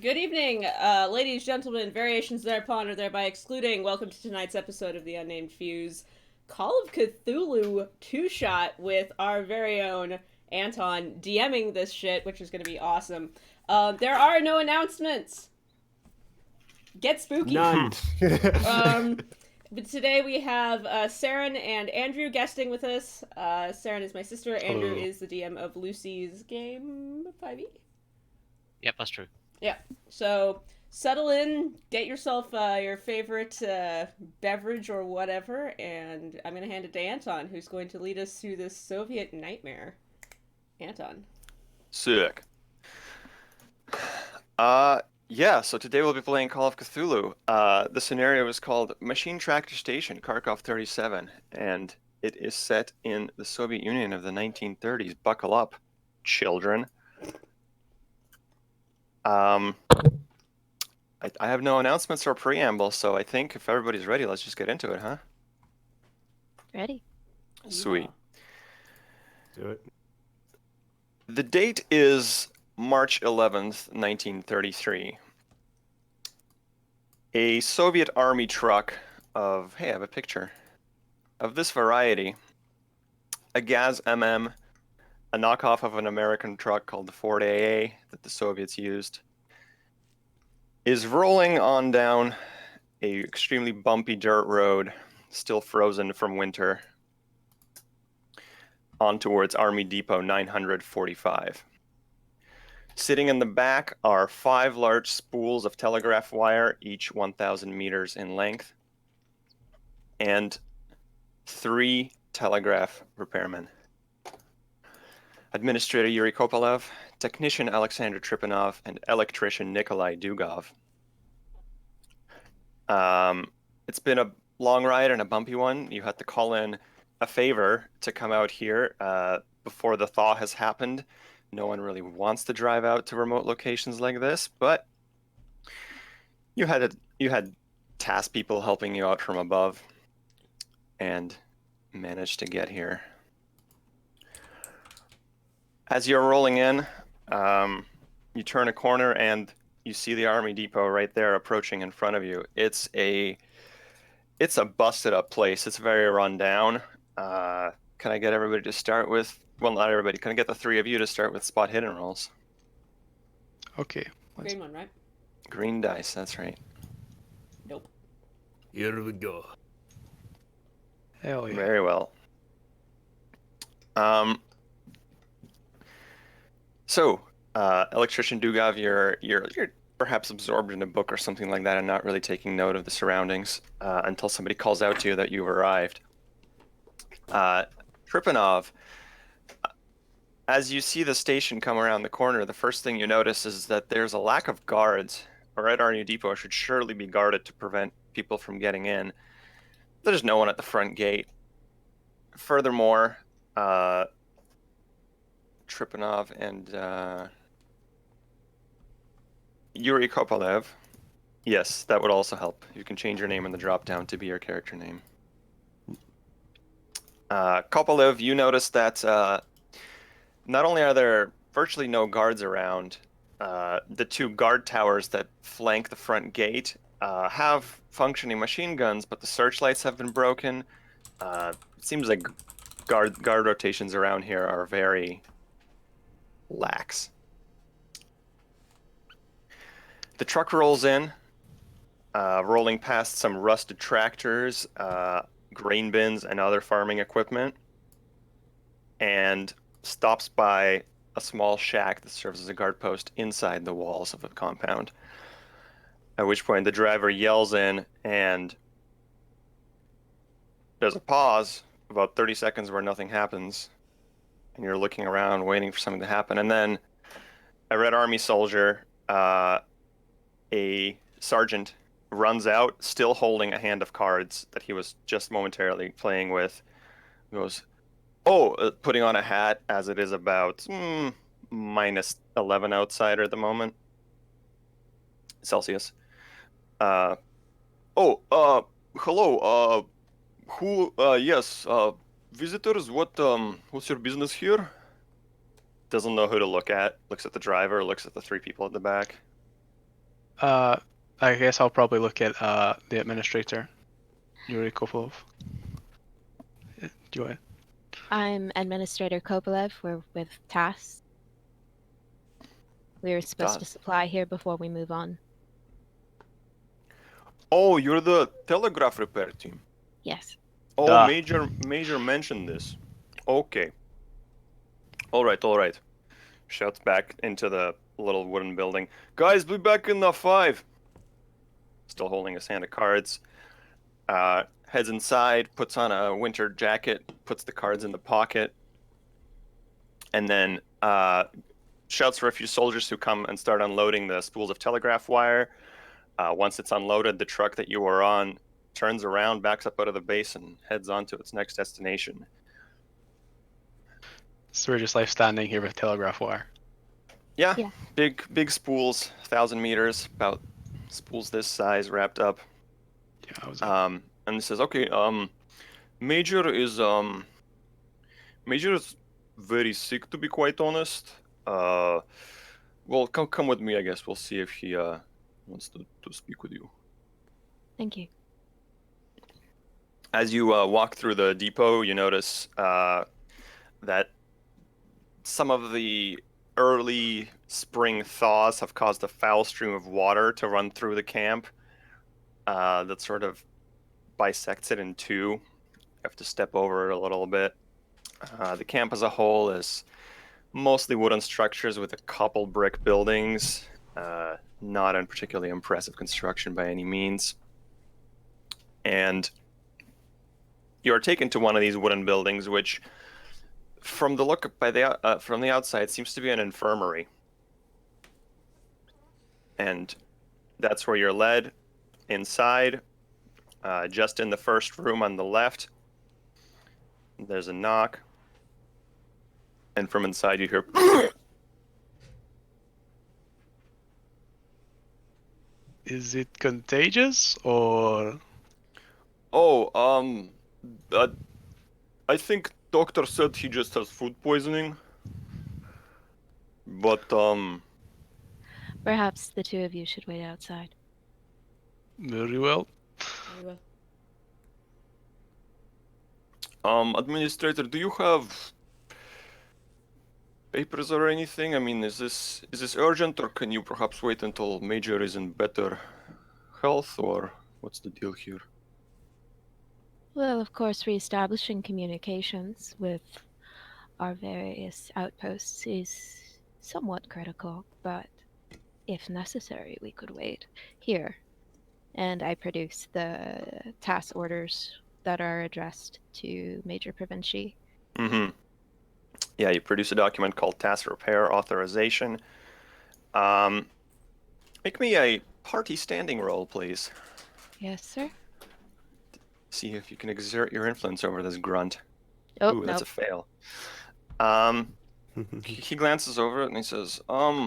Good evening, ladies, gentlemen, variations thereupon or thereby excluding. Welcome to tonight's episode of the Unnamed Fuse, Call of Cthulhu two-shot with our very own Anton DMing this shit, which is going to be awesome. There are no announcements. Get spooky. None. Um, but today we have Saren and Andrew guesting with us. Saren is my sister. Andrew Hello. is the DM of Lucy's game 5e. Yep, that's true. Yeah. So settle in, get yourself your favorite beverage or whatever, and I'm going to hand it to Anton, who's going to lead us through this Soviet nightmare. Anton. Sick. Yeah, so today we'll be playing Call of Cthulhu. The scenario is called Machine Tractor Station, Kharkov-27, and it is set in the Soviet Union of the 1930s. Buckle up, children. I have no announcements or preamble, so I think if everybody's ready, let's just get into it, huh? Ready. Sweet. Do it. The date is March 11th, 1933. A Soviet army truck of, hey, I have a picture, of this variety, a Gaz MM, a knockoff of an American truck called the Ford AA that the Soviets used, is rolling on down a extremely bumpy dirt road, still frozen from winter, on towards Army Depot 945. Sitting in the back are 5 large spools of telegraph wire, each 1,000 meters in length, and 3 telegraph repairmen. Administrator Yuri Kopalev, technician Alexander Tripanov, and electrician Nikolai Dugov. It's been a long ride and a bumpy one. You had to call in a favor to come out here before the thaw has happened. No one really wants to drive out to remote locations like this, but you had task people helping you out from above and managed to get here. As you're rolling in, you turn a corner and you see the Army Depot right there approaching in front of you. It's a busted up place. It's very run down. Can I get everybody to start with, well, not everybody, can I get the 3 of you to start with spot hidden rolls? Okay. Green one, right? Green dice, that's right. Nope. Here we go. Hell yeah. Very well. So, electrician Dugov, you're perhaps absorbed in a book or something like that and not really taking note of the surroundings until somebody calls out to you that you've arrived. Tripanov, as you see the station come around the corner, the first thing you notice is that there's a lack of guards. Red Army Depot should surely be guarded to prevent people from getting in. There's no one at the front gate. Furthermore, Tripanov and Yuri Kopalev. Yes, that would also help. You can change your name in the drop-down to be your character name. Kopalev, you notice that not only are there virtually no guards around, the 2 guard towers that flank the front gate have functioning machine guns, but the searchlights have been broken. It seems like guard rotations around here are very lax. The truck rolls in, rolling past some rusted tractors, grain bins, and other farming equipment, and stops by a small shack that serves as a guard post inside the walls of the compound. At which point the driver yells in, and there's a pause, about 30 seconds where nothing happens, and you're looking around waiting for something to happen, and then a Red Army soldier, a sergeant, runs out, still holding a hand of cards that he was just momentarily playing with, goes, putting on a hat as it is about minus 11 outside at the moment. Celsius. Hello, yes, visitors, what's your business here? Doesn't know who to look at, looks at the driver, looks at the 3 people at the back. I guess I'll probably look at the administrator, Yuri Kopov. Do you want? I'm Administrator Kopelev. We're with TAS. We were supposed to TAS. supply here before we move on. Oh, you're the telegraph repair team. Yes. Oh, Ah. Major mentioned this. Okay. All right. Shouts back into the little wooden building. Guys, be back in the 5. Still holding his hand of cards. Heads inside, puts on a winter jacket, puts the cards in the pocket, and then shouts for a few soldiers who come and start unloading the spools of telegraph wire. Once it's unloaded, the truck that you were on turns around, backs up out of the base, and heads on to its next destination. So we're just left standing here with telegraph wire. Yeah. Yeah. Big spools, 1,000 meters, about spools this size wrapped up. Yeah, I was. And it says, okay, Major is very sick, to be quite honest. Well, come with me, I guess. We'll see if he wants to speak with you. Thank you. As you walk through the depot, you notice that some of the early spring thaws have caused a foul stream of water to run through the camp that sort of bisects it in two. You have to step over it a little bit. The camp as a whole is mostly wooden structures with a couple brick buildings. Not a particularly impressive construction by any means. And you are taken to one of these wooden buildings, which, from the look from the outside, seems to be an infirmary. And that's where you're led. Inside, just in the first room on the left, there's a knock. And from inside you hear... Is it contagious or? Oh, I think doctor said he just has food poisoning. But, Perhaps the two of you should wait outside. Very well. Very well. Administrator, do you have papers or anything? I mean, is this urgent, or can you perhaps wait until Major is in better health, or what's the deal here? Well, of course, reestablishing communications with our various outposts is somewhat critical, but if necessary, we could wait. Here. And I produce the task orders that are addressed to Major Provinci. Mm-hmm. Yeah, you produce a document called Task Repair Authorization. Make me a party standing roll, please. Yes, sir. See if you can exert your influence over this grunt. Oh, Ooh, that's nope. a fail. He glances over it and he says, I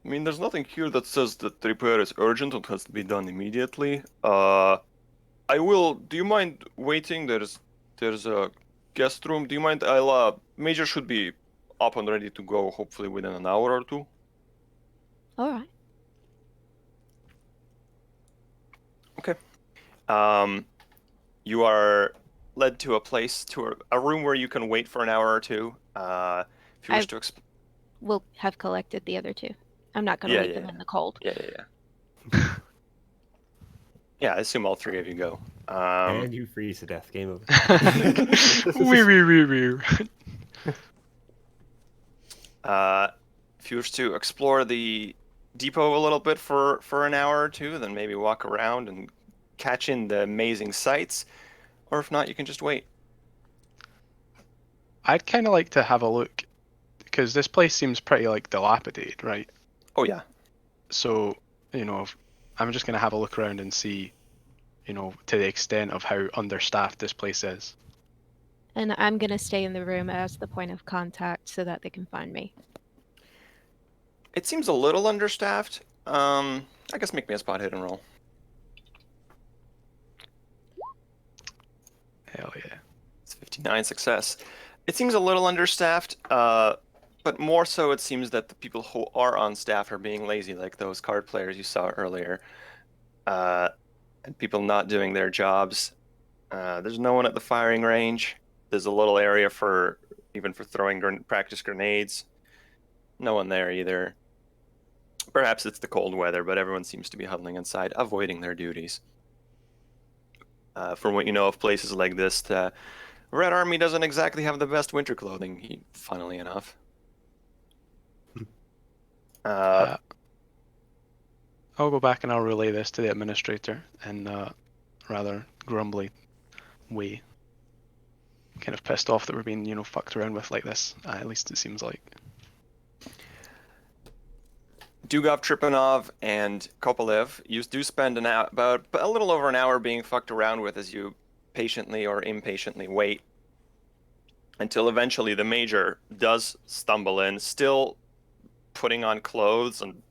mean, there's nothing here that says that the repair is urgent and has to be done immediately. I will. Do you mind waiting? There's a guest room. Do you mind? Major should be up and ready to go, hopefully within an hour or two. All right. Okay. You are led to a place, to a room where you can wait for an hour or two. If you wish to We'll have collected the other two. I'm not going to leave them in the cold. Yeah. Yeah, I assume all three of you go. And you freeze to death. Game over. Wee. If you wish to explore the depot a little bit for an hour or two, then maybe walk around and catch in the amazing sights. Or if not, you can just wait. I'd kind of like to have a look, because this place seems pretty like dilapidated, right? Oh yeah. So, I'm just gonna have a look around and see, to the extent of how understaffed this place is. And I'm going to stay in the room as the point of contact so that they can find me. It seems a little understaffed. I guess make me a spot hidden roll. Hell yeah. It's 59 success. It seems a little understaffed, but more so it seems that the people who are on staff are being lazy, like those card players you saw earlier, and people not doing their jobs. There's no one at the firing range. There's a little area for throwing practice grenades. No one there either. Perhaps it's the cold weather, but everyone seems to be huddling inside, avoiding their duties. From what you know of places like this, the Red Army doesn't exactly have the best winter clothing, funnily enough. I'll go back and I'll relay this to the administrator in a rather grumbly way. Kind of pissed off that we're being, fucked around with like this. At least it seems like. Dugov, Tripanov, and Kopolev, you do spend about a little over an hour being fucked around with as you patiently or impatiently wait until eventually the major does stumble in, still putting on clothes, and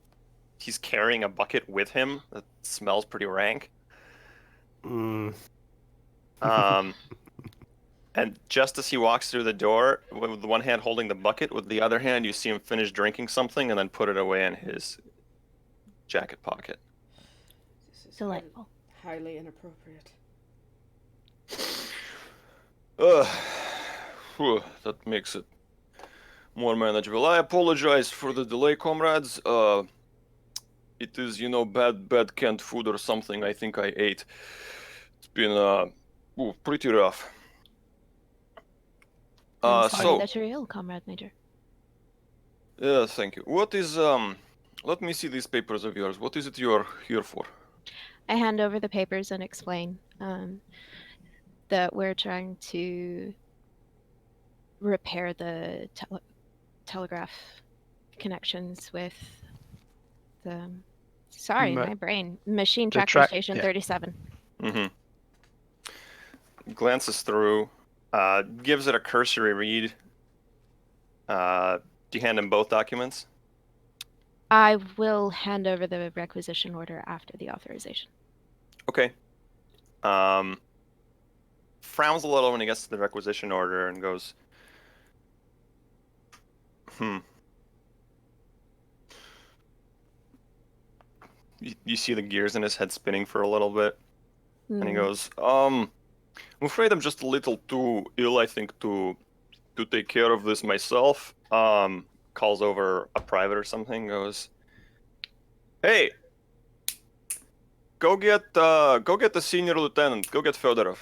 he's carrying a bucket with him that smells pretty rank. And just as he walks through the door, with one hand holding the bucket, with the other hand you see him finish drinking something and then put it away in his jacket pocket. This is Delightful. highly inappropriate. That makes it more manageable. I apologize for the delay, comrades. It is, bad canned food or something I think I ate. It's been pretty rough. I'm sorry that you're ill, Comrade Major. Yeah, thank you. What is, let me see these papers of yours. What is it you're here for? I hand over the papers and explain that we're trying to repair the telegraph connections with the... Sorry, my brain. Machine Tractor Station 37. Mm-hmm. Glances through, gives it a cursory read. Do you hand him both documents? I will hand over the requisition order after the authorization. Okay. Frowns a little when he gets to the requisition order and goes, You see the gears in his head spinning for a little bit. And he goes, I'm afraid I'm just a little too ill, I think, to take care of this myself. Calls over a private or something, goes, hey, go get the senior lieutenant, go get Fedorov.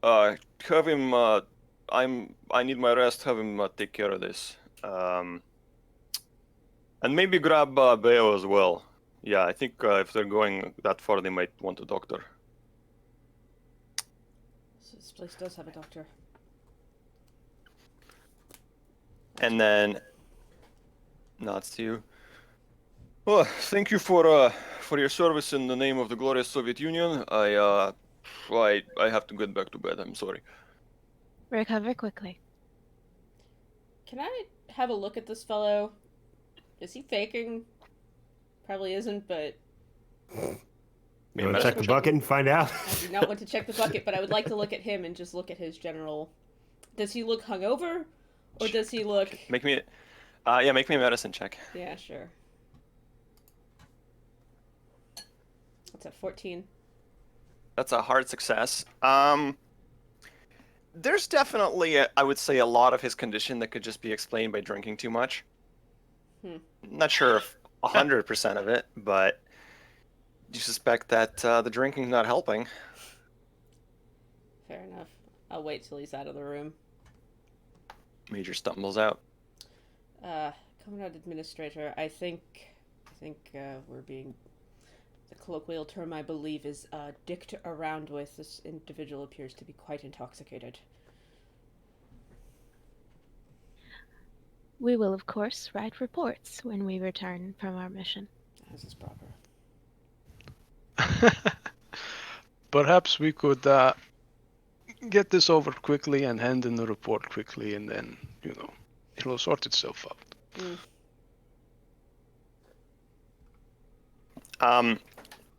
Have him, I need my rest, have him take care of this. And maybe grab Beo as well. Yeah, I think if they're going that far, they might want a doctor. This place does have a doctor. And then nods to you. Well, thank you for your service in the name of the glorious Soviet Union. I have to get back to bed. I'm sorry. Recover quickly. Can I have a look at this fellow? Is he faking? Probably isn't, but... You want to check the bucket and find out? I do not want to check the bucket, but I would like to look at him and just look at his general... Does he look hungover? Or does he look... Make me a medicine check. Yeah, sure. What's that, 14? That's a hard success. There's definitely, I would say, a lot of his condition that could just be explained by drinking too much. Not sure if 100% of it, but you suspect that the drinking's not helping. Fair enough. I'll wait till he's out of the room. Major stumbles out. Comrade Administrator, I think we're being... The colloquial term, I believe, is dicked around with. This individual appears to be quite intoxicated. We will, of course, write reports when we return from our mission. As is proper. Perhaps we could get this over quickly and hand in the report quickly, and then, it'll sort itself out.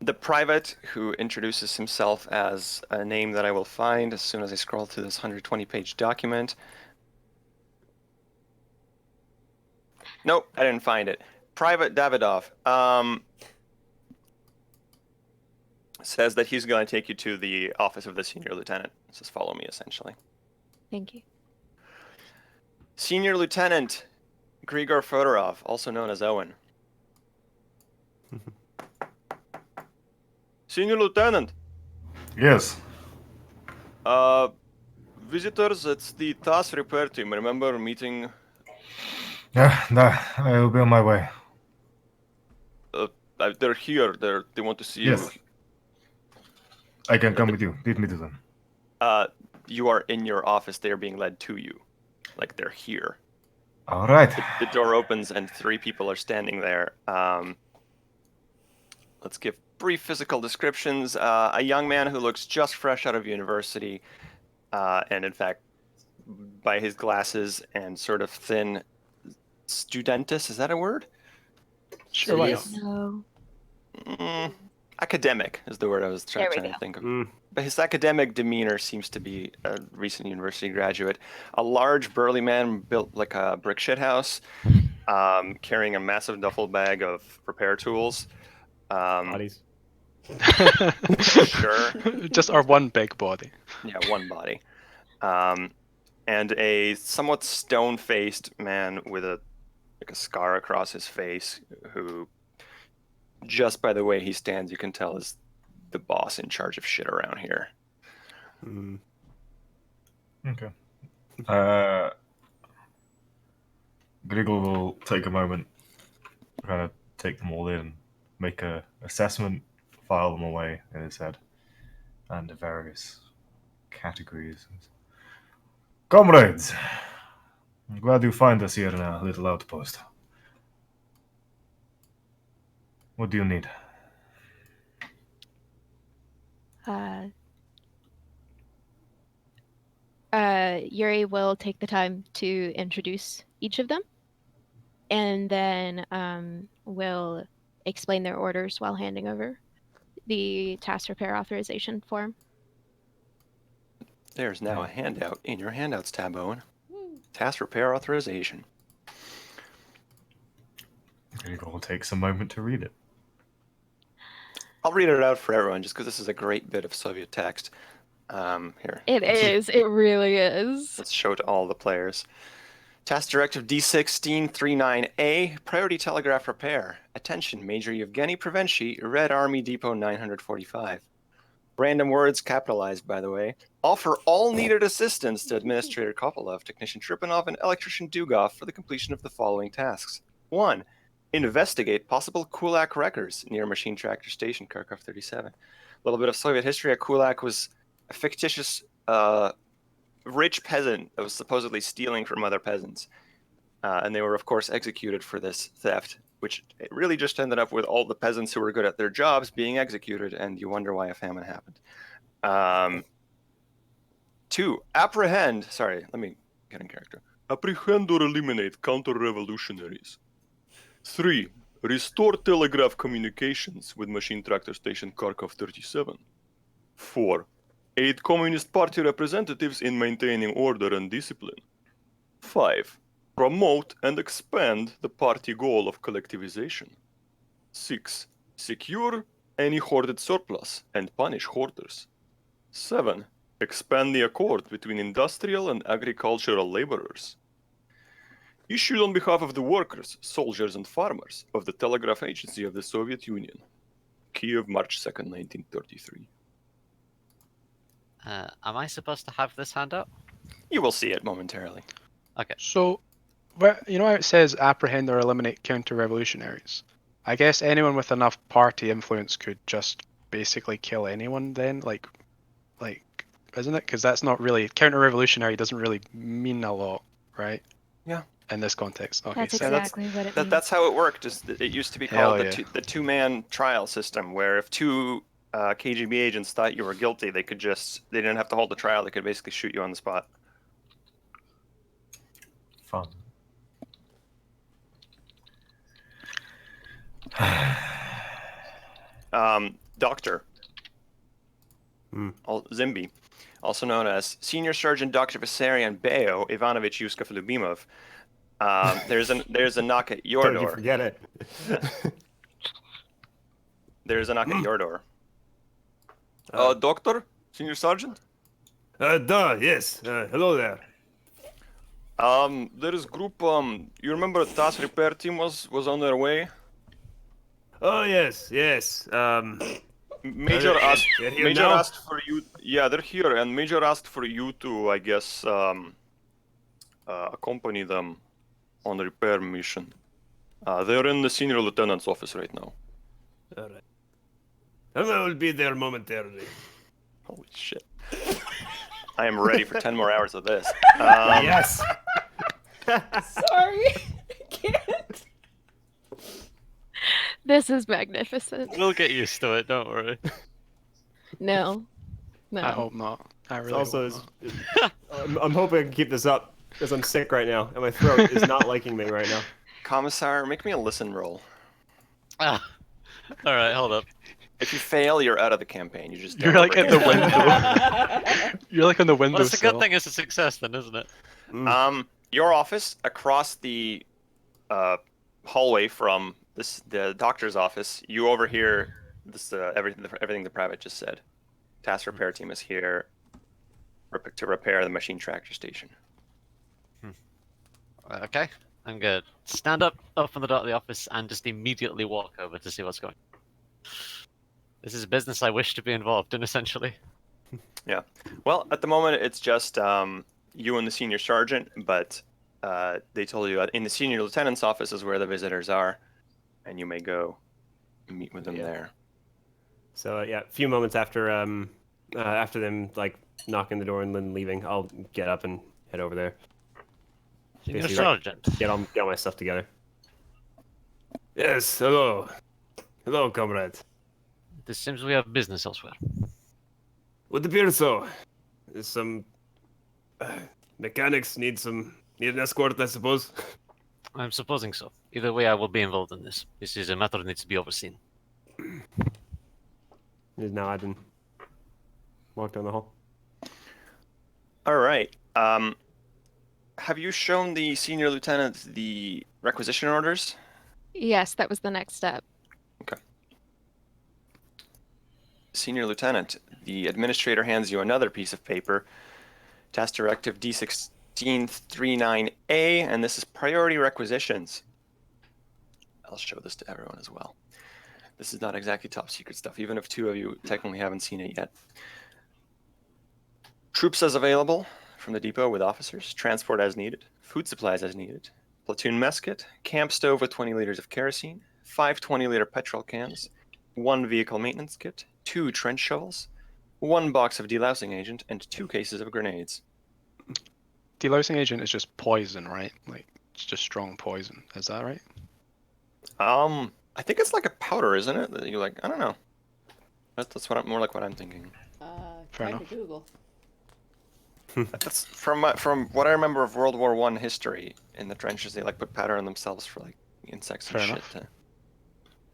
The private, who introduces himself as a name that I will find as soon as I scroll through this 120-page document. Nope, I didn't find it. Private Davidov says that he's going to take you to the office of the senior lieutenant. Says follow me, essentially. Thank you. Senior Lieutenant Grigor Fedorov, also known as Owen. Senior Lieutenant, Yes. visitors, it's the TAS repair team. Remember meeting? Yeah, I will be on my way. They're here. They want to see Yes. you. I can come with you. Lead me to them. You are in your office. They are being led to you. Like they're here. All right. The door opens and 3 people are standing there. Let's give brief physical descriptions. A young man who looks just fresh out of university, and in fact, by his glasses and sort of thin studentus, is that a word? Sure, why not? No. Academic is the word I was trying There we to go. think of. But his academic demeanor seems to be a recent university graduate. A large, burly man built like a brick shit house, carrying a massive duffel bag of repair tools. Bodies. Sure. Just our one big body. Yeah, one body. And a somewhat stone-faced man with a scar across his face, who, just by the way he stands, you can tell is the boss in charge of shit around here. Okay. Griggle will take a moment, kind of take them all in, make a assessment, file them away in his head, and the various categories. Comrades, I'm glad you find us here in our little outpost. What do you need? Yuri will take the time to introduce each of them, and then will explain their orders while handing over the task repair authorization form. There's now a handout in your handouts tab, Owen. Task repair authorization. Griggle will take some moment to read it. I'll read it out for everyone, just because this is a great bit of Soviet text. Here. It is. It really is. Let's show it to all the players. Task Directive D1639A, Priority Telegraph Repair. Attention, Major Yevgeny Prevenshi, Red Army Depot 945. Random words capitalized, by the way. Offer all needed assistance to Administrator Kopolov, Technician Tripanov, and Electrician Dugov for the completion of the following tasks. 1. Investigate possible kulak wreckers near Machine Tractor Station, Kharkov-27. A little bit of Soviet history. A kulak was a fictitious rich peasant that was supposedly stealing from other peasants. And they were, of course, executed for this theft, which really just ended up with all the peasants who were good at their jobs being executed, and you wonder why a famine happened. 2. Apprehend. Sorry, let me get in character. Apprehend or eliminate counter-revolutionaries. 3. Restore telegraph communications with Machine Tractor Station Kharkov-27. 4. Aid Communist Party representatives in maintaining order and discipline. 5. Promote and expand the party goal of collectivization. 6. Secure any hoarded surplus and punish hoarders. 7. Expand the accord between industrial and agricultural laborers. Issued on behalf of the workers, soldiers, and farmers of the Telegraph Agency of the Soviet Union. Kiev, March 2nd, 1933. Am I supposed to have this handout? You will see it momentarily. Okay. So, you know how it says apprehend or eliminate counter-revolutionaries? I guess anyone with enough party influence could just basically kill anyone then, like, isn't it? Because that's not really, counter-revolutionary doesn't really mean a lot, right? Yeah. In this context. Okay, That's so exactly what it means. That's how it worked. It used to be Hell called yeah. the two-man trial system, where if 2 KGB agents thought you were guilty, they didn't have to hold the trial. They could basically shoot you on the spot. Fun. Doctor Zimby, also known as Senior Surgeon Dr. Vissarion Beo Ivanovich Yuskov Lubimov, There's a knock at your Don't you door. forget it. There's a knock at your door. Uh, Doctor? Senior Sergeant? Yes. Hello there. There is group, you remember the task repair team was on their way? Oh, yes. Major they're- asked, they're here Major now? asked for you, yeah, they're here, and Major asked for you to, I guess, accompany them on the repair mission. They're in the Senior Lieutenant's office right now. All right. I will be there momentarily. Holy shit. I am ready for 10 more hours of this. Yes. Sorry, I can't. This is magnificent. We'll get used to it, don't worry. No. No. I hope not. I really Also, hope not. I'm hoping I can keep this up because I'm sick right now and my throat is not liking me right now. Commissar, make me a listen roll. Ah. Alright, hold up. If you fail, you're out of the campaign. You just You're don't like ever at the get- window. You're like on the Well, window it's a good sill. thing it's a success then, isn't it? Your office across the hallway from the doctor's office. You overhear this everything the private just said. Task repair team is here to repair the machine tractor station. Okay. I'm gonna stand up, open the door to the office, and just immediately walk over to see what's going on. This is a business I wish to be involved in, essentially. Yeah. Well, at the moment, it's just you and the senior sergeant, but they told you in the senior lieutenant's office is where the visitors are, and you may go meet with them there. So yeah, a few moments after them like knocking the door and then leaving, I'll get up and head over there. Senior Basically, like, Sergeant. get all my stuff together. Yes. Hello, comrade. This seems we have business elsewhere. Would appear so. There's some mechanics need an escort, I suppose. I'm supposing so. Either way, I will be involved in this. This is a matter that needs to be overseen. He's nodded and walk down the hall. All right. Have you shown the senior lieutenant the requisition orders? Yes, that was the next step. Okay. Senior lieutenant, the administrator hands you another piece of paper. Task Directive D1639A, and this is priority requisitions. I'll show this to everyone as well. This is not exactly top secret stuff, even if two of you technically haven't seen it yet. Troops as available from the depot with officers, transport as needed, food supplies as needed, platoon mess kit, camp stove with 20 liters of kerosene, 5 20-liter petrol cans, 1 vehicle maintenance kit, 2 trench shovels, 1 box of delousing agent, and 2 cases of grenades. Delousing agent is just poison, right? Like, it's just strong poison. Is that right? I think it's like a powder, isn't it? That you like, I don't know. That's more like what I'm thinking. Fair Type enough. of Google. That's from what I remember of World War I history. In the trenches, they like put powder on themselves for like insects and Fair shit. enough.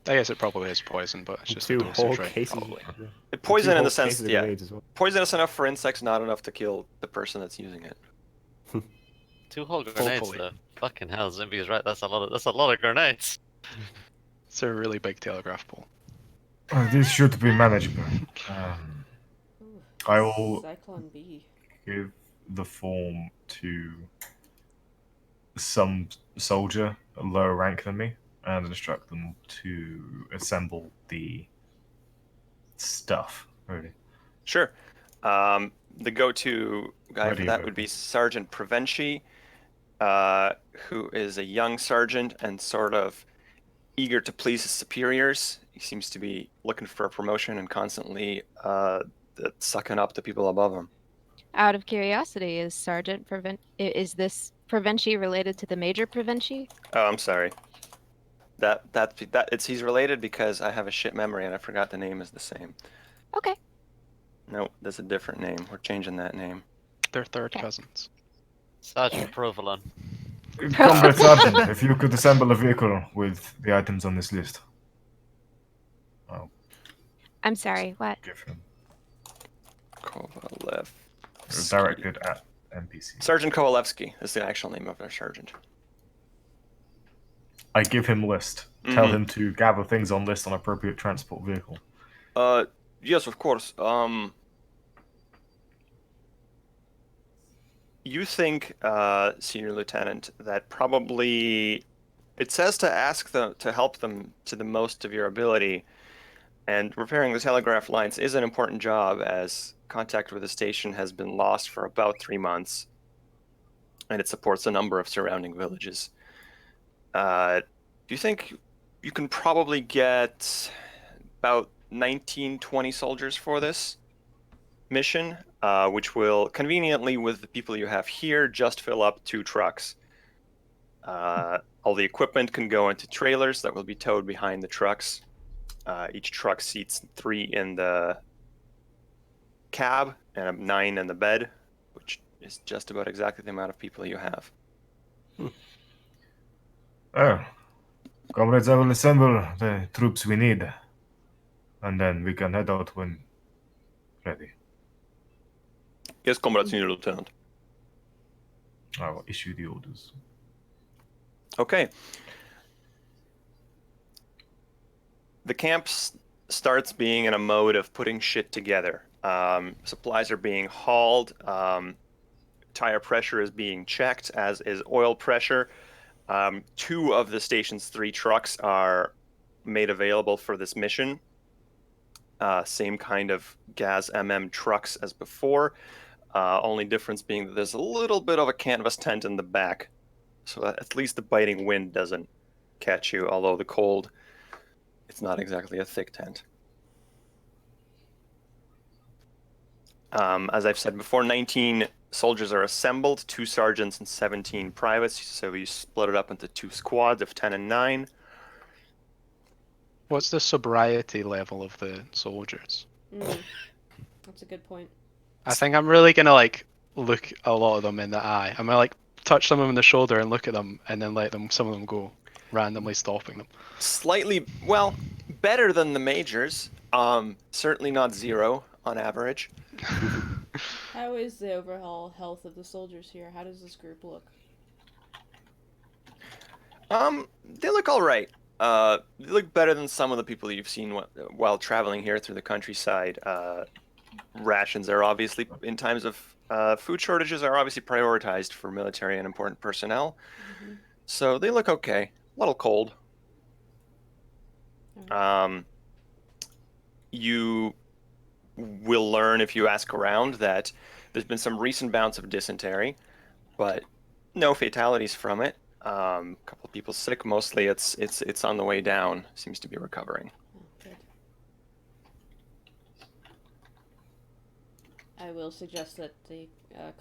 I guess it probably is poison, but it's just a 2 dosage, whole right? cases. Probably. Yeah. Poison 2 in whole the sense, cases of yeah, grenades as well. poisonous enough for insects, not enough to kill the person that's using it. 2 whole grenades, Hopefully. though. Fucking hell, Zimby is right. That's a lot of grenades. It's a really big telegraph pole. This should be manageable. Ooh, I will Cyclone B. give the form to some soldier, a lower rank than me, and instruct them to assemble the stuff. Really. Sure. The go-to guy Ready for that for would it. be Sergeant Prevenci, who is a young sergeant and sort of eager to please his superiors. He seems to be looking for a promotion and constantly sucking up to people above him. Out of curiosity, is is this Prevenci related to the Major Prevenci? Oh, I'm sorry. He's related because I have a shit memory and I forgot the name is the same. Okay. No, that's a different name. We're changing that name. They're third Okay. cousins. Sergeant Provolone. Comrade Sergeant, if you could assemble a vehicle with the items on this list, I'll I'm sorry, what? give him. Kovalevsky. Directed at NPC. Sergeant Kowalewski is the actual name of our sergeant. I give him list. Tell Mhm. him to gather things on list on appropriate transport vehicle. Yes, of course. You think, Senior Lieutenant, that probably it says to ask them to help them to the most of your ability, and repairing the telegraph lines is an important job as contact with the station has been lost for about 3 months, and it supports a number of surrounding villages. Do you think you can probably get about 19, 20 soldiers for this mission, which will conveniently, with the people you have here, just fill up 2 trucks. All the equipment can go into trailers that will be towed behind the trucks. Each truck seats 3 in the cab and 9 in the bed, which is just about exactly the amount of people you have. Oh, comrades, I will assemble the troops we need, and then we can head out when ready. Yes, Comrade Senior Lieutenant. I will issue the orders. Okay. The camp starts being in a mode of putting shit together. Supplies are being hauled. Tire pressure is being checked, as is oil pressure. 2 of the station's 3 trucks are made available for this mission. Same kind of gas trucks as before. Only difference being that there's a little bit of a canvas tent in the back, so that at least the biting wind doesn't catch you, although the cold, it's not exactly a thick tent. As I've said before, 19 soldiers are assembled, 2 sergeants and 17 privates, so we split it up into 2 squads of 10 and 9. What's the sobriety level of the soldiers? That's a good point. I think I'm really gonna like look a lot of them in the eye. I'm gonna like touch them on the shoulder and look at them, and then let some of them go, randomly stopping them. Slightly, well, better than the majors. Certainly not 0 on average. How is the overall health of the soldiers here? How does this group look? They look all right. They look better than some of the people you've seen while traveling here through the countryside. Rations are obviously, in times of food shortages, are obviously prioritized for military and important personnel. Mm-hmm. So they look okay. A little cold. You will learn if you ask around that there's been some recent bouts of dysentery, but no fatalities from it. A couple of people sick. Mostly it's on the way down. Seems to be recovering. Oh, good. I will suggest that the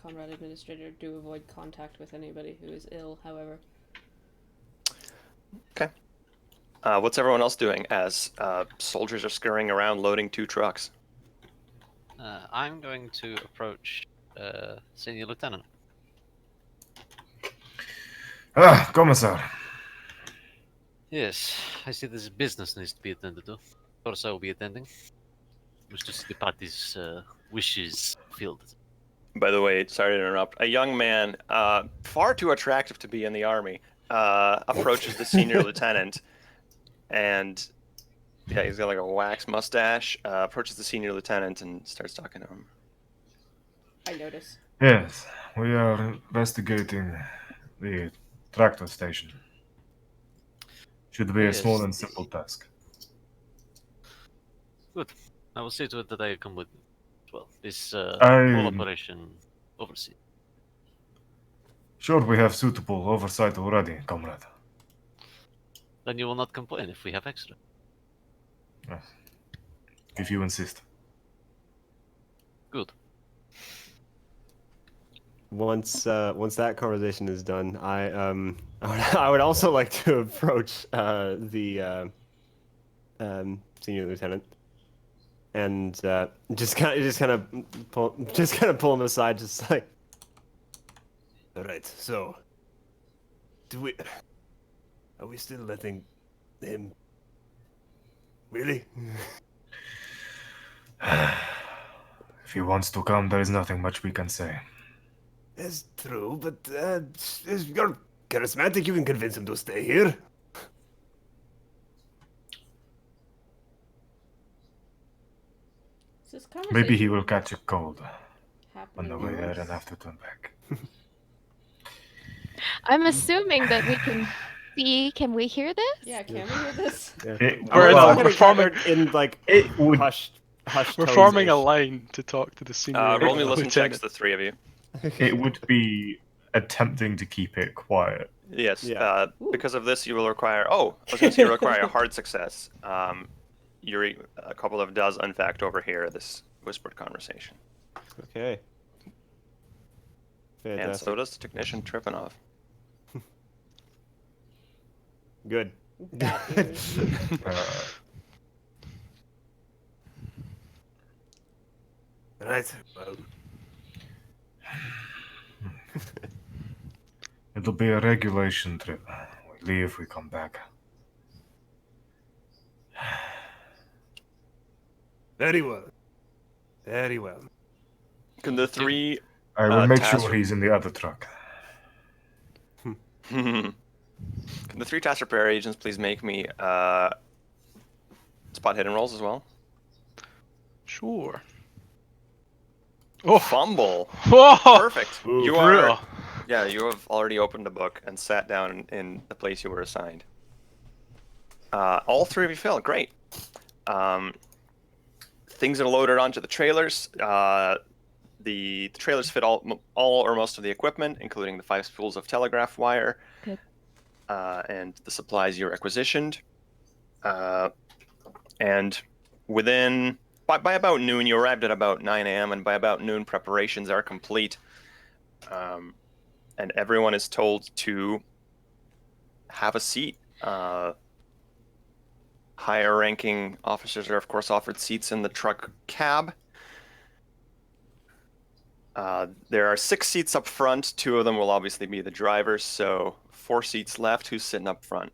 comrade administrator do avoid contact with anybody who is ill, however. Okay. What's everyone else doing as soldiers are scurrying around loading 2 trucks? I'm going to approach Senior Lieutenant. Commissar. Yes, I see this business needs to be attended to. Of course, I will be attending. Wish to see the party's wishes fulfilled. By the way, sorry to interrupt. A young man, far too attractive to be in the army, approaches the senior lieutenant, and yeah, he's got like a wax mustache. Approaches the senior lieutenant and starts talking to him. I notice. Yes, we are investigating the tractor station. Should be a small Yes. and simple task. Good. I will see to it that I come with you as well. This whole I- operation overseen. Sure, we have suitable oversight already, comrade. Then you will not complain if we have extra. If you insist. Good. Once that conversation is done, I would also like to approach the senior lieutenant and just kind of pull him aside, just like. All right, so are we still letting him? Really? If he wants to come, there is nothing much we can say. That's true, but you're charismatic. You can convince him to stay here. This Maybe he conversation will catch a cold on the happening way there worse? and have to turn back. I'm assuming that we can see. Can we hear this? Yeah, can we hear this? Yeah. We're in Well, a- we're forming- in like It would. hushed We're tones-ish. forming a line to talk to the senior Roll me listen checks, lieutenant. the three of you. It would be attempting to keep it quiet. Yes. Yeah. Because of this, you will require. Oh, I was going to say you require a hard success. Yuri, a couple of does in fact overhear this whispered conversation, Okay. and Fantastic. so does the technician Tripanov. Good. Bat ears. Right. Well, It'll be a regulation trip. We leave, we come back. very well. Very well. Can the three I will make task- sure he's in the other truck. Can the three task repair agents please make me spot hidden rolls as well? Sure. Oh, Fumble. whoa! Perfect. Ooh, You brutal. are. Yeah, you have already opened the book and sat down in the place you were assigned. All three of you failed. Great. Things are loaded onto the trailers. The trailers fit all or most of the equipment, including the 5 spools of telegraph wire. Good. And the supplies you requisitioned. And within by about noon, you arrived at about 9 a.m. and by about noon, preparations are complete. And everyone is told to have a seat. Higher-ranking officers are, of course, offered seats in the truck cab. There are 6 seats up front. 2 of them will obviously be the drivers, so 4 seats left. Who's sitting up front?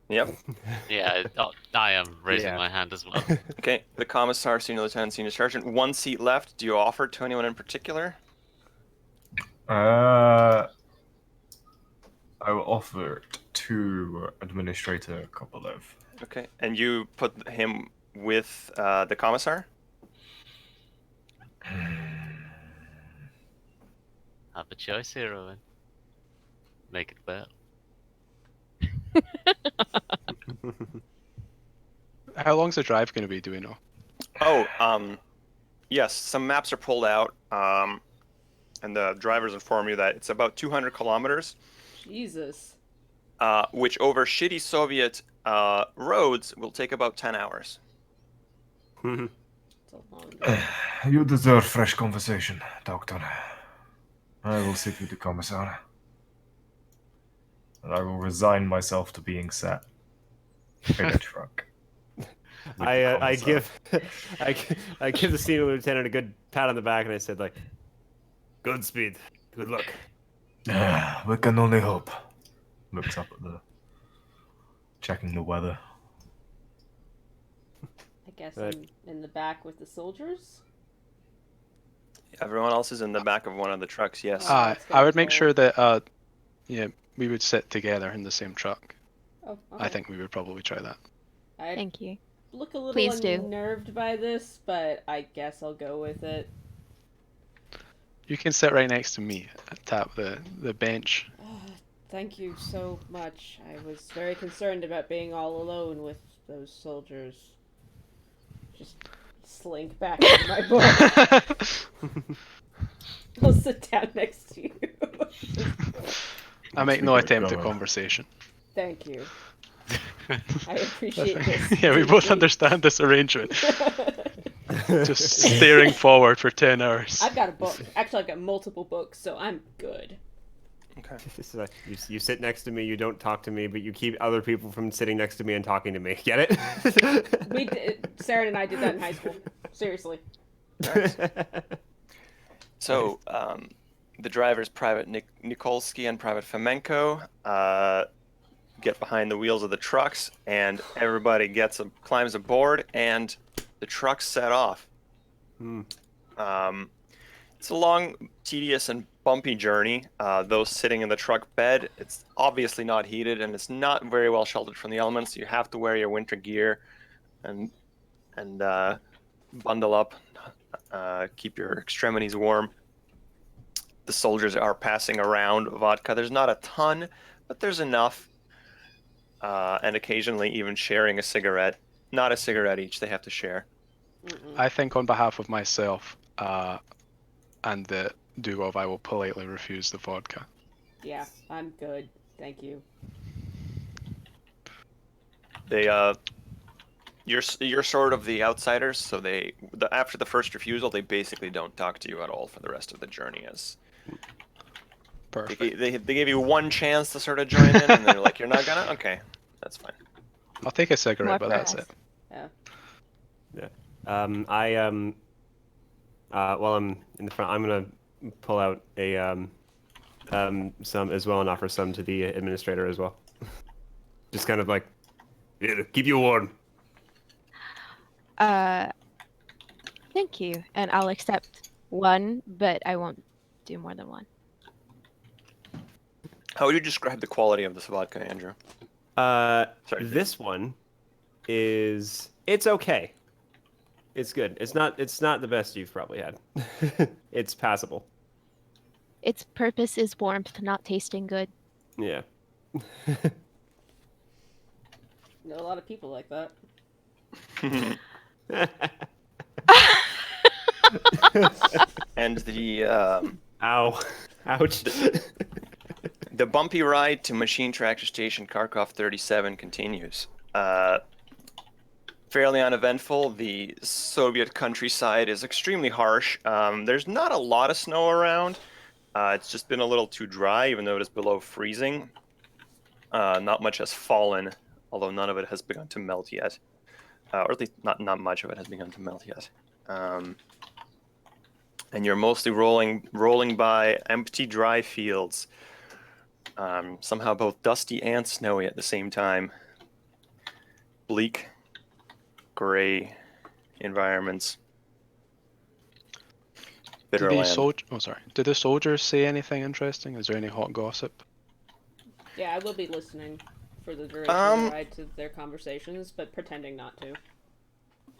Yep. Yeah, I am raising Yeah. my hand as well. Okay. The commissar, senior lieutenant, senior sergeant. 1 seat left. Do you offer to anyone in particular? I will offer it to Administrator Kopolev. Okay. And you put him with the commissar? Have a choice here, Owen. Make it better. How long's the drive going to be? Do we know? Oh, yes. Some maps are pulled out, and the drivers inform you that it's about 200 kilometers, Jesus. which over shitty Soviet roads will take about 10 hours. It's a long drive. You deserve fresh conversation, Doctor. I will sit with the Commissar. And I will resign myself to being sat in a truck. I give the senior lieutenant a good pat on the back and I said like, Godspeed, good luck. We can only hope. Looks up at checking the weather. I guess Right. I'm in the back with the soldiers. Everyone else is in the back of one of the trucks, yes. That's I would gonna make be sure that we would sit together in the same truck. Oh, I think we would probably try that. I Thank you. look a little Please do. unnerved by this, but I guess I'll go with it. You can sit right next to me. Tap the bench. Thank you so much. I was very concerned about being all alone with those soldiers. Just slink back in my book. I'll sit down next to you. I make no Keep it attempt at going. conversation. Thank you. I appreciate this. Yeah, we both deeply. understand this arrangement. Just staring forward for 10 hours. I've got a book. Actually, I've got multiple books, so I'm good. Okay. It's like, you sit next to me, you don't talk to me, but you keep other people from sitting next to me and talking to me. Get it? We did, Sarah and I did that in high school. Seriously. So, the drivers, Private Nikolsky and Private Fomenko, get behind the wheels of the trucks, and everybody climbs aboard, and the trucks set off. It's a long, tedious, and bumpy journey. Those sitting in the truck bed, it's obviously not heated, and it's not very well sheltered from the elements. You have to wear your winter gear, and and bundle up. Keep your extremities warm. The soldiers are passing around vodka. There's not a ton, but there's enough. And occasionally even sharing a cigarette. Not a cigarette each, they have to share. I think on behalf of myself and the duo, I will politely refuse the vodka. Yeah, I'm good. Thank you. You're sort of the outsiders, so after the first refusal, they basically don't talk to you at all for the rest of the journey. As Perfect. they gave you one chance to sort of join in, and they're like, "You're not gonna? Okay, that's fine." I'll take a cigarette, More but for that's us. it. Yeah. While I'm in the front, I'm gonna pull out a some as well and offer some to the administrator as well. Just kind of like, yeah, keep you warm. Thank you, and I'll accept one, but I won't do more than one. How would you describe the quality of this vodka, Andrew? Sorry. This one it's okay. It's good. It's not the best you've probably had. It's passable. Its purpose is warmth, not tasting good. Yeah. Know a lot of people like that. And the Ow. Ouch. the bumpy ride to Machine Tractor Station Kharkov-27 continues. Fairly uneventful. The Soviet countryside is extremely harsh. There's not a lot of snow around. It's just been a little too dry, even though it is below freezing. Not much has fallen, although none of it has begun to melt yet. Or at least not much of it has begun to melt yet. And you're mostly rolling by empty, dry fields. Somehow both dusty and snowy at the same time. Bleak, gray environments. Bitter land. Did the soldiers say anything interesting? Is there any hot gossip? Yeah, I will be listening for the duration of the ride to their conversations, but pretending not to.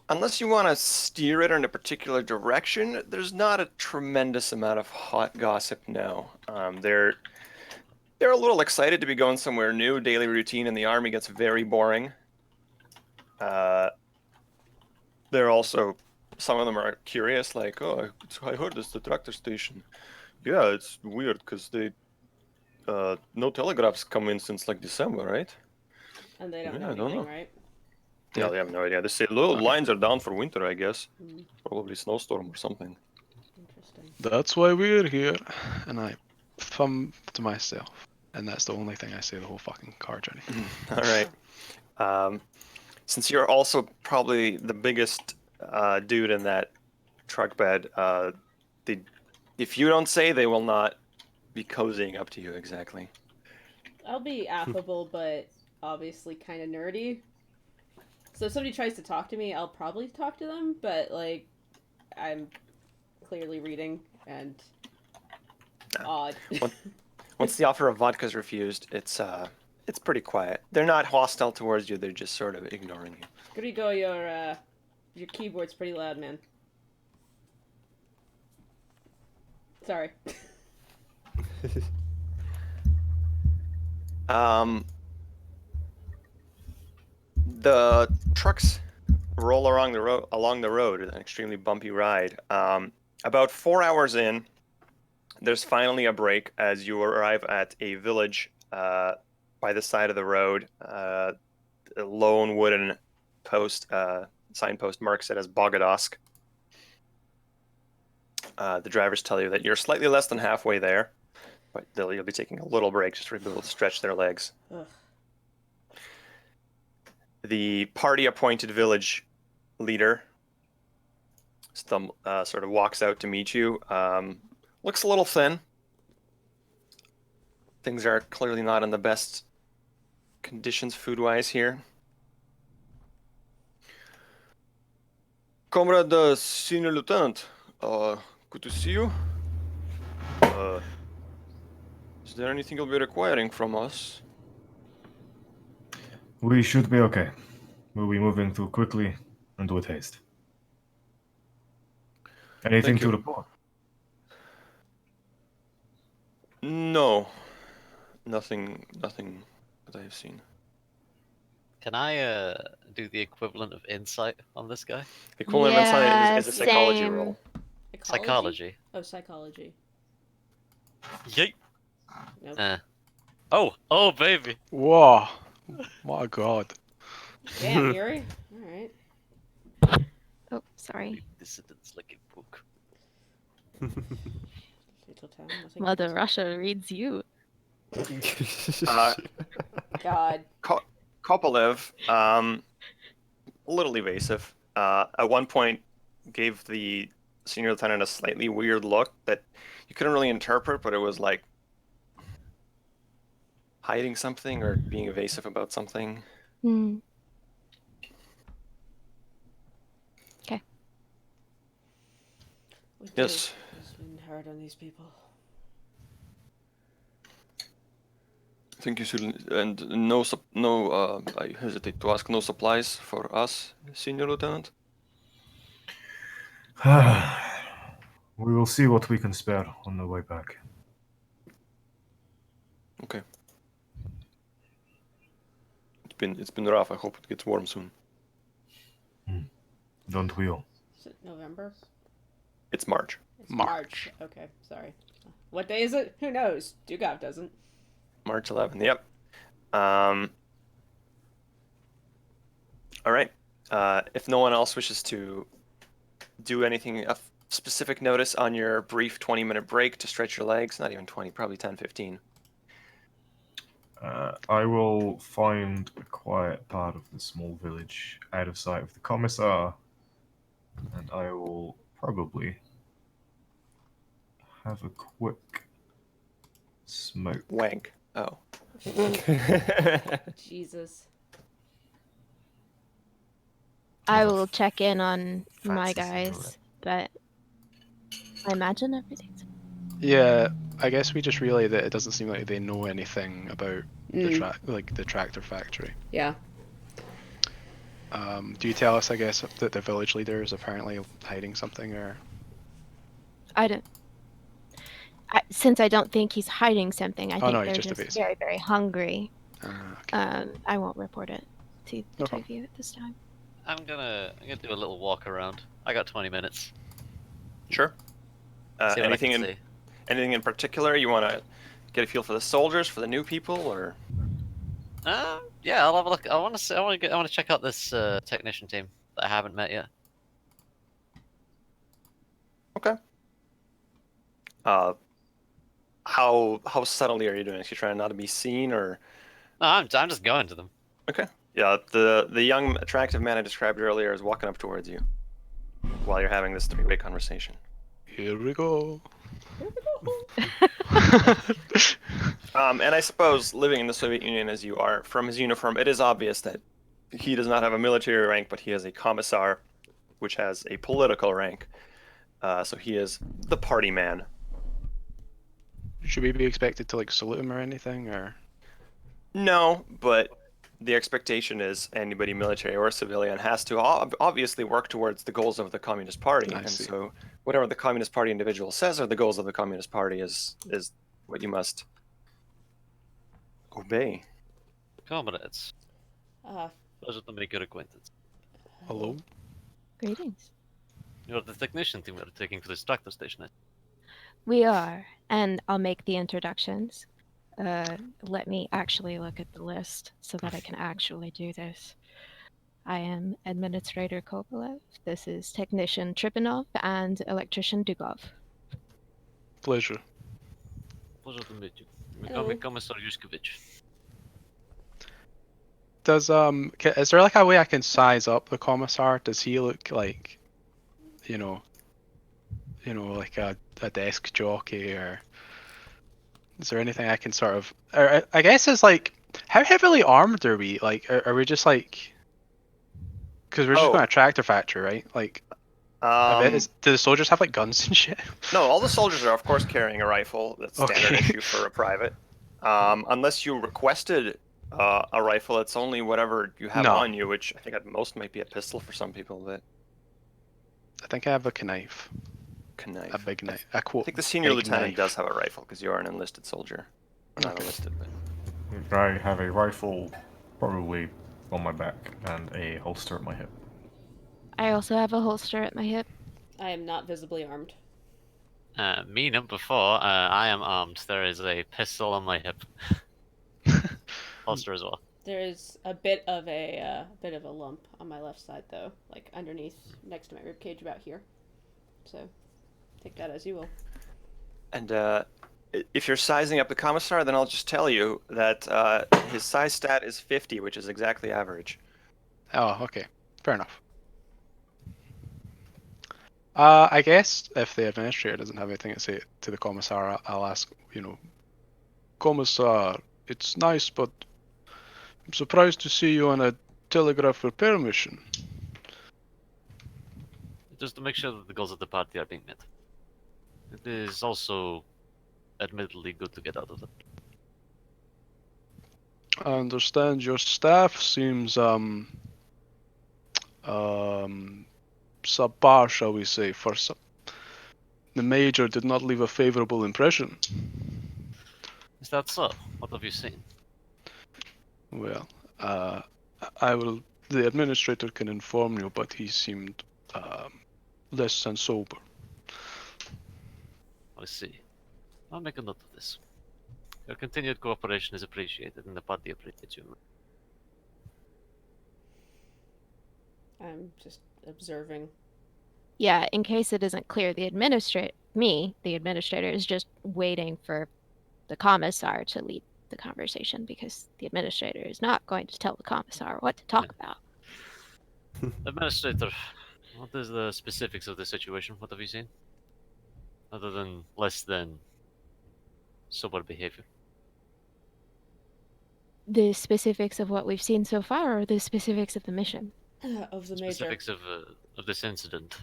Unless you want to steer it in a particular direction, there's not a tremendous amount of hot gossip, no. They're a little excited to be going somewhere new. Daily routine in the army gets very boring. They're also, some of them are curious, like, oh, I heard it's the tractor station. Yeah, it's weird, because no telegraphs come in since, like, December, right? And they don't know I don't anything, know. right? Yeah, they have no idea. They say, look, Okay. lines are down for winter, I guess. Mm, Probably snowstorm or something. interesting. That's why we're here. And I thumb to myself. And that's the only thing I say the whole fucking car journey. All right. Since you're also probably the biggest dude in that truck bed, if you don't say, they will not be cozying up to you exactly. I'll be affable, but obviously kind of nerdy. So if somebody tries to talk to me, I'll probably talk to them, but, like, I'm clearly reading and odd. Once the offer of vodka is refused, it's pretty quiet. They're not hostile towards you. They're just sort of ignoring you. Grigo, your keyboard's pretty loud, man. Sorry. The trucks roll along the road, an extremely bumpy ride. About 4 hours in, there's finally a break as you arrive at a village by the side of the road. A lone wooden signpost marks it as Bogadosk. The drivers tell you that you're slightly less than halfway there, but you'll be taking a little break just for people to stretch their legs. Ugh. The party-appointed village leader sort of walks out to meet you. Looks a little thin. Things are clearly not in the best conditions food-wise here. Comrade Senior Lieutenant, good to see you. Is there anything you'll be requiring from us? We should be okay. We'll be moving through quickly. and with haste. Anything Thank to you. report? No, nothing that I have seen. Can I do the equivalent of insight on this guy? Equivalent of insight Yeah, is a psychology same. roll. Psychology. Oh, psychology. Yeet. Nope. Oh, baby. Whoa! What a god. Damn, Yuri. All right. Oh, sorry. Dissidents looking book. Little town, nothing Mother else. Russia reads you. God. Kopolev, a little evasive. At one point, gave the senior lieutenant a slightly weird look that you couldn't really interpret, but it was like hiding something or being evasive about something. Hmm. Winter Yes. has been hard on these people. I think you should, and I hesitate to ask, no supplies for us, senior lieutenant. We will see what we can spare on the way back. Okay. It's been rough. I hope it gets warm soon. Don't we all? Is it November? It's March. It's March. Okay, sorry. What day is it? Who knows? Dugov doesn't. March 11th. Yep. All right. If no one else wishes to do anything, a specific notice on your brief 20-minute break to stretch your legs, not even 20, probably 10, 15. I will find a quiet part of the small village out of sight of the commissar, and I will probably have a quick smoke. Wank. Oh. Jesus. I will check in on my Fancy guys, cigarette. but I imagine everything's. Yeah, I guess we just relay that it doesn't seem like they know anything about the the tractor factory. Yeah. Do you tell us, I guess, that the village leader is apparently hiding something, or? I don't. Since I don't think he's hiding something, I think no, he's they're just just evasive. very, very hungry. Okay. I won't report it to the No two problem. of you at this time. I'm gonna do a little walk around. I got 20 minutes. Sure. See what I can see. Anything in particular you want to get a feel for the soldiers, for the new people, or? Yeah, I'll have a look. I want to check out this technician team that I haven't met yet. Okay. How subtly are you doing this? You trying not to be seen, or? No, I'm just going to them. Okay. Yeah, the young, attractive man I described earlier is walking up towards you while you're having this three-way conversation. Here we go. And I suppose, living in the Soviet Union as you are, from his uniform, it is obvious that he does not have a military rank, but he is a commissar, which has a political rank. So he is the party man. Should we be expected to like salute him or anything, or? No, but the expectation is anybody, military or civilian, has to obviously work towards the goals of the Communist Party. I And see. so whatever the Communist Party individual says are the goals of the Communist Party is what you must obey. Comrades, Uh, pleasure to make your acquaintance. Hello. Greetings. You're the technician team we're taking to this tractor station. Eh? We are, and I'll make the introductions. Let me actually look at the list so that I can actually do this. I am Administrator Kopolev. This is Technician Tripanov and Electrician Dugov. Pleasure. Pleasure to meet you. Hello. Commissar Yushkovich. Does is there like a way I can size up the commissar? Does he look like, like a desk jockey, or is there anything I can sort of? Or I guess it's like, how heavily armed are we? Like, are we just like? Because we're just going to a tractor factory, right? Like, do the soldiers have like guns and shit? No, all the soldiers are, of course, carrying a rifle. That's standard Okay. issue for a private. Unless you requested A rifle, it's only whatever you have No. on you, which I think at most might be a pistol for some people, but I think I have a knife. knife. A big knife. A I quote. think the senior big lieutenant knife. does have a rifle because you are an enlisted soldier. Or not Okay. enlisted, but I have a rifle probably on my back and a holster at my hip. I also have a holster at my hip. I am not visibly armed. Me number 4. I am armed. There is a pistol on my hip. Holster as well. There is a bit of a lump on my left side, though, like underneath, next to my rib cage, about here. So, take that as you will. And if you're sizing up the commissar, then I'll just tell you that his size stat is 50, which is exactly average. Oh, okay. Fair enough. I guess if the administrator doesn't have anything to say to the commissar, I'll ask, Commissar, it's nice, but I'm surprised to see you on a telegraph repair mission. Just to make sure that the goals of the party are being met. It is also admittedly good to get out of it. I understand your staff seems subpar, shall we say, for some. The major did not leave a favorable impression. Is that so? What have you seen? Well, the administrator can inform you, but he seemed less than sober. I see. I'll make a note of this. Your continued cooperation is appreciated, and the party appreciates you. I'm just observing. Yeah, in case it isn't clear, the administrator is just waiting for the commissar to lead the conversation, because the administrator is not going to tell the commissar what to talk about. Administrator, what is the specifics of the situation? What have you seen? Other than less than sober behavior. The specifics of what we've seen so far, or the specifics of the mission? Of the major. Specifics of this incident.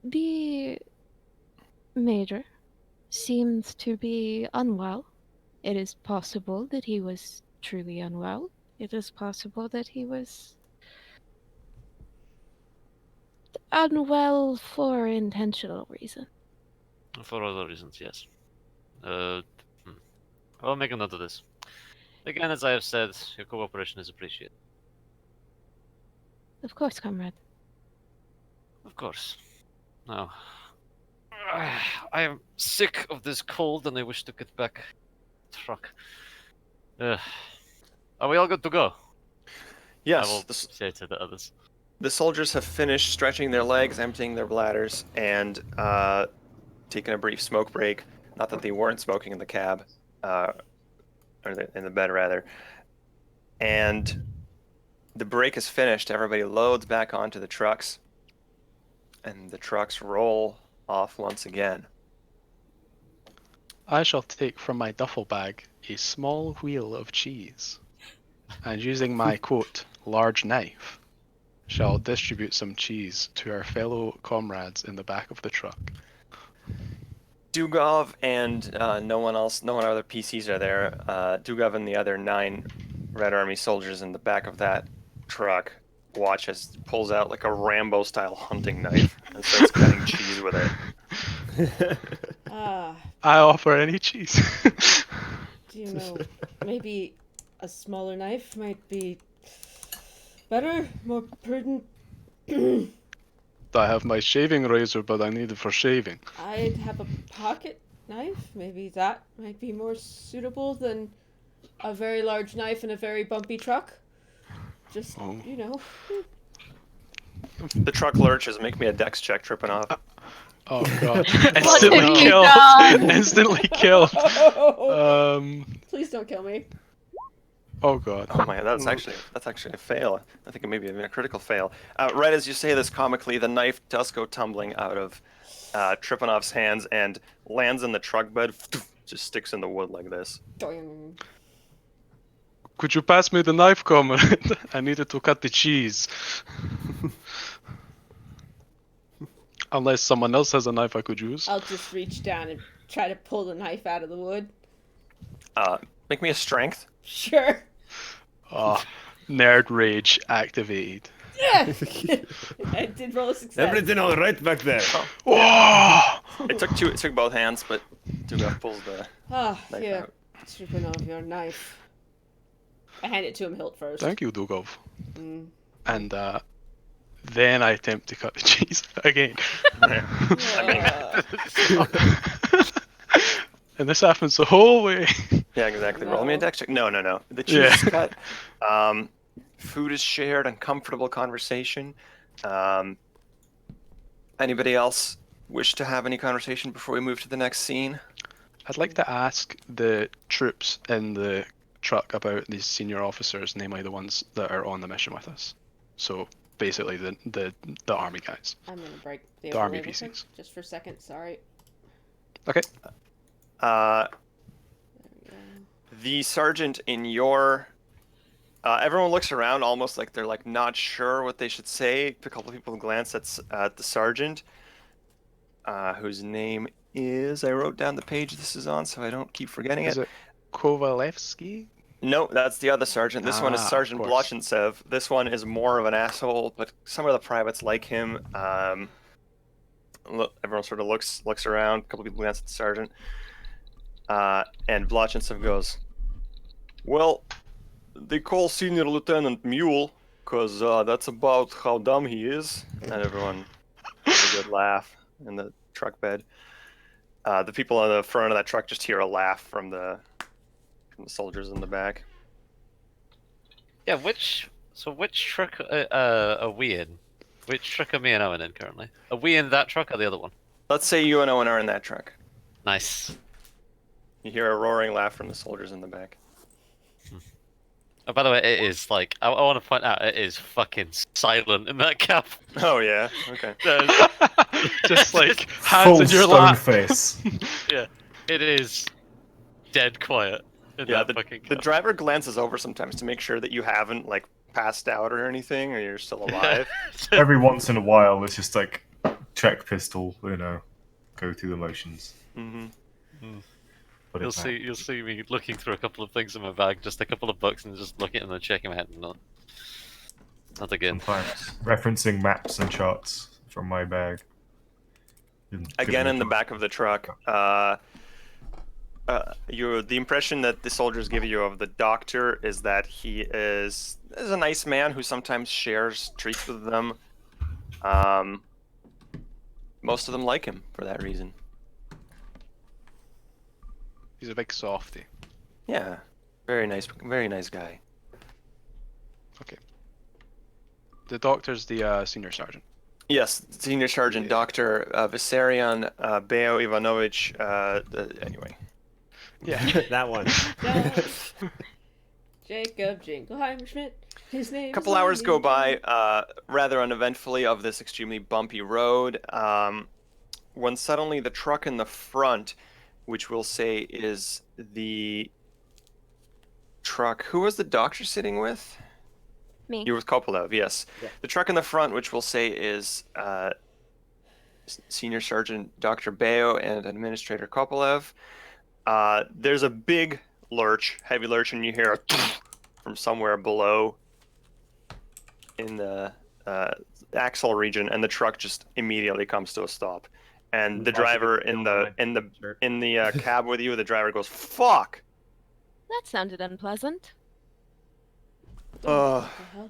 The major seems to be unwell. It is possible that he was truly unwell. It is possible that he was unwell for intentional reason. For other reasons, yes. I'll make a note of this. Again, as I have said, your cooperation is appreciated. Of course, comrade. Of course. Now, I am sick of this cold and I wish to get back truck. Are we all good to go? Yes, I will say to the others. the soldiers have finished stretching their legs, emptying their bladders, and taking a brief smoke break. Not that they weren't smoking in the cab, or in the bed, rather. And the break is finished. Everybody loads back onto the trucks, and the trucks roll off once again. I shall take from my duffel bag a small wheel of cheese, and using my, quote, large knife, shall distribute some cheese to our fellow comrades in the back of the truck. Dugov and no other PCs are there. Dugov and the other 9 Red Army soldiers in the back of that truck watch as he pulls out like a Rambo-style hunting knife and starts cutting cheese with it. I offer any cheese. Do you know, maybe a smaller knife might be better, more prudent? I have my shaving razor, but I need it for shaving. I'd have a pocket knife. Maybe that might be more suitable than a very large knife in a very bumpy truck. Just, you know. The truck lurches. Make me a dex check, tripping off. Oh god. What Instantly have you killed. done? Instantly killed. Please don't kill me. Oh god. Oh my, that's actually a fail. I think it may be even a critical fail. Right as you say this comically, the knife does go tumbling out of Tripanov's hands and lands in the truck bed. Just sticks in the wood like this. Doing. Could you pass me the knife, comrade? I needed to cut the cheese. Unless someone else has a knife I could use. I'll just reach down and try to pull the knife out of the wood. Make me a strength. Sure. Oh, nerd rage activated. Yeah. I did roll a success. Everything all right back there? Whoa! It took both hands, but Dugov pulls the Ah, knife here. out. Stripping off your knife. I hand it to him hilt first. Thank you, Dugov. Mm. And then I attempt to cut the cheese again. And this happens the whole way. Yeah, exactly. Roll me a No. dex check. No. The cheese Yeah. is cut. Food is shared, uncomfortable conversation. Anybody else wish to have any conversation before we move to the next scene? I'd like to ask the troops in the truck about these senior officers, namely the ones that are on the mission with us. So basically the army guys. I'm gonna break the The army overlay real quick, PCs. just for a second. Sorry. Okay. There we go. The sergeant in your... everyone looks around almost like they're like not sure what they should say. A couple of people glance at the sergeant, whose name is... I wrote down the page this is on so I don't keep forgetting Is it. it Kovalevsky? No, that's the other sergeant. This one is Ah, of Sergeant course. Blochintsev. This one is more of an asshole, but some of the privates like him. Look, everyone sort of looks around. A couple people glance at the sergeant. And Blochintsev goes, "Well, they call Senior Lieutenant Mule, because that's about how dumb he is." And everyone has a good laugh in the truck bed. The people on the front of that truck just hear a laugh from the soldiers in the back. Yeah, which truck are we in? Which truck are me and Owen in currently? Are we in that truck or the other one? Let's say you and Owen are in that truck. Nice. You hear a roaring laugh from the soldiers in the back. Oh, by the way, it is like I want to point out it is fucking silent in that cab. Oh yeah, okay. There's- Just like hands Full in your stone lap. face. yeah, it is dead quiet in Yeah, that fucking the cab. driver glances over sometimes to make sure that you haven't like passed out or anything, or you're still alive. Every once in a while, it's just like check pistol, go through the motions. Mm-hmm. Put it back. You'll see me looking through a couple of things in my bag, just a couple of bucks, and just looking at them and checking my head. Not again. Sometimes referencing maps and charts from my bag. Again, in the back of the truck, the impression that the soldiers give you of the doctor is that he is a nice man who sometimes shares treats with them. Most of them like him for that reason. He's a big softy. Yeah, very nice guy. Okay. The doctor's the senior sergeant. Yes, Senior Sergeant Dr. Vissarion Beo Ivanovich. Anyway. Yeah. That one. Jacob Jingleheimer-Schmidt. His name. A couple hours go by rather uneventfully of this extremely bumpy road when suddenly the truck in the front, which we'll say is the truck... Who was the doctor sitting with? Me. You were with Kopelev, yes. Yeah. The truck in the front, which we'll say is Senior Sergeant Dr. Beo and Administrator Kopelev. There's a big lurch, heavy lurch, and you hear a from somewhere below in the axle region, and the truck just immediately comes to a stop. And the driver in the cab with you, the driver goes, "Fuck!" That sounded unpleasant. What the hell?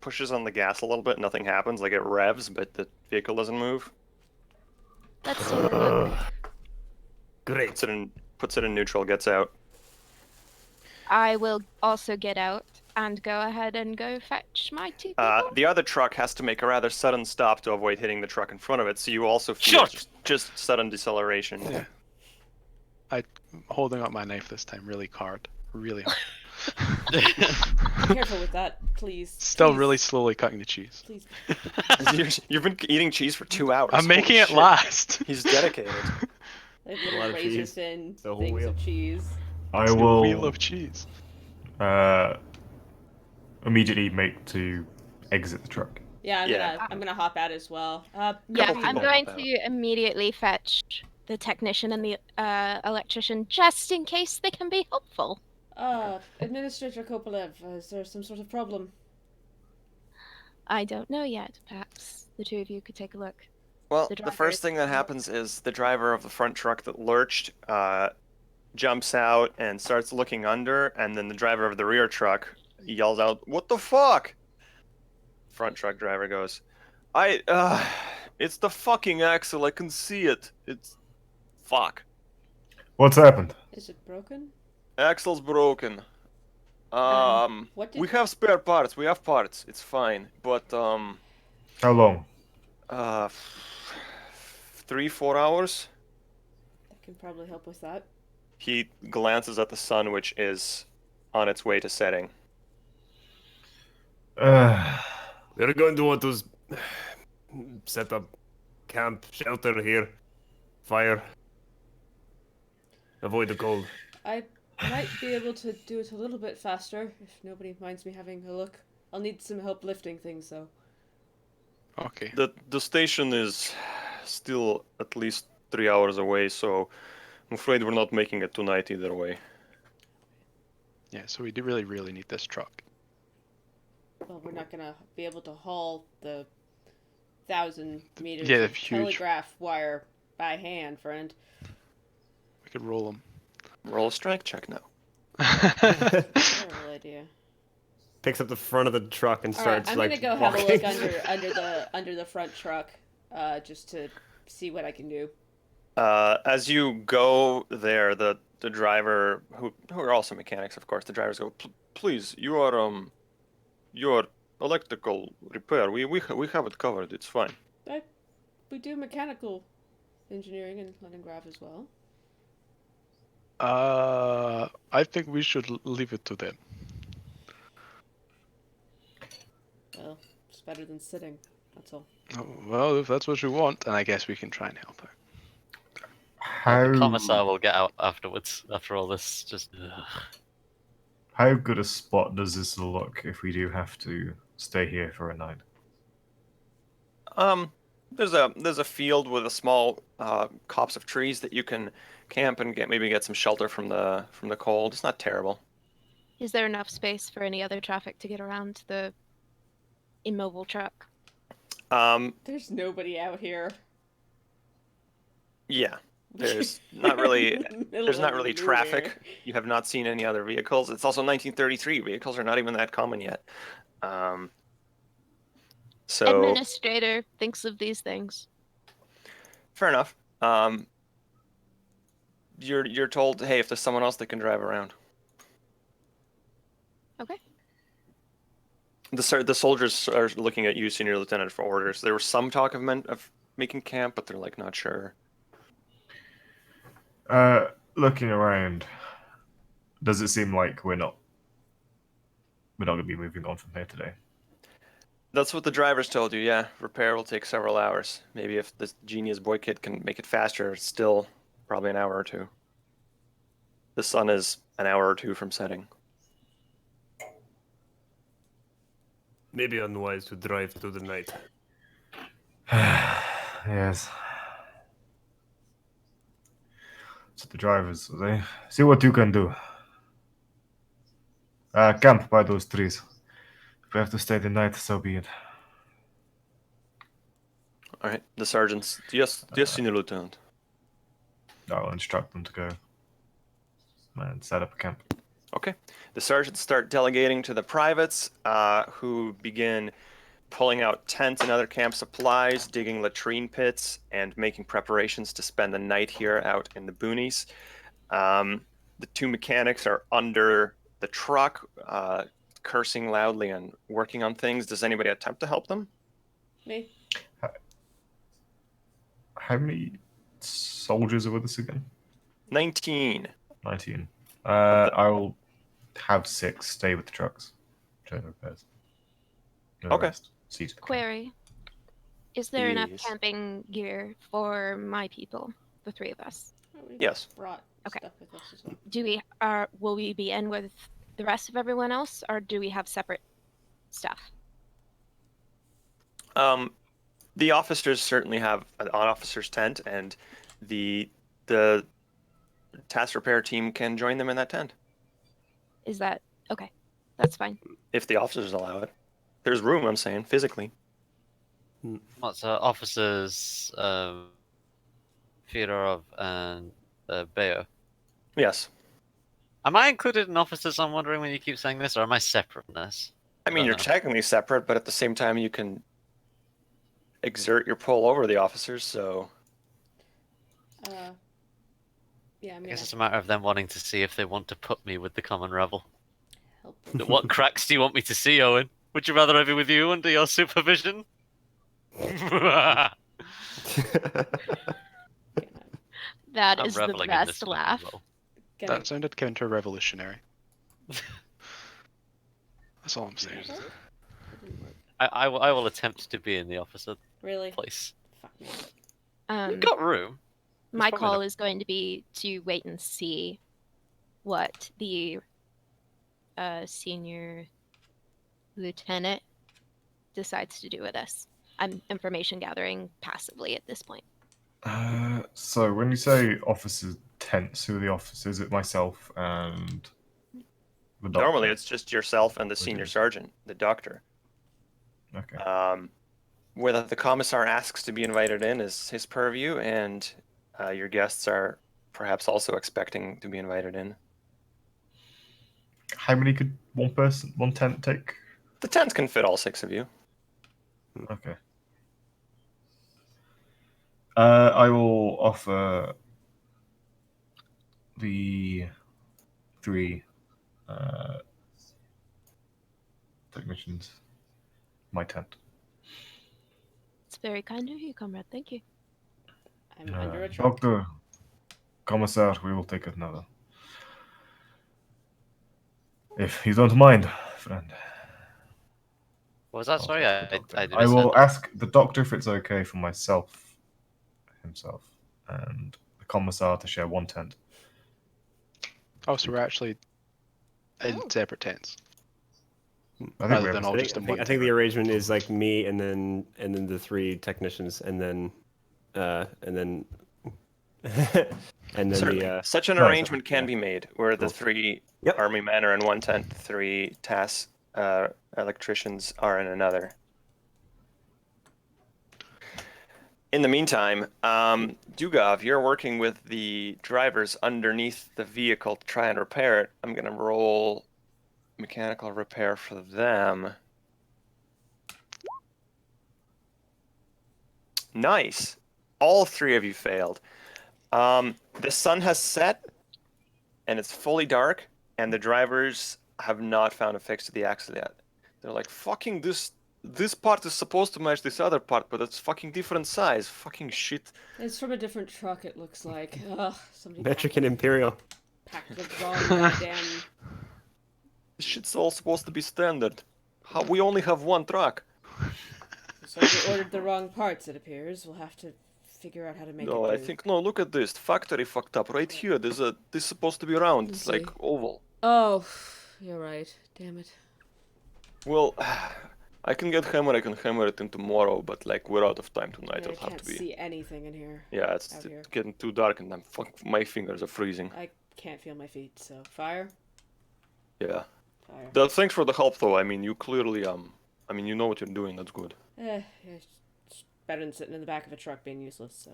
Pushes on the gas a little bit, nothing happens. Like it revs, but the vehicle doesn't move. Let's take a look. Great. Puts it in neutral, gets out. I will also get out and go ahead and go fetch my two people. The other truck has to make a rather sudden stop to avoid hitting the truck in front of it, so you also feel Shut! just sudden deceleration. Yeah. I'm holding up my knife this time really hard. Really hard. Be careful with that, please. Still Please. really slowly cutting the cheese. Please. You've been eating cheese for 2 hours. I'm making Holy it shit. last. He's dedicated. Like A little lot of razor cheese. thin The whole things wheel. of cheese. I It's the will wheel of cheese. immediately make to exit the truck. Yeah, Yeah. I'm gonna hop out as well. Yeah, Couple I'm people going help out. to immediately fetch the technician and the electrician, just in case they can be helpful. Administrator Kopolev, is there some sort of problem? I don't know yet. Perhaps the two of you could take a look. Well, The the driver first is- thing that happens is the driver of the front truck that lurched jumps out and starts looking under, and then the driver of the rear truck yells out, "What the fuck?" Front truck driver goes, it's the fucking axle, I can see it. It's... Fuck. What's happened? Is it broken? Axle's broken. What did... We have spare parts, we have parts, it's fine, but, How long? 3-4 hours? That can probably help with that. He glances at the sun, which is on its way to setting. We're going to want to set up camp, shelter here, fire, avoid the cold. I might be able to do it a little bit faster, if nobody minds me having a look. I'll need some help lifting things, though. Okay. The station is still at least 3 hours away, so I'm afraid we're not making it tonight either way. Yeah, so we do really need this truck. Well, we're not gonna be able to haul the 1,000 meters Yeah, of huge. telegraph wire by hand, friend. We could roll them. Roll a strength check now. Terrible idea. Picks up the front of the truck and All right, starts I'm like gonna go walking. have a look under the front truck, just to see what I can do. As you go there, the driver, who are also mechanics, of course, the drivers go, Please, you are electrical repair. We have it covered. It's fine." We do mechanical engineering in Leningrad as well. I think we should leave it to them. Well, it's better than sitting. That's all. Oh, well, if that's what you want, then I guess we can try and help her. How The commissar will get out afterwards, after all this. Just. how good a spot does this look if we do have to stay here for a night? There's a field with a small copse of trees that you can camp and maybe get some shelter from the cold. It's not terrible. Is there enough space for any other traffic to get around the immobile truck? There's nobody out here. Yeah. There's not really There's traffic. You have not seen any other vehicles. It's also 1933. Vehicles are not even that common yet. So Administrator thinks of these things. fair enough. You're told, hey, if there's someone else that can drive around. Okay. The soldiers are looking at you, Senior Lieutenant, for orders. There was some talk of making camp, but they're like not sure. Looking around, does it seem like we're not going to be moving on from here today? That's what the drivers told you, yeah. Repair will take several hours. Maybe if this genius boy kid can make it faster, it's still probably an hour or two. The sun is an hour or two from setting. Maybe unwise to drive through the night. Yes. So the drivers, they see what you can do. Camp by those trees. If we have to stay the night, so be it. All right, the sergeants. Yes, Senior Lieutenant. I'll instruct them to go and set up a camp. Okay. The sergeants start delegating to the privates, who begin pulling out tents and other camp supplies, digging latrine pits, and making preparations to spend the night here out in the boonies. The two mechanics are under the truck, cursing loudly and working on things. Does anybody attempt to help them? Me? How many soldiers are with us again? 19. 19. I will have 6 stay with the trucks. During the repairs. The Okay. rest, see to the camp. Query. Is there enough Yes. camping gear for my people, the 3 of us? We Yes. Brought Okay. stuff with us as well. Will we be in with the rest of everyone else, or do we have separate stuff? The officers certainly have an officer's tent, and the the task repair team can join them in that tent. Is that okay? That's fine. If the officers allow it. There's room, I'm saying, physically. What's officers Fyodorov and Bayo? Yes. Am I included in officers? I'm wondering when you keep saying this, or am I separate from this? I mean, don't you're know. technically separate, but at the same time, you can exert your pull over the officers, so... Yeah, I I mean, guess it's a matter of them wanting to see if they want to put me with the common rebel. help. What cracks do you want me to see, Owen? Would you rather I be with you under your supervision? That I'm is the reveling in this best fucking laugh. role. Can I- That sounded counter-revolutionary. That's all I'm saying. That didn't work. I will attempt to be in the officer Really? place. Fuck me. We've got room. My probably call enough. is going to be to wait and see what the senior lieutenant decides to do with us. I'm information gathering passively at this point. So when you say officers' tents, who are the officers? Is it myself and the doctor? Normally, it's just yourself and the Okay. senior sergeant, the doctor. Okay. Whether the commissar asks to be invited in is his purview, and your guests are perhaps also expecting to be invited in. How many could one tent take? The tent can fit all 6 of you. Okay. I will offer the 3 technicians my tent. It's very kind of you, comrade. Thank you. I'm under a truck. Doctor, Commissar, we will take another. If you don't mind, friend. What was that? I'll Sorry, take the I doctor. didn't I will understand. ask the doctor if it's okay for himself, and the commissar to share one tent. Oh, so we're actually in Oh. separate tents. I think Rather we have than a all I just think, in one I think the tent. arrangement is like me and then the 3 technicians and then and then Certainly. the Such an Right, arrangement can yeah. be made, where the Cool. 3 Yep. army men are in one tent, 3 task electricians are in another. In the meantime, Dugov, you're working with the drivers underneath the vehicle to try and repair it. I'm going to roll mechanical repair for them. Nice. All 3 of you failed. The sun has set, and it's fully dark, and the drivers have not found a fix to the axle yet. They're like, fucking this part is supposed to match this other part, but it's fucking different size. Fucking shit. It's from a different truck, it looks like. Ugh, somebody Metric and Imperial. packed the wrong goddamn... This shit's all supposed to be standard. We only have 1 truck. Somebody ordered the wrong parts, it appears. We'll have to figure out how to make No, it I do. think no. Look at this. The factory fucked up right here. This is supposed to be round. Let's It's like see. oval. Oh, you're right. Damn it. Well, I can get hammer. I can hammer it in tomorrow, but like we're out of time tonight. Yeah, I It'll have can't to be. see anything in here. Yeah, it's out here. getting too dark, and my fingers are freezing. I can't feel my feet, so fire? Yeah. Fire. Thanks for the help, though. I mean, you clearly I mean, you know what you're doing. That's good. Yeah, it's better than sitting in the back of a truck being useless, so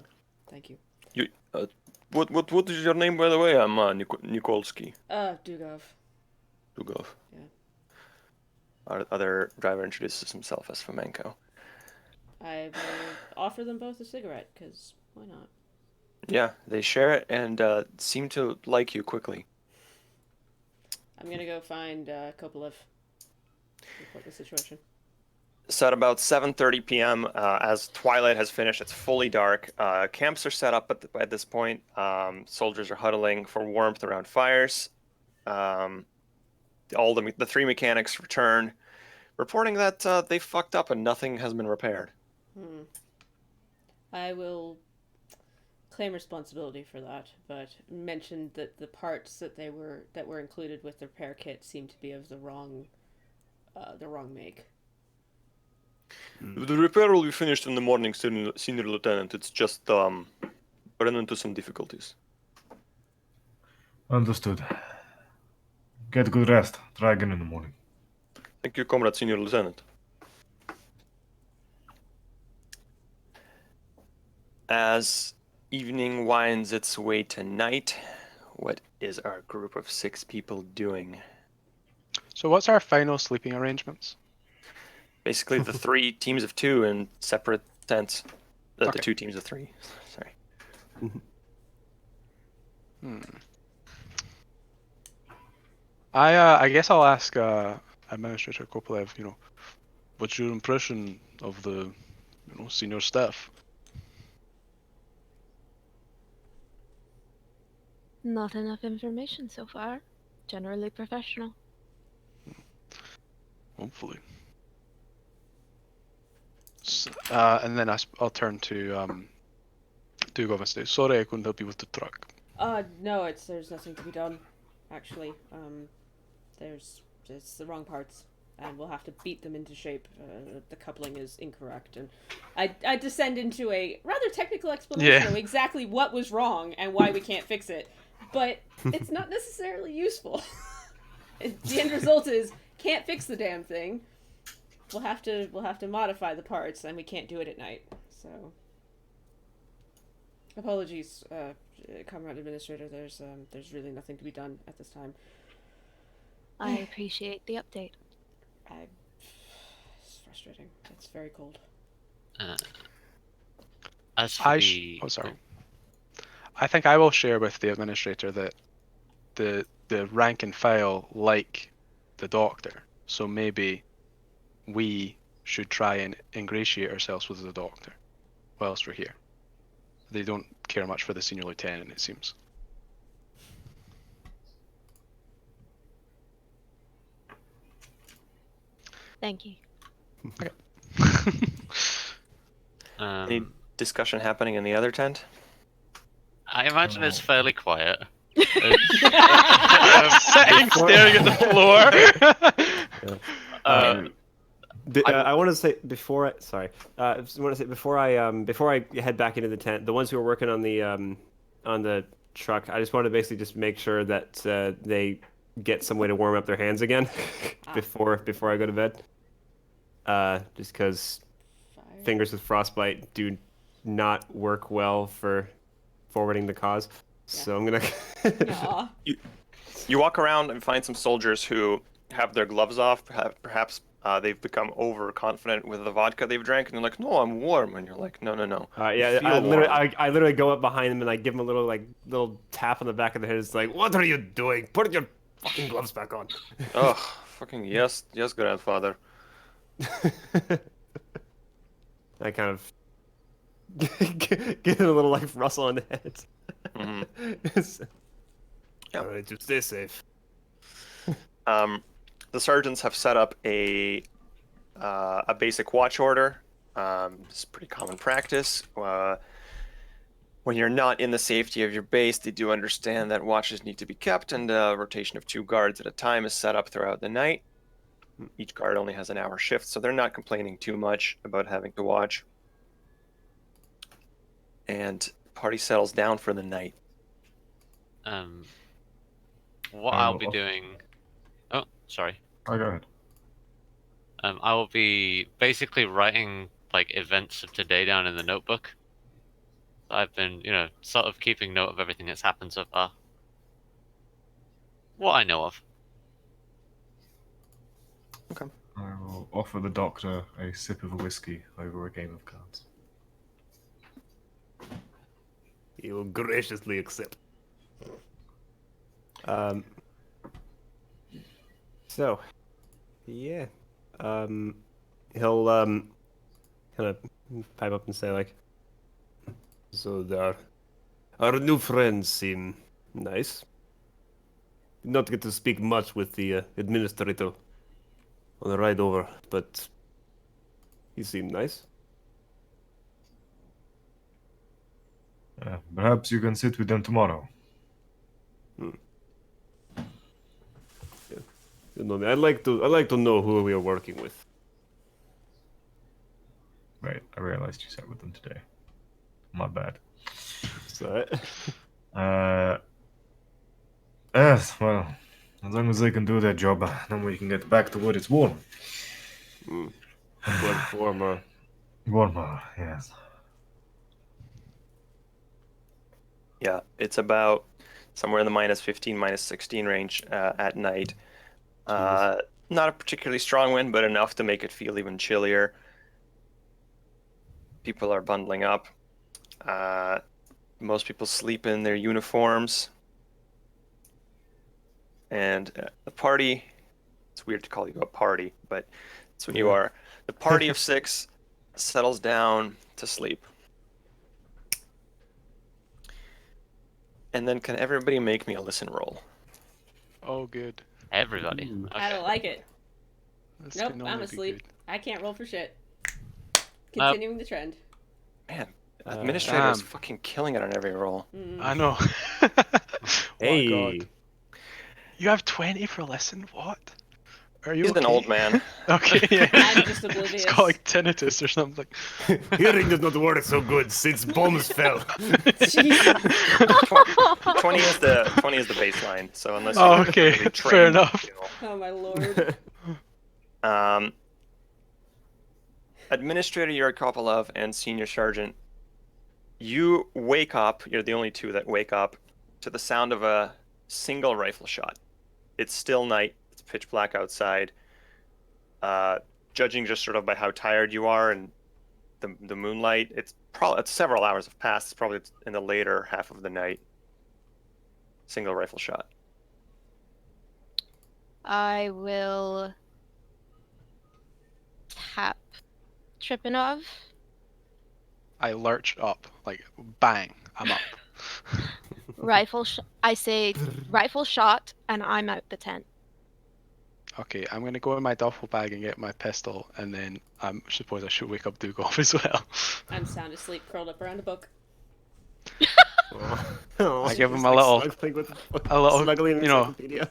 thank you. You. What is your name, by the way? I'm Nikolsky. Dugov. Dugov. Yeah. Our other driver introduces himself as Fomenko. I will offer them both a cigarette, because why not? Yeah, they share it and seem to like you quickly. I'm gonna go find Kopelev. Report the situation. So at about 7:30 p.m., as twilight has finished, it's fully dark. Camps are set up at this point. Soldiers are huddling for warmth around fires. All the 3 mechanics return, reporting that they fucked up and nothing has been repaired. I will claim responsibility for that, but mentioned that the parts that were included with the repair kit seemed to be of the wrong make. The repair will be finished in the morning, Senior Lieutenant. It's just run into some difficulties. Understood. Get good rest. Try again in the morning. Thank you, Comrade Senior Lieutenant. As evening winds its way to night, what is our group of 6 people doing? So what's our final sleeping arrangements? Basically, the 3 teams of 2 in separate tents. The Okay. 2 teams of 3. Sorry. I guess I'll ask Administrator Kopolev, what's your impression of the, senior staff? Not enough information so far. Generally professional. Hopefully. And then I'll turn to Dugov and say, sorry I couldn't help you with the truck. No, there's nothing to be done. Actually, it's the wrong parts, and we'll have to beat them into shape. The coupling is incorrect, and I descend into a rather technical explanation of exactly what was wrong and why we can't fix it, but it's not necessarily useful. The end result is can't fix the damn thing. We'll have to modify the parts, and we can't do it at night. So, apologies, Comrade Administrator. There's really nothing to be done at this time. I appreciate the update. It's frustrating. It's very cold. As for the... sorry. I think I will share with the Administrator that the rank and file like the Doctor, so maybe we should try and ingratiate ourselves with the Doctor whilst we're here. They don't care much for the Senior Lieutenant, it seems. Thank you. Any discussion happening in the other tent? I imagine it's fairly quiet. Sitting staring at the floor. I want to say before I before I head back into the tent, the ones who are working on the truck, I just want to basically just make sure that they get some way to warm up their hands again before I go to bed. Just because fingers with frostbite do not work well for forwarding the cause. Yeah. So I'm gonna. You walk around and find some soldiers who have their gloves off. Perhaps they've become overconfident with the vodka they've drank, and they're like, "No, I'm warm," and you're like, "No." Yeah, I literally go up behind them and I give them a little tap on the back of the head. It's like, "What are you doing? Put your fucking gloves back on." Oh, fucking yes, grandfather. I kind of give them a little rustle on the head. Mm-hmm. All right, just stay safe. The sergeants have set up a basic watch order. It's pretty common practice. When you're not in the safety of your base, they do understand that watches need to be kept, and a rotation of 2 guards at a time is set up throughout the night. Each guard only has an hour shift, so they're not complaining too much about having to watch. And party settles down for the night. What I'll be doing... Oh, sorry. Oh, go ahead. I will be basically writing events of today down in the notebook. I've been, sort of keeping note of everything that's happened so far. What I know of. Okay. I will offer the Doctor a sip of a whiskey over a game of cards. He will graciously accept. So, yeah. He'll kind of pipe up and say so our new friends seem nice. Did not get to speak much with the administrator on the ride over, but he seemed nice. Perhaps you can sit with them tomorrow. You know me. I'd like to know who we are working with. Right, I realized you sat with them today. My bad. So, Yes, well, as long as they can do their job, then we can get back to where it's warm. warmer. Warmer, yes. Yeah, it's about somewhere in the -15, -16 range at night. Not a particularly strong wind, but enough to make it feel even chillier. People are bundling up. Most people sleep in their uniforms. And the party, it's weird to call you a party, but that's what you Yeah. are. The party of 6 settles down to sleep. And then can everybody make me a listen roll? Oh, good. Everybody. Ooh. I Okay. don't like it. This Nope, can I'm only be asleep. good. I can't roll for shit. Continuing the trend. Man, administrator is Damn. fucking killing it on every roll. I know. Hey. Oh god. You have 20 for listen? What? Are you He's okay? an old man. Okay, yeah. I'm just It's oblivious. got like tinnitus or something. Hearing does not work so good since bombs fell. Jesus. 20 is the baseline. So unless Oh, you're okay, really fair trained, enough. Oh my lord. Administrator Yurkopolov and Senior Sergeant, you wake up. You're the only two that wake up to the sound of a single rifle shot. It's still night. It's pitch black outside. Judging just sort of by how tired you are and the moonlight, it's several hours have passed. It's probably in the later half of the night. Single rifle shot. I will tap Tripanov. I lurch up, like bang, I'm up. I say rifle shot, and I'm out the tent. Okay, I'm gonna go in my duffel bag and get my pistol, and then I suppose I should wake up Dugov as well. I'm sound asleep, curled up around a book. I give him a little, smuggling you know, encyclopedia.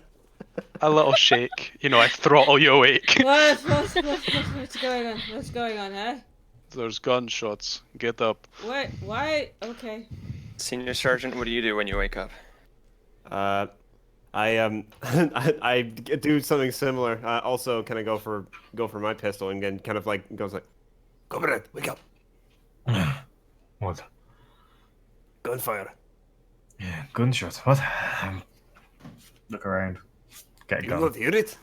a little shake. You know, I throttle you awake. What's going on? What's going on, huh? There's gunshots. Get up. What? Why? Okay. Senior Sergeant, what do you do when you wake up? I do something similar. Also, kind of go for my pistol and then kind of like goes like, "Comrade, wake up! What? Gunfire! Yeah, gunshots. What? Look around. Get a You gun. not hear it?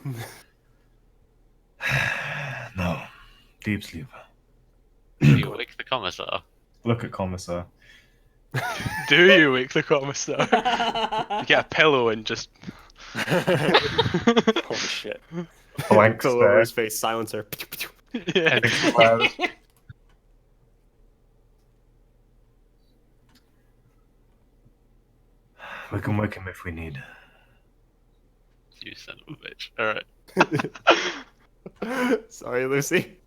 No. Deep sleep. You wake the commissar. Look at Commissar. Do you wake the commissar? You get a pillow and just. Holy shit. Blank Go over stare. his face, silencer. Yeah. Loud. We can wake him if we need. You son of a bitch. Alright. Sorry, Lucy.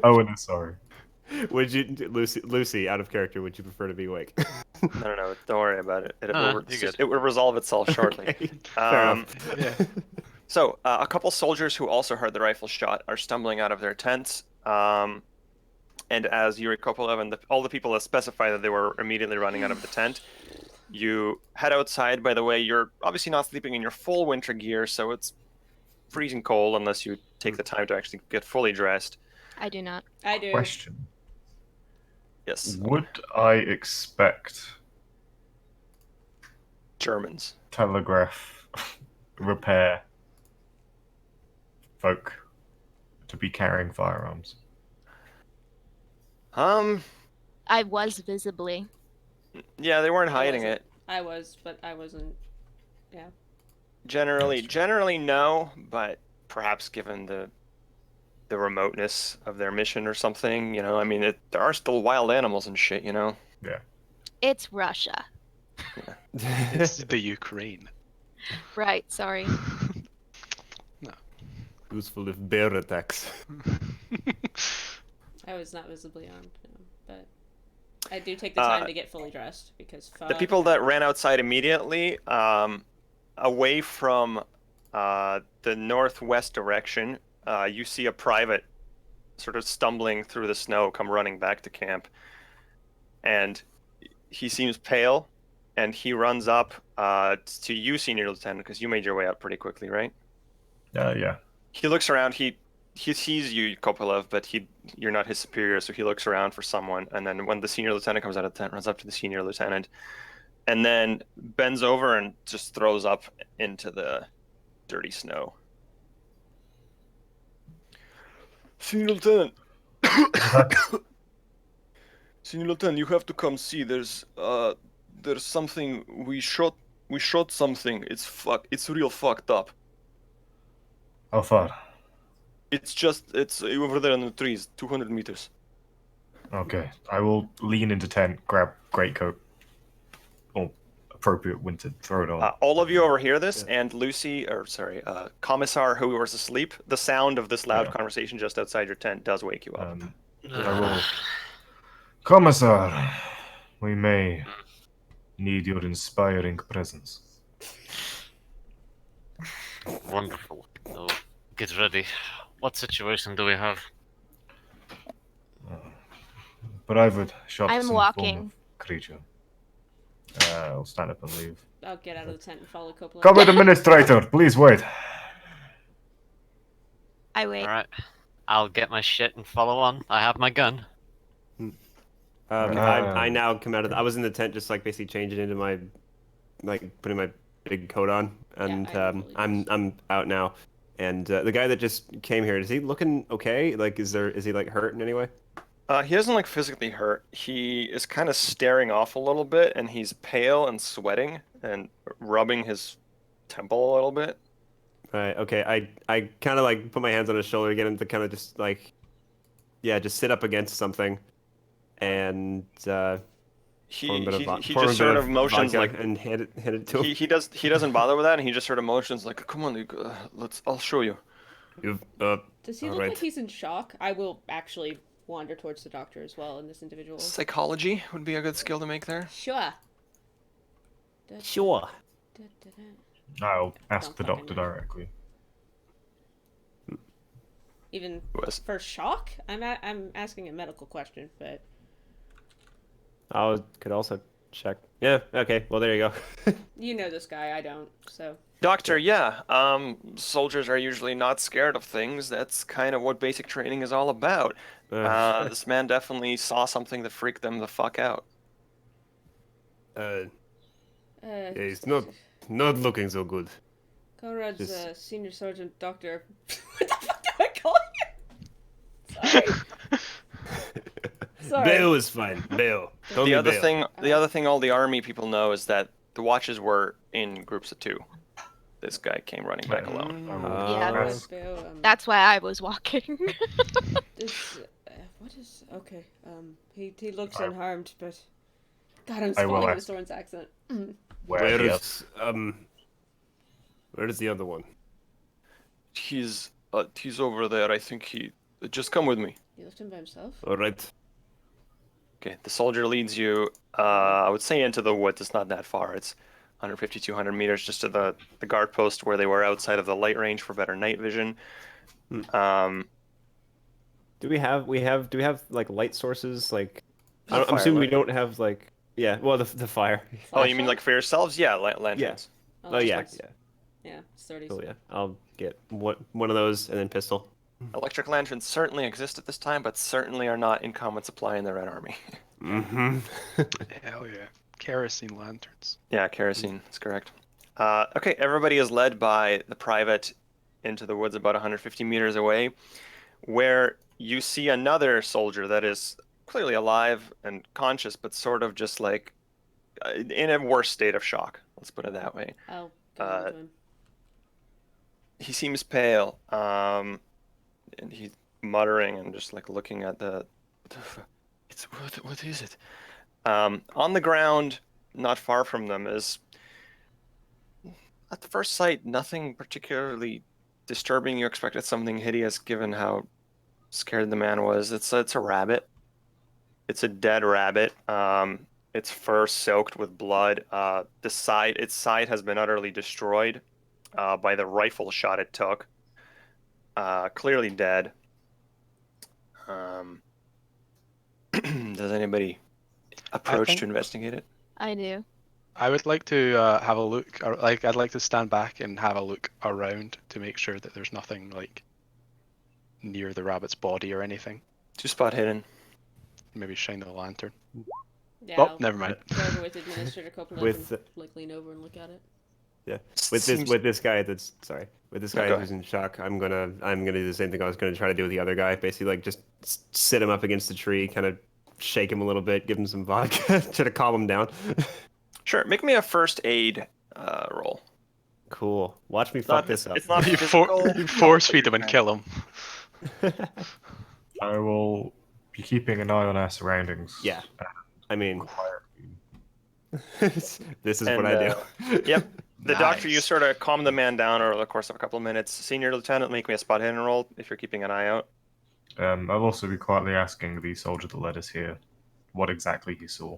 Owen is sorry. Would you, Lucy, out of character, would you prefer to be awake? No, don't worry about it. No, you're good. It will resolve itself shortly. Okay, fair enough. Yeah. So, a couple soldiers who also heard the rifle shot are stumbling out of their tents. And as Yuri Kopolov and all the people that specify that they were immediately running out of the tent, you head outside. By the way, you're obviously not sleeping in your full winter gear, so it's freezing cold unless you take the time to actually get fully dressed. I do not. I do. Question. Yes, Would I expect Germans. telegraph repair folk to be carrying firearms? I was visibly. Yeah, they weren't I hiding wasn't. it. I was, but I wasn't. Yeah. Generally no, but perhaps given the remoteness of their mission or something, you know, I mean, there are still wild animals and shit, you know. It's Russia. It's the Ukraine. Right, sorry. Useful if bear attacks. I was not visibly armed, no, but I do take the time to get fully dressed because The people that ran outside immediately, away from the northwest direction, you see a private sort of stumbling through the snow come running back to camp. And he seems pale, and he runs up to you, Senior Lieutenant, because you made your way up pretty quickly, right? Yeah. He looks around. He sees you, Kopilov, but you're not his superior, so he looks around for someone. And then when the Senior Lieutenant comes out of the tent, runs up to the Senior Lieutenant, and then bends over and just throws up into the dirty snow. Senior Lieutenant. Senior Lieutenant, you have to come see. There's something we shot something. It's real fucked up. How far? It's over there in the trees, 200 meters. Okay. I will lean into tent, grab greatcoat. Or appropriate winter, throw it on. All of you overhear this, and Commissar, who was asleep, the sound of this loud conversation just outside your tent does wake you up. I will. Commissar, we may need your inspiring presence. Wonderful. So, get ready. What situation do we have? Private shops I'm in the walking. form of creature. I'll stand up and leave. I'll get out of the tent and follow Coppola. Come with administrator, please wait. I wait. Alright. I'll get my shit and follow on. I have my gun. I now come out of. I was in the tent, just like basically changing into my, like putting my big coat on, and I'm out now. And the guy that just came here, is he looking okay? Like, is he like hurt in any way? He doesn't look physically hurt. He is kind of staring off a little bit, and he's pale and sweating and rubbing his temple a little bit. Right. Okay. I kind of like put my hands on his shoulder, get him to kind of just like, just sit up against something, and he just sort of motions like and hand it to him. He doesn't bother with that, and he just sort of motions like, "Come on, I'll show you." Does he look like he's in shock? I will actually wander towards the doctor as well in this individual. Psychology would be a good skill to make there. Sure. Sure. I'll ask the doctor directly. Even for shock? I'm asking a medical question, but I could also check. Yeah. Okay. Well, there you go. you know this guy. I don't. So. Doctor, yeah. Soldiers are usually not scared of things. That's kind of what basic training is all about. This man definitely saw something that freaked them the fuck out. He's not looking so good. Conrad's senior sergeant doctor. What the fuck do I call you? Sorry. Bill is fine. Bill. The other thing all the army people know is that the watches were in groups of 2. This guy came running back alone. That's why I was walking. What is okay? He looks unharmed, but God, I'm spoiling the Soren's accent. Where is the other one? He's over there. I think he just come with me. He left him by himself. All right. Okay, the soldier leads you. I would say into the woods. It's not that far. It's 150, 200 meters just to the guard post where they were outside of the light range for better night vision. Do we have like light sources? Like, I'm assuming we don't have like. Yeah. Well, the fire. Oh, you mean like for yourselves? Yeah, lanterns. Yeah. Oh yeah. Yeah, sturdy. Oh yeah. I'll get one of those and then pistol. Electric lanterns certainly exist at this time, but certainly are not in common supply in the Red Army. Mm-hmm. Hell yeah. Kerosene lanterns. Yeah, kerosene. That's correct. Okay, everybody is led by the private into the woods about 150 meters away, where you see another soldier that is clearly alive and conscious, but sort of just like in a worse state of shock. Let's put it that way. Oh, go him. He seems pale, and he's muttering and just like looking at what is it? On the ground, not far from them, is at the first sight nothing particularly disturbing. You expected something hideous, given how scared the man was. It's a rabbit. It's a dead rabbit. Its fur soaked with blood. Its side has been utterly destroyed by the rifle shot it took. Clearly dead. Does anybody approach think- to investigate it? I do. I would like to have a look, or like I'd like to stand back and have a look around to make sure that there's nothing like near the rabbit's body or anything. 2 spot hidden. Maybe shine the lantern. Yeah, Oh, I'll never mind. go over with Administrator Copeland With and like lean over and look at it. Yeah, Seems- with this guy that's with this No, guy go who's in shock, I'm gonna do the same thing I was gonna try to do with the other guy. Basically, like just sit him up against the tree, kind of shake him a little bit, give him some vodka, try to calm him down. Sure, make me a first aid roll. Cool. Watch me It's fuck not- this up. it's not You, physical. you force feed him and kill him. I will be keeping an eye on our surroundings. Yeah. I mean, Quietly. this is And, what I do. Yep. The doctor, you Nice. sort of calm the man down over the course of a couple of minutes. Senior Lieutenant, make me a spot hidden roll if you're keeping an eye out. I'll also be quietly asking the soldier that led us here what exactly he saw.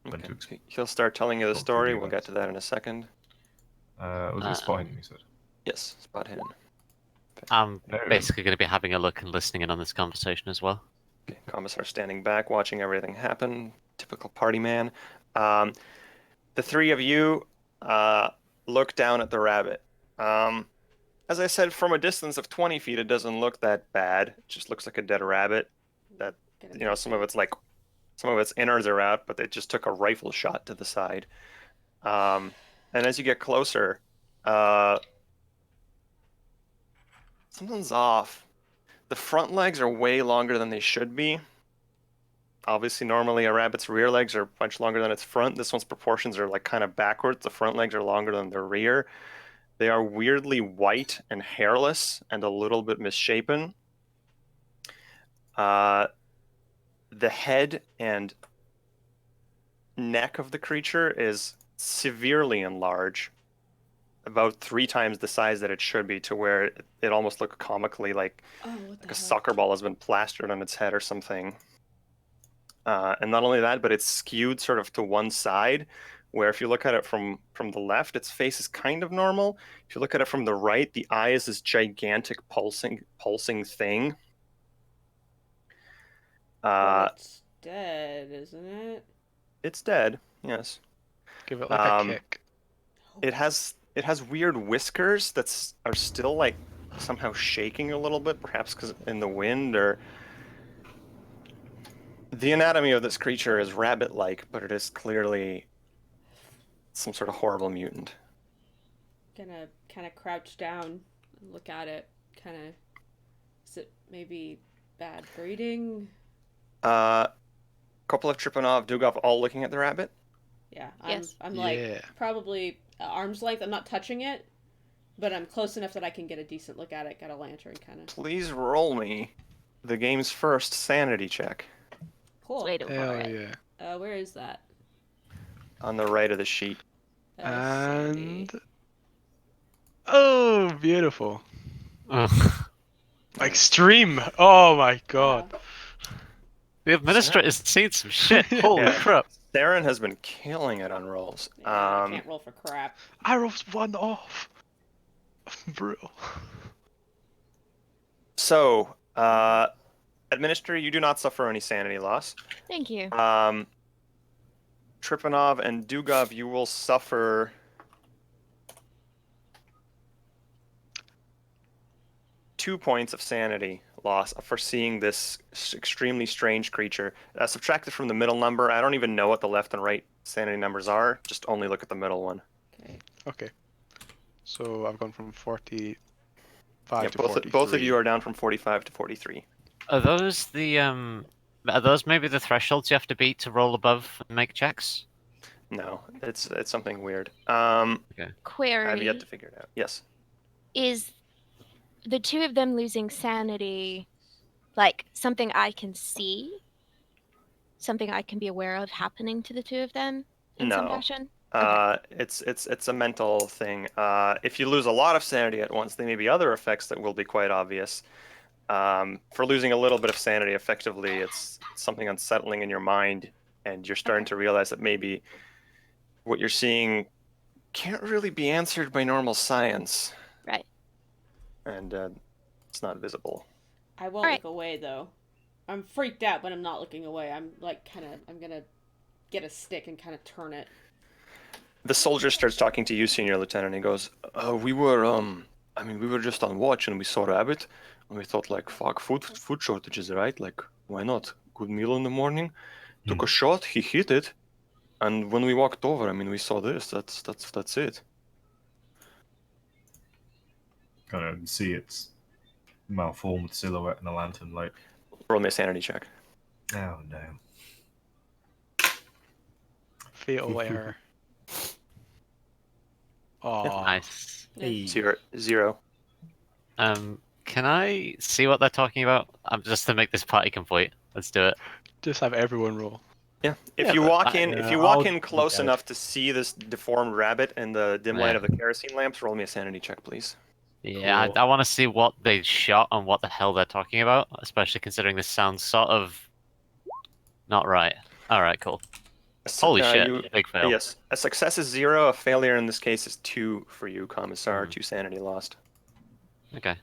When to Okay. He'll start telling you the Talk to story. you We'll about get to that in a second. Was it spot hidden, you said? Yes, spot hidden. I'm No. basically going to be having a look and listening in on this conversation as well. Okay. Commissar standing back, watching everything happen. Typical party man. The three of you look down at the rabbit. As I said, from a distance of 20 feet, it doesn't look that bad. It just looks like a dead rabbit. That, you know, some of its innards are out, but they just took a rifle shot to the side. And as you get closer, something's off. The front legs are way longer than they should be. Obviously, normally a rabbit's rear legs are much longer than its front. This one's proportions are like kind of backwards. The front legs are longer than the rear. They are weirdly white and hairless and a little bit misshapen. The head and neck of the creature is severely enlarged, about 3 times the size that it should be, to where it almost looks comically like Oh, what the a hell? soccer ball has been plastered on its head or something. And not only that, but it's skewed sort of to one side, where if you look at it from the left, its face is kind of normal. If you look at it from the right, the eye is this gigantic pulsing thing. But it's dead, isn't it? It's dead, yes. Give it like a Um, kick. It has weird whiskers that are still like somehow shaking a little bit, perhaps because in the wind or. The anatomy of this creature is rabbit-like, but it is clearly some sort of horrible mutant. Gonna kind of crouch down and look at it. Kind of. Is it maybe bad breeding? Kopelev, Tripanov, Dugov, all looking at the rabbit. Yeah, Yes. I'm like Yeah. probably arm's length. I'm not touching it, but I'm close enough that I can get a decent look at it. Got a lantern, kind of. Please roll me the game's first sanity check Cool. Wait for Hell it. yeah. Where is that? on the right of the sheet. Sandy. And oh, beautiful. Ugh. Extreme. Oh my god. Wow. The administrator's seen some shit. Holy Yeah. crap. Theron has been killing it on rolls. Yeah, I can't roll for crap. I rolled 1 off. Brutal. So, Administrator, you do not suffer any sanity loss. Thank you. Tripanov and Dugov, you will suffer 2 points of sanity loss for seeing this extremely strange creature. Subtracted from the middle number. I don't even know what the left and right sanity numbers are. Just only look at the middle one. Okay. Okay. So I've gone from 45 Yeah, to both 43. both of you are down from 45 to 43. Are those the Are those maybe the thresholds you have to beat to roll above and make checks? No, it's something weird. Query. I've yet to figure it out. Yes. Is the two of them losing sanity like something I can see? Something I can be aware of happening to the two of them in some No. fashion? It's a mental thing. If you lose a lot of sanity at once, there may be other effects that will be quite obvious. For losing a little bit of sanity, effectively, it's something unsettling in your mind, and you're starting to realize that maybe what you're seeing can't really be answered by normal science. Right. And it's not visible. I won't Alright. look away though. I'm freaked out, but I'm not looking away. I'm like I'm gonna get a stick and kind of turn it. The soldier starts talking to you, Senior Lieutenant, and he goes, we were just on watch and we saw a rabbit, and we thought, like, fuck, food shortages, right? Like, why not? Good meal in the morning. Took a shot, he hit it, and when we walked over, I mean, we saw this. That's it. Kind of see its malformed silhouette in the lantern light. Roll me a sanity check. Oh no. Fatal error. Oh, Nice. Hey. 0. Can I see what they're talking about? Just to make this party complete. Let's do it. just have everyone roll. Yeah. If Yeah, you but walk I- in, if you I'll walk in look close at it. enough to see this deformed rabbit in the dim light Yeah. of the kerosene lamps, roll me a sanity check, please. Yeah, Cool. I want to see what they shot and what the hell they're talking about, especially considering this sounds sort of not right. All right, cool. Holy shit, big fail. Yes, a success is 0. A failure in this case is 2 for you, Commissar. Mhm. 2 sanity lost. Okay.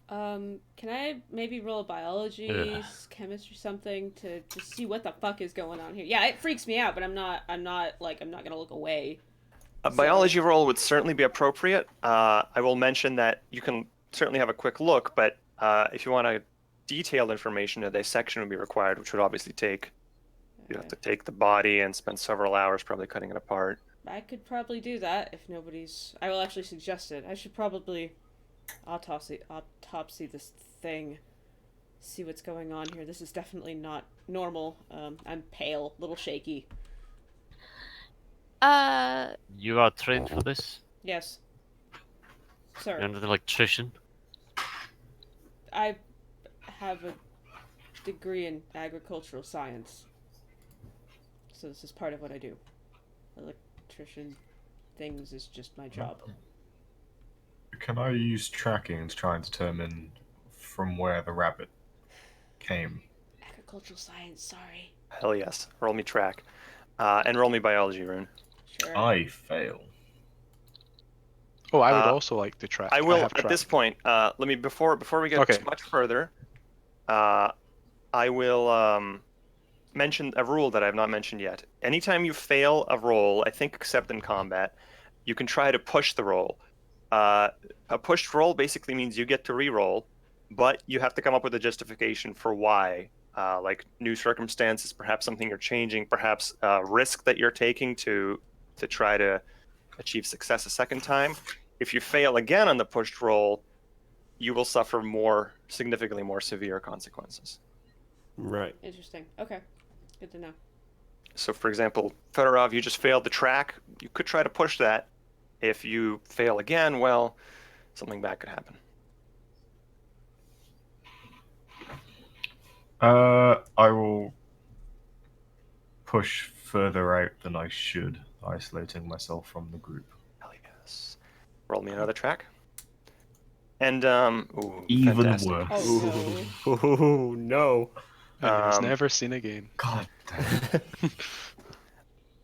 Can I maybe roll a biology, chemistry, something to see what the fuck is going on here? Yeah, it freaks me out, but I'm not gonna look away. A biology roll would certainly be appropriate. I will mention that you can certainly have a quick look, but if you want a detailed information, a dissection would be required, which would obviously take. You have to take the body and spend several hours probably cutting it apart. I could probably do that if nobody's. I will actually suggest it. I should probably autopsy this thing. See what's going on here. This is definitely not normal. I'm pale, a little shaky. You are trained for this? Yes, You're sir. an electrician? I have a degree in agricultural science, so this is part of what I do. Electrician things is just my job. Can I use tracking to try and determine from where the rabbit came? Agricultural science, sorry. Hell yes. Roll me track. And roll me biology, Rune. Sure. I fail. Oh, I would Uh, also like to track. I will have at this track. point. Let me before we get Okay. much further. I will mention a rule that I have not mentioned yet. Anytime you fail a roll, I think except in combat, you can try to push the roll. A pushed roll basically means you get to re-roll, but you have to come up with a justification for why. Like new circumstances, perhaps something you're changing, perhaps a risk that you're taking to try to achieve success a second time. If you fail again on the pushed roll, you will suffer significantly more severe consequences. Right. Interesting. Okay. Good to know. So, for example, Fedorov, you just failed the track. You could try to push that. If you fail again, well, something bad could happen. I will push further out than I should, isolating myself from the group. Hell yes. Roll me another track. And, ooh, Even fantastic. worse. Oh no. Ooh, no. And it's Um, never seen again. God damn.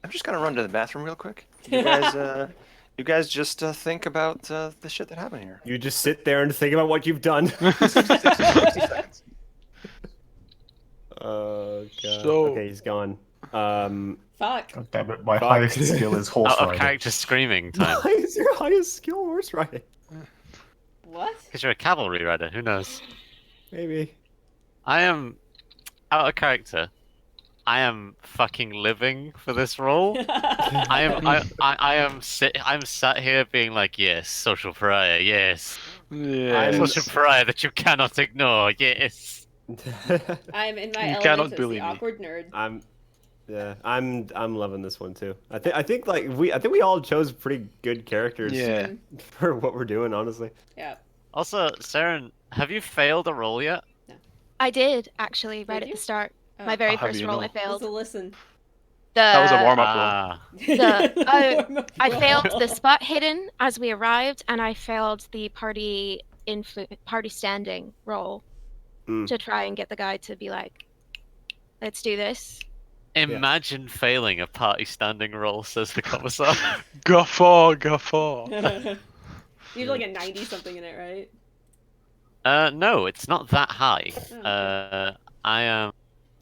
I'm just gonna run to the bathroom real quick. You guys just think about the shit that happened here. You just sit there and think about what you've done. 60 seconds. Oh god. So- Okay, he's gone. Fuck. God damn it, my Fuck. highest skill is horse Out of riding. character screaming time. Why is your highest skill horse riding? What? Because you're a cavalry rider, who knows? Maybe. I am out of character. I am fucking living for this role. I'm sat here being like, yes, social pariah, yes. Yeah. Social pariah that you cannot ignore, yes. I'm in my You element cannot as bully the me. awkward nerd. I'm loving this one too. I think we all chose pretty good characters Yeah. for what we're doing, honestly. Yeah. Also, Saren, have you failed a roll yet? I did actually right Did at you? the start. Oh. My very I'll have first you roll, know. I failed. Let's listen. That was a warm-up roll. I failed the spot hidden as we arrived, and I failed the party standing roll Mm. to try and get the guy to be like, "Let's do this." Imagine failing a party standing roll, says the commissar. Guffaw. You have like a 90 something in it, right? No, it's not that high. Oh, okay.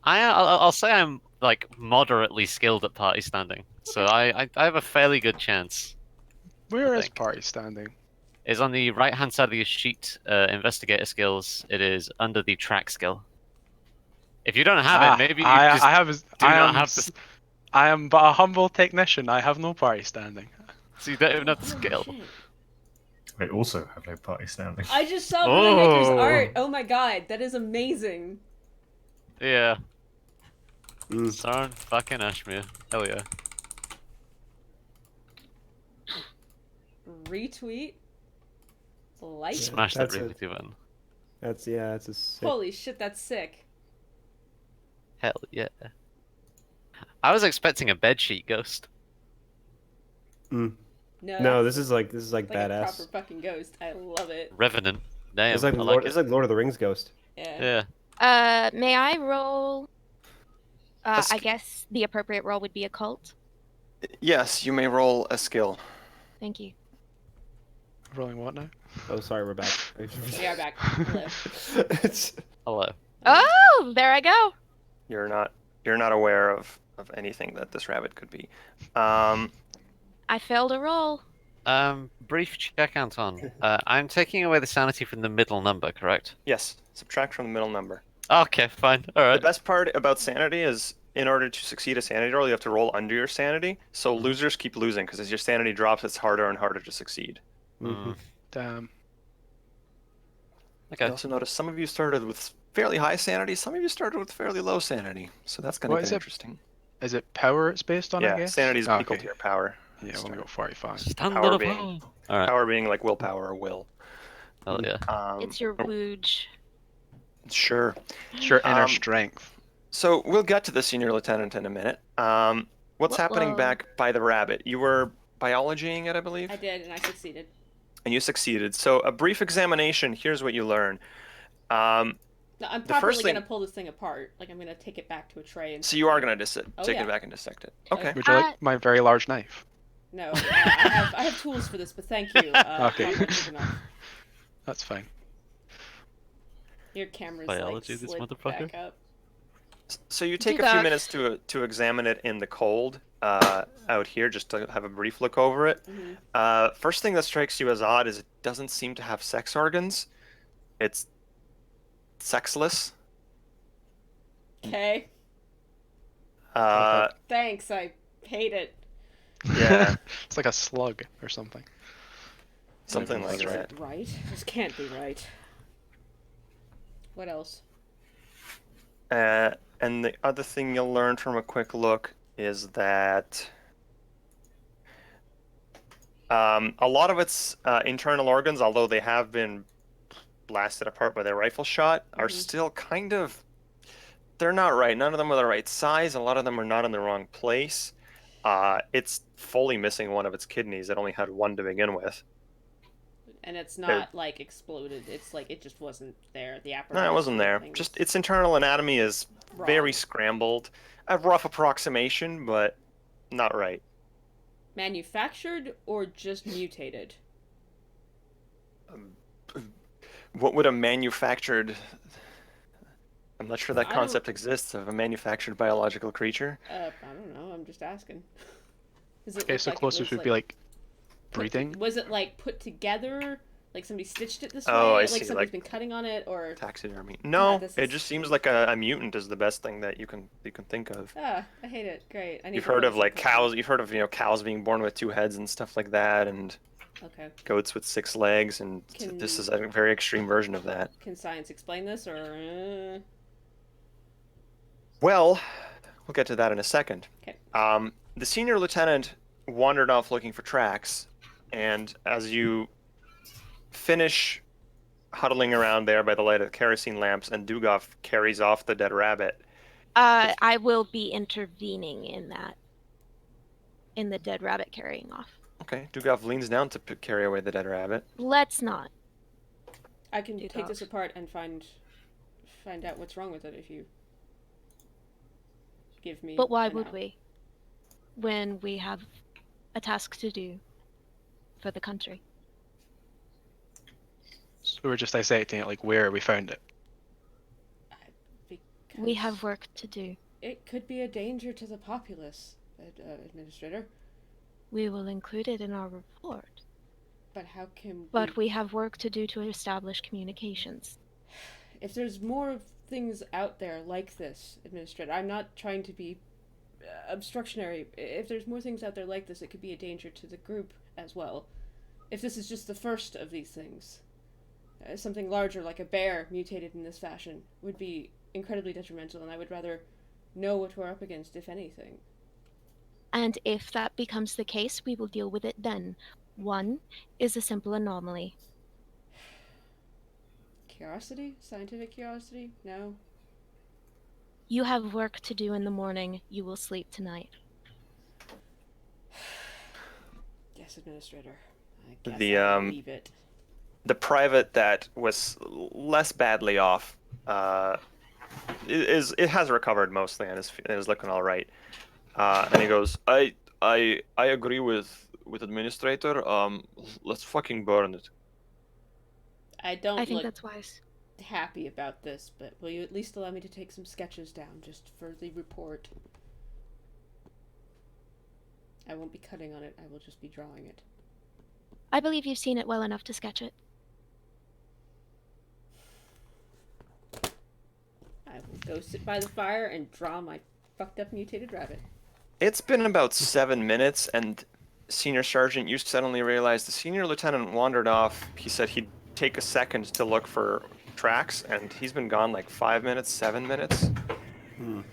I'll say I'm like moderately skilled at party standing, so I have a fairly good chance. Where is think. party standing? It's on the right hand side of your sheet. Investigator skills. It is under the track skill. If you don't have it, maybe you just not have the. I am but a humble technician. I have no party standing. So you don't even have the Holy skill. shit. They also have no party standing. I just saw Brewmaker's Oh. art. Oh my god, that is amazing. Yeah. Mm. Sarn fucking Ashmere. Hell yeah. Retweet. Like. Smash that That's briefly button. That's a sick. Holy shit, that's sick. Hell yeah. I was expecting a bedsheet ghost. Mm. No, No, that's this is like like a badass. proper fucking ghost. I love it. Revenant. Damn, It's like I like it's it. like Lord of the Rings ghost. Yeah. Yeah. May I roll? I sk- guess the appropriate roll would be occult. Yes, you may roll a skill. Thank you. Rolling what now? Oh, sorry, we're back. We are back. Hello. Hello. Oh, there I go. You're not aware of anything that this rabbit could be. I failed a roll. Brief check, Anton. I'm taking away the sanity from the middle number, correct? Yes, subtract from the middle number. Okay, fine. Alright. The best part about sanity is, in order to succeed a sanity roll, you have to roll under your sanity. So losers keep losing, because as your sanity drops, it's harder and harder to succeed. Mhm. Damn. Okay. I also noticed some of you started with fairly high sanity, some of you started with fairly low sanity. So that's going to What get is it? interesting. Is it power it's based on, I Yeah, guess? sanity is Oh, equal okay. to your power. Yeah, I've only got 45. Standard Power of being- power. Alright. Power being like willpower or will. Hell yeah. It's your wooge. Sure. It's your inner Um, strength. So we'll get to the senior lieutenant in a minute. What's happening Whoa. back by the rabbit? You were biologying it, I believe? I did, and I succeeded. And you succeeded. So a brief examination, here's what you learn. No, I'm The properly first thing- gonna pull this thing apart. Like, I'm gonna take it back to a tray and... So you are going to Oh, take yeah. it back and dissect it. Oh, Okay. Would you like my very large knife? No, I have tools for this, but thank you. Okay. not much enough. That's fine. Your camera's Biology, like this slid motherfucker. back up. So you take Do a few that. minutes to examine it in the cold out here, just to have a brief look over it. Mhm. First thing that strikes you as odd is it doesn't seem to have sex organs. It's sexless. Okay. Thanks, I hate it. Yeah. It's like a slug or something. Something like Is that. it right? This can't be right. What else? And the other thing you'll learn from a quick look is that a lot of its internal organs, although they have been blasted apart by their rifle shot, are still kind of... They're not right. None of them are the right size. A lot of them are not in the wrong place. It's fully missing one of its kidneys. It only had one to begin with. And it's not like exploded. It's like it just wasn't there. The apparatus. No, it wasn't there. thing Just was its internal anatomy is very wrong. scrambled. A rough approximation, but not right. Manufactured or just mutated? What would a manufactured... I'm not sure that I don't- concept exists of a manufactured biological creature. I don't know. I'm just asking. Does it Okay, look so like it closest was, would be like breathing. Was it like put together? Like somebody stitched it this Oh, way? I Like see, somebody's like- been cutting on it, or Taxidermy. No, this it is- just seems like a mutant is the best thing that you can think of. I hate it. Great. I need You've to heard look of like something up. cows. You've heard of cows being born with 2 heads and stuff like that, and Okay. goats with 6 legs, and this is a very extreme version of that. Can science explain this, or? Well, we'll get to that in a second. Okay. The senior lieutenant wandered off looking for tracks, and as you finish huddling around there by the light of the kerosene lamps, and Dugov carries off the dead rabbit. I will be intervening in that. In the dead rabbit carrying off. Okay, Dugov leans down to carry away the dead rabbit. Let's not. I can Do take that. this apart and find out what's wrong with it if you give me. But why an would out. we? When we have a task to do for the country. So we're just dissecting it, like where we found it. We Because have work to do. it could be a danger to the populace, Administrator. We will include it in our report. But how can But we have work to do to establish communications. If there's more things out there like this, Administrator, I'm not trying to be obstructionary. If there's more things out there like this, it could be a danger to the group as well. If this is just the first of these things, something larger like a bear mutated in this fashion would be incredibly detrimental, and I would rather know what we're up against, if anything. And if that becomes the case, we will deal with it then. One is a simple anomaly. Curiosity? Scientific curiosity? No. You have work to do in the morning. You will sleep tonight. Yes, Administrator. I guess The, I'll leave it. The private that was less badly off it has recovered mostly and is looking all right. And he goes, I agree with Administrator. Let's fucking burn it. I think look that's wise. Happy about this, but will you at least allow me to take some sketches down just for the report? I won't be cutting on it. I will just be drawing it. I believe you've seen it well enough to sketch it. I will go sit by the fire and draw my fucked up mutated rabbit. It's been about 7 minutes, and Senior Sergeant, you suddenly realized the Senior Lieutenant wandered off. He said he'd take a second to look for tracks, and he's been gone like 5 minutes, 7 minutes. And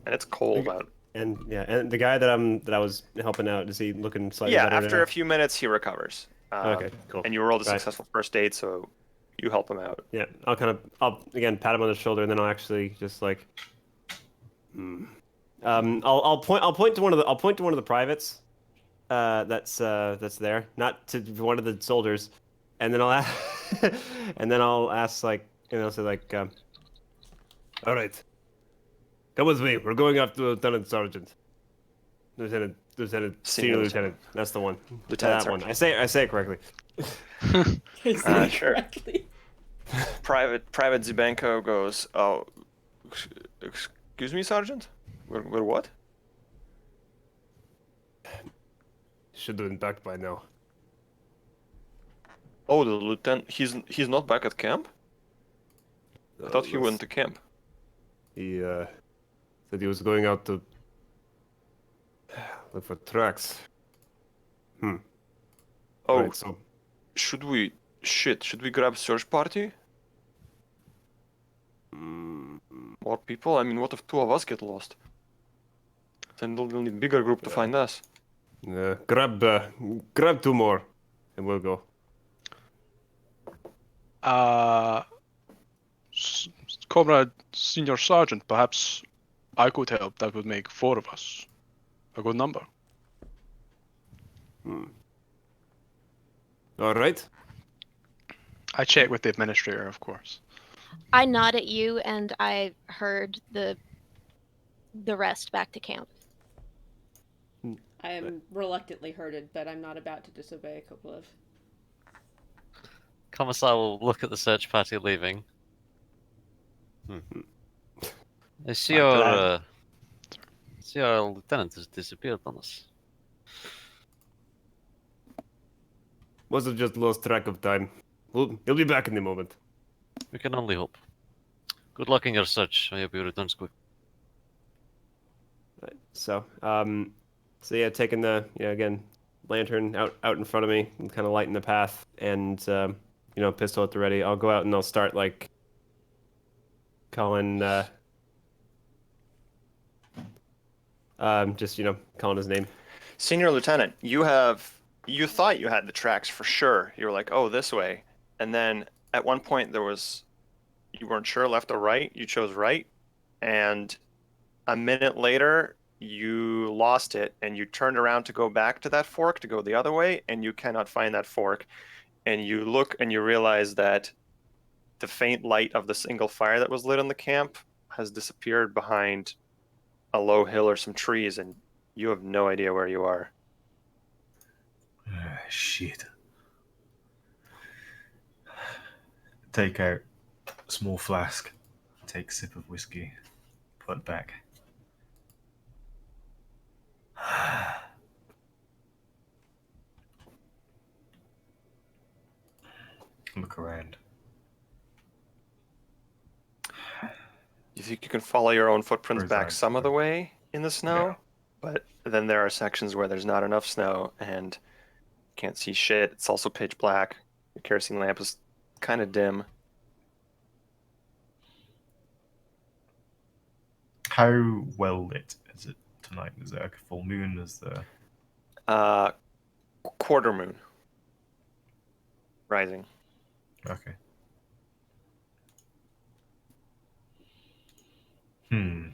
it's cold out. And and the guy that I was helping out, is he looking slightly better after now? a few minutes he recovers. Okay, cool. And you rolled a Right. successful first aid, so you help him out. Yeah, I'll again pat him on the shoulder, and then I'll actually just like, I'll point to one of the privates, that's there, not to one of the soldiers, and then I'll ask like, and I'll say like, all right, come with me. We're going after Lieutenant Sergeant, Senior Lieutenant. That's the one. Lieutenant that one. Sergeant. I say it correctly. Sure. Correctly. Private Zubenko goes, oh, excuse me, Sergeant? We're what? Should have been back by now. Oh, the lieutenant, he's not back at camp? I thought he went to camp. He said he was going out to look for tracks. Oh, Right, so should we grab search party? More people? I mean, what if 2 of us get lost? Then they'll need bigger group to find us. grab 2 more, and we'll go. Comrade Senior Sergeant, perhaps I could help. That would make 4 of us a good number. All right. I check with the Administrator, of course. I nod at you, and I herd the rest back to camp. I am reluctantly herded, but I'm not about to disobey Koplev. Commissar will look at the search party leaving. I see our lieutenant has disappeared on us. Must have just lost track of time. He'll be back in a moment. We can only hope. Good luck in your search. I hope he returns quick. Right. So yeah, taking the again lantern out in front of me and kind of lighting the path, and pistol at the ready. I'll go out and I'll start like calling calling his name. Senior Lieutenant, you thought you had the tracks for sure. You were like, oh, this way. And then at one point you weren't sure left or right. You chose right. And a minute later, you lost it and you turned around to go back to that fork to go the other way, and you cannot find that fork. And you look and you realize that the faint light of the single fire that was lit on the camp has disappeared behind a low hill or some trees, and you have no idea where you are. Shit. Take out a small flask, take a sip of whiskey, put it back. Look around. You think you can follow your own footprints Where's back that? some of the way in the snow? But then there are sections where there's not enough snow and can't see shit. It's also pitch black. Your kerosene lamp is kind of dim. How well lit is it tonight? Is it like a full moon? Is there... Quarter moon. Rising. Okay. Hmm.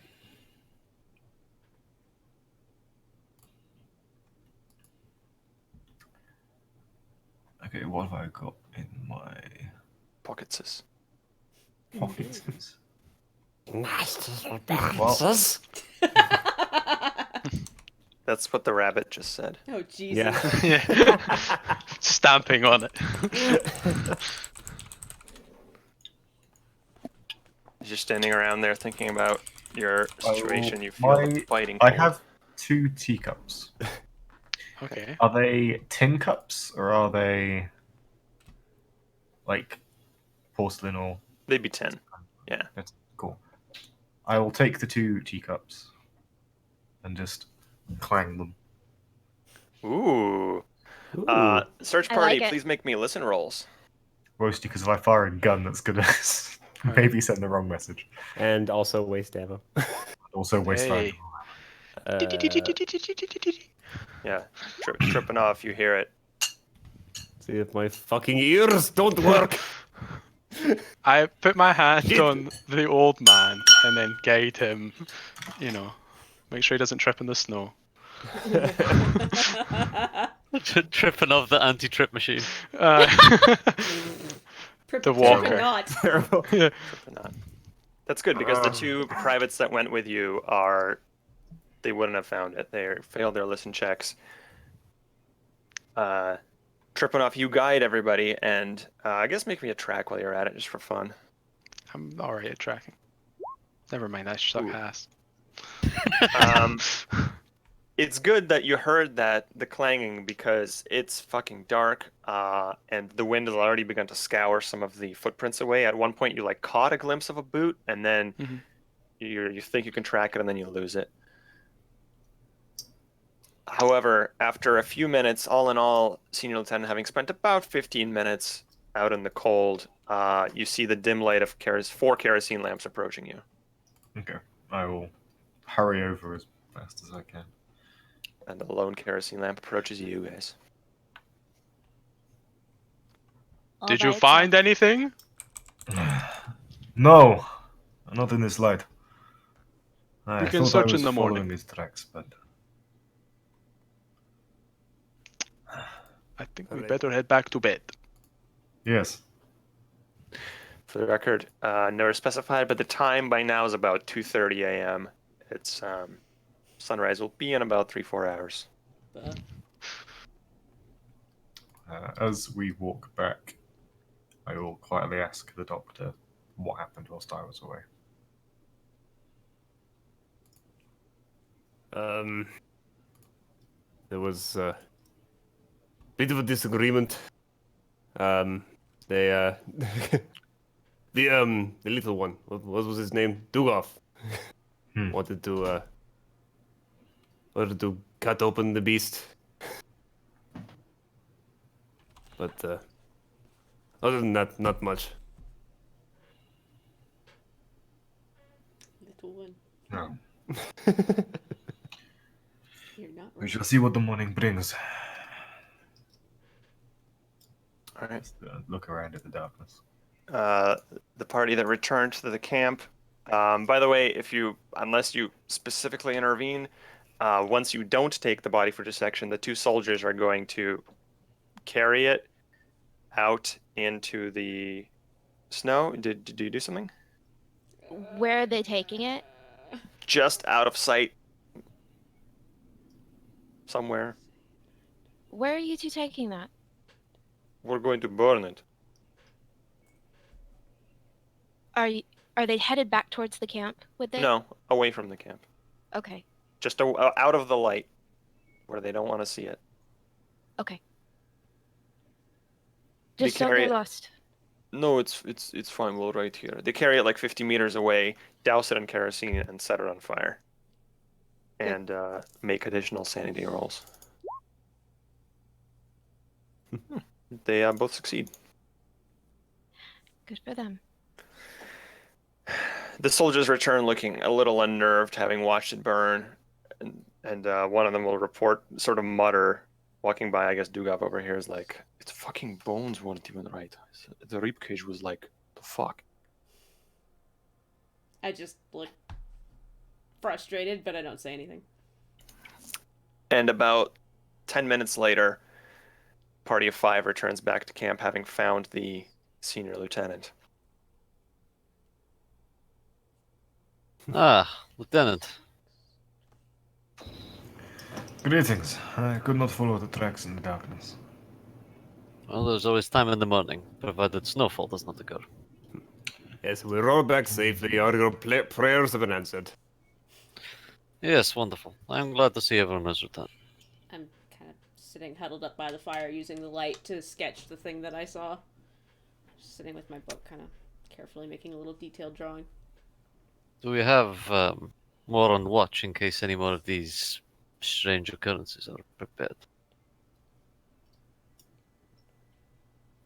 Okay, what have I got in my Pockets. pockets? Well, That's what the rabbit just said. Oh Jesus. yeah. Yeah. Stamping on it. You're standing around there thinking about your situation. You feel my- the biting I cold. have 2 teacups. Okay. Are they tin cups or are they like porcelain or... They'd be 10. Yeah. That's cool. I will take the 2 teacups and just clang them. Ooh. Ooh. Search I party, like it. please make me listen rolls. Mostly because if I fire a gun, that's gonna maybe send the wrong message. And also waste ammo. Also waste time. Hey. Yeah. Tripping off, you hear it. See if my fucking ears don't work. I put my hand on the old man and then guide him, make sure he doesn't trip in the snow. Tripping off the anti-trip machine. The walker. Tripping not. Terrible. Tripping on. That's good because the 2 privates that went with you they wouldn't have found it. They failed their listen checks. Tripping off, you guide everybody, and I guess make me a track while you're at it, just for fun. I'm alright at tracking. Never mind, I suck Ooh. ass. It's good that you heard the clanging because it's fucking dark, and the wind has already begun to scour some of the footprints away. At one point, you caught a glimpse of a boot, and then Mhm. you think you can track it, and then you lose it. However, after a few minutes, all in all, Senior Lieutenant, having spent about 15 minutes out in the cold, you see the dim light of 4 kerosene lamps approaching you. Okay, I will hurry over as fast as I can. And the lone kerosene lamp approaches you guys. All Did by you find anything? No, not in this light. I We can thought I search was in the following morning. his tracks, but I think we Alright. better head back to bed. yes. For the record, never specified, but the time by now is about 2:30 a.m. It's sunrise will be in about 3-4 hours. As we walk back, I will quietly ask the doctor what happened whilst I was away. There was a bit of a disagreement. They the little one, what was his name? Dugov. Wanted to cut open the beast. But other than that, not much. Little one. No. You're not We right. shall see what the morning brings. All right. Just, look around at the darkness. The party that returned to the camp. By the way, unless you specifically intervene, once you don't take the body for dissection, the 2 soldiers are going to carry it out into the snow. Did you do something? Where are they taking it? Just out of sight. Somewhere. Where are you 2 taking that? We're going to burn it. Are they headed back towards the camp with it? No, away from the camp. Okay. Just out of the light. where they don't want to see it. Okay. They Just don't carry get it- lost. No, it's fine. We'll right here. They carry it like 50 meters away, douse it in kerosene, and set it on fire. And make additional sanity rolls. They both succeed. Good for them. The soldiers return looking a little unnerved, having watched it burn, and one of them will report, sort of mutter, walking by. I guess Dugov over here is like, "Its fucking bones weren't even right. The ribcage was like, the fuck." I just look frustrated, but I don't say anything. And about 10 minutes later, party of 5 returns back to camp, having found the senior lieutenant. Ah, Lieutenant. Greetings. I could not follow the tracks in the darkness. Well, there's always time in the morning, provided snowfall does not occur. Yes, we roll back safely. Your prayers have been answered. Yes, wonderful. I'm glad to see everyone has returned. I'm kind of sitting huddled up by the fire, using the light to sketch the thing that I saw. Just sitting with my book, kind of carefully making a little detailed drawing. Do we have more on watch in case any more of these strange occurrences are prepared?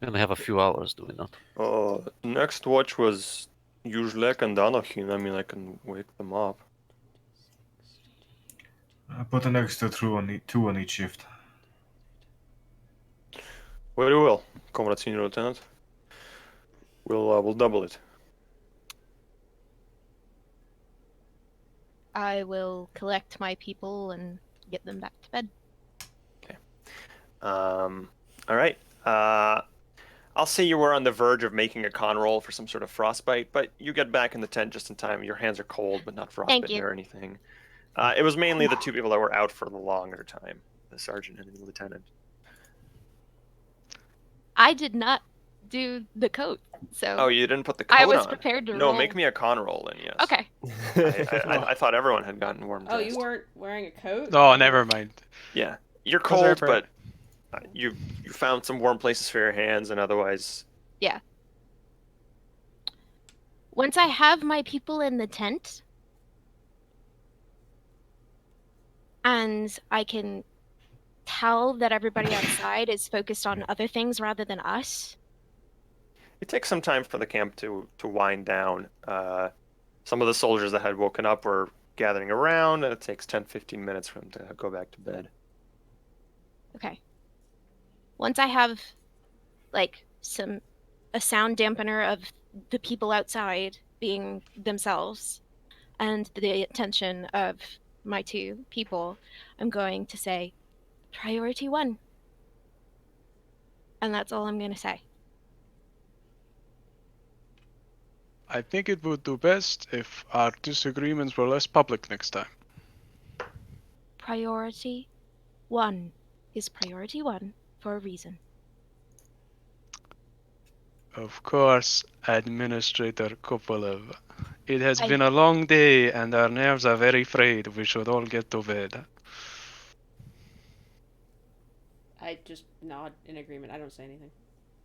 We only have a few hours, do we not? Next watch was Yuzlek and Danahin. I mean, I can wake them up. I put an extra two on each shift. Very well, Comrade Senior Lieutenant. We'll double it. I will collect my people and get them back to bed. All right. I'll say you were on the verge of making a con roll for some sort of frostbite, but you get back in the tent just in time. Your hands are cold, but not frostbitten you. or anything. It was mainly the two people that were out for the longer time, the sergeant and the lieutenant. I did not do the coat, so Oh, you didn't put the coat I on? was prepared to No, roll. make me a con roll then, yes. Okay. I thought everyone had gotten warm Oh, dressed. you weren't wearing a coat? Oh, never mind. Yeah. You're Was there a cold, but you found some warm places for your hands, and otherwise... Yeah. Once I have my people in the tent, and I can tell that everybody outside is focused on other things rather than us. It takes some time for the camp to wind down. Some of the soldiers that had woken up were gathering around, and it takes 10-15 minutes for them to go back to bed. Okay. Once I have, like, a sound dampener of the people outside being themselves and the attention of my two people, I'm going to say, priority 1. And that's all I'm going to say. I think it would do best if our disagreements were less public next time. Priority 1 is priority 1 for a reason. Of course, Administrator Kopolov. It has been a long day and our nerves are very frayed. We should all get to bed. I just nod in agreement. I don't say anything.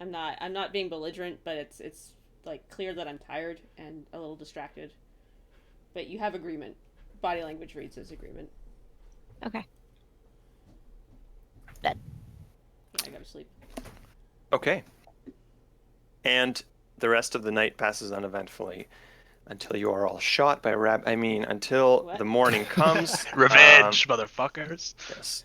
I'm not being belligerent, but it's like clear that I'm tired and a little distracted. But you have agreement. Body language reads as agreement. Okay. Yeah, I go to sleep. Okay. And the rest of the night passes uneventfully until you are all shot by until What? the morning comes. Revenge, motherfuckers. Yes.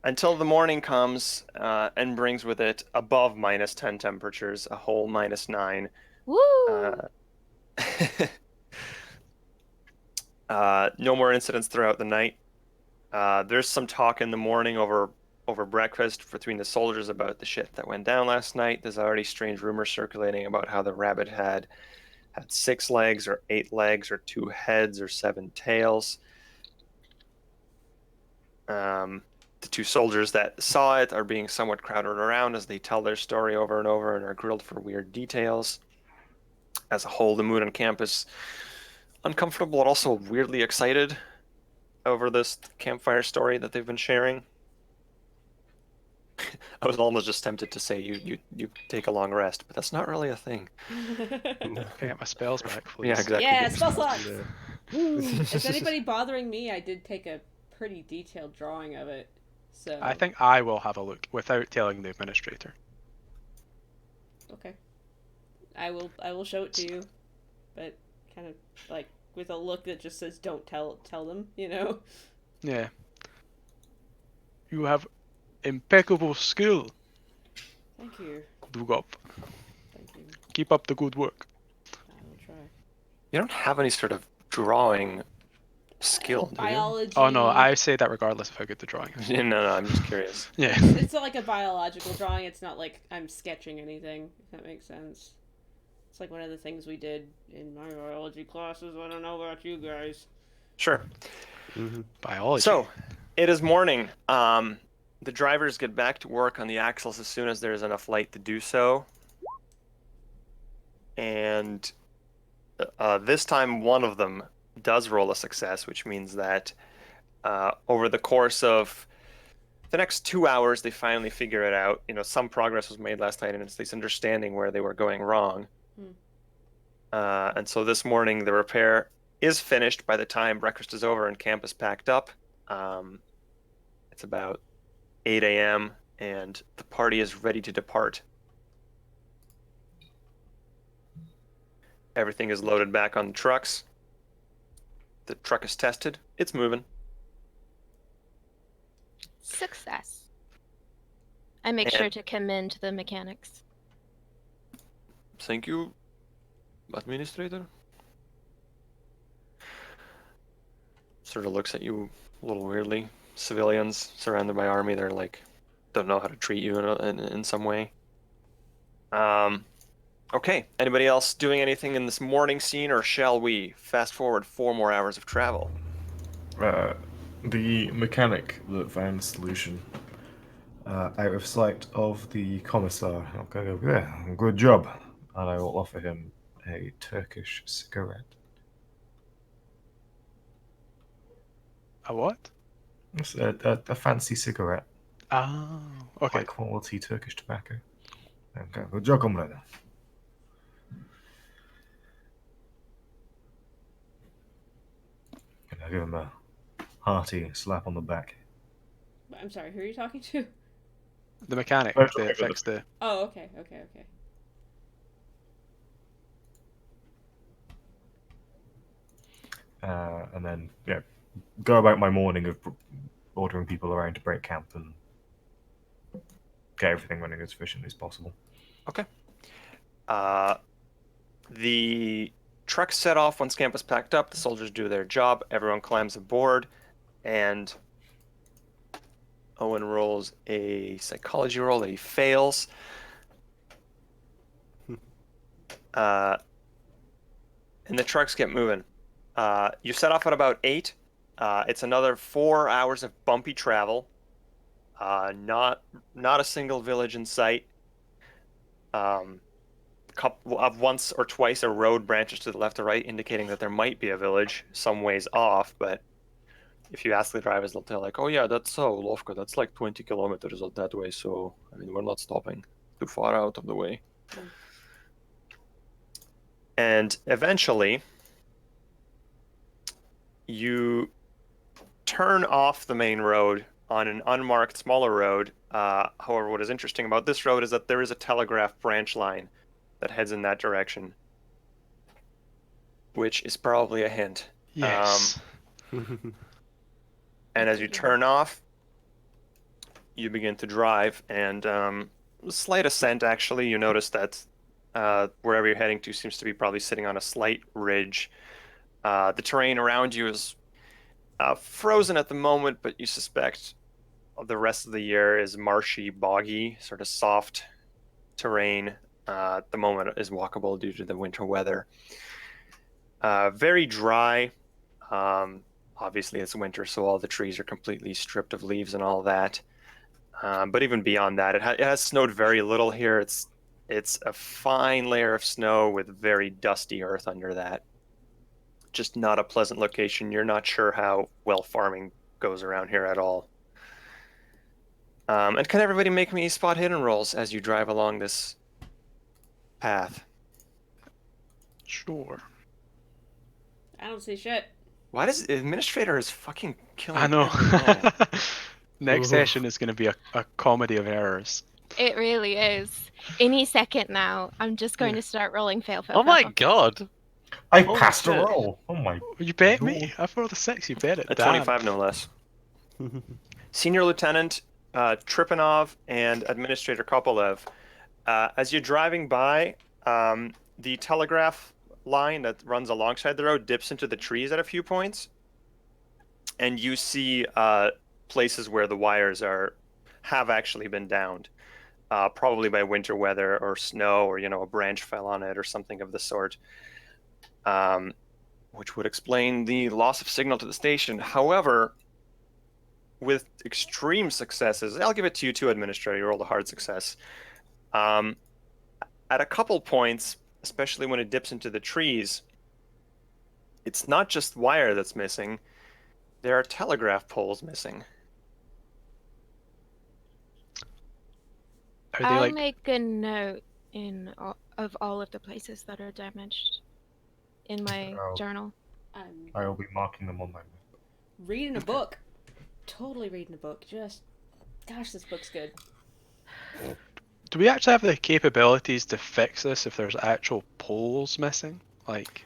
Until the morning comes and brings with it above -10 temperatures, a whole -9. Woo! No more incidents throughout the night. There's some talk in the morning over breakfast between the soldiers about the shit that went down last night. There's already strange rumors circulating about how the rabbit had 6 legs or 8 legs or 2 heads or 7 tails. The 2 soldiers that saw it are being somewhat crowded around as they tell their story over and over and are grilled for weird details. As a whole, the mood on campus uncomfortable but also weirdly excited. over this campfire story that they've been sharing? I was almost just tempted to say you take a long rest, but that's not really a thing. Can I get my spells back, please? Yeah, exactly. Yeah, Get spell your spells slots! back. Is anybody bothering me? I did take a pretty detailed drawing of it. So I think I will have a look without telling the administrator. okay. I will show it to you. But kind of like with a look that just says don't tell them, you know? Yeah. You have impeccable skill, Thank you. Dugop. Thank you. Keep up the good work. I will try. You don't have any sort of drawing skill, do you? Biology. Oh no, I say that regardless of how good the drawing is. No, I'm just curious. Yeah. It's not like a biological drawing. It's not like I'm sketching anything, if that makes sense. It's like one of the things we did in my biology classes. I don't know about you guys. Sure. Biology. So, it is morning. The drivers get back to work on the axles as soon as there's enough light to do so. And this time, one of them does roll a success, which means that over the course of the next 2 hours, they finally figure it out. You know, some progress was made last night, and it's at least understanding where they were going wrong. And so this morning, the repair is finished by the time breakfast is over and camp is packed up. It's about 8 a.m., and the party is ready to depart. Everything is loaded back on the trucks. The truck is tested. It's moving. Success. I make sure to commend the mechanics. Thank you, Administrator. Sort of looks at you a little weirdly. Civilians surrounded by army, they're like, don't know how to treat you in some way. Okay, anybody else doing anything in this morning scene, or shall we fast forward 4 more hours of travel? The mechanic that found the solution out of sight of the commissar. I'm going to go, yeah, good job. And I will offer him a Turkish cigarette. A what? It's a fancy cigarette. Oh, okay. High quality Turkish tobacco. Okay, good job, comrade. And I give him a hearty slap on the back. I'm sorry, who are you talking to? The mechanic Oh, that fixed the. Oh, okay. And then, yeah, go about my morning of ordering people around to break camp and get everything running as efficiently as possible. Okay. The truck set off once camp is packed up. The soldiers do their job. Everyone climbs aboard, and Owen rolls a psychology roll that he fails. And the trucks get moving. You set off at about 8. It's another 4 hours of bumpy travel. Not a single village in sight. Once or twice a road branches to the left or right, indicating that there might be a village some ways off, but if you ask the drivers, they'll tell like, oh yeah, that's Lovka, that's like 20 kilometers out that way, so I mean, we're not stopping too far out of the way. And eventually you turn off the main road on an unmarked smaller road. However, what is interesting about this road is that there is a telegraph branch line that heads in that direction, which is probably a hint. Yes. And as you turn off, you begin to drive, and slight ascent, actually. You notice that wherever you're heading to seems to be probably sitting on a slight ridge. The terrain around you is frozen at the moment, but you suspect the rest of the year is marshy, boggy, sort of soft terrain. At the moment is walkable due to the winter weather. Very dry. Obviously it's winter, so all the trees are completely stripped of leaves and all that. But even beyond that, it has snowed very little here. It's a fine layer of snow with very dusty earth under that. just not a pleasant location. You're not sure how well farming goes around here at all. And can everybody make me spot hidden rolls as you drive along this path? Sure. I don't see shit. Why does administrator is fucking killing I know. every roll? Next Oof. session is going to be a comedy of errors. It really is. Any second now, I'm just going to start rolling fail, fail, Oh fail, my fail. god! I Holy passed a shit. roll. Oh my. You bet Lord. me. I rolled a 6. You bet it. A Damn. 25, no less. Senior Lieutenant Tripanov and Administrator Kopolev, as you're driving by, the telegraph line that runs alongside the road dips into the trees at a few points, and you see places where the wires have actually been downed, probably by winter weather or snow, or a branch fell on it or something of the sort, which would explain the loss of signal to the station. However, with extreme successes, I'll give it to you too, Administrator. You rolled a hard success. At a couple points, especially when it dips into the trees, it's not just wire that's missing. There are telegraph poles missing. Are they I'll like make a note of all of the places that are damaged in my Oh. journal. I'm I'll be marking them on my map. reading a book. Totally reading a book. Gosh, this book's good. Do we actually have the capabilities to fix this if there's actual poles missing? Like,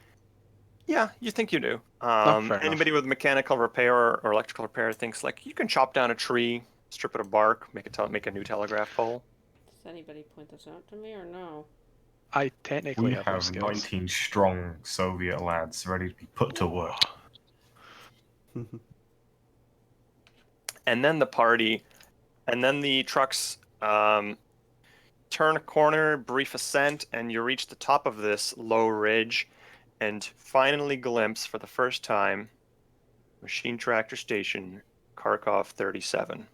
Yeah, you think you do. fair enough. Anybody with mechanical repair or electrical repair thinks like you can chop down a tree, strip it of bark, make a new telegraph pole. Does anybody point this out to me or no? I technically We have those have skills. 19 strong Soviet lads ready to be put to work. And then the trucks turn a corner, brief ascent, and you reach the top of this low ridge and finally glimpse for the first time Machine Tractor Station, Kharkov-27.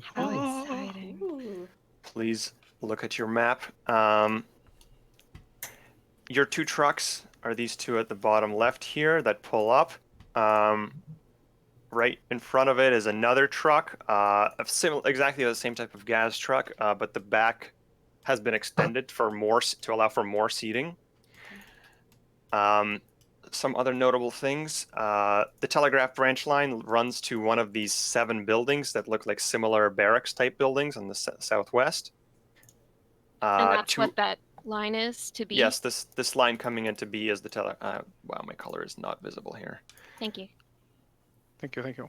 How Oh. exciting. Ooh. Please look at your map. Your two trucks are these two at the bottom left here that pull up. Right in front of it is another truck, exactly the same type of gas truck, but the back has been extended to allow for more seating. Some other notable things: the telegraph branch line runs to one of these 7 buildings that look like similar barracks type buildings on the southwest. And that's what that line is to be? Yes, this line coming into B is the wow, my color is not visible here. Thank you. Thank you.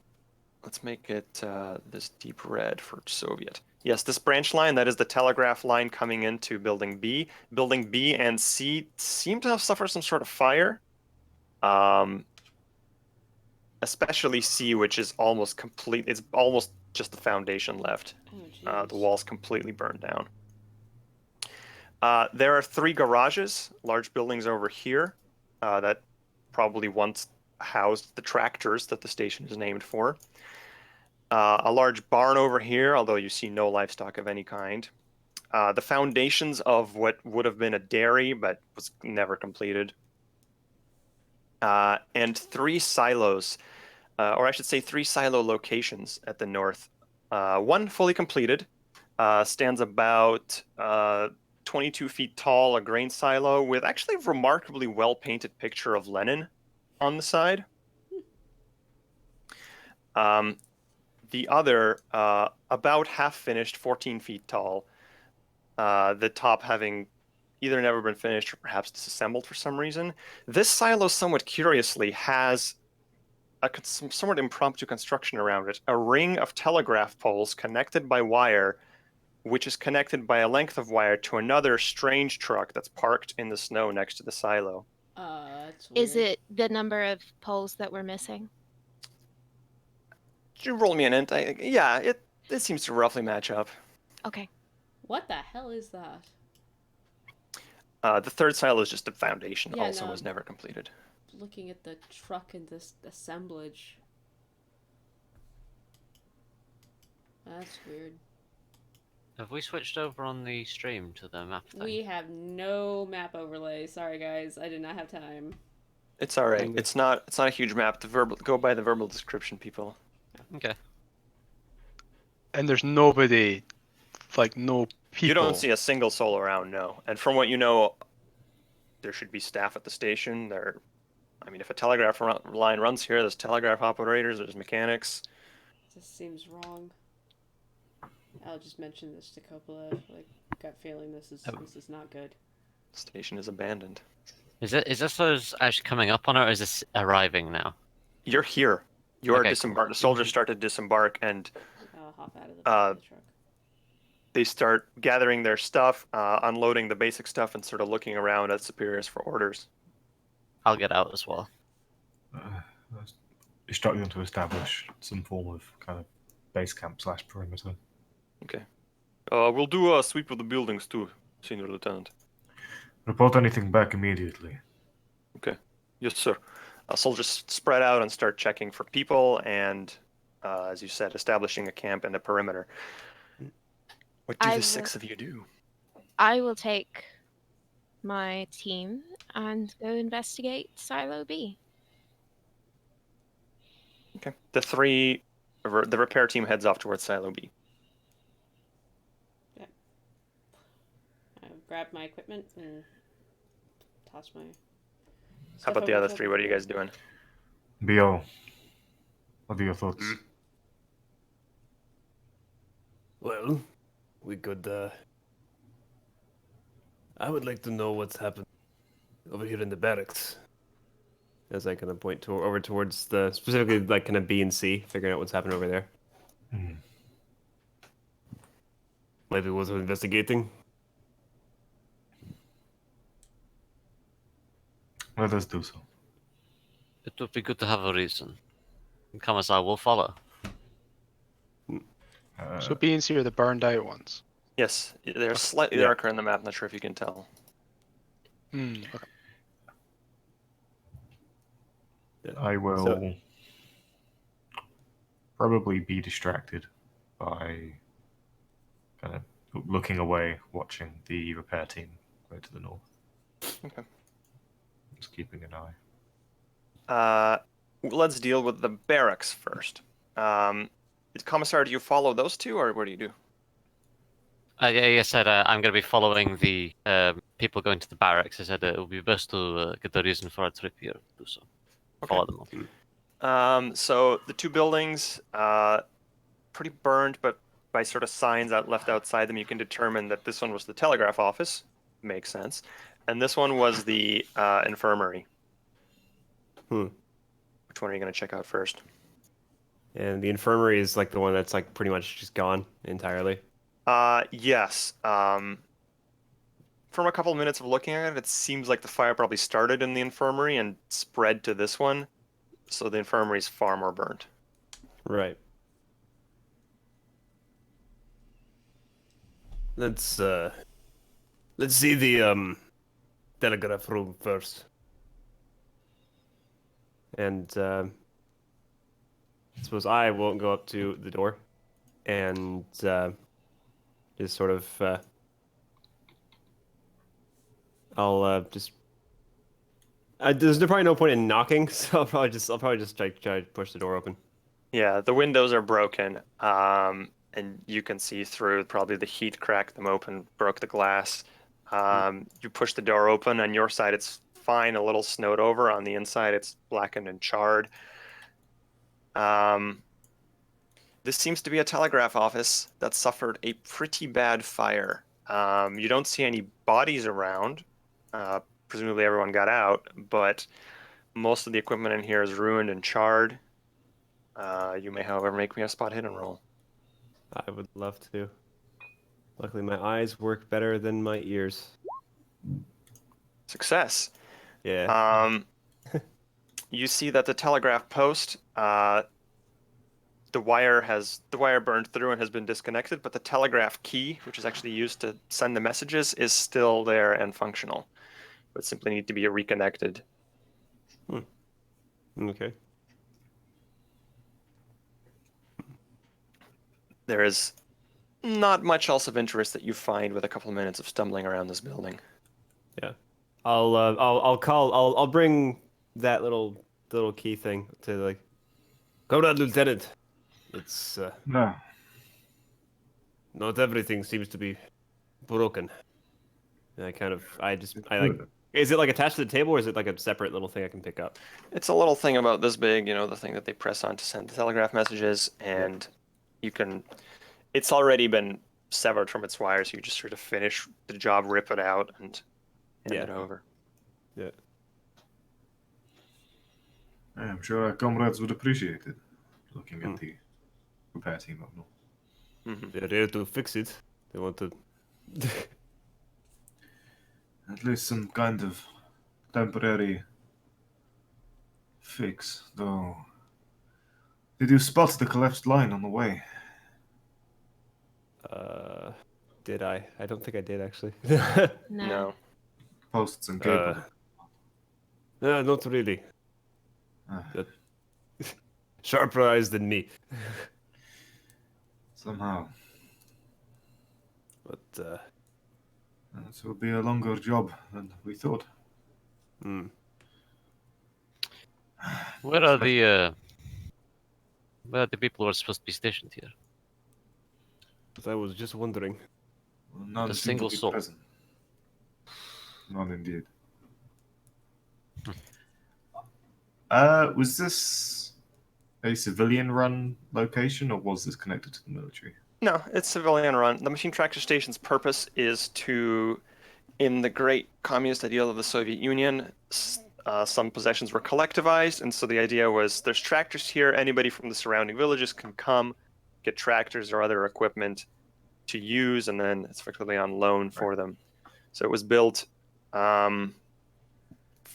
Let's make it this deep red for Soviet. Yes, this branch line, that is the telegraph line coming into Building B. Building B and C seem to have suffered some sort of fire. Especially C, which is almost complete. It's almost just the foundation left. Oh, The wall's completely burned down. There are 3 garages, large buildings over here, that probably once housed the tractors that the station is named for. A large barn over here, although you see no livestock of any kind. The foundations of what would have been a dairy, but was never completed. And 3 silos, or I should say 3 silo locations at the north. One fully completed, stands about 22 feet tall, a grain silo with actually a remarkably well-painted picture of Lenin on the side. The other, about half finished, 14 feet tall, the top having either never been finished or perhaps disassembled for some reason. This silo, somewhat curiously, has some somewhat impromptu construction around it. A ring of telegraph poles connected by wire, which is connected by a length of wire to another strange truck that's parked in the snow next to the silo. That's weird. Is it the number of poles that we're missing? Did you roll me an int? Yeah, it seems to roughly match up. Okay. What the hell is that? The third silo is just a foundation, Yeah, also no. was never completed. Looking at the truck and this assemblage. That's weird. Have we switched over on the stream to the map thing? We have no map overlay. Sorry, guys. I did not have time. It's all right. Okay. It's not a huge map. Go by the verbal description, people. Okay. And there's nobody, like no people. You don't see a single soul around, no. And from what you know, there should be staff at the station. I mean, if a telegraph line runs here, there's telegraph operators, there's mechanics. This seems wrong. I'll just mention this to Coppola. Like, gut feeling this is not good. Station is abandoned. Is this us actually coming up on it, or is this arriving now? You're here. You are Okay, disembarked. The soldiers start to disembark, and I'll hop out of the back of the truck. they start gathering their stuff, unloading the basic stuff, and sort of looking around at superiors for orders. I'll get out as well. Instruct them to establish some form of kind of base camp / perimeter. Okay. We'll do a sweep of the buildings too, Senior Lieutenant. Report anything back immediately. Okay. Yes, sir. Soldiers spread out and start checking for people and, as you said, establishing a camp and a perimeter. What do the 6 of you do? I will take my team and go investigate Silo B. Okay. The repair team heads off towards Silo B. I grab my equipment and toss my. How about the other 3? What are you guys doing? B.O., what are your thoughts? Well, we could. I would like to know what's happened over here in the barracks. As I kind of point over towards specifically like kind of B and C, figuring out what's happening over there. Maybe worth investigating. Let us do so. It would be good to have a reason. Come as I will follow. So B and C are the burned out ones. Yes, they're slightly darker in the map. Not sure if you can tell. Okay. I will probably be distracted by kind of looking away, watching the repair team go to the north. Okay. Just keeping an eye. Let's deal with the barracks first. Commissar, do you follow those 2, or what do you do? Yeah, I said I'm going to be following the people going to the barracks. I said it would be best to get the reason for a trip here to do so. Okay. Follow them up. So the 2 buildings, pretty burned, but by sort of signs left outside them, you can determine that this one was the telegraph office. Makes sense. And this one was the infirmary. Which one are you going to check out first? And the infirmary is like the one that's like pretty much just gone entirely. Yes. From a couple minutes of looking at it, it seems like the fire probably started in the infirmary and spread to this one. So the infirmary is far more burnt. Right. Let's see the telegraph room first. And I suppose I won't go up to the door and just sort of I'll just there's probably no point in knocking, so I'll probably just try to push the door open. Yeah, the windows are broken, and you can see through. Probably the heat cracked them open, broke the glass. You push the door open. On your side, it's fine, a little snowed over. On the inside, it's blackened and charred. This seems to be a telegraph office that suffered a pretty bad fire. You don't see any bodies around. Presumably everyone got out, but most of the equipment in here is ruined and charred. You may, however, make me a spot hidden roll. I would love to. Luckily, my eyes work better than my ears. Success. Yeah. You see that the telegraph post, the wire burned through and has been disconnected, but the telegraph key, which is actually used to send the messages, is still there and functional. But simply need to be reconnected. Okay. There is not much else of interest that you find with a couple of minutes of stumbling around this building. Yeah. I'll bring that little key thing to like, Comrade Lieutenant. It's No. not everything seems to be broken. And I like. Good. Is it like attached to the table, or is it like a separate little thing I can pick up? It's a little thing about this big, the thing that they press on to send the telegraph messages, and you can. It's already been severed from its wires. So you just sort of finish the job, rip it out, and hand it over. Yeah. I'm sure our comrades would appreciate it. Looking at the repair team up north. Hmm. They're here to fix it. They want to. At least some kind of temporary fix, though. Did you spot the collapsed line on the way? Did I? I don't think I did actually. No. Posts and cable. No, not really. Ah, Sharper eyes than me. somehow. But This will be a longer job than we thought. Where are the people who are supposed to be stationed here? But I was just wondering. Well, none A seem single to be soul. present. None indeed. Was this a civilian-run location, or was this connected to the military? No, it's civilian run. The machine tractor station's purpose is to, in the great communist ideal of the Soviet Union, some possessions were collectivized, and so the idea was there's tractors here. Anybody from the surrounding villages can come, get tractors or other equipment to use, and then it's effectively on loan for them. So it was built, from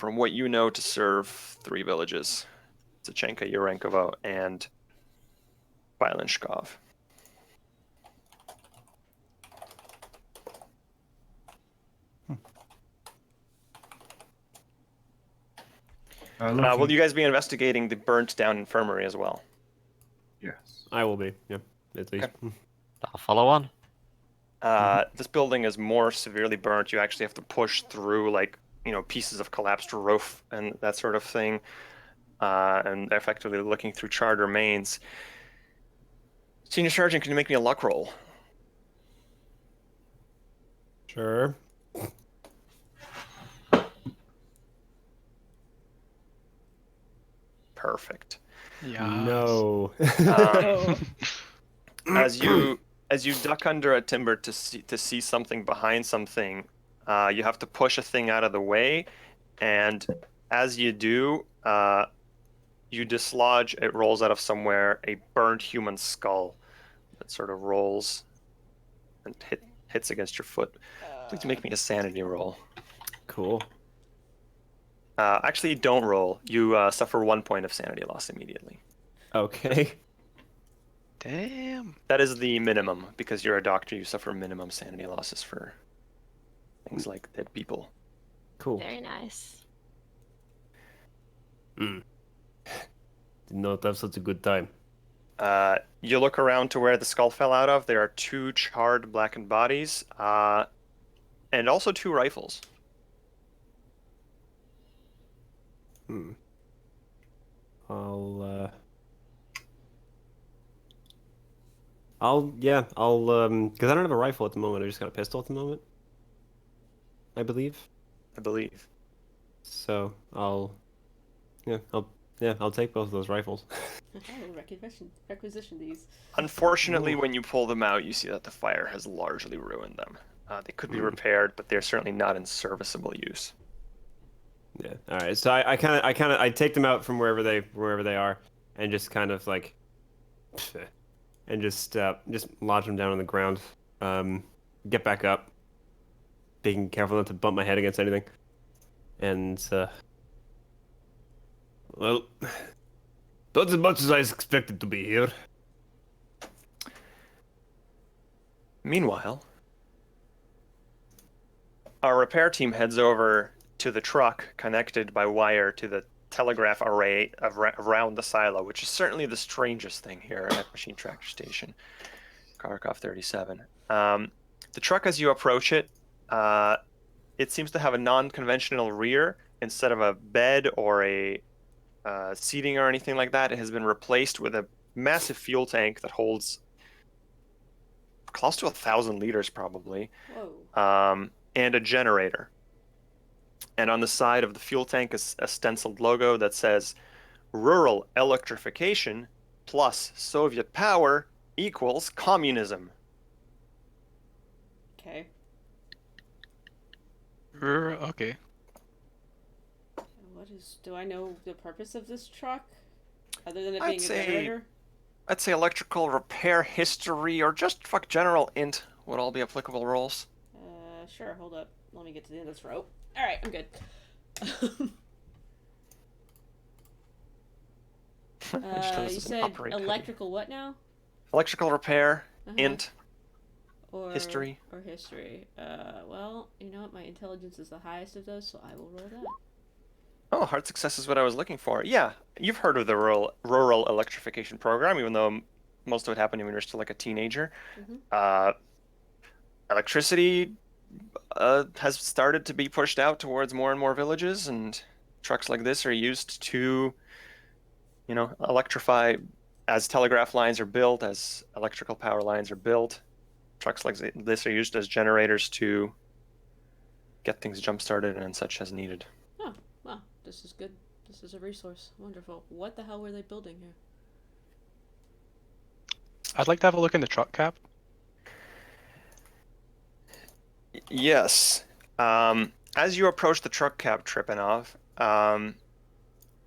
what you know, to serve 3 villages: Zachenka, Yurenkovo, and Bialinskov. Will you guys be investigating the burnt down infirmary as well? Yes. I will be. Yeah, at least. Okay. I'll follow on. This building is more severely burnt. You actually have to push through, pieces of collapsed roof and that sort of thing, and effectively looking through charred remains. Senior Sergeant, can you make me a luck roll? Sure. Perfect. Yeah. No. Oh. As you duck under a timber to see something behind something, you have to push a thing out of the way, and as you do, you dislodge. It rolls out of somewhere a burnt human skull that sort of rolls and hits against your foot. Please make me a sanity roll. Cool. Actually, don't roll. You suffer 1 point of sanity loss immediately. Okay. Damn. That is the minimum. Because you're a doctor, you suffer minimum sanity losses for things like dead people. Cool. Very nice. Did not have such a good time. You look around to where the skull fell out of. There are 2 charred, blackened bodies, and also 2 rifles. Because I don't have a rifle at the moment. I just got a pistol at the moment, I believe. So I'll take both of those rifles. Requisition these. Unfortunately, when you pull them out, you see that the fire has largely ruined them. They could be repaired, but they're certainly not in serviceable use. Yeah. All right. So I take them out from wherever they are, and just kind of like, and just lodge them down on the ground. Get back up, being careful not to bump my head against anything, and well, not as much as I expected to be here. Meanwhile, our repair team heads over to the truck connected by wire to the telegraph array around the silo, which is certainly the strangest thing here at Machine Tractor Station, Kharkov-27. The truck, as you approach it, it seems to have a non-conventional rear instead of a bed or a seating or anything like that, it has been replaced with a massive fuel tank that holds close to 1,000 liters probably, Whoa. and a generator. And on the side of the fuel tank is a stenciled logo that says rural electrification plus Soviet power equals communism. Okay. Okay. What is? Do I know the purpose of this truck, other than it I'd being a say- generator? I'd say electrical repair history or just fuck general int would all be applicable roles. Sure. Hold up. Let me get to the end of this row. All right, I'm good. Just 'cause this You is an said operate code. electrical what now? Electrical repair, Uh-huh. int, Or history. Or history. Well, you know what? My intelligence is the highest of those, so I will roll that. Oh, hard success is what I was looking for. Yeah, you've heard of the rural electrification program, even though most of it happened when you were still like a teenager. Mhm. Electricity has started to be pushed out towards more and more villages, and trucks like this are used to, electrify as telegraph lines are built, as electrical power lines are built. Trucks like this are used as generators to get things jump started and such as needed. Oh, wow. This is good. This is a resource. Wonderful. What the hell were they building here? I'd like to have a look in the truck cab. Yes. As you approach the truck cab, Tripanov,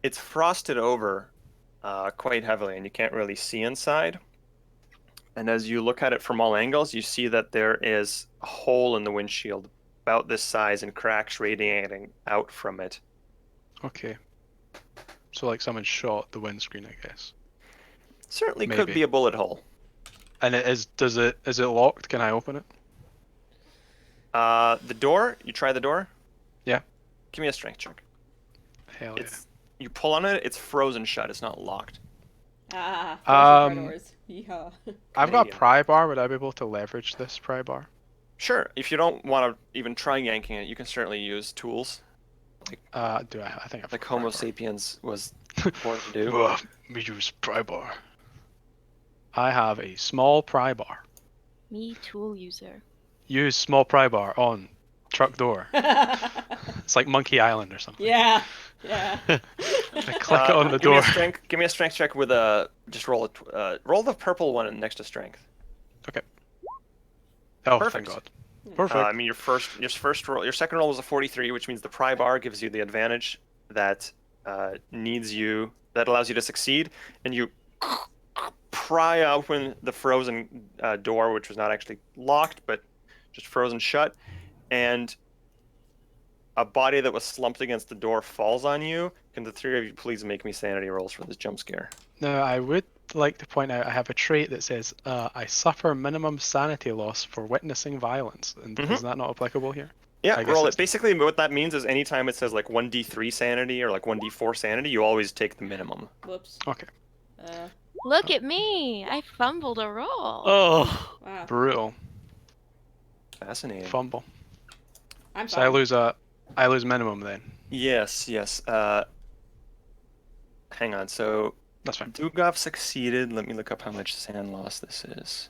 it's frosted over quite heavily, and you can't really see inside. And as you look at it from all angles, you see that there is a hole in the windshield about this size and cracks radiating out from it. Okay. So like someone shot the windscreen, I guess. Certainly could Maybe. be a bullet hole. And is it locked? Can I open it? The door, you try the door? Yeah. Give me a strength check. Hell yeah. You pull on it, it's frozen shut, it's not locked. Ah, car doors. Yeah. I've got a Canadian. pry bar. Would I be able to leverage this pry bar? Sure, if you don't want to even try yanking it, you can certainly use tools, Do I think I've like got a Homo pry bar. sapiens was born to do. Ugh, we use pry bar. I have a small pry bar. Me, tool user. Use small pry bar on truck door. It's like Monkey Island or something. Yeah. Yeah. I click it on the give me door. give me a strength check with just roll the purple one next to strength. Okay. Oh, Perfect. thank God. Perfect. I mean, your second roll was a 43, which means the pry bar gives you the advantage that allows you to succeed, and you pry open the frozen door, which was not actually locked, but just frozen shut, and a body that was slumped against the door falls on you. Can the three of you please make me sanity rolls for this jump scare? Now, I would like to point out I have a trait that says I suffer minimum sanity loss for witnessing violence. And is that not applicable here? Yeah, I guess roll it. it's- Basically, what that means is anytime it says like 1d3 sanity or like 1d4 sanity, you always take the minimum. Whoops. Okay. Look at me! I fumbled a roll. Oh, Wow. Brutal. Fascinating. Fumble. I'm So fine. I lose minimum then. Yes. Hang on. So That's fine. Dugov succeeded. Let me look up how much sand loss this is.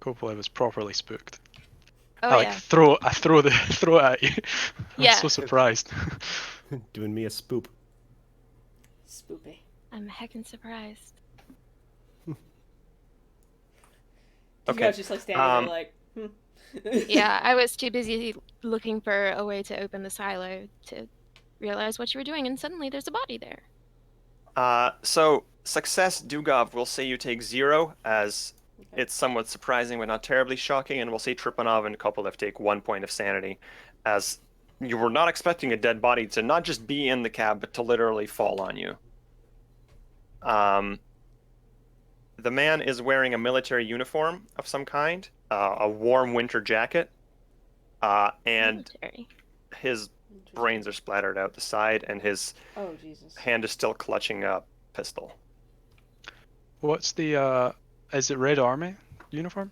Hopefully I was properly spooked. Oh I yeah. throw it at you. I'm Yeah. so surprised. Doing me a spoop. Spoopy. I'm heckin' surprised. You guys just like standing there like, Yeah, I was too busy looking for a way to open the silo to realize what you were doing, and suddenly there's a body there. So success, Dugov will say you take 0 as Okay. it's somewhat surprising but not terribly shocking, and we'll say Tripanov and Kopolev take 1 point of sanity as you were not expecting a dead body to not just be in the cab but to literally fall on you. The man is wearing a military uniform of some kind, a warm winter jacket, and Military. his brains are splattered out the side, and his Oh Jesus. hand is still clutching a pistol. What's the is it Red Army uniform?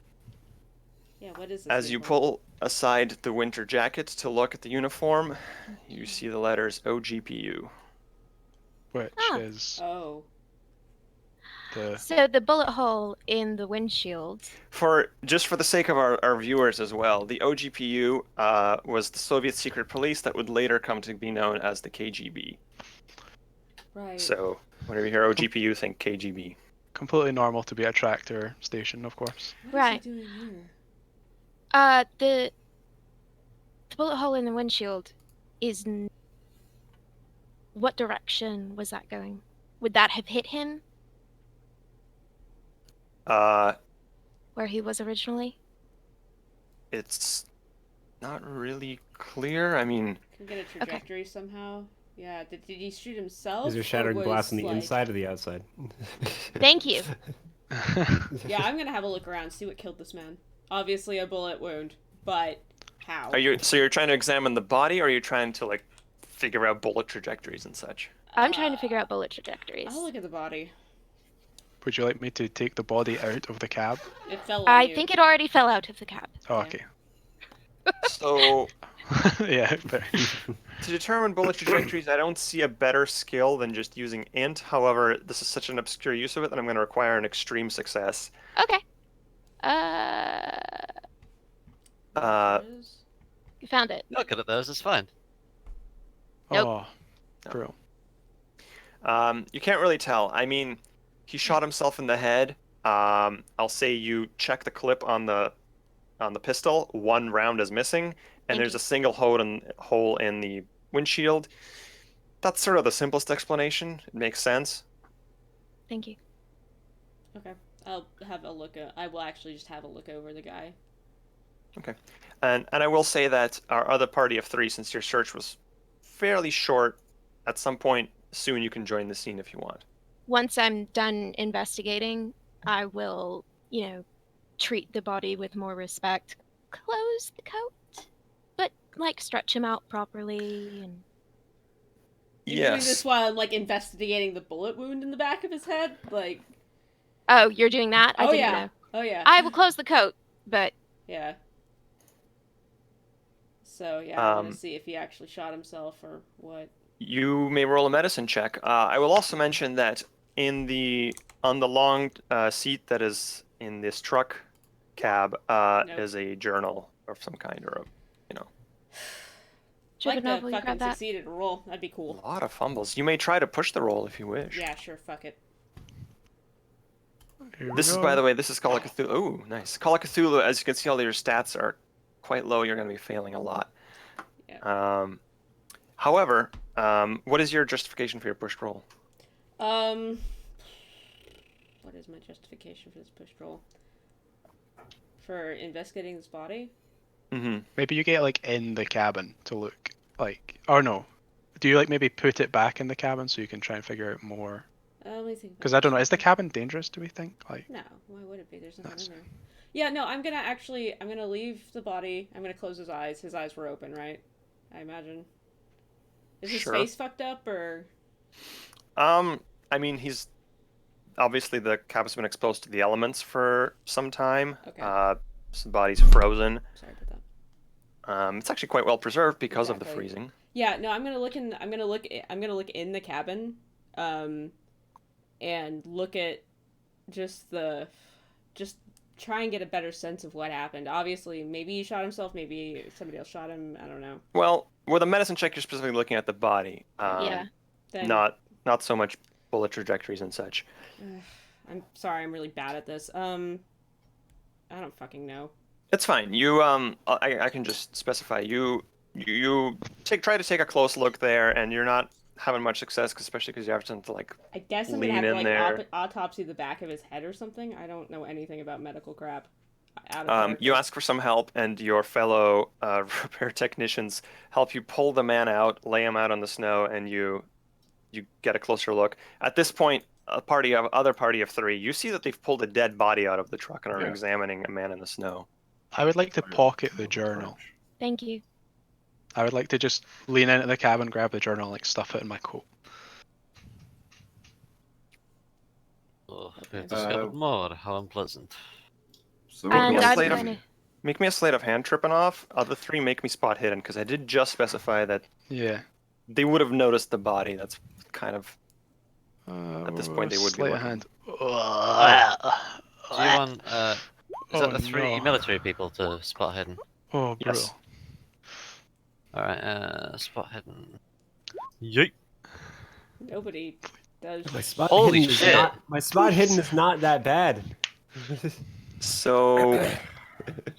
Yeah, what is this? As you uniform? pull aside the winter jacket to look at the uniform, you see the letters OGPU. Which Ah. is Oh. the So the bullet hole in the windshield. For the sake of our viewers as well, the OGPU was the Soviet secret police that would later come to be known as the KGB. Right. So whenever you hear OGPU, think KGB. completely normal to be a tractor station, of course. What Right. is he doing here? The bullet hole in the windshield is. What direction was that going? Would that have hit him Uh, where he was originally? it's not really clear. I mean, Can we get a trajectory somehow? Yeah. Did he shoot himself? Is there or shattered glass was, on the like- inside or the outside? Thank you. Yeah, I'm gonna have a look around, see what killed this man. Obviously a bullet wound, but how? you're trying to examine the body, or are you trying to like figure out bullet trajectories and such? I'm trying to figure out bullet trajectories. I'll look at the body. Would you like me to take the body out of the cab? It fell on I you. think it already fell out of the cab. Oh, Yeah. okay. So Yeah, fair. to determine bullet trajectories, I don't see a better skill than just using int. However, this is such an obscure use of it that I'm going to require an extreme success. Okay. You found it. Look at it, those. It's fine. Nope. Oh, bro. You can't really tell. I mean, he shot himself in the head. I'll say you check the clip on the pistol. One round is missing, and Thank there's you. a single hole in the windshield. That's sort of the simplest explanation. It makes sense. Thank you. Okay. I'll have a look. I will actually just have a look over the guy. And I will say that our other party of 3, since your search was fairly short, at some point soon you can join the scene if you want. Once I'm done investigating, I will, treat the body with more respect. Close the coat, but like stretch him out properly and. You're doing this while I'm like investigating the bullet wound in the back of his head? Like Oh, you're doing that? I Oh didn't yeah. know. Oh yeah. I will close the coat, but Yeah. So yeah, I want Um, to see if he actually shot himself or what. You may roll a medicine check. I will also mention that on the long seat that is in this truck cab Nope. is a journal of some kind, or Trevor Like to Noble, you fucking grab that. succeed at a roll. That'd be a cool. lot of fumbles. You may try to push the roll if you wish. Yeah, sure. Fuck it. Here we This is, go. by the way, this is Call of Cthulhu. Ooh, nice. Call of Cthulhu, as you can see, all your stats are quite low. You're going to be failing a lot. However, what is your justification for your pushed roll? What is my justification for this pushed roll? For investigating this body? Mm-hmm. Maybe you get like in the cabin to look like, or no, do you like maybe put it back in the cabin so you can try and figure out more? Let me think. Because I don't know, is the cabin dangerous? Do we think like? No, why would it be? There's nothing Nice. in there. Yeah, no, I'm gonna leave the body. I'm gonna close his eyes. His eyes were open, right? I imagine. Is his Sure. face fucked up or? I mean, he's obviously the cab's been exposed to the elements for some time. Okay. So the body's frozen. Sorry about that. It's actually quite well preserved because of the Exactly. freezing. Yeah, no, I'm gonna look in the cabin, and look at just try and get a better sense of what happened. Obviously, maybe he shot himself, maybe somebody else shot him. I don't know. Well, with a medicine check, you're specifically looking at the body. Yeah. Then Not so much bullet trajectories and such. I'm sorry, I'm really bad at this. I don't fucking know. It's fine. You I can just specify you try to take a close look there, and you're not having much success, especially because you have to like. I guess I'm Lean gonna have to in like there. autopsy the back of his head or something. I don't know anything about medical crap. Out of You character. ask for some help, and your fellow repair technicians help you pull the man out, lay him out on the snow, and you get a closer look. At this point, other party of 3, you see that they've pulled a dead body out of the truck and are Yeah. examining a man in the snow. I would like to pocket the journal. Thank you. I would like to just lean into the cabin, grab the journal, and like stuff it in my coat. Oh, we have discovered more. How unpleasant. So what And do I I'm later. say? gonna. Make me a sleight of hand tripping off. Other 3 make me spot hidden, because I did just specify that Yeah. they would have noticed the body. That's kind of at this point they would be sleight of looking. hand. Do you want is Oh, that the 3 no. military people to spot hidden? Oh, bro. Yes. Alright, spot hidden. Yeet. Nobody does. My spot Holy hidden shit. is not. My spot hidden is not that bad. So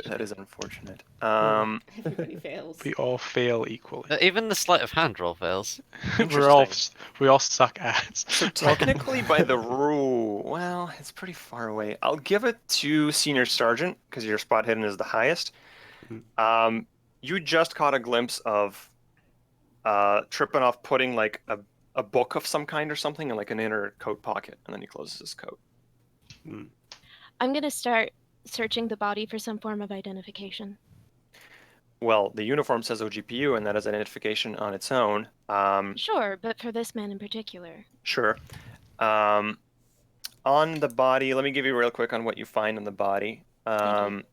that is unfortunate. Everybody fails. We all fail equally. Even the sleight of hand roll fails. we all suck ass. So technically, by the rule, well, it's pretty far away. I'll give it to Senior Sergeant because your spot hidden is the highest. You just caught a glimpse of tripping off putting like a book of some kind or something in like an inner coat pocket, and then he closes his coat. I'm gonna start searching the body for some form of identification. Well, the uniform says OGPU, and that is identification on its own. Sure, but for this man in particular. Sure. On the body, let me give you real quick on what you find on the body. Also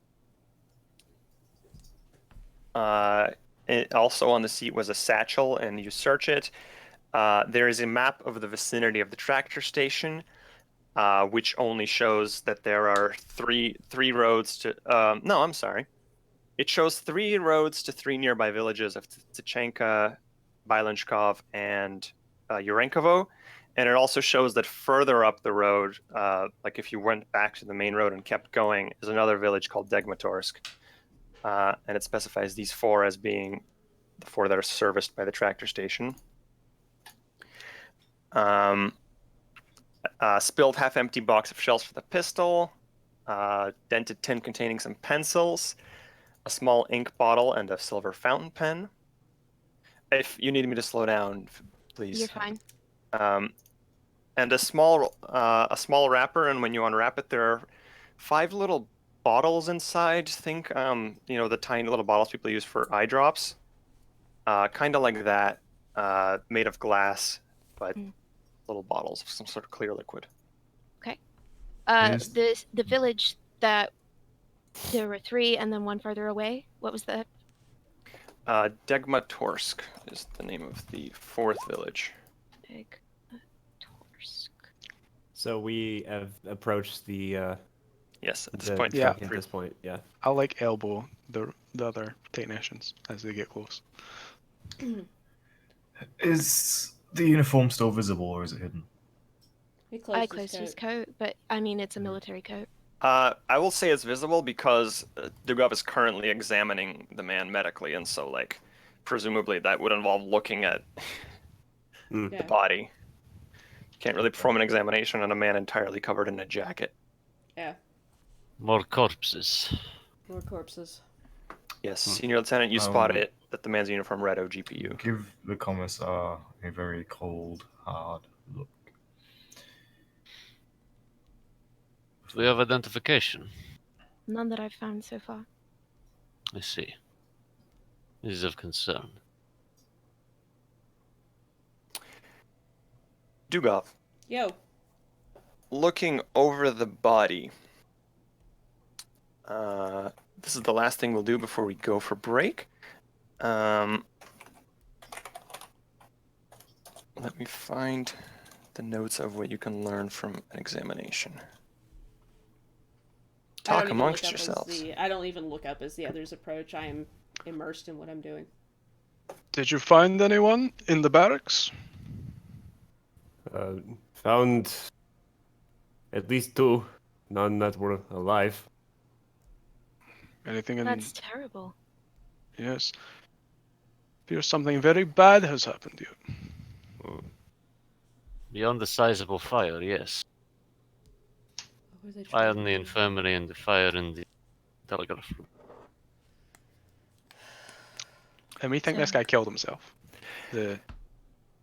on the seat was a satchel, and you search it. There is a map of the vicinity of the tractor station, which only shows that there are three roads to. No, I'm sorry. It shows 3 roads to 3 nearby villages of Tchenka, Bylenchkov, and Urenkovo. And it also shows that further up the road, like if you went back to the main road and kept going, is another village called Degmatorsk. And it specifies these 4 as being the 4 that are serviced by the tractor station. Spilled half-empty box of shells for the pistol, dented tin containing some pencils, a small ink bottle, and a silver fountain pen. If you need me to slow down, please. You're fine. And a small wrapper, and when you unwrap it, there are 5 little bottles inside. Think, the tiny little bottles people use for eye drops. Kind of like that, made of glass, but little bottles of some sort of clear liquid. Okay. Yes. The village that there were 3 and then 1 further away. What was that? Degmatorsk is the name of the 4th village. Torsk. So we have approached the. Yes, at this the point. Yeah. truck at this point, yeah. I'll like elbow the other technicians as they get close. Is the uniform still visible or is it hidden? I closed his coat, but I mean it's a military coat. I will say it's visible because Dugov is currently examining the man medically, and so, like, presumably that would involve looking at the body. Can't really perform an examination on a man entirely covered in a jacket. Yeah. More corpses. More corpses. Yes, Senior Lieutenant, you spotted it, that the man's uniform read OGPU. Give the commissar a very cold, hard look. Do we have identification? None that I've found so far. I see. This is of concern. Dugov, Yo. looking over the body. This is the last thing we'll do before we go for break. Let me find the notes of what you can learn from an examination. Talk amongst yourselves. I don't even look up as the others approach. I am immersed in what I'm doing. Did you find anyone in the barracks? Found at least 2, none that were alive. Anything in... That's terrible. Yes. Fears something very bad has happened to you. Beyond the sizable fire, yes. What were they Fire trying in to the do? infirmary and the fire in the telegraph room. And we think this guy killed himself. The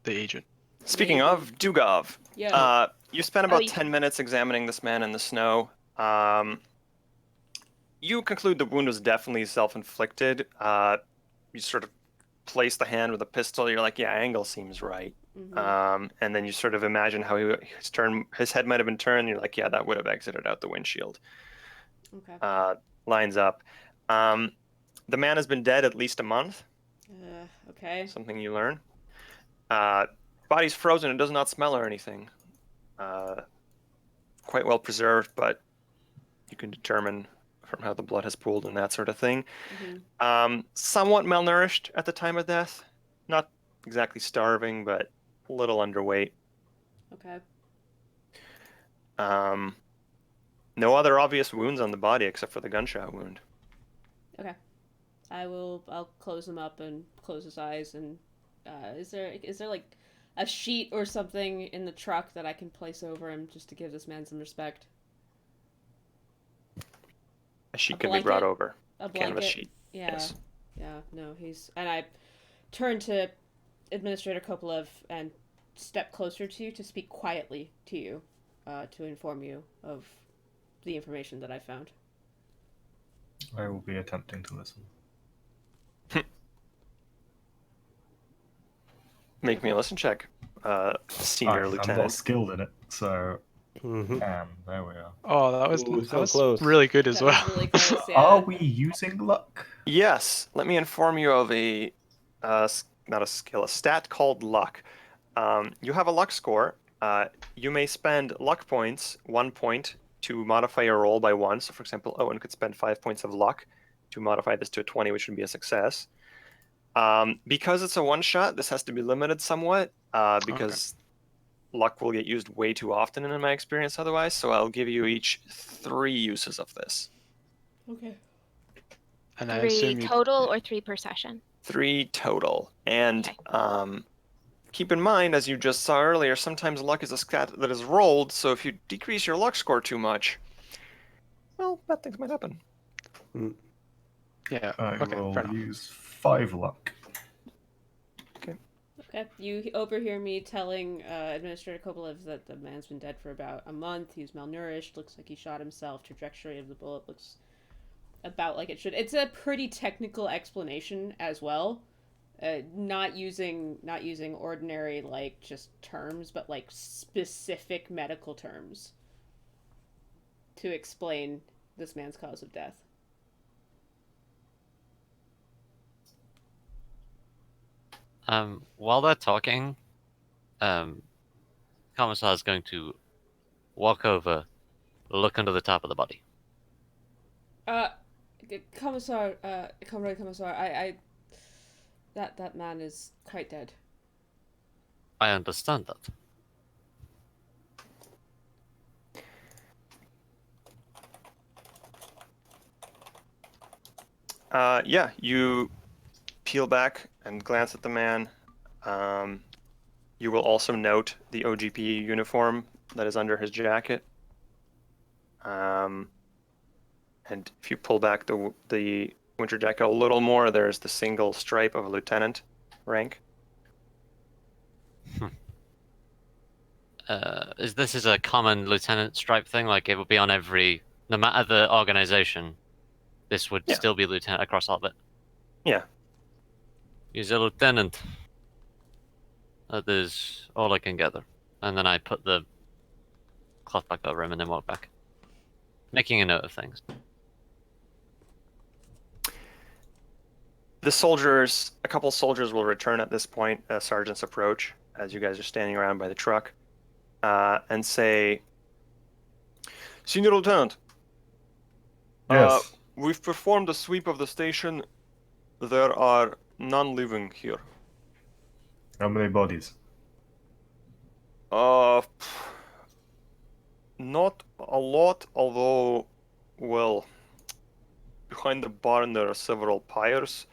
agent. Speaking of, Dugov, Yeah. you spent about you- 10 minutes examining this man in the snow. You conclude the wound was definitely self-inflicted. You sort of place the hand with a pistol. You're like, yeah, angle seems right. And then you sort of imagine how his head might have been turned. You're like, yeah, that would have exited out the windshield. Okay. Lines up. The man has been dead at least a month. Okay. Something you learn. Body's frozen and does not smell or anything. Quite well preserved, but you can determine from how the blood has pooled and that sort of thing. Somewhat malnourished at the time of death. Not exactly starving, but a little underweight. Okay. No other obvious wounds on the body except for the gunshot wound. Okay. I'll close him up and close his eyes. And is there like a sheet or something in the truck that I can place over him just to give this man some respect? A sheet A can be brought blanket? over. A Canvas blanket? sheet. Yeah. Yes. Yeah. No, and I turn to Administrator Kopelev and step closer to you to speak quietly to you, to inform you of the information that I found. I will be attempting to listen. Make me a listen check, Senior Lieutenant. I'm not skilled in it, so Mm-hmm. there we are. Oh, that Ooh, was so close. really good as That well. was really close, yeah. Are we using luck? Yes, let me inform you of not a skill, a stat called luck. You have a luck score. You may spend luck points, 1 point, to modify your roll by 1. So, for example, Owen could spend 5 points of luck to modify this to a 20, which would be a success. Because it's a one-shot, this has to be limited somewhat, because luck will get used way too often in my experience otherwise. So I'll give you each 3 uses of this. Okay. And I 3 assume you... total or 3 per session? 3 total. And Okay. keep in mind, as you just saw earlier, sometimes luck is a stat that is rolled, so if you decrease your luck score too much, well, bad things might happen. Yeah, I okay, will fair enough. use 5 luck. Okay. You overhear me telling Administrator Kopelev that the man's been dead for about a month. He's malnourished. Looks like he shot himself. Trajectory of the bullet looks about like it should. It's a pretty technical explanation as well. Not using ordinary like just terms, but like specific medical terms to explain this man's cause of death. While they're talking, Commissar is going to walk over, look under the top of the body. Commissar, Comrade Commissar, that man is quite dead. I understand that. Yeah, you peel back and glance at the man. You will also note the OGP uniform that is under his jacket. And if you pull back the winter jacket a little more, there's the single stripe of a lieutenant rank. Is this a common lieutenant stripe thing? Like it would be on every, no matter the organization, this would still be lieutenant across all of it. Yeah. He's a lieutenant. That is all I can gather. And then I put the cloth back over him and then walk back, making a note of things. A couple soldiers will return at this point, sergeants approach, as you guys are standing around by the truck, and say, Senior Lieutenant, Yes. we've performed a sweep of the station. There are none living here. How many bodies? Not a lot, although, well, behind the barn there are several pyres.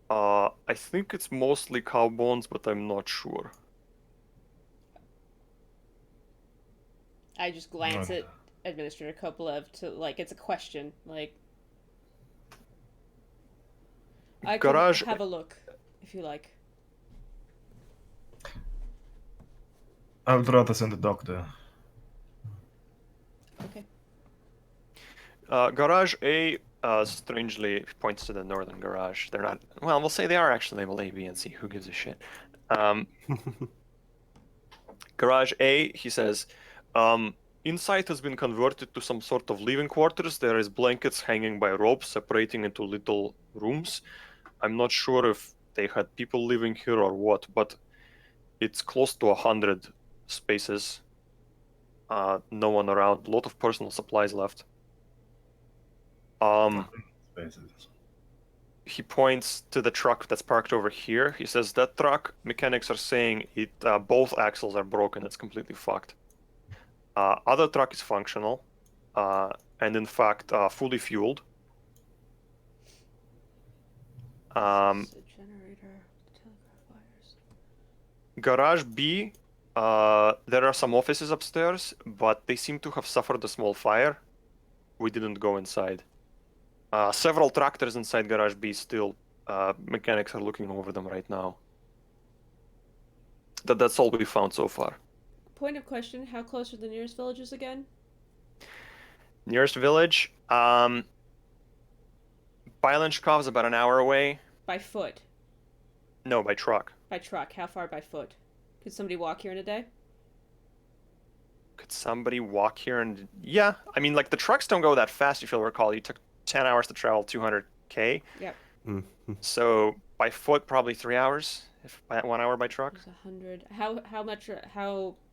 I think it's mostly cow bones, but I'm not sure. I just glance at Administrator Kopelev to like it's a question. Like I can Garage. have a look if you like. I would rather send a doctor. Okay. Garage A, strangely points to the northern garage. They're not. Well, we'll say they are actually labeled A, B, and C. Who gives a shit? Garage A, he says, inside has been converted to some sort of living quarters. There is blankets hanging by ropes separating into little rooms. I'm not sure if they had people living here or what, but it's close to 100 spaces. No one around. A lot of personal supplies left. Spaces. He points to the truck that's parked over here. He says that truck, mechanics are saying it both axles are broken. It's completely fucked. Other truck is functional, and in fact fully fueled. Generator, telegraph wires. Garage B, there are some offices upstairs, but they seem to have suffered a small fire. We didn't go inside. Several tractors inside Garage B still. Mechanics are looking over them right now. That's all we found so far. Point of question: how close are the nearest villages again? Nearest village, Bylenchkov is about an hour away. By foot. No, by truck. By truck. How far by foot? Could somebody walk here in a day? Could somebody walk here and... Yeah, I mean, like, the trucks don't go that fast, if you'll recall. You took 10 hours to travel 200k. Yep. So, by foot, probably 3 hours, if by 1 hour by truck. There's 100.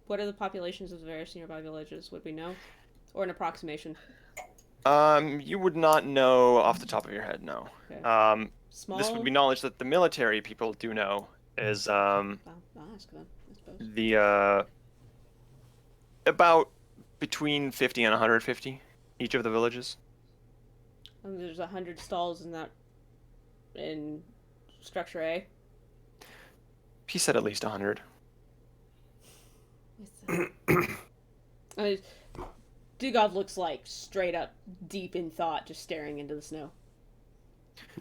What are the populations of the various nearby villages? Would we know? Or an approximation? You would not know off the top of your head, no. Okay. Small? This would be knowledge that the military people do know, is, Well, I'll ask them, I suppose. the, about between 50 and 150, each of the villages. And there's 100 stalls in structure A. He said at least 100. Dugov looks like straight up deep in thought, just staring into the snow.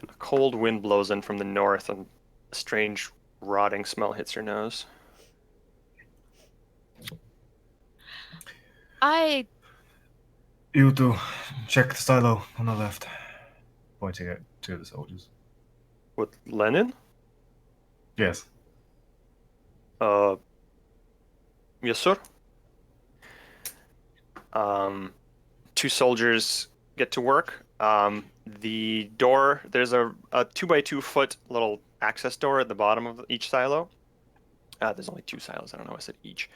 A cold wind blows in from the north and a strange rotting smell hits your nose. You two, check the silo on the left. Pointing at two of the soldiers. With Lenin? Yes. Yes, sir. Two soldiers get to work. The door, there's a 2x2 foot little access door at the bottom of each silo. There's only 2 silos, I don't know, I said each.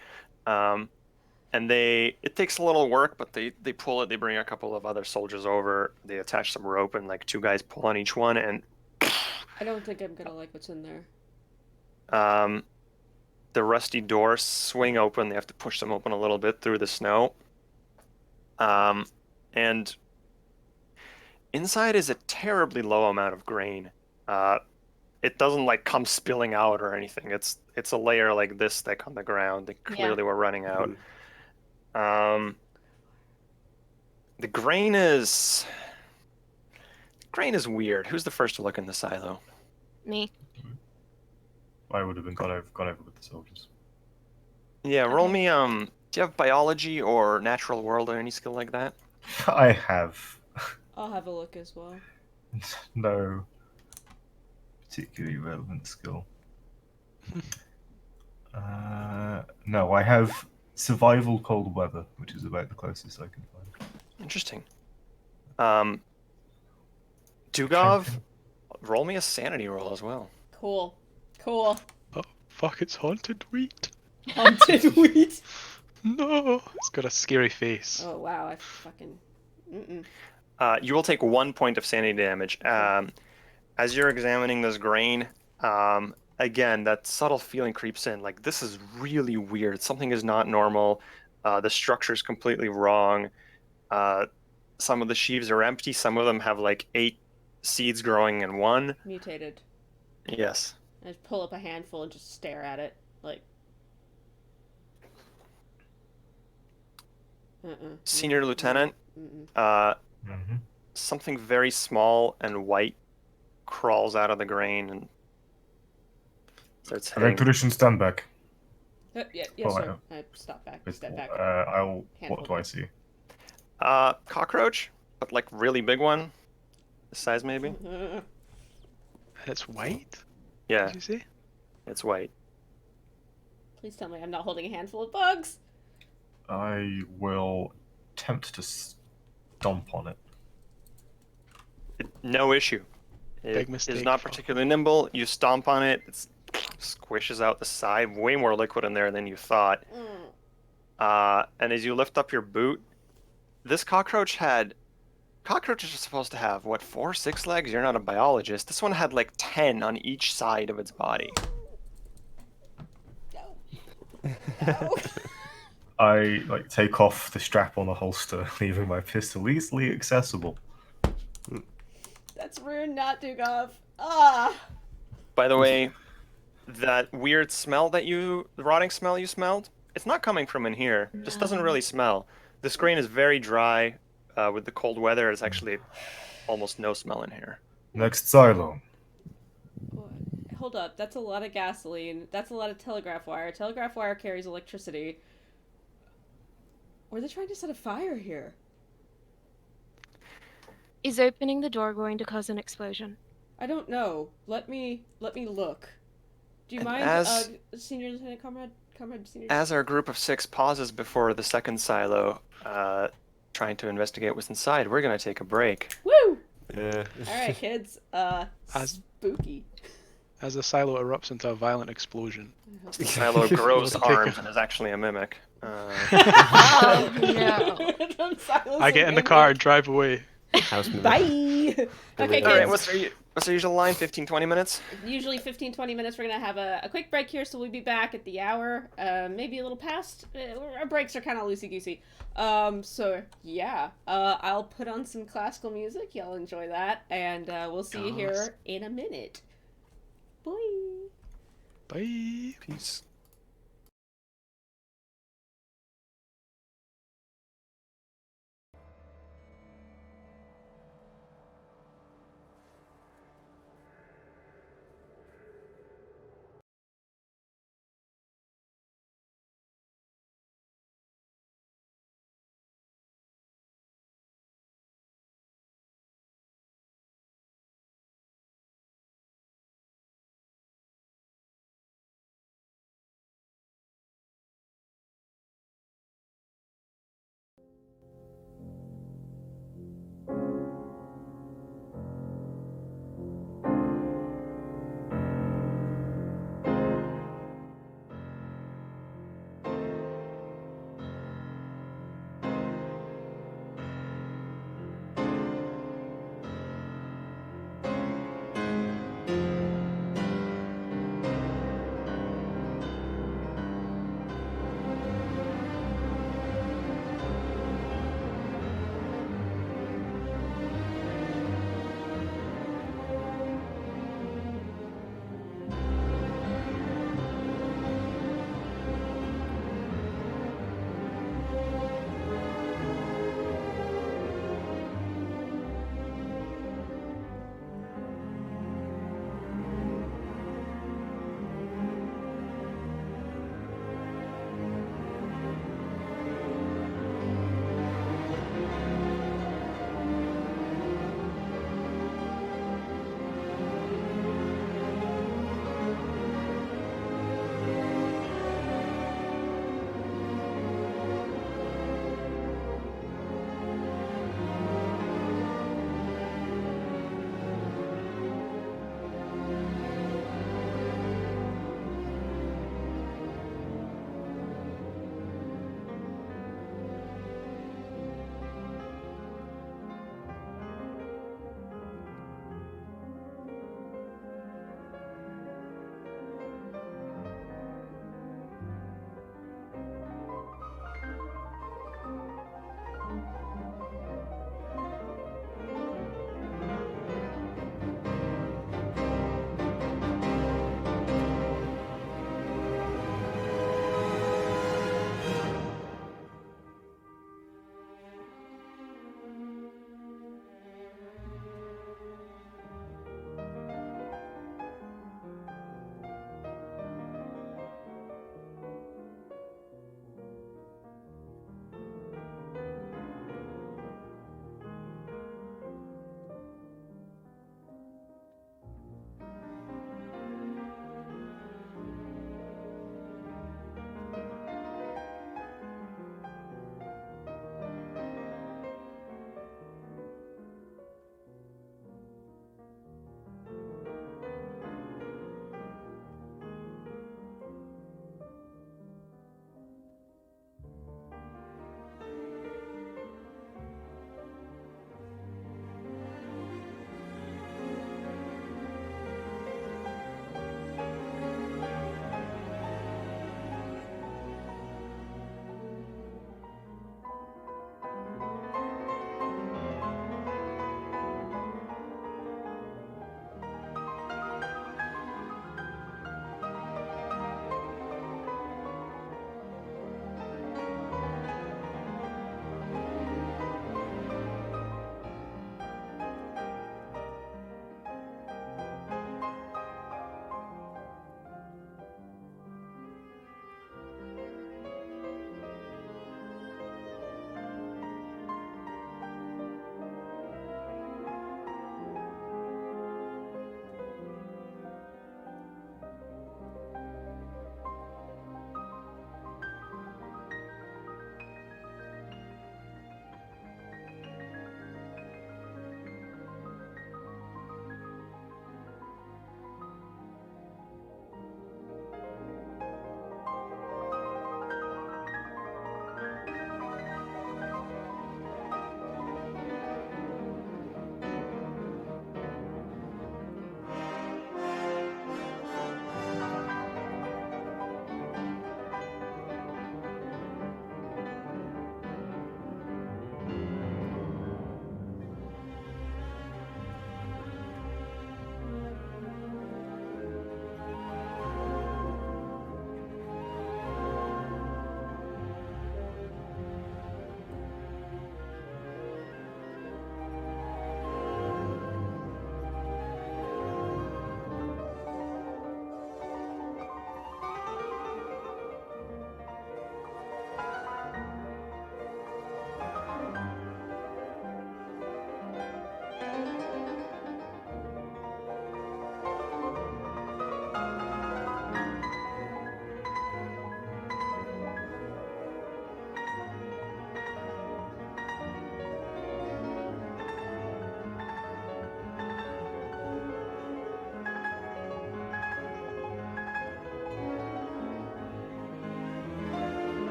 And it takes a little work, but they pull it, they bring a couple of other soldiers over, they attach some rope, and like 2 guys pull on each one, and I don't think I'm gonna like what's in there. the rusty doors swing open. They have to push them open a little bit through the snow. And inside is a terribly low amount of grain. It doesn't like come spilling out or anything. It's a layer like this thick on the ground. They clearly were running out. The grain is weird. Who's the first to look in the silo? Me. I would have been gone over with the soldiers. Yeah, roll Okay. me. Do you have biology or natural world or any skill like that? I have I'll have a look as well. no particularly relevant skill. No, I have survival cold weather, which is about the closest I can find. Interesting. Dugov, roll me a sanity roll as well. Cool. Oh, fuck, it's haunted wheat. Haunted wheat. No, it's got a scary face. Oh wow, I fucking. Mm-mm. You will take 1 point of sanity damage. As you're examining this grain, again, that subtle feeling creeps in. Like, this is really weird. Something is not normal. The structure is completely wrong. Some of the sheaves are empty. Some of them have like 8 seeds growing in one. Mutated. Yes. I just pull up a handful and just stare at it, like. Senior Lieutenant, Mm-hmm. something very small and white crawls out of the grain and starts heading. Electrician, stand back. Yes, Oh, sir. I step back. I'll. Handful. What do I see? Cockroach, but like really big one. This size maybe. And it's white? Yeah, Did you say? it's white. Please tell me I'm not holding a handful of bugs. I will attempt to stomp on it. No issue. Big It mistake, is not Falco. particularly nimble. You stomp on it. It squishes out the side. Way more liquid in there than you thought. And as you lift up your boot, this cockroach had. Cockroaches are supposed to have, what, 4, 6 legs? You're not a biologist. This one had like 10 on each side of its body. No. I take off the strap on the holster, leaving my pistol easily accessible. That's rude, not Dugov. Ah. By the way, that weird smell that the rotting smell you smelled, it's not coming from in here. It just doesn't really smell. The screen is very dry. With the cold weather, it's actually almost no smell in here. Next silo. Hold up, that's a lot of gasoline. That's a lot of telegraph wire. Telegraph wire carries electricity. Or are they trying to set a fire here? Is opening the door going to cause an explosion? I don't know. Let me look. Do you And mind, Senior Lieutenant Comrade Senior? As our group of 6 pauses before the second silo, trying to investigate what's inside, we're gonna take a break. Woo! Yeah. Alright, kids. As- Spooky. As the silo erupts into a violent explosion. Silo grows We'll take arms a- and is actually a mimic. Oh, no. I get in the car and drive away. House mimic. Bye! Okay, All right, kids. what's our usual line? 15-20 minutes? Usually 15-20 minutes. We're gonna have a quick break here, so we'll be back at the hour, maybe a little past. Our breaks are kind of loosey-goosey. So yeah, I'll put on some classical music. Y'all enjoy that, and we'll see you here in a minute. Bye. Bye. Peace.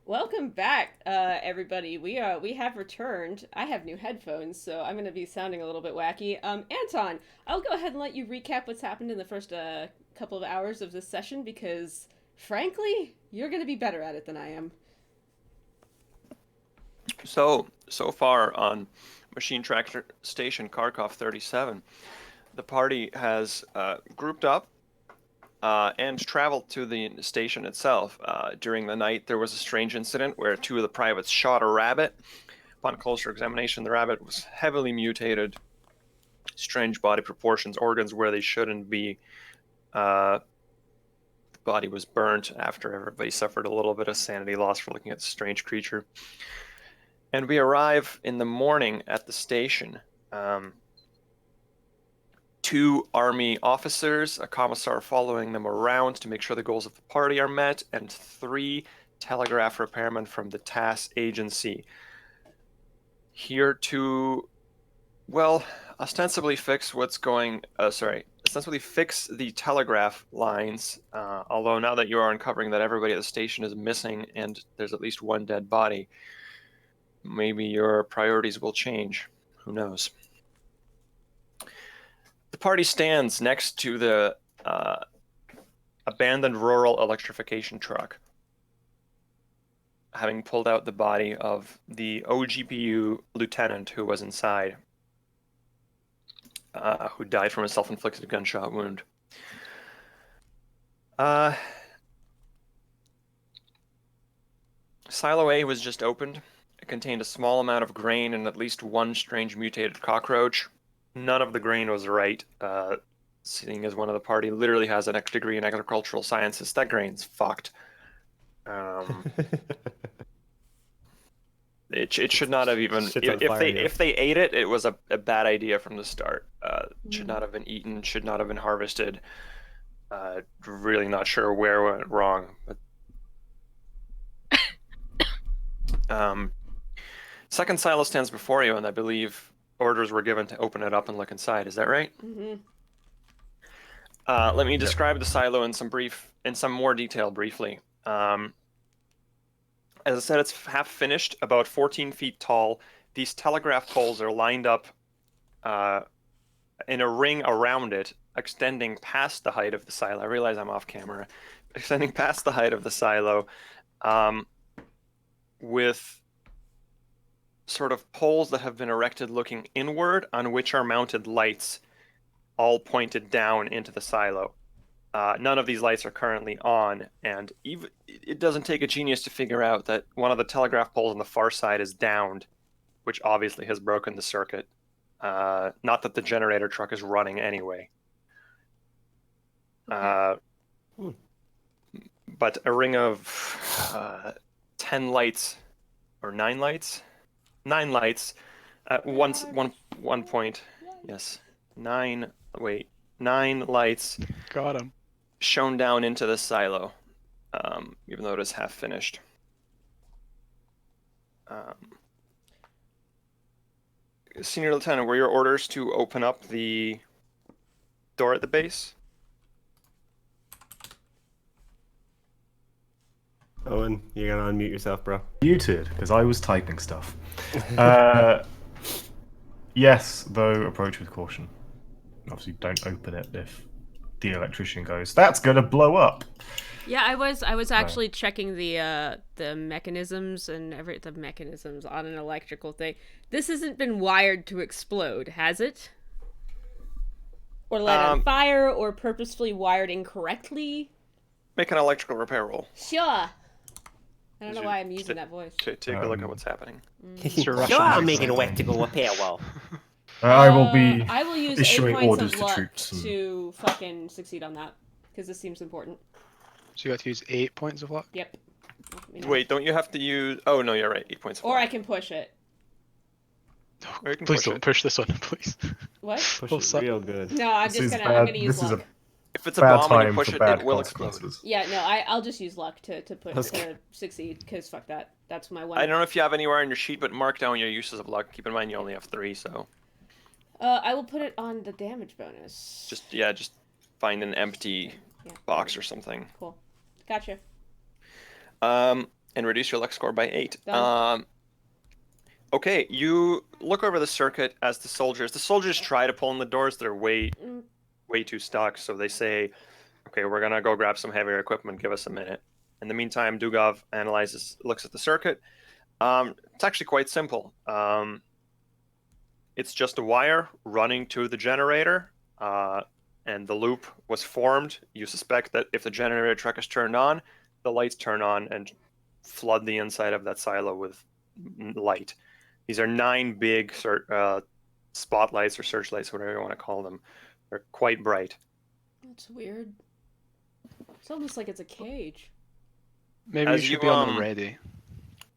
Welcome back, everybody. We have returned. I have new headphones, so I'm gonna be sounding a little bit wacky. Anton, I'll go ahead and let you recap what's happened in the first couple of hours of this session because, frankly, you're gonna be better at it than I am. So far on Machine Tractor Station Kharkov-27, the party has grouped up and traveled to the station itself. During the night, there was a strange incident where two of the privates shot a rabbit. Upon closer examination, the rabbit was heavily mutated, strange body proportions, organs where they shouldn't be. The body was burnt after everybody suffered a little bit of sanity loss for looking at the strange creature. And we arrive in the morning at the station. Two army officers, a commissar following them around to make sure the goals of the party are met, and 3 telegraph repairmen from the TASS agency. Here to, well, ostensibly fix ostensibly fix the telegraph lines, although now that you are uncovering that everybody at the station is missing and there's at least one dead body, maybe your priorities will change. Who knows? The party stands next to the abandoned rural electrification truck, having pulled out the body of the OGPU lieutenant who was inside, who died from a self-inflicted gunshot wound. Silo A was just opened. It contained a small amount of grain and at least one strange mutated cockroach. None of the grain was right, seeing as one of the party literally has an extra degree in agricultural sciences. That grain's fucked. It should not have even. If they ate it, it was a bad idea from the start. Should not have been eaten. Should not have been harvested. Really not sure where it went wrong. But second silo stands before you, and I believe orders were given to open it up and look inside. Is that right? Mm-hmm. Let me describe the silo in some more detail briefly. As I said, it's half finished, about 14 feet tall. These telegraph poles are lined up in a ring around it, extending past the height of the silo. I realize I'm off camera. Extending past the height of the silo, with sort of poles that have been erected looking inward, on which are mounted lights, all pointed down into the silo. None of these lights are currently on, and even it doesn't take a genius to figure out that one of the telegraph poles on the far side is downed, which obviously has broken the circuit. Not that the generator truck is running anyway. But a ring of 10 lights, or 9 lights? 9 lights at one point. Yes. 9 lights. Got him. Shone down into the silo, even though it is half finished. Senior Lieutenant, were your orders to open up the door at the base? Owen, you're gonna unmute yourself, bro. Muted, because I was typing stuff. Yes, though approach with caution. Obviously, don't open it if the electrician goes, "That's gonna blow up." Yeah, I was actually checking the mechanisms and the mechanisms on an electrical thing. This hasn't been wired to explode, has it? Or light on fire, or purposefully wired incorrectly? Make an electrical repair roll. Sure. I don't know why I'm using that voice. Take a look at what's happening. Sure, I'll make an electrical repair wall. I will be I will use 8 issuing points orders of to luck troops. to fucking succeed on that, because this seems important. So you have to use 8 points of luck? Yep. Wait, don't you have to use... Oh, no, you're right. 8 points. Or I can push it. Or you can Please push don't it. push this one, please. What? Push it real good. No, I'm This just is gonna bad. I'm gonna use This is luck. a If it's a bad bomb and you time push for it, bad it will explode. consequences. Yeah, no, I'll just use luck to Okay. succeed, because fuck that. That's my one. I don't know if you have anywhere on your sheet, but mark down your uses of luck. Keep in mind you only have 3, so... I will put it on the damage bonus. Just find an empty box or something. Cool. Gotcha. and reduce your luck score by 8. Done. Okay, you look over the circuit as the soldiers try to pull in the doors. They're way too stuck, so they say, okay, we're gonna go grab some heavier equipment, give us a minute. In the meantime, Dugov looks at the circuit. It's actually quite simple. It's just a wire running to the generator, and the loop was formed. You suspect that if the generator truck is turned on, the lights turn on and flood the inside of that silo with light. These are 9 big spotlights or searchlights, whatever you want to call them. They're quite bright. That's weird. It's almost like it's a cage. Maybe you should be on the ready.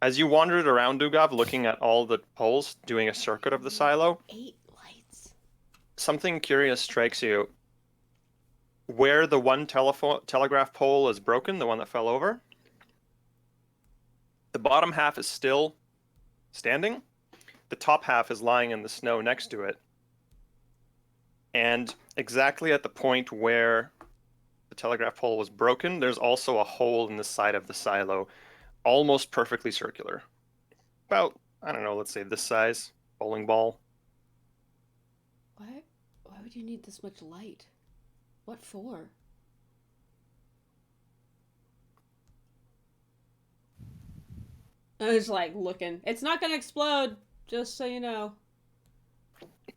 As you wandered around Dugov, looking at all the poles, doing a circuit of the silo, 8 lights. something curious strikes you. Where the one telegraph pole is broken, the one that fell over, the bottom half is still standing. The top half is lying in the snow next to it. And exactly at the point where the telegraph pole was broken, there's also a hole in the side of the silo, almost perfectly circular. About, I don't know, let's say this size, bowling ball. Why would you need this much light? What for? I was like looking. It's not gonna explode, just so you know.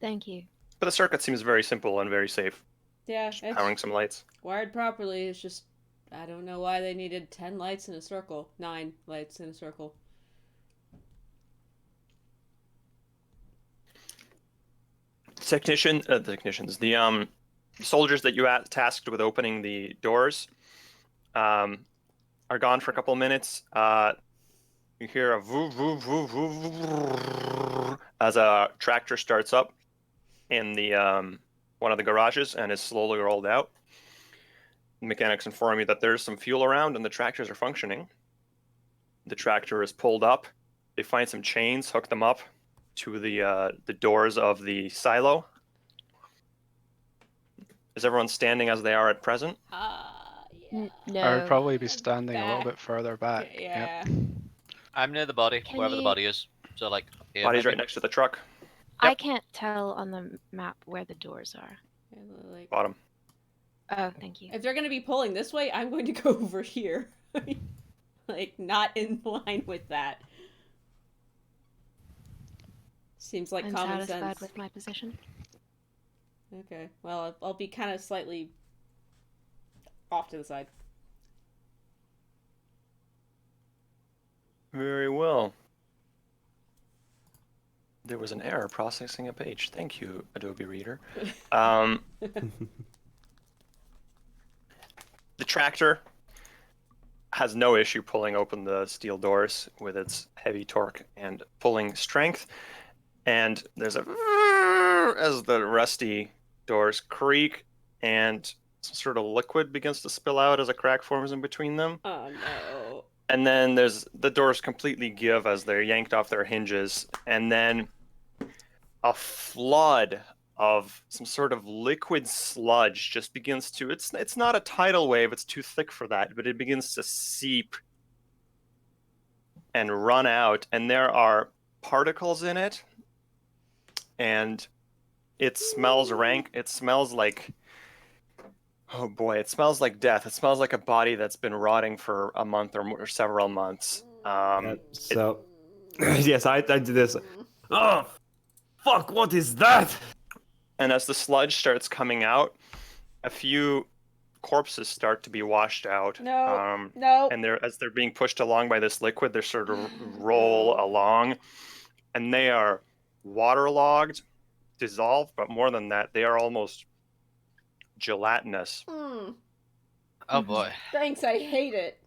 Thank you. But the circuit seems very simple and very safe. Yeah, Just it's powering some lights. wired properly. It's just, I don't know why they needed 10 lights in a circle. 9 lights in a circle. The soldiers that you tasked with opening the doors are gone for a couple of minutes. You hear a voo, voo, voo, voo, voo, as a tractor starts up in the one of the garages and is slowly rolled out. The mechanics inform you that there's some fuel around and the tractors are functioning. The tractor is pulled up. They find some chains, hook them up to the doors of the silo. Is everyone standing as they are at present? Yeah. No. I would probably be standing a Back. little bit further back. Yeah. I'm near the body, Can wherever the you- body is. So like, here, Body's maybe. right next to the truck, I can't tell on the map where the doors are. Like, bottom. Oh, thank you. if they're gonna be pulling this way, I'm going to go over here. Like, not in line with that. Seems like I'm common satisfied sense. with my position. Okay, well, I'll be kind of slightly off to the side. Very well. There was an error processing a page. Thank you, Adobe Reader. The tractor has no issue pulling open the steel doors with its heavy torque and pulling strength. And there's a as the rusty doors creak and some sort of liquid begins to spill out as a crack forms in between them. Oh no. And then there's the doors completely give as they're yanked off their hinges, and then a flood of some sort of liquid sludge just begins to it's not a tidal wave, it's too thick for that, but it begins to seep and run out, and there are particles in it, and it smells rank. It smells like, oh boy, it smells like death. It smells like a body that's been rotting for a month or several months. Yes, I did this. Oh, fuck! What is that? And as the sludge starts coming out, a few corpses start to be washed out. No. No. And as they're being pushed along by this liquid, they sort of roll along, and they are waterlogged, dissolved, but more than that, they are almost gelatinous. Oh boy. Thanks, I hate it.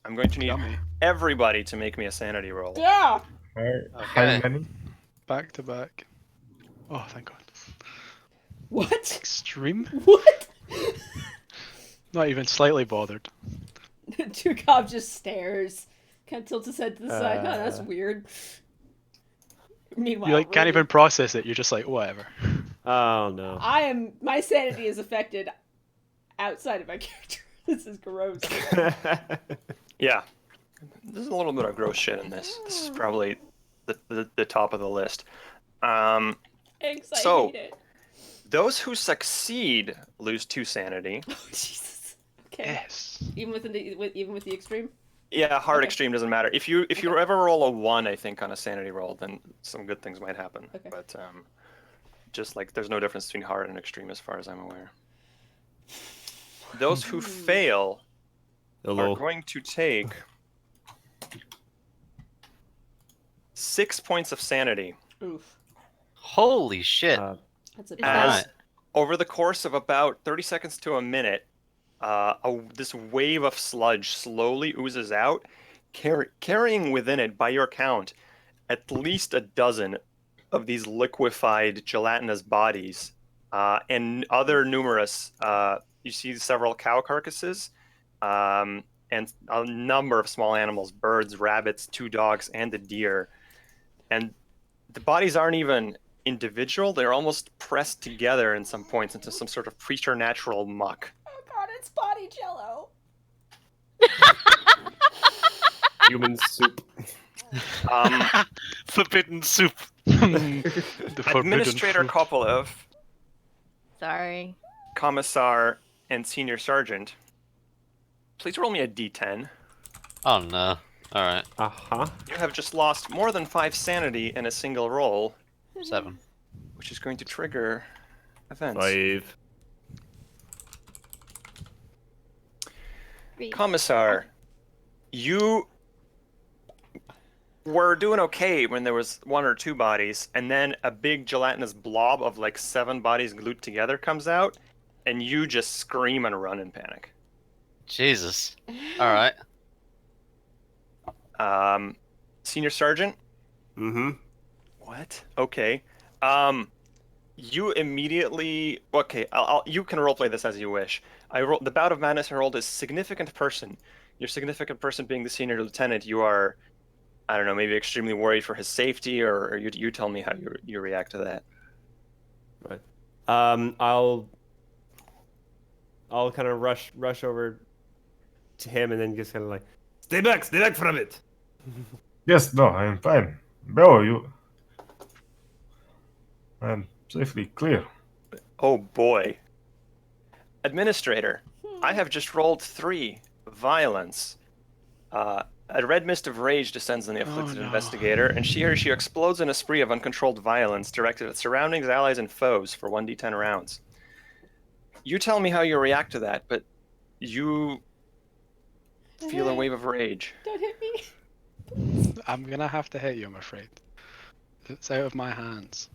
I'm going to need Yummy. everybody to make me a sanity roll. Yeah. How Okay. many? Back to back. Oh, thank God. What? Extreme? What? Not even slightly bothered. Tukov just stares. Kind of tilts his head to the side. Oh, that's weird. Meanwhile, You can't even process it. You're just like, whatever. Oh no. my sanity is affected outside of my character. This is gross. Yeah. There's a little bit of gross shit in this. This is probably the top of the list. Eggs, I So- hate it. Those who succeed lose 2 sanity. Oh, Jesus. Okay. Yes. Even with the extreme? Yeah, hard Okay. extreme doesn't matter. If you ever roll a 1, I think, on a sanity roll, then some good things might happen. Okay. But just like there's no difference between hard and extreme as far as I'm aware. Those who fail are Hello. going to take 6 points of sanity. Oof. Holy shit. That's a Is bad. that- Alright. Over the course of about 30 seconds to a minute, this wave of sludge slowly oozes out, carrying within it, by your count, at least a dozen of these liquefied gelatinous bodies, and other numerous. You see several cow carcasses, and a number of small animals: birds, rabbits, 2 dogs, and a deer. And the bodies aren't even individual; they're almost pressed together in some points into some sort of preternatural muck. Oh god, it's body jello. Human soup. Forbidden soup. The forbidden Administrator fruit. Kopelev, Sorry. Commissar, and Senior Sergeant, please roll me a d10. Oh no. Alright. You have just lost more than 5 sanity in a single roll, 7. which is going to trigger events. 5. Commissar, you were doing okay when there was 1 or 2 bodies, and then a big gelatinous blob of like 7 bodies glued together comes out, and you just scream and run in panic. Jesus. Alright. Senior Sergeant? Mm-hmm. What? Okay. You immediately... Okay, you can roleplay this as you wish. The Bout of Madness I rolled is significant person. Your significant person being the senior lieutenant, you are, I don't know, maybe extremely worried for his safety, or you tell me how you react to that. Right. I'll kind of rush over to him and then just kind of like, stay back from it. Yes, no, I am fine. Bro, I am safely clear. Oh boy. Administrator, I have just rolled 3 violence. A red mist of rage descends on the afflicted no. investigator, and she explodes in a spree of uncontrolled violence directed at surroundings, allies, and foes for 1d10 rounds. You tell me how you react to that, but you feel a wave of rage. Don't hit me. I'm gonna have to hit you, I'm afraid. It's out of my hands.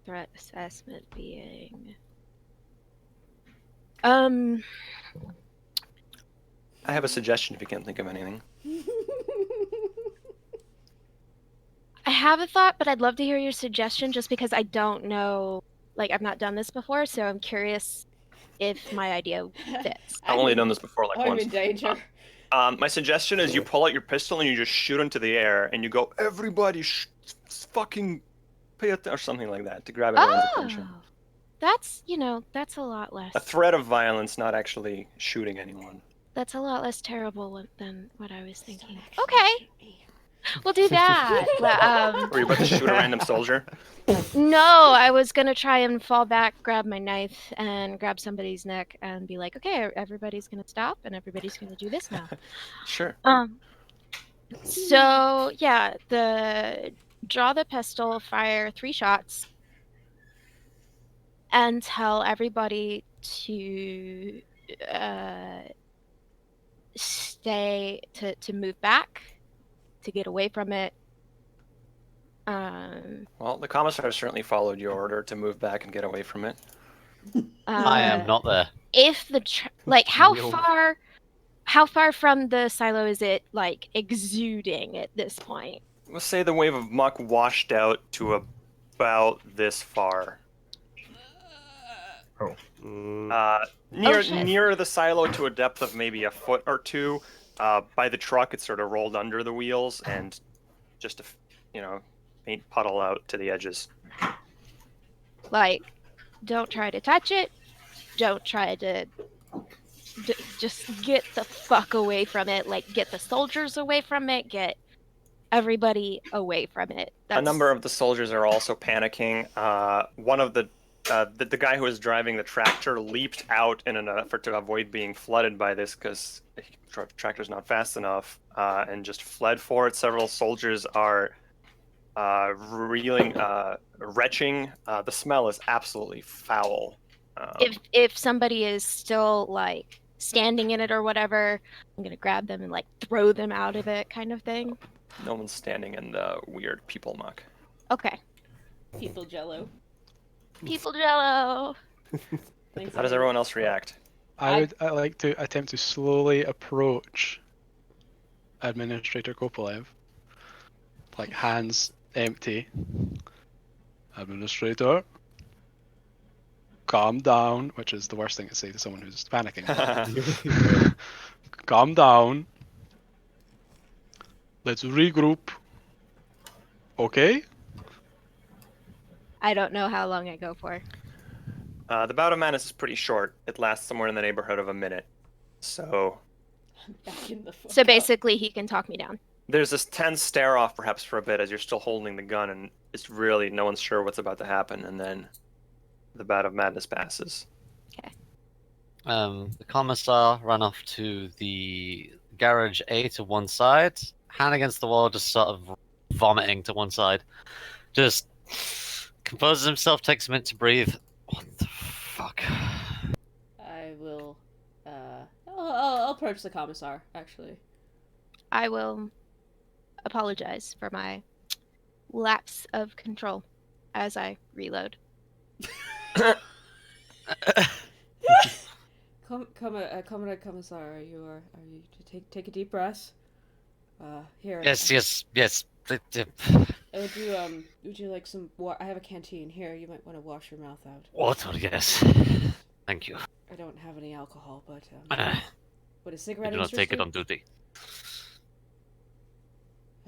Threat assessment being. I have a suggestion if you can't think of anything. I have a thought, but I'd love to hear your suggestion just because I don't know. Like, I've not done this before, so I'm curious if my idea fits. I've only done this before like I'm once. in danger. My suggestion is you pull out your pistol and you just shoot into the air, and you go, everybody fucking pay attention, or something like that, to grab everyone's attention. Oh, that's that's a lot less. A threat of violence, not actually shooting anyone. That's a lot less terrible than what I was thinking. Okay, we'll do that. Were you about to shoot a random soldier? No, I was gonna try and fall back, grab my knife, and grab somebody's neck, and be like, "Okay, everybody's gonna stop, and everybody's gonna do this now." Sure. So yeah, draw the pistol, fire 3 shots, and tell everybody to to move back, to get away from it. Well, the commissar certainly followed your order to move back and get away from it. I am not there. If how No. far from the silo is it like exuding at this point? Let's say the wave of muck washed out to about this far. shit. Near the silo to a depth of maybe a foot or 2. By the truck, it's sort of rolled under the wheels and just a paint puddle out to the edges. Like Don't try to touch it. Don't try to just get the fuck away from it. Like, get the soldiers away from it. Get everybody away from it. A number of the soldiers are also panicking. One of the guy who was driving the tractor leaped out in an effort to avoid being flooded by this because the tractor's not fast enough, and just fled for it. Several soldiers are reeling, retching. The smell is absolutely foul. If somebody is still like standing in it or whatever, I'm gonna grab them and like throw them out of it, kind of thing. No one's standing in the weird people muck. Okay. People jello. People jello. Thanks, How does everyone else react? I like to attempt to slowly approach Administrator Kopolev, like hands empty. Administrator, calm down, which is the worst thing to say to someone who's panicking. Calm down. Let's regroup. Okay? I don't know how long I go for. The bout of madness is pretty short. It lasts somewhere in the neighborhood of a minute. So Back in the fuck So up. basically, he can talk me down. there's this tense stare off perhaps for a bit as you're still holding the gun and it's really no one's sure what's about to happen, and then the bout of madness passes. The commissar ran off to the garage A to one side, hand against the wall, just sort of vomiting to one side. Just composes himself, takes a minute to breathe. What the fuck? I will. I'll approach the commissar. Actually. I will apologize for my lapse of control as I reload. Commissar, are you take a deep breath? Here. Yes. Would you like some water? I have a canteen here. You might want to wash your mouth out. Water, yes. Thank you. I don't have any alcohol, but I would a cigarette do not interest take it you? on duty.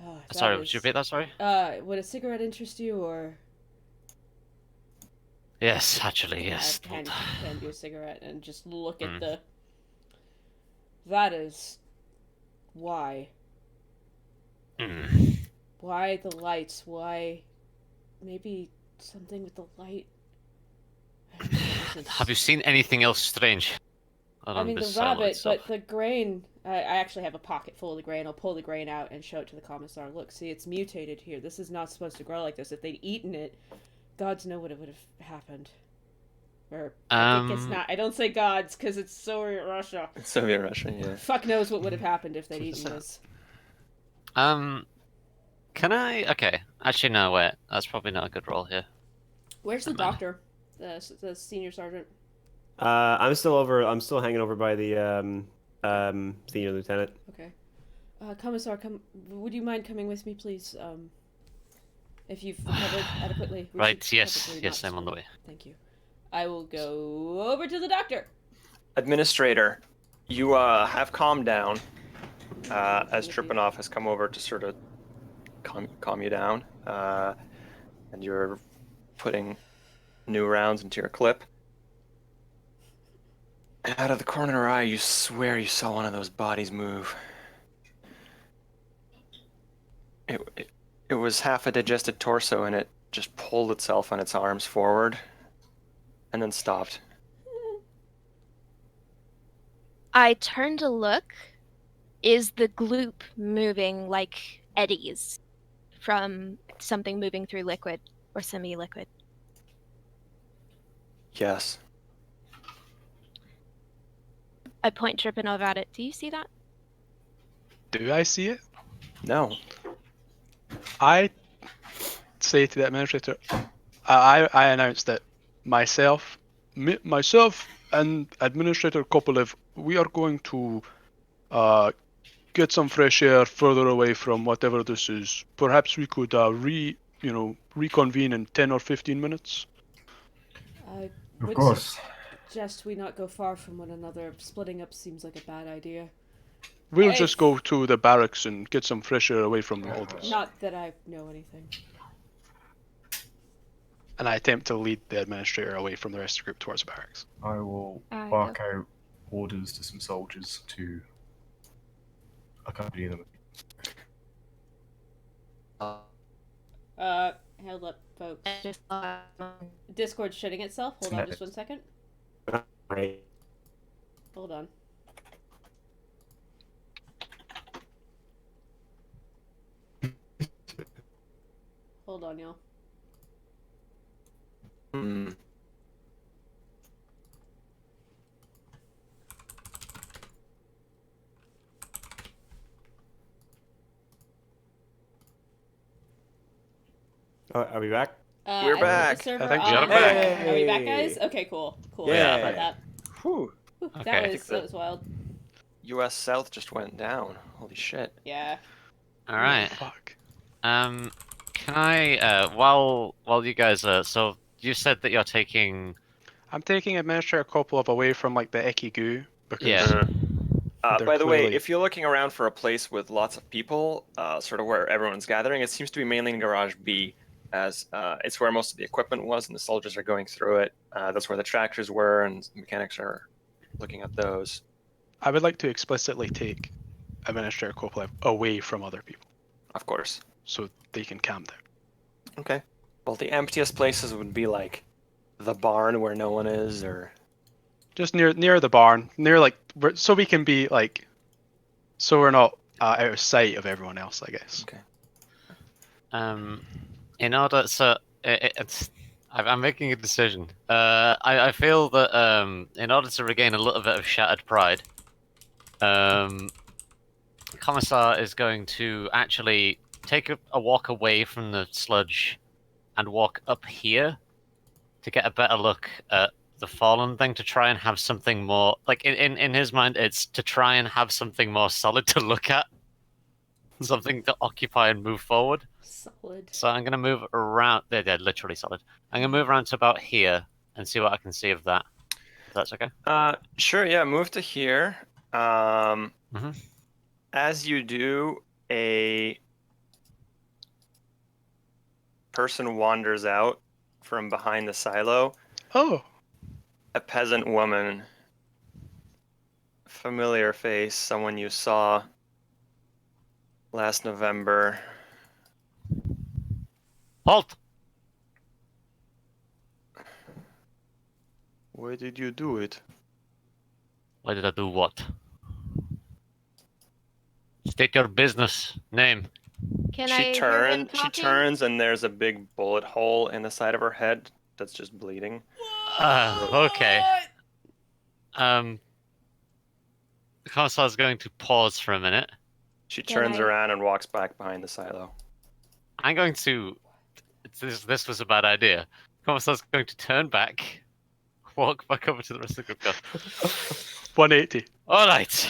Oh, Sorry, would you repeat that? Sorry. Would a cigarette interest you, or Yes, actually, yes. I hand you a cigarette and just look at Mm. the. That is why. Mm. Why the lights? Why? Maybe something with the light. I don't know, Have you seen anything else strange? I mean, the rabbit, but the grain. I actually have a pocket full of the grain. I'll pull the grain out and show it to the commissar. Look, see, it's mutated here. This is not supposed to grow like this. If they'd eaten it, gods know what would have happened. Or I think it's not. I don't say gods because it's Soviet Russia. Soviet Russia, yeah. Fuck knows what would have happened if they'd eaten this. Can I? Okay, actually, no. Wait, that's probably not a good roll here. Where's the Never mind. doctor? The senior sergeant. I'm still hanging over by the senior lieutenant. Okay. Commissar, would you mind coming with me, please? If you've recovered adequately. We Right. should Yes. probably Yes. not I'm on the stop. way. Thank you. I will go over to the doctor. Administrator, you have calmed down as Tripanov has come over to sort of calm you down, and you're putting new rounds into your clip. And out of the corner of your eye, you swear you saw one of those bodies move. It was half a digested torso, and it just pulled itself on its arms forward, and then stopped. I turn to look. Is the gloop moving like eddies from something moving through liquid or semi-liquid? Yes. I point Tripanov at it. Do you see that? Do I see it? No. I say to the administrator, I announced that myself and Administrator Kopolev, we are going to get some fresh air further away from whatever this is. Perhaps we could reconvene in 10 or 15 minutes. I Of would course. suggest we not go far from one another. Splitting up seems like a bad idea. We'll Hey. just go to the barracks and get some fresh air away from all this. Not that I know anything. And I attempt to lead the administrator away from the rest of the group towards the barracks. I will I bark out orders to some soldiers to accompany them. Hold up, folks. Just Discord's shutting itself. Hold on just 1 second. Right. Hold on. Hold on, y'all. Hmm. Are we back? We're I put back. The server I think on. we are back. Are we back, guys? Okay, cool. Cool. Yeah. Sorry about Whew. that. Whew, Okay. that was wild. U.S. South just went down. Holy shit. Yeah. All right. Fuck. Can I while you guys so you said that you're taking I'm taking Administrator Kopolov away from like the icky goo because Yeah. They're By the way, clearly- if you're looking around for a place with lots of people, sort of where everyone's gathering, it seems to be mainly in Garage B, as it's where most of the equipment was, and the soldiers are going through it. That's where the tractors were, and the mechanics are looking at those. I would like to explicitly take Administrator Kopolov away from other people Of course. so they can calm down. Okay. Well, the emptiest places would be like the barn where no one is, or Just near the barn, near like so we can be like, so we're not out of sight of everyone else, I guess. okay. In order, so it's I'm making a decision. I feel that in order to regain a little bit of shattered pride, Commissar is going to actually take a walk away from the sludge and walk up here to get a better look at the fallen thing, to try and have something more like in his mind it's to try and have something more solid to look at, something to occupy and move forward. Solid. So I'm gonna move around. They're literally solid. I'm gonna move around to about here and see what I can see of that. If that's okay. Sure, yeah, move to here. As you do, a person wanders out from behind the silo. Oh, A peasant woman. Familiar face, someone you saw last November. Halt! Why did you do it? Why did I do what? State your business name. Can She I hear him She talking? turns and there's a big bullet hole in the side of her head that's just bleeding. Okay. The commissar is going to pause for a minute. She Can turns I- around and walks back behind the silo. I'm going to. This was a bad idea. Commissar's going to turn back, walk back over to the rest of the group. Go, 180. all right.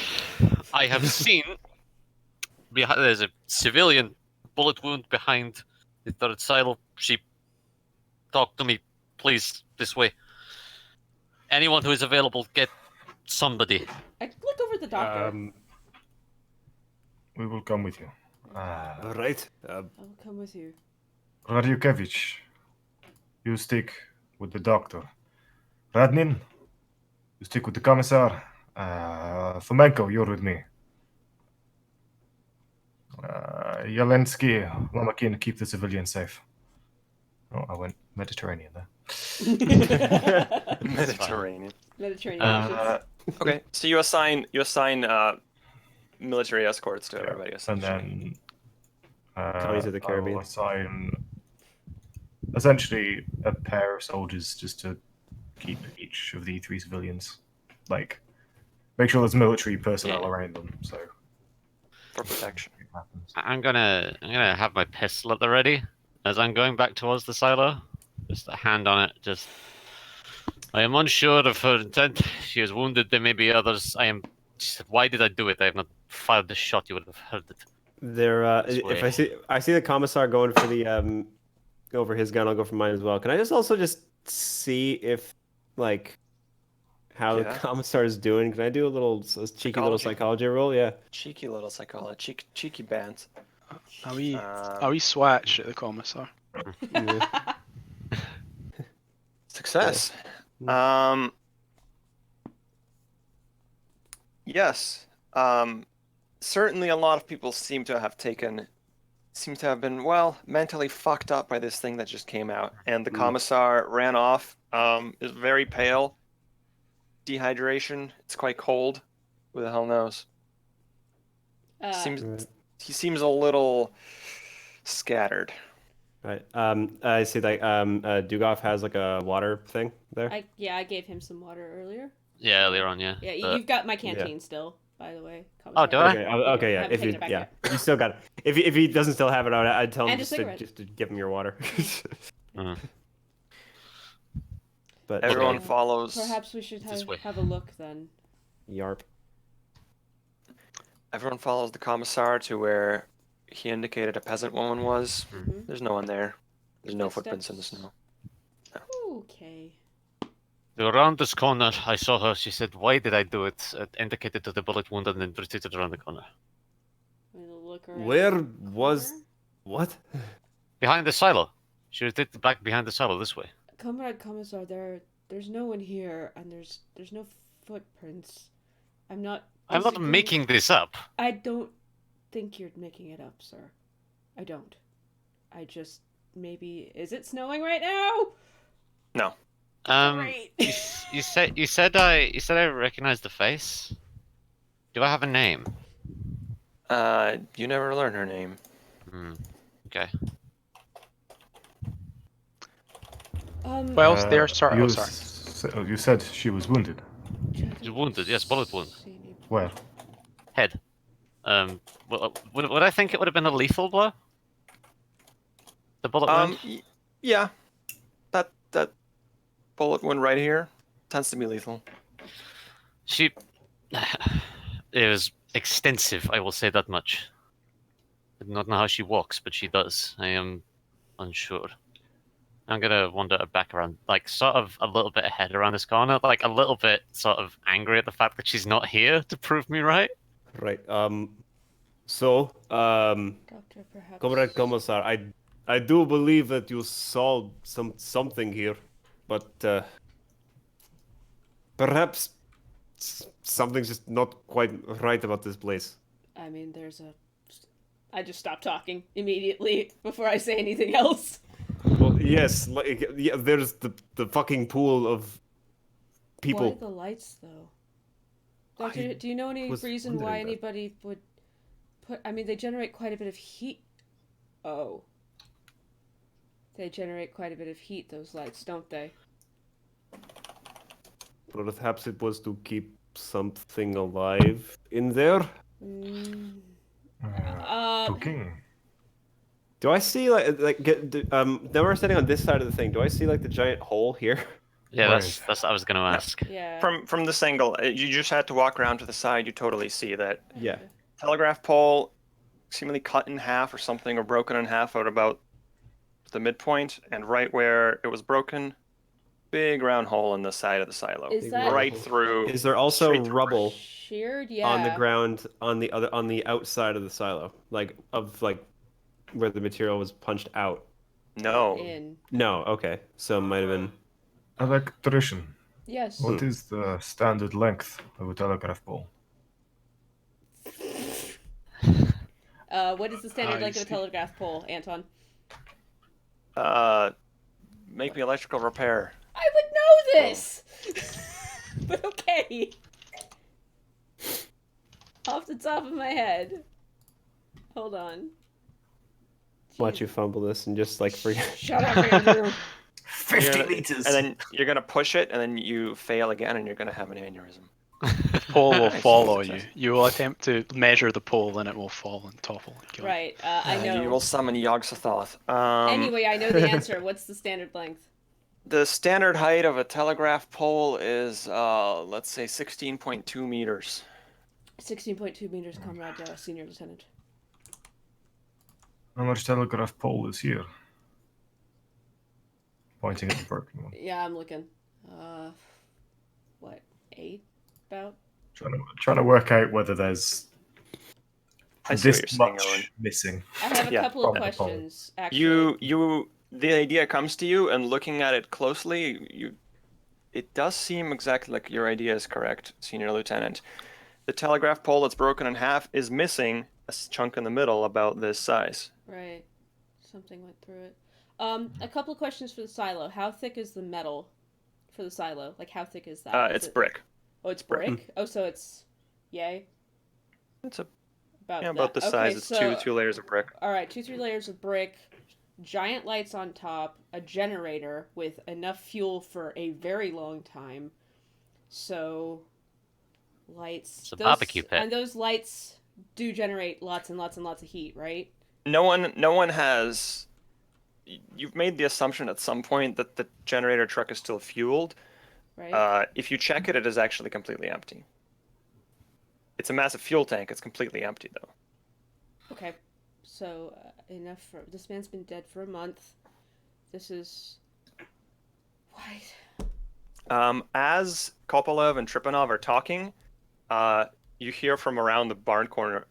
I have seen. There's a civilian bullet wound behind the third silo. She talk to me, please, this way. Anyone who is available, get somebody. I look over at the doctor. We will come with you. All right. I will come with you. Radyukevich, you stick with the doctor. Radnin, you stick with the commissar. Fomenko, you're with me. Yelensky, Lomakin, keep the civilians safe. Oh, I went Mediterranean there. Mediterranean. Mediterranean. Okay, so you assign military escorts to everybody. And Essentially. then Colonies of the I will Caribbean. assign essentially a pair of soldiers just to keep each of the three civilians. Like, make sure there's military personnel Yeah. around them. So For protection. it happens. I'm gonna have my pistol at the ready as I'm going back towards the silo. Just a hand on it. Just. I am unsure of her intent. She is wounded. There may be others. Why did I do it? I have not fired the shot. You would have heard it. There. This If way. I see the commissar going for the go for his gun, I'll go for mine as well. Can I also see if like how Yeah. the commissar is doing? Can I do a cheeky little psychology roll? Yeah. Cheeky little psychology. Cheeky bands. Are we Um, swatch at the commissar? success. Yeah. Yes. Certainly a lot of people seem to have been, well, mentally fucked up by this thing that just came out. And the commissar ran off, is very pale. Dehydration. It's quite cold. Who the hell knows? Right. He seems a little scattered. Right. I see like Dugov has like a water thing there. I gave him some water earlier. Yeah, earlier on, yeah. Yeah, But- you've got my canteen still, by the way. Oh, do I? Okay, okay, yeah. Haven't If you, taken it back yeah, yet. you still got it. If he doesn't still have it on, I'd tell him And a just to, cigarette. just to give him your water. But Everyone Okay. follows. Perhaps we should This way. have a look then. Yarp. Everyone follows the commissar to where he indicated a peasant woman was. Mhm. There's no one there. There's no footprints in the Footsteps? snow. Okay. Around this corner, I saw her. She said, "Why did I do it?" It indicated to the bullet wound and then proceeded around the corner. We'll look around Where the was corner. what? Behind the silo. She was back behind the silo this way. Comrade Commissar, there's no one here, and there's no footprints. I'm not I'm making this up. I don't think you're making it up, sir. I don't. I just maybe is it snowing right now? No. Great. You said I recognize the face. Do I have a name? You never learn her name. Okay. Well, there, sorry. You, Oh, sorry. You said she was wounded. She's wounded. Yes, bullet wound. Where? Head. Would I think it would have been a lethal blow? The bullet wound. Yeah. That bullet wound right here tends to be lethal. She. It was extensive. I will say that much. I do not know how she walks, but she does. I am unsure. I'm gonna wander back around, like sort of a little bit ahead around this corner, like a little bit sort of angry at the fact that she's not here to prove me right. Right. So, Doctor, perhaps. Comrade Commissar, I do believe that you saw something here, but perhaps something's just not quite right about this place. I mean, I just stop talking immediately before I say anything else. Well, yes, like yeah, there's the fucking pool of people. Why the lights, though? Doctor, do you know any was reason why wondering that. anybody would put... I mean, they generate quite a bit of heat. Oh. They generate quite a bit of heat, those lights, don't they? Perhaps it was to keep something alive in there. Cooking. Do I see now we're sitting on this side of the thing. Do I see like the giant hole here? Yeah, Right. that's what I was gonna ask. Yeah. From this angle, you just had to walk around to the side. You totally see that Yeah. telegraph pole, seemingly cut in half or something, or broken in half at about the midpoint, and right where it was broken, big round hole in the side of the silo, Is that right through. Is there also straight through. rubble sheared? Yeah. on the ground on the outside of the silo, like where the material was punched out? No. In. No. Okay. So it might have been. Electrician. Yes. What is the standard length of a telegraph pole? What is the standard I length of a see. telegraph pole, Anton? Make me electrical repair. I would know this! But okay. Off the top of my head. Hold on. Watch you fumble this and just like forget. Shut up, Andrew. 50 meters. And then you're gonna push it, and then you fail again, and you're gonna have an aneurysm. The pole will Nice. follow you. You will attempt to measure the pole, and it will fall and topple and kill you. Right, I know. You will summon Yog-Sothoth. Anyway, I know the answer. What's the standard length? The standard height of a telegraph pole is, let's say, 16.2 meters. 16.2 meters, Comrade Senior Lieutenant. How much telegraph pole is here? Pointing at the broken one. Yeah, I'm looking. What, 8? About? Trying to work out whether there's I see what this you're saying, much Owen. missing. I have a Yeah, couple of probably. questions, actually. The idea comes to you, and looking at it closely, you it does seem exactly like your idea is correct, Senior Lieutenant. The telegraph pole that's broken in half is missing a chunk in the middle about this size. Right. Something went through it. A couple of questions for the silo. How thick is the metal for the silo? Like, how thick is that? It's brick. Oh, it's brick. brick? Oh, so it's... Yay? It's About about that. the size. Okay, It's so, two layers of brick. Alright, 2-3 layers of brick, giant lights on top, a generator with enough fuel for a very long time. So, lights... It's a barbecue pit. And those lights do generate lots and lots and lots of heat, right? No one has. You've made the assumption at some point that the generator truck is still fueled. Right? If you check it, it is actually completely empty. It's a massive fuel tank. It's completely empty, though. Okay. So, enough for... This man's been dead for a month. This is... What? As Kopelev and Tripanov are talking, you hear from around the barn corner,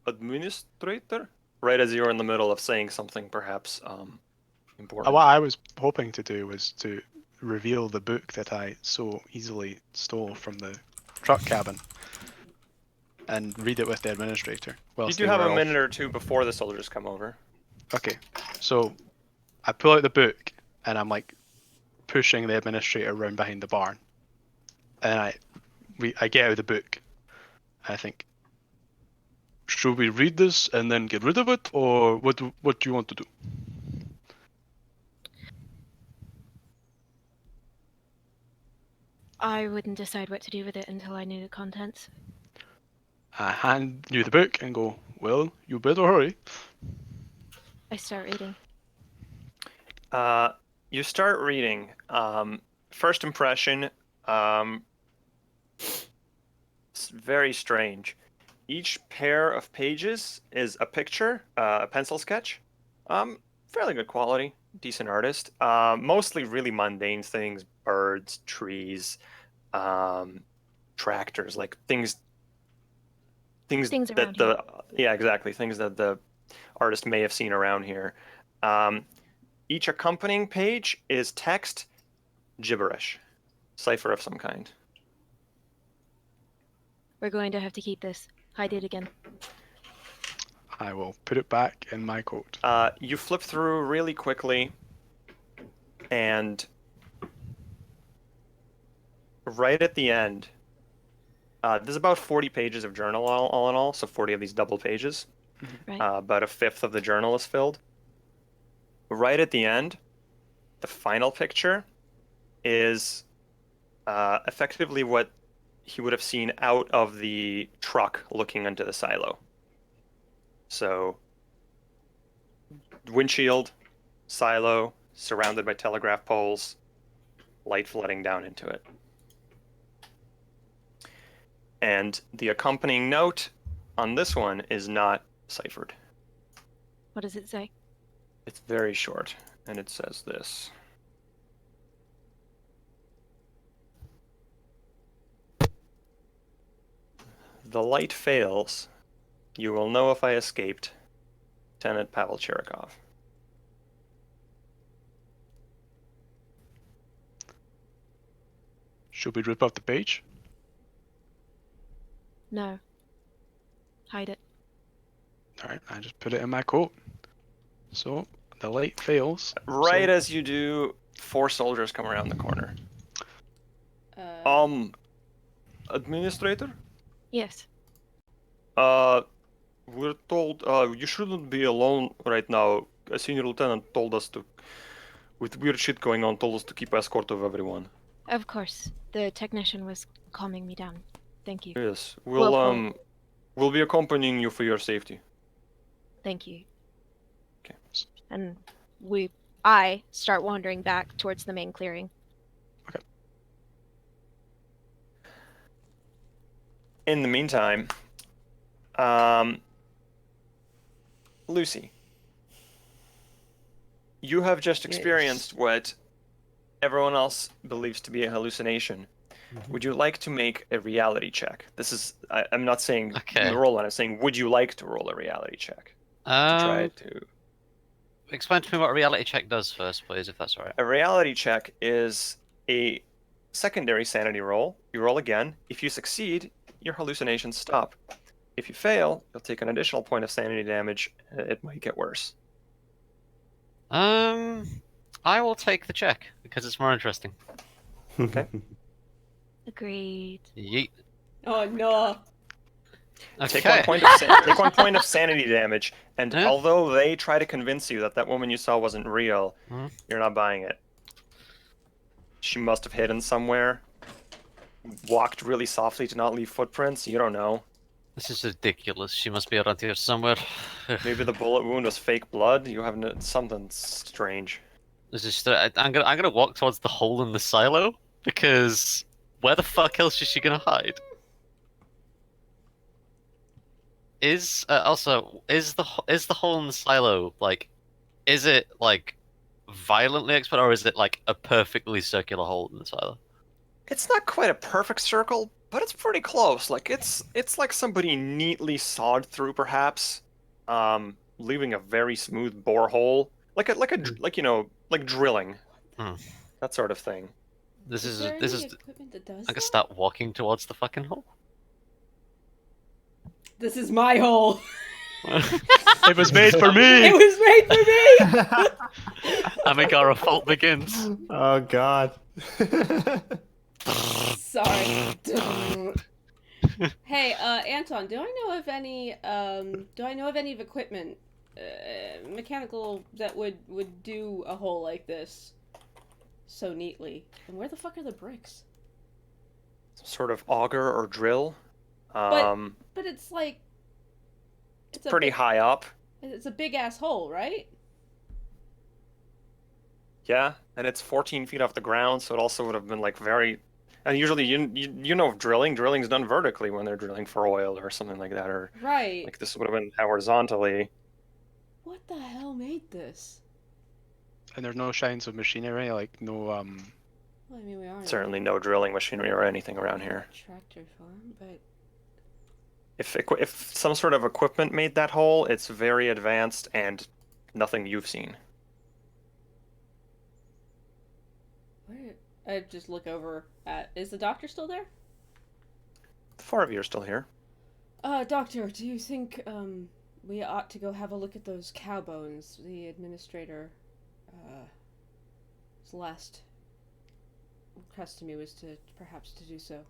Administrator? Right as you're in the middle of saying something perhaps important. What I was hoping to do was to reveal the book that I so easily stole from the truck cabin and read it with the administrator. You do have a minute or two before the soldiers come over. Okay, so I pull out the book and I'm like pushing the administrator around behind the barn, and I get out the book. And I think, should we read this and then get rid of it, or what do you want to do? I wouldn't decide what to do with it until I knew the contents. I hand you the book and go, well, you better hurry. I start reading. You start reading. First impression, it's very strange. Each pair of pages is a picture, a pencil sketch. Fairly good quality, decent artist. Mostly really mundane things: birds, trees, tractors, like things that around exactly, things that the artist may have seen around here. Each accompanying page is text, gibberish, cipher of some kind. We're going to have to keep this. Hide it again. I will put it back in my coat. You flip through really quickly, and right at the end, there's about 40 pages of journal all in all, so 40 of these double pages. Right. About a fifth of the journal is filled. Right at the end, the final picture is effectively what he would have seen out of the truck looking into the silo. So, windshield, silo, surrounded by telegraph poles, light flooding down into it. And the accompanying note on this one is not ciphered. What does it say? It's very short, and it says this. The light fails. You will know if I escaped. Lieutenant Pavel Cherikov. Should we rip off the page? No. Hide it. Alright, I just put it in my coat. So, the light fails. Right so... as you do, 4 soldiers come around the corner. Administrator? Yes. We're told you shouldn't be alone right now. A senior lieutenant told us to, with weird shit going on, told us to keep escort of everyone. Of course. The technician was calming me down. Thank you. Yes, Well, we'll be accompanying you for your safety. Thank you. Okay. And I start wandering back towards the main clearing. Okay. In the meantime, Lucy, you have just experienced what everyone else believes to be a hallucination. Mm-hmm. Would you like to make a reality check? This is, I'm not saying Okay. roll one, I'm saying would you like to roll a reality check? To try to... Explain to me what a reality check does first, please, if that's alright. A reality check is a secondary sanity roll. You roll again. If you succeed, your hallucinations stop. If you fail, you'll take an additional point of sanity damage. It might get worse. I will take the check because it's more interesting. Okay. Agreed. Yeet. Oh no. Okay. Take one point of sanity damage, and Yeah. although they try to convince you that that woman you saw wasn't real, you're not buying it. She must have hidden somewhere, walked really softly to not leave footprints. You don't know. This is ridiculous. She must be around here somewhere. Maybe the bullet wound was fake blood. You have something strange. This is. I'm gonna walk towards the hole in the silo because where the fuck else is she gonna hide? Is the hole in the silo like? Is it like violently exposed, or is it like a perfectly circular hole in the silo? It's not quite a perfect circle, but it's pretty close. Like it's like somebody neatly sawed through, perhaps, leaving a very smooth borehole, like drilling, that sort of thing. This is. Equipment that does I'm gonna that? start walking towards the fucking hole. This is my hole. It was made for me. It was made for me. Amigara fault begins. Oh God. Sorry. Hey, Anton, do I know of any of equipment, mechanical that would do a hole like this so neatly? And where the fuck are the bricks? Some sort of auger or drill. But it's like It's pretty high up. It's a big ass hole, right? Yeah, and it's 14 feet off the ground, so it also would have been like very. And usually, you know, drilling's done vertically when they're drilling for oil or something like that, or Right. like this would have been horizontally. What the hell made this? And there's no signs of machinery, like no Well, I mean, we are Certainly no drilling machinery or anything around here. Tractor farm, but If some sort of equipment made that hole, it's very advanced and nothing you've seen. where? I just look over at. Is the doctor still there? The four of you are still here. Doctor, do you think we ought to go have a look at those cow bones? The administrator, his last request to me was to perhaps to do so.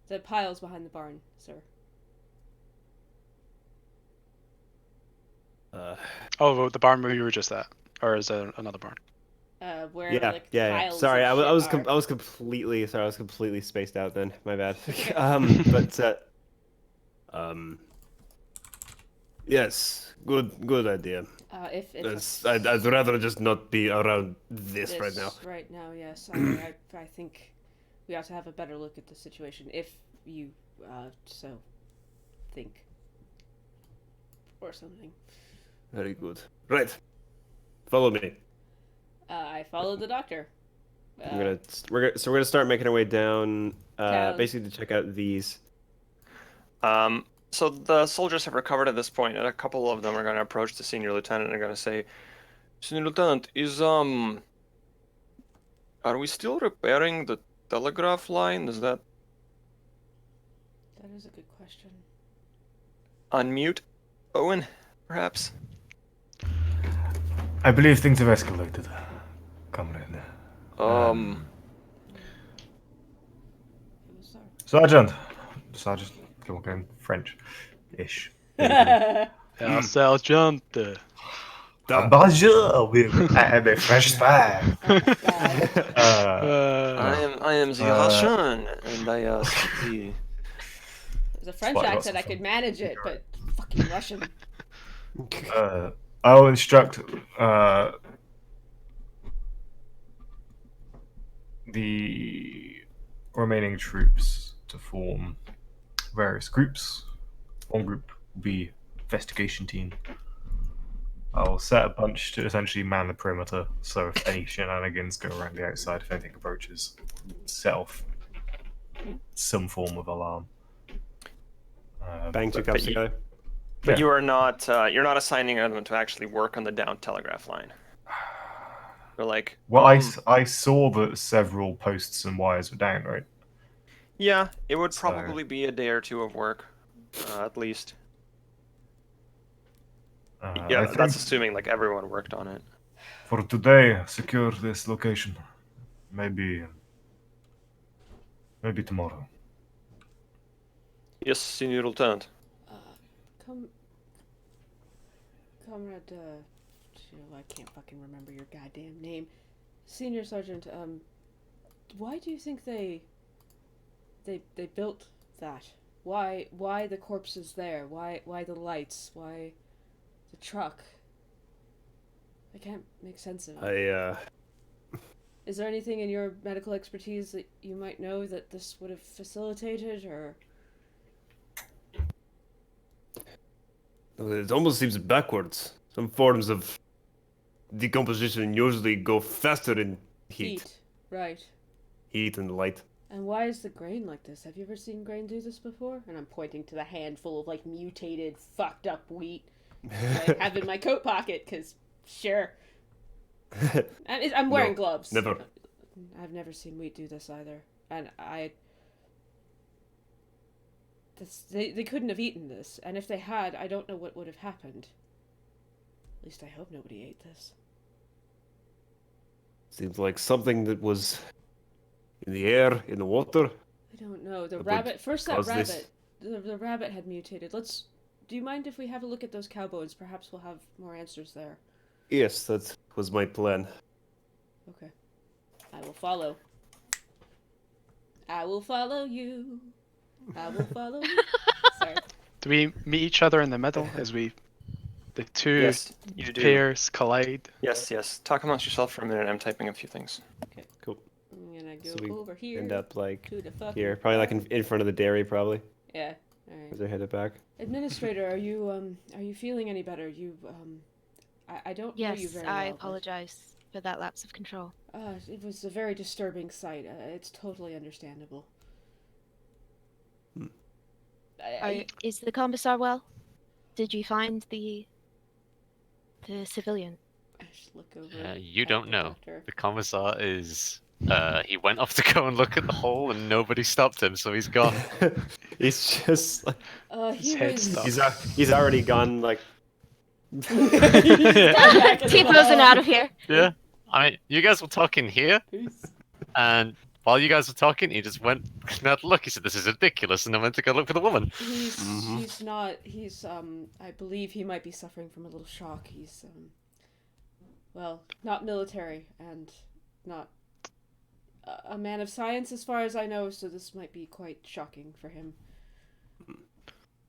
The piles behind the barn, sir. Oh, the barn where you were just at, or is there another barn? Where Yeah, like yeah. piles Sorry, of I was shit I are. was completely spaced out then. My bad. Yes, good idea. If I'd rather just not be around this right now. Right now, yes. I think we ought to have a better look at the situation if you so think or something. Very good. Right, follow me. I followed the doctor. We're gonna start making our way down, Down. basically to check out these. So the soldiers have recovered at this point, and a couple of them are going to approach the senior lieutenant and are going to say, "Senior lieutenant, are we still repairing the telegraph line? Is that That is a good question. unmute, Owen, perhaps?" I believe things have escalated, comrade. Sergeant, come on, French-ish. Sergeant. Bonjour, I'm a French spy. I am the Russian, and I speak There's a French Spot lots accent, of I could fun. manage it, but fucking Russian. I will instruct the remaining troops to form various groups. One group will be investigation team. I'll set a bunch to essentially man the perimeter, so if any shenanigans go around the outside, if anything approaches, set off some form of alarm. Bang two but cups you- together. But Yeah. you're not assigning them to actually work on the down telegraph line. Or like, Well, I saw that several posts and wires were down, right? yeah, it would So- probably be a day or two of work, at least. Yeah, I that's think assuming like everyone worked on it. for today, secure this location. Maybe tomorrow. Yes, Senior Lieutenant. Come, Comrade, I can't fucking remember your goddamn name. Senior Sergeant, why do you think they built that? Why the corpses there? Why the lights? Why the truck? I can't make sense of it. Is there anything in your medical expertise that you might know that this would have facilitated, or? It almost seems backwards. Some forms of decomposition usually go faster in heat. Right. Heat and light. And why is the grain like this? Have you ever seen grain do this before? And I'm pointing to the handful of, like, mutated, fucked up wheat I have in my coat pocket, because, sure. I'm wearing No, gloves. never. I've never seen wheat do this either. And they couldn't have eaten this. And if they had, I don't know what would have happened. At least I hope nobody ate this. Seems like something that was in the air, in the water. I don't know. The That rabbit... would First, that cause rabbit. this. The rabbit had mutated. Do you mind if we have a look at those cow bones? Perhaps we'll have more answers there. Yes, that was my plan. Okay. I will follow. I will follow you. I will follow you. Sorry. Do we meet each other in the middle as the two Yes, you do. pairs collide? Yes. Talk amongst yourself for a minute. I'm typing a few things. Cool. I'm gonna go So we over here. End up like to the fucking here, probably like in front of the dairy, probably. Yeah. Alright. As they're headed back. Administrator, are you feeling any better? I don't know you Yes, very I well. apologize for that lapse of control. It was a very disturbing sight. It's totally understandable. Is the commissar well? Did you find the civilian? I should look over. You at don't the know. doctor. The commissar is. He went off to go and look at the hole, and nobody stopped him, so he's gone. He's just like He head was. stuck. he's already gone. Like T-posing out of here. Yeah. I mean, you guys were talking here, and while you guys were talking, he just went and had a look. He said, "This is ridiculous," and then went to go look for the woman. He's not. I believe he might be suffering from a little shock. He's well, not military and not a man of science, as far as I know. So this might be quite shocking for him.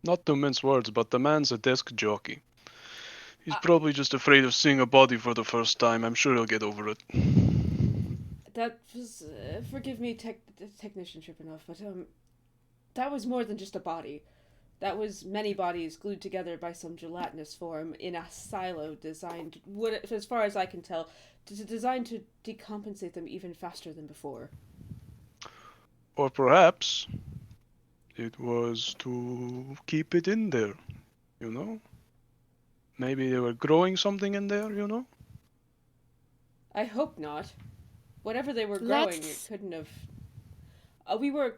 Not to mince words, but the man's a desk jockey. He's probably just afraid of seeing a body for the first time. I'm sure he'll get over it. That was, forgive me, technicianship enough, but that was more than just a body. That was many bodies glued together by some gelatinous form in a silo designed, as far as I can tell, designed to decompensate them even faster than before. Or perhaps it was to keep it in there, you know? Maybe they were growing something in there, you know? I hope not. Whatever they were growing, it couldn't have...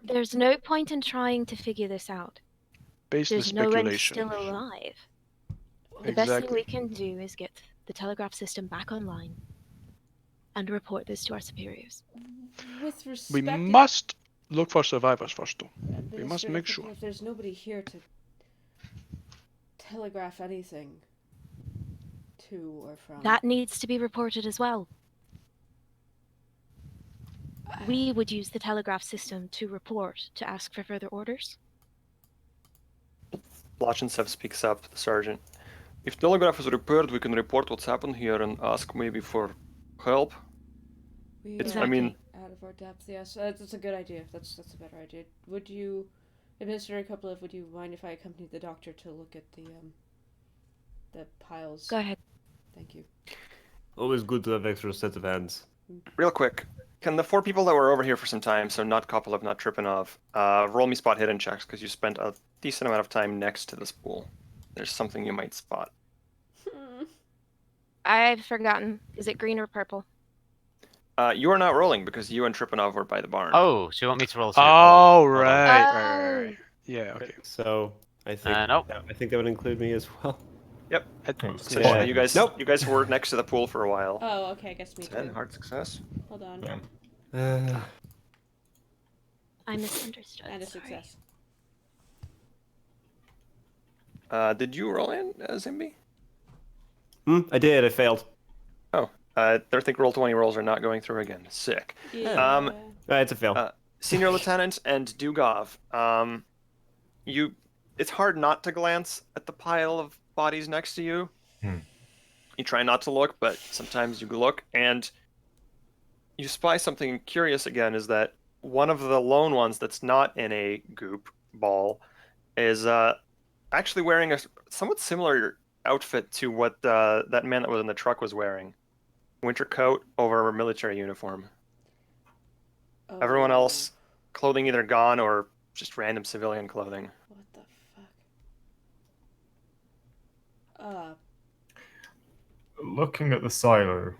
There's no point in trying to figure this out. Baseless There's no one speculation. still alive. The Exactly. best thing we can do is get the telegraph system back online and report this to our superiors. With respect... We must look for survivors first, though. We must Administrator, make sure. If there's nobody here to telegraph anything to or from... That needs to be reported as well. We would use the telegraph system to report, to ask for further orders. Blachensev speaks up to the sergeant. If telegraph is repaired, we can report what's happened here and ask maybe for help. It's, I mean, out of our depth, yes. That's a good idea. That's a better idea. Would you, Administrator Koplev, would you mind if I accompanied the doctor to look at the piles? Go ahead. Thank you. always good to have extra sets of hands. real quick, can the 4 people that were over here for some time, so not Koplev, not Tripanov, roll me spot hidden checks, because you spent a decent amount of time next to this pool. There's something you might spot. I've forgotten. Is it green or purple? You are not rolling because you and Tripanov were by the barn. Oh, so you want me to roll too? Oh, Hold on. right. Yeah, okay. So I think Nope. I think that would include me as well. Yep. It- Yeah. You guys, Nope. you guys were next to the pool for a while. Oh, okay, I guess me 10, too. hard success. Hold on. Yeah. I misunderstood. And a sorry. success. Did you roll in, Zimby? I did. I failed. Oh, I think roll 20 rolls are not going through again. Sick. Yeah. It's a fail. Senior Lieutenant and Dugov, it's hard not to glance at the pile of bodies next to you. You try not to look, but sometimes you look, and you spy something curious again, is that one of the lone ones that's not in a goop ball is actually wearing a somewhat similar outfit to what that man that was in the truck was wearing. Winter coat over a military uniform. Oh, Everyone else, clothing either gone or just random civilian clothing. What the fuck? Looking at the silo,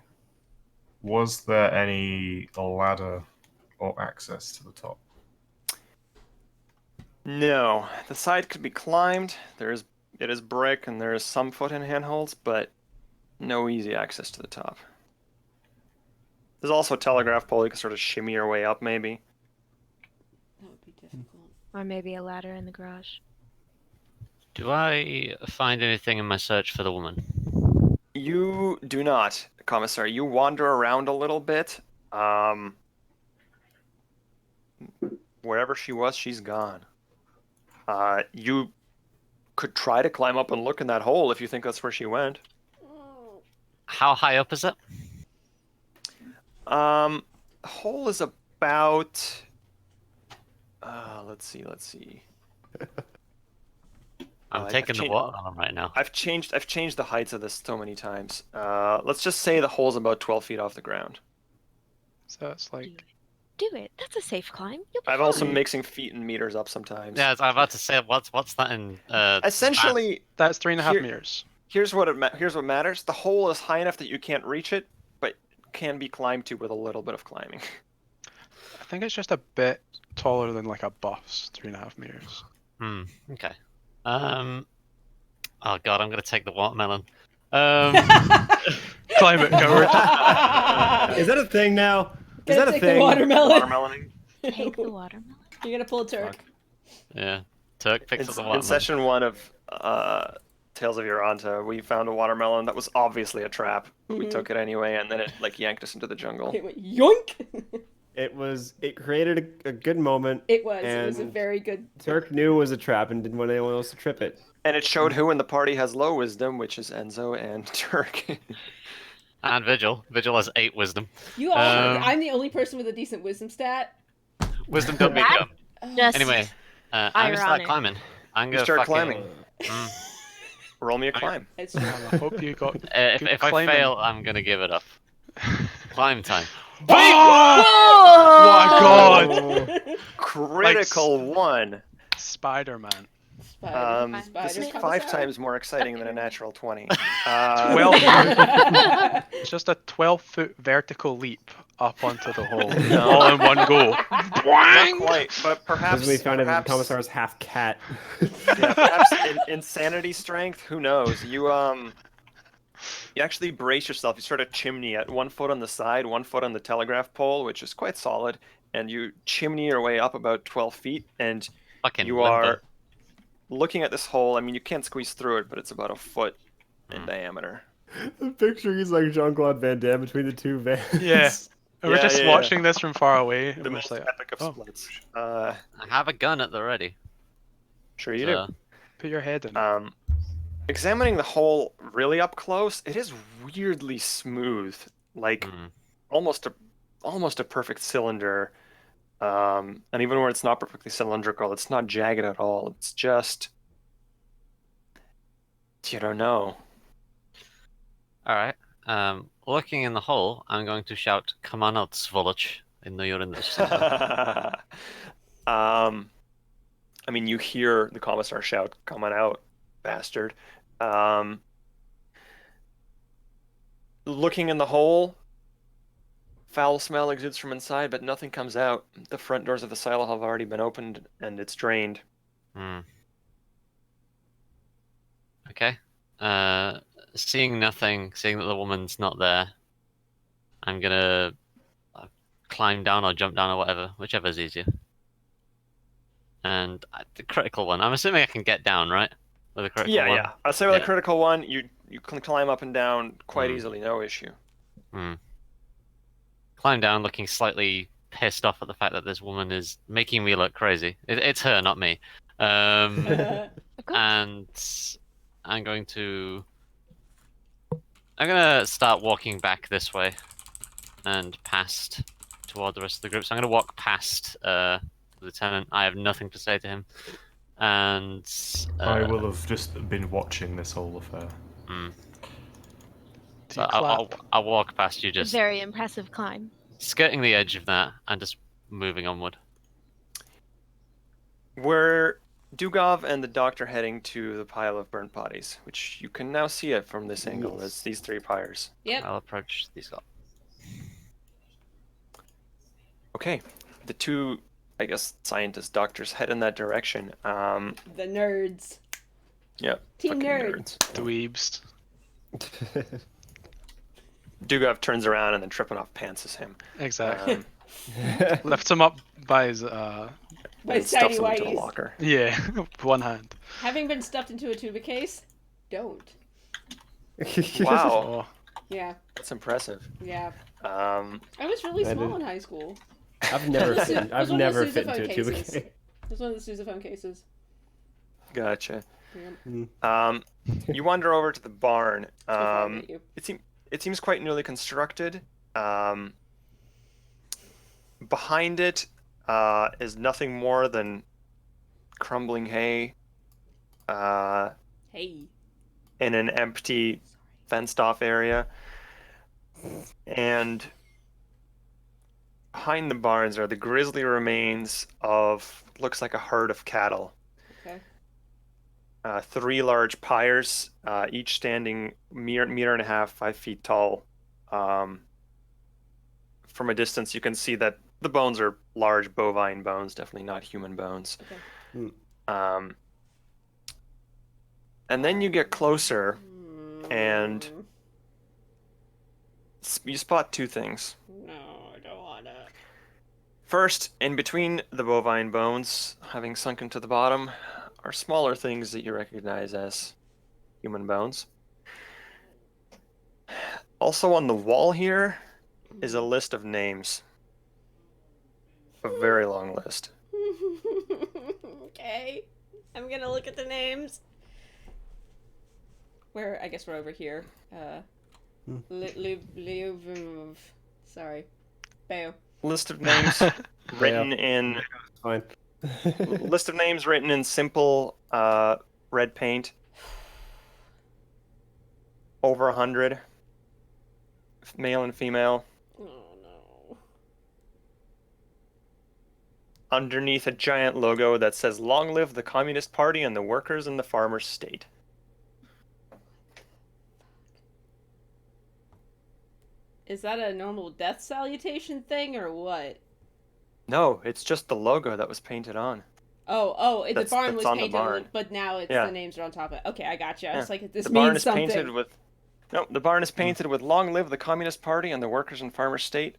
was there any ladder or access to the top? No, the side could be climbed. It is brick and there is some foot in handholds, but no easy access to the top. There's also a telegraph pole you can sort of shimmy your way up, maybe. That would be difficult. Or maybe a ladder in the garage. Do I find anything in my search for the woman? You do not, Commissary. You wander around a little bit. Wherever she was, she's gone. You could try to climb up and look in that hole if you think that's where she went. How high up is it? The hole is about. Let's see. I'm taking the watermelon right now. I've changed the heights of this so many times. Let's just say the hole's about 12 feet off the ground. So it's like. Do it. That's a safe climb. You'll be I've also fine. mixing feet and meters up sometimes. Yeah, I'm about to say what's that in? Essentially, That's 3.5 Here- meters. here's what matters. The hole is high enough that you can't reach it, but can be climbed to with a little bit of climbing. I think it's just a bit taller than like a bus, 3.5 meters. Okay. Oh god, I'm gonna take the watermelon. Climate covered. Is that a thing now? Is Gonna that a take thing? the watermelon. Watermeloning. Take the watermelon. You're gonna pull a Turk. Yeah, Turk picks up the In watermelon. session 1 of Tales of Uranta, we found a watermelon that was obviously a trap. We took it anyway, and then it yanked us into the jungle. It went yoink. It created a good moment. It was a And very good. Turk knew it was a trap and didn't want anyone else to trip it. And it showed who in the party has low wisdom, which is Enzo and Turk. And Vigil. Vigil has 8 wisdom. You all. I'm the only person with a decent wisdom stat. Wisdom don't make dumb. Just Anyway, I'm gonna start ironic. climbing. I'm You gonna start fucking- climbing. Mm. Roll me a climb. It's I hope you got. If I climbing. fail, I'm gonna give it up. Climb time. Oh my god! Critical one. Spider-Man. This is 5 times more exciting than a natural 20. 12 It's just a 12-foot vertical leap up onto the hole, all in one go. Not quite, but perhaps. As we found out that the perhaps, commissar is half cat. yeah, perhaps insanity strength. Who knows? You actually brace yourself. You sort of chimney at 1 foot on the side, 1 foot on the telegraph pole, which is quite solid, and you chimney your way up about 12 feet, and Fucking you limbo. are looking at this hole. I mean, you can't squeeze through it, but it's about a foot in diameter. The picture is like Jean-Claude Van Damme between the two vans. Yeah. And we're Yeah, just yeah, watching this from far away. The And we're most just like, epic of oh. splits. I have a gun at the ready. Sure you do. So, put your head in. Examining the hole really up close, it is weirdly smooth, like almost a perfect cylinder. And even where it's not perfectly cylindrical, it's not jagged at all. It's just, you don't know. Alright. Looking in the hole, I'm going to shout, "Come on out, Svolach," in the urine. I mean, you hear the commissar shout, "Come on out, bastard." Looking in the hole, foul smell exudes from inside, but nothing comes out. The front doors of the silo have already been opened, and it's drained. Okay. Seeing nothing, seeing that the woman's not there, I'm gonna climb down or jump down or whatever, whichever's easier. And the critical one, I'm assuming I can get down, right? With a critical one? Yeah. I'd say with Yeah. a critical one, you can climb up and down quite easily, no issue. Climb down looking slightly pissed off at the fact that this woman is making me look crazy. It's her, not me. Good. And I'm gonna start walking back this way and past toward the rest of the group. So I'm gonna walk past the lieutenant. I have nothing to say to him, and I will have just been watching this whole affair. Do you I'll walk past you, just Very impressive climb. skirting the edge of that and just moving onward. Were Dugov and the doctor heading to the pile of burnt bodies, which you can now see it from this angle as these 3 pyres. Yep. I'll approach these guys. Okay, the 2, I guess, scientists, doctors head in that direction. The nerds. Yep. Team fucking nerds. Dweebs. Dugov turns around and then tripping off pants is him. Exactly. Lifts him up by his By and stuffs Tidy him into a Whities. locker. yeah, one hand. Having been stuffed into a tuba case, don't. Wow, Oh, Yeah, that's impressive. yeah. I I was really I small didn't- in high school. I've never It fit. was I've one of the never fit sousaphone into a tuba cases. case. It was one of the sousaphone cases. Gotcha. Yeah. You wander over to the barn. Before I met you. It seems quite newly constructed. Behind it is nothing more than crumbling hay Hey. in an empty, fenced-off area. And behind the barns are the grisly remains of, looks like a herd of cattle. Okay. 3 large pyres, each standing meter and a half, 5 feet tall. From a distance, you can see that the bones are large bovine bones, definitely not human bones. Okay. And then you get closer, and you spot 2 things. No, I don't wanna. First, in between the bovine bones, having sunk into the bottom, are smaller things that you recognize as human bones. Also on the wall here is a list of names. A very long list. Okay. I'm gonna look at the names. I guess we're over here. Sorry. Bayo. List of names written in Fine. list of names written in simple red paint. Over 100. Male and female. Oh no. Underneath a giant logo that says "Long live the Communist Party and the workers in the farmers' state." Is that a normal death salutation thing or what? No, it's just the logo that was painted on. The That's- barn that's was on the painted, barn. but now it's Yeah. the names are on top of it. Okay, I gotcha. I Yeah. was like, this The barn means is something. painted with the barn is painted with "Long live the Communist Party and the workers and farmers' state."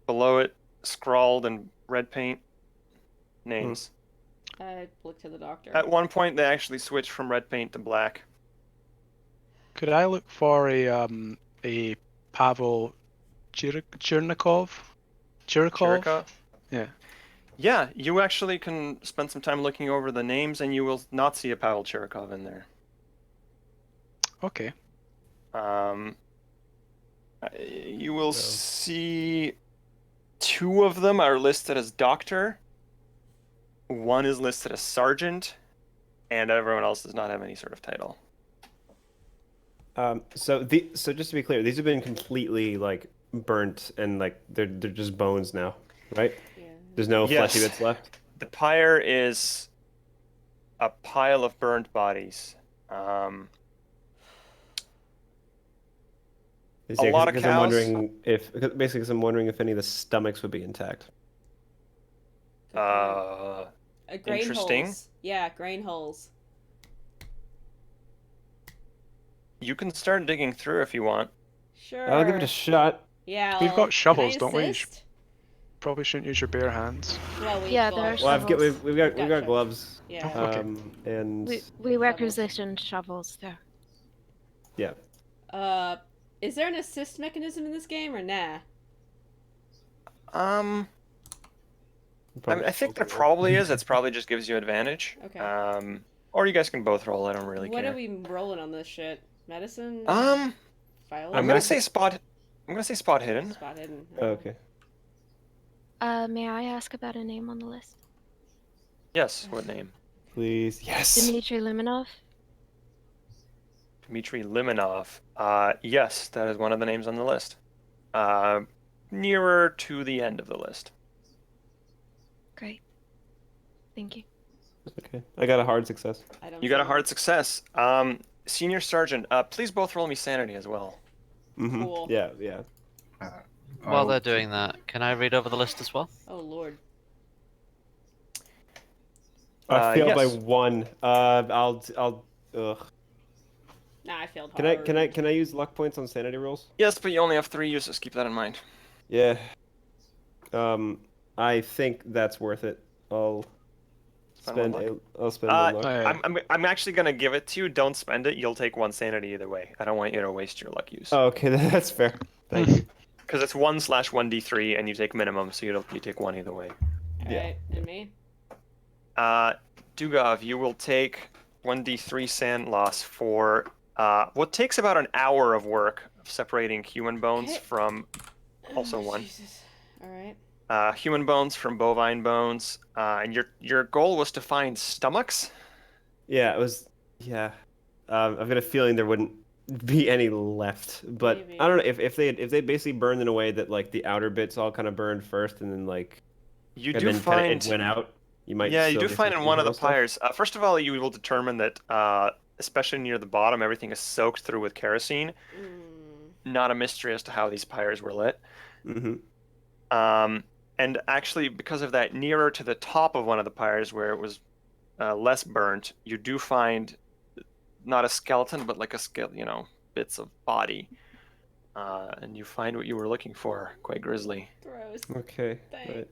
Below it, scrawled in red paint, names. I looked to the doctor. At one point, they actually switched from red paint to black. could I look for a Pavel Chirnikov? Chirikov? Yeah. Yeah, you actually can spend some time looking over the names, and you will not see a Pavel Chirikov in there. Okay. You will see 2 of them are listed as doctor. 1 is listed as sergeant, and everyone else does not have any sort of title. So just to be clear, these have been completely like burnt and like they're just bones now, right? Yeah. There's no Yes. fleshy bits left. The pyre is a pile of burnt bodies. A lot of because I'm cows. wondering if basically because I'm wondering if any of the stomachs would be intact. Grain Interesting. holes. Yeah, grain holes. You can start digging through if you want. Sure. I'll give it a shot. Yeah. We've got can shovels, I don't we? assist? Probably shouldn't use your bare hands. Well, we Yeah, well, there are Well, shovels. we've got We've got gloves. Yeah. Oh, okay. And We requisitioned shovels there. yeah. Is there an assist mechanism in this game or nah? I think there probably is. It's probably just gives you advantage. Okay. Or you guys can both roll. I don't really What care. are we rolling on this shit? Medicine? I'm Biology? gonna say spot. I'm gonna say spot hidden. Spot hidden. Oh, okay. May I ask about a name on the list? Yes. What name? Please. Yes. Dmitry Limonov? Dmitry Limonov. Yes, that is one of the names on the list. Nearer to the end of the list. Great. Thank you. Okay. I got a hard success. I don't You got a see hard success. Senior Sergeant, please both roll me sanity as well. Mm-hmm. Cool. Yeah. Yeah. While they're doing that, can I read over the list as well? Oh lord. I failed by yes. 1. I'll. Ugh. Nah, I failed Can hard. I use luck points on sanity rolls? Yes, but you only have 3 uses. Keep that in mind. Yeah. I think that's worth it. I'll Spend spend. one I'll spend 1 luck. I'm actually gonna give it to you. Don't spend it. You'll take 1 sanity either way. I don't want you to waste your luck use. Oh, okay, that's fair. Thank you. Because it's 1/1d3, and you take minimum, so you take 1 either way. Alright, and me? Dugov, you will take 1d3 sand loss for what takes about an hour of work of separating human bones Okay. from also Oh, 1. Jesus. Alright. Human bones from bovine bones, and your goal was to find stomachs. Yeah, it was. Yeah. I've got a feeling there wouldn't be any left, but Maybe. I don't know if they basically burned in a way that like the outer bits all kind of burned first, and then like You and do then kinda find it went out. You might. Yeah, you still do get find some in one of the internal stuff. pyres. First of all, you will determine that, especially near the bottom, everything is soaked through with kerosene. Not a mystery as to how these pyres were lit. Mm-hmm. And actually, because of that, nearer to the top of one of the pyres where it was less burnt, you do find not a skeleton, but like bits of body. And you find what you were looking for. Quite grisly. Gross. Okay. Thanks. Right.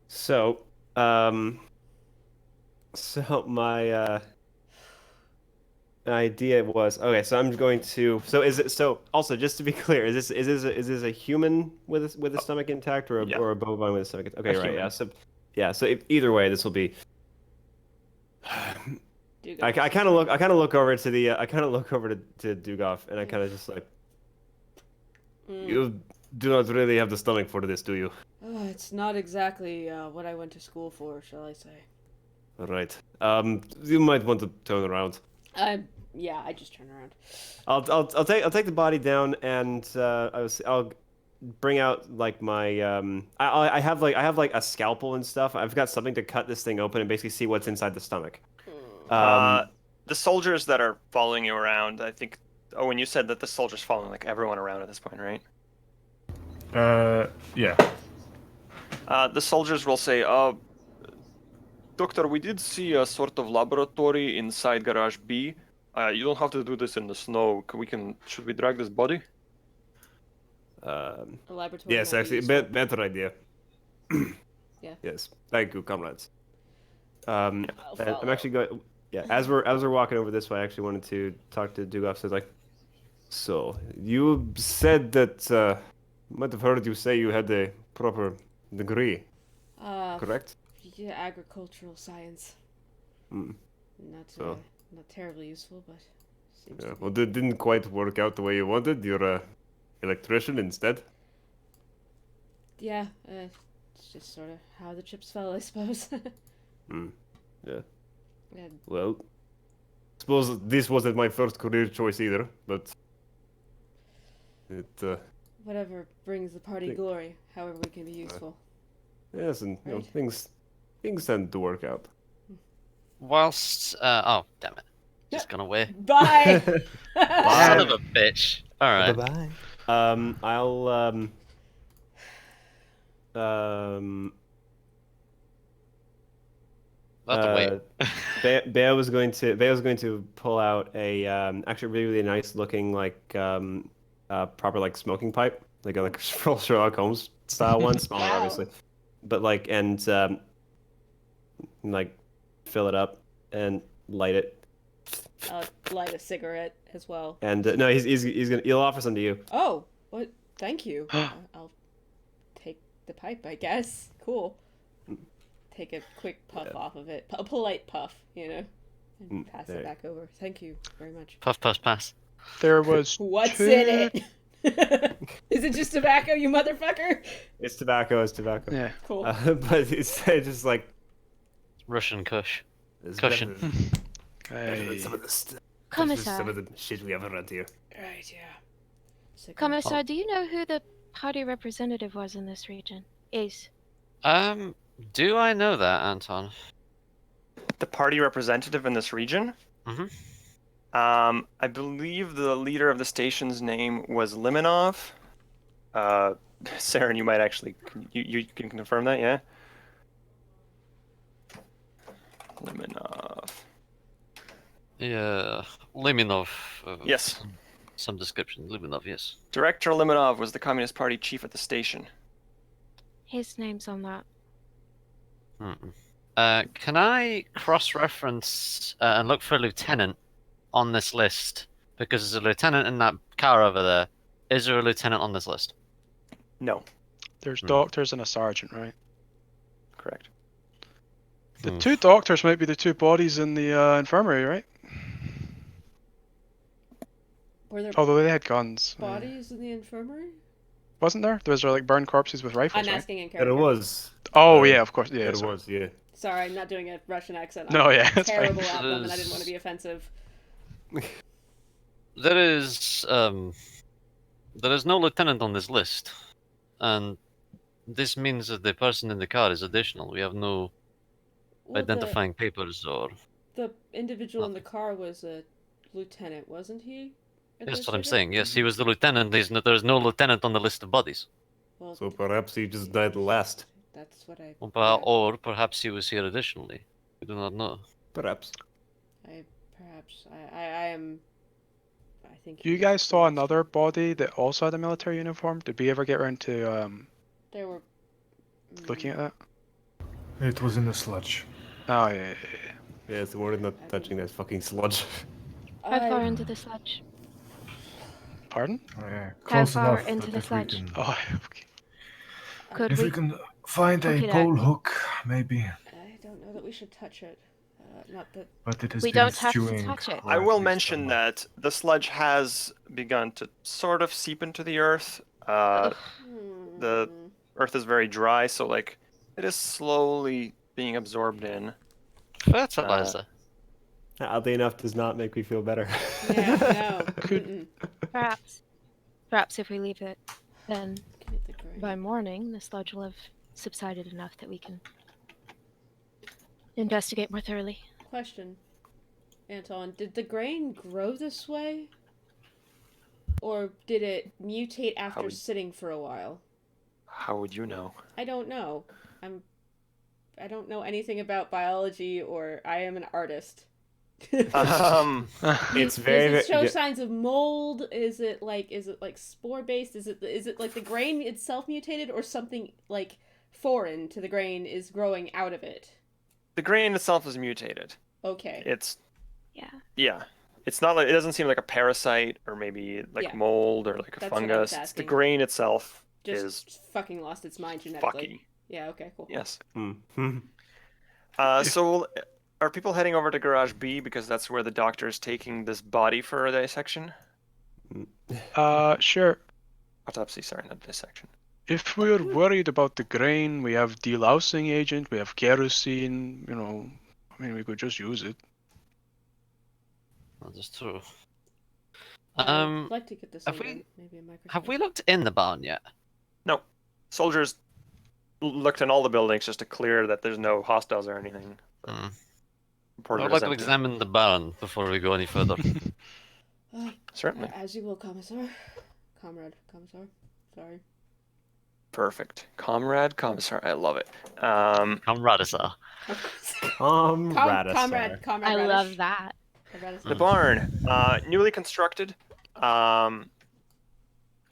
So, my idea was okay. So I'm going to. So is it? So also, just to be clear, is this a human with a stomach intact or Yeah. a bovine with a stomach? Okay, A right. human. Yeah. So yeah. So either way, this will be. I kind of look over to the to Dugov, and I kind of just like, you do not really have the stomach for this, do you? Oh, it's not exactly what I went to school for, shall I say? Right. You might want to turn around. Yeah, I just turn around. I'll take the body down, and I'll bring out like my I have like a scalpel and stuff. I've got something to cut this thing open and basically see what's inside the stomach. The soldiers that are following you around, I think. Oh, and you said that the soldiers following like everyone around at this point, right? Yeah. The soldiers will say, Doctor, we did see a sort of laboratory inside Garage B. You don't have to do this in the snow. Should we drag this body? A laboratory. Yes, might be actually, useful. better idea. Yeah. Yes, thank you, comrades. I'll And I'm follow. actually going. Yeah, as we're walking over this way, I actually wanted to talk to Dugov. Says like, so you said that might have heard you say you had a proper degree, correct? Yeah, agricultural science. Mm. Not terribly useful, but seems Yeah. to be. Well, that didn't quite work out the way you wanted. You're a electrician instead. Yeah, it's just sort of how the chips fell, I suppose. Yeah. Yeah. Well, suppose this wasn't my first career choice either, but it Whatever brings the party Think- glory, however we can be useful. yes, and you know, Right. things tend to work out. Whilst oh damn it, just gone away. Bye. Son of a bitch. All right. Bye-bye. I'll Not to wait. Bear was going to pull out a actually really nice looking like proper like smoking pipe, like a Sherlock Holmes style one, smaller Wow. obviously, but like and like fill it up and light it. I'll light a cigarette as well. And no, he'll offer some to you. Oh, what? Thank you. I'll take the pipe, I guess. Cool. Take a quick puff off of it. A polite puff, and pass it back over. Thank you very much. Puff, puff, pass. There was What's two... in it? Is it just tobacco, you motherfucker? It's tobacco. It's tobacco. Yeah. Cool. But it's just like Russian Kush. it's Cushion. better than Hey. some of the some Commissar, of the shit we have around here. Right, yeah. Cigarette. Commissar, do you know who the party representative was in this region? Is. Do I know that, Anton? The party representative in this region? Mhm. I believe the leader of the station's name was Limonov. Saren, you might actually... You can confirm that, yeah? Limonov. Yeah, Liminov. Yes. Some description. Liminov, yes. Director Limonov was the Communist Party chief at the station. His name's on that. Can I cross-reference and look for a lieutenant on this list? Because there's a lieutenant in that car over there. Is there a lieutenant on this list? No, There's doctors and a sergeant, right? correct. The two doctors might be the two bodies in the infirmary, right? Were there Although they had guns. bodies in the infirmary? Wasn't there? There was like burned corpses with rifles, I'm right? asking in And character. it was. Oh, yeah, of course. Yeah, It sorry. was. Yeah. Sorry, I'm not doing a Russian accent. No, I'm yeah, a that's fine. terrible at them, and I didn't want to be offensive. There is no lieutenant on this list, and this means that the person in the car is additional. We have no Well, identifying papers or. the individual in the car was a lieutenant, wasn't he? That's what I'm saying. Yes, he was the lieutenant. There's no lieutenant on the list of bodies. Well, So perhaps he just died last. that's what I. Or perhaps he was here additionally. We do not know. Perhaps. I am. I think. You guys saw another body that also had a military uniform? Did we ever get around to There were. looking at that? It was in the sludge. Oh, yeah. Yeah, it's worth not touching that fucking sludge. How far into the sludge? Pardon? Oh, yeah. How Close far enough into that the if we sludge? can, Oh, okay. Could if we? we can find hook a it pole out? hook, maybe. I don't know that we should touch it. Not that. But it has We been don't have to stewing touch it. I will quietly mention somewhere. that the sludge has begun to sort of seep into the earth. The earth is very dry, so like it is slowly being absorbed in. Fertilizer. Oddly enough, does not make me feel better. Yeah, no. Could- Perhaps if we leave it, then Get the grain. by morning the sludge will have subsided enough that we can investigate more thoroughly. Question, Anton, did the grain grow this way? Or did it mutate after would- sitting for a while? How would you know? I don't know. I don't know anything about biology, or I am an artist. It's very. Does it show yeah. signs of mold? Is it like spore based? Is it like the grain itself mutated, or something like foreign to the grain is growing out of it? The grain itself is mutated. Okay. It's Yeah. It's not like it doesn't seem like a parasite or maybe like Yeah. mold or like a That's what I was fungus. It's the asking. grain itself Just is fucking lost its mind genetically. fucky. Yeah. Okay. Cool. Yes. Hmm. So are people heading over to Garage B because that's where the doctor is taking this body for a dissection? Sure. Autopsy, sorry, not dissection. If we're worried about the grain, we have delousing agent, we have kerosene, I mean, we could just use it. That is true. I'd like to get this. have under we- maybe a microscope. Have we looked in the barn yet? No. Soldiers looked in all the buildings just to clear that there's no hostiles or anything. Hmm. Reported I'd it like as to empty. examine the barn before we go any further. Certainly. As you will, Commissar. Commissar. Sorry. Perfect. Comrade, Commissar. I love it. Comradisar. Comrade. Comrade I Radish. love that. The barn, newly constructed. In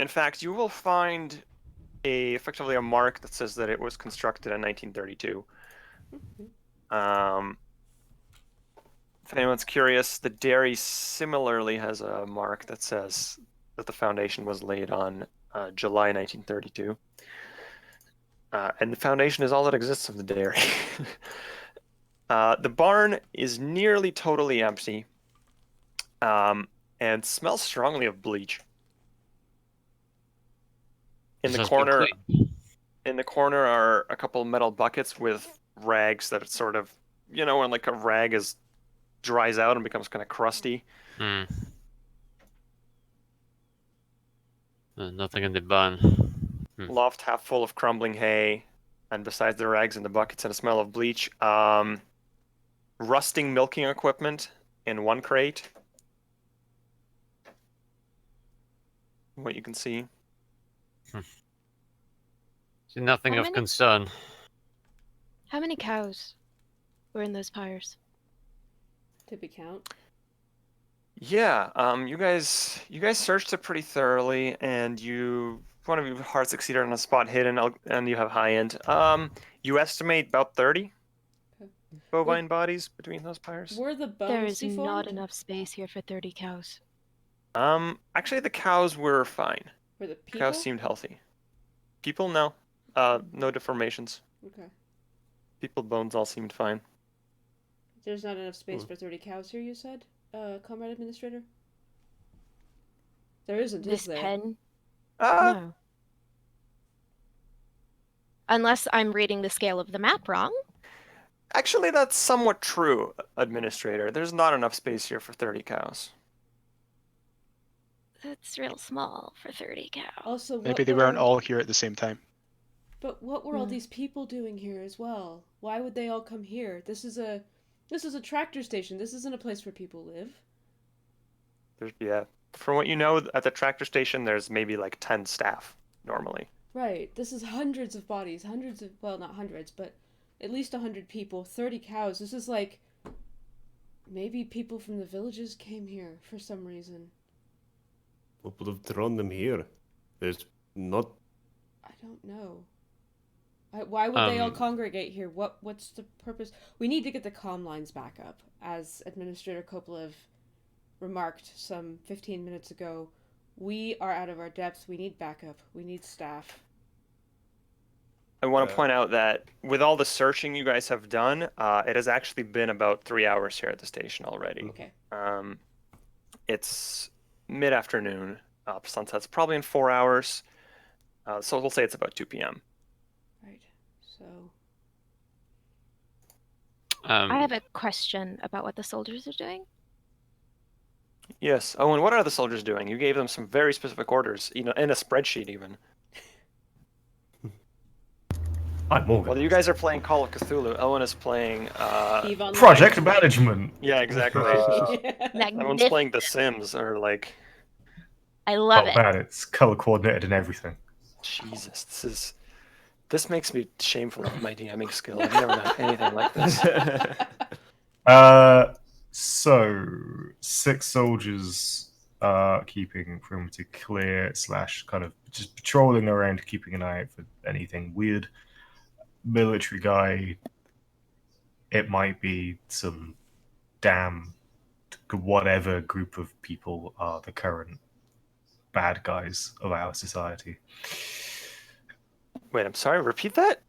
fact, you will find effectively a mark that says that it was constructed in 1932. If anyone's curious, the dairy similarly has a mark that says that the foundation was laid on July 1932. And the foundation is all that exists of the dairy. The barn is nearly totally empty and smells strongly of bleach. In the corner are a couple metal buckets with rags that it's sort of, when like a rag dries out and becomes kind of crusty. Nothing in the barn. Loft half full of crumbling hay, and besides the rags and the buckets and a smell of bleach, rusting milking equipment in one crate. What you can see. See nothing How of many? concern. How many cows were in those pyres? Did we count? Yeah, you guys searched it pretty thoroughly, and one of you hard succeeded on a spot hidden, and you have high end. You estimate about 30 bovine bodies between those pyres. Were the bones There is deformed? not enough space here for 30 cows. Actually, the cows were fine. Were the The people? cows seemed healthy. People, no. No deformations. Okay. People bones all seemed fine. There's not enough space for 30 cows here, you said, Comrade Administrator? There isn't, This is there? pen? Uh, No. Unless I'm reading the scale of the map wrong. Actually, that's somewhat true, Administrator. There's not enough space here for 30 cows. That's real small for 30 cows. Also, Maybe they weren't all here at the same time. But what were all these people doing here as well? Why would they all come here? This is a tractor station. This isn't a place where people live. Yeah. From what you know, at the tractor station, there's maybe like 10 staff normally. Right. This is hundreds of bodies. Well, not hundreds, but at least 100 people. 30 cows. This is like... Maybe people from the villages came here for some reason. What would have drawn them here? There's not... I don't know. Why would they all congregate here? What's the purpose? We need to get the comm lines back up. As Administrator Koplev remarked some 15 minutes ago, we are out of our depth. We need backup. We need staff. I want to point out that with all the searching you guys have done, it has actually been about 3 hours here at the station already. Okay. It's mid-afternoon. Sunset's probably in 4 hours. So we'll say it's about 2 p.m. Right. So... I have a question about what the soldiers are doing. Yes. Oh, and what are the soldiers doing? You gave them some very specific orders, in a spreadsheet even. I'm Morgan. Well, you guys are playing Call of Cthulhu. Owen is playing... Eve Online. Project management. Yeah, exactly. Everyone's playing The Sims, or like... I love it. Man, it's color coordinated and everything. Jesus, this makes me shameful of my DMing skill. I've never done anything like this. So 6 soldiers keeping perimeter clear / kind of just patrolling around, keeping an eye out for anything weird. Military guy. It might be some damn whatever group of people are the current bad guys of our society. Wait, I'm sorry, repeat that?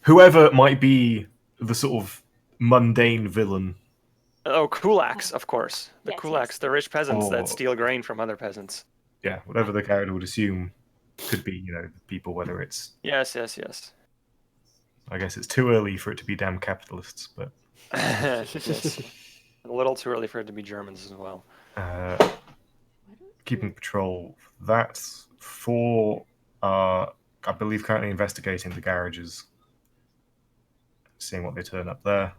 Whoever might be the sort of mundane villain. Oh, kulaks, of course. The Yes, kulaks, yes. the rich peasants Oh. that steal grain from other peasants. Yeah, whatever the character would assume could be, the people, whether it's... Yes. I guess it's too early for it to be damn capitalists, but... Yes. A little too early for it to be Germans as well. Keeping patrol. That's 4, I believe, currently investigating the garages, seeing what they turn up there.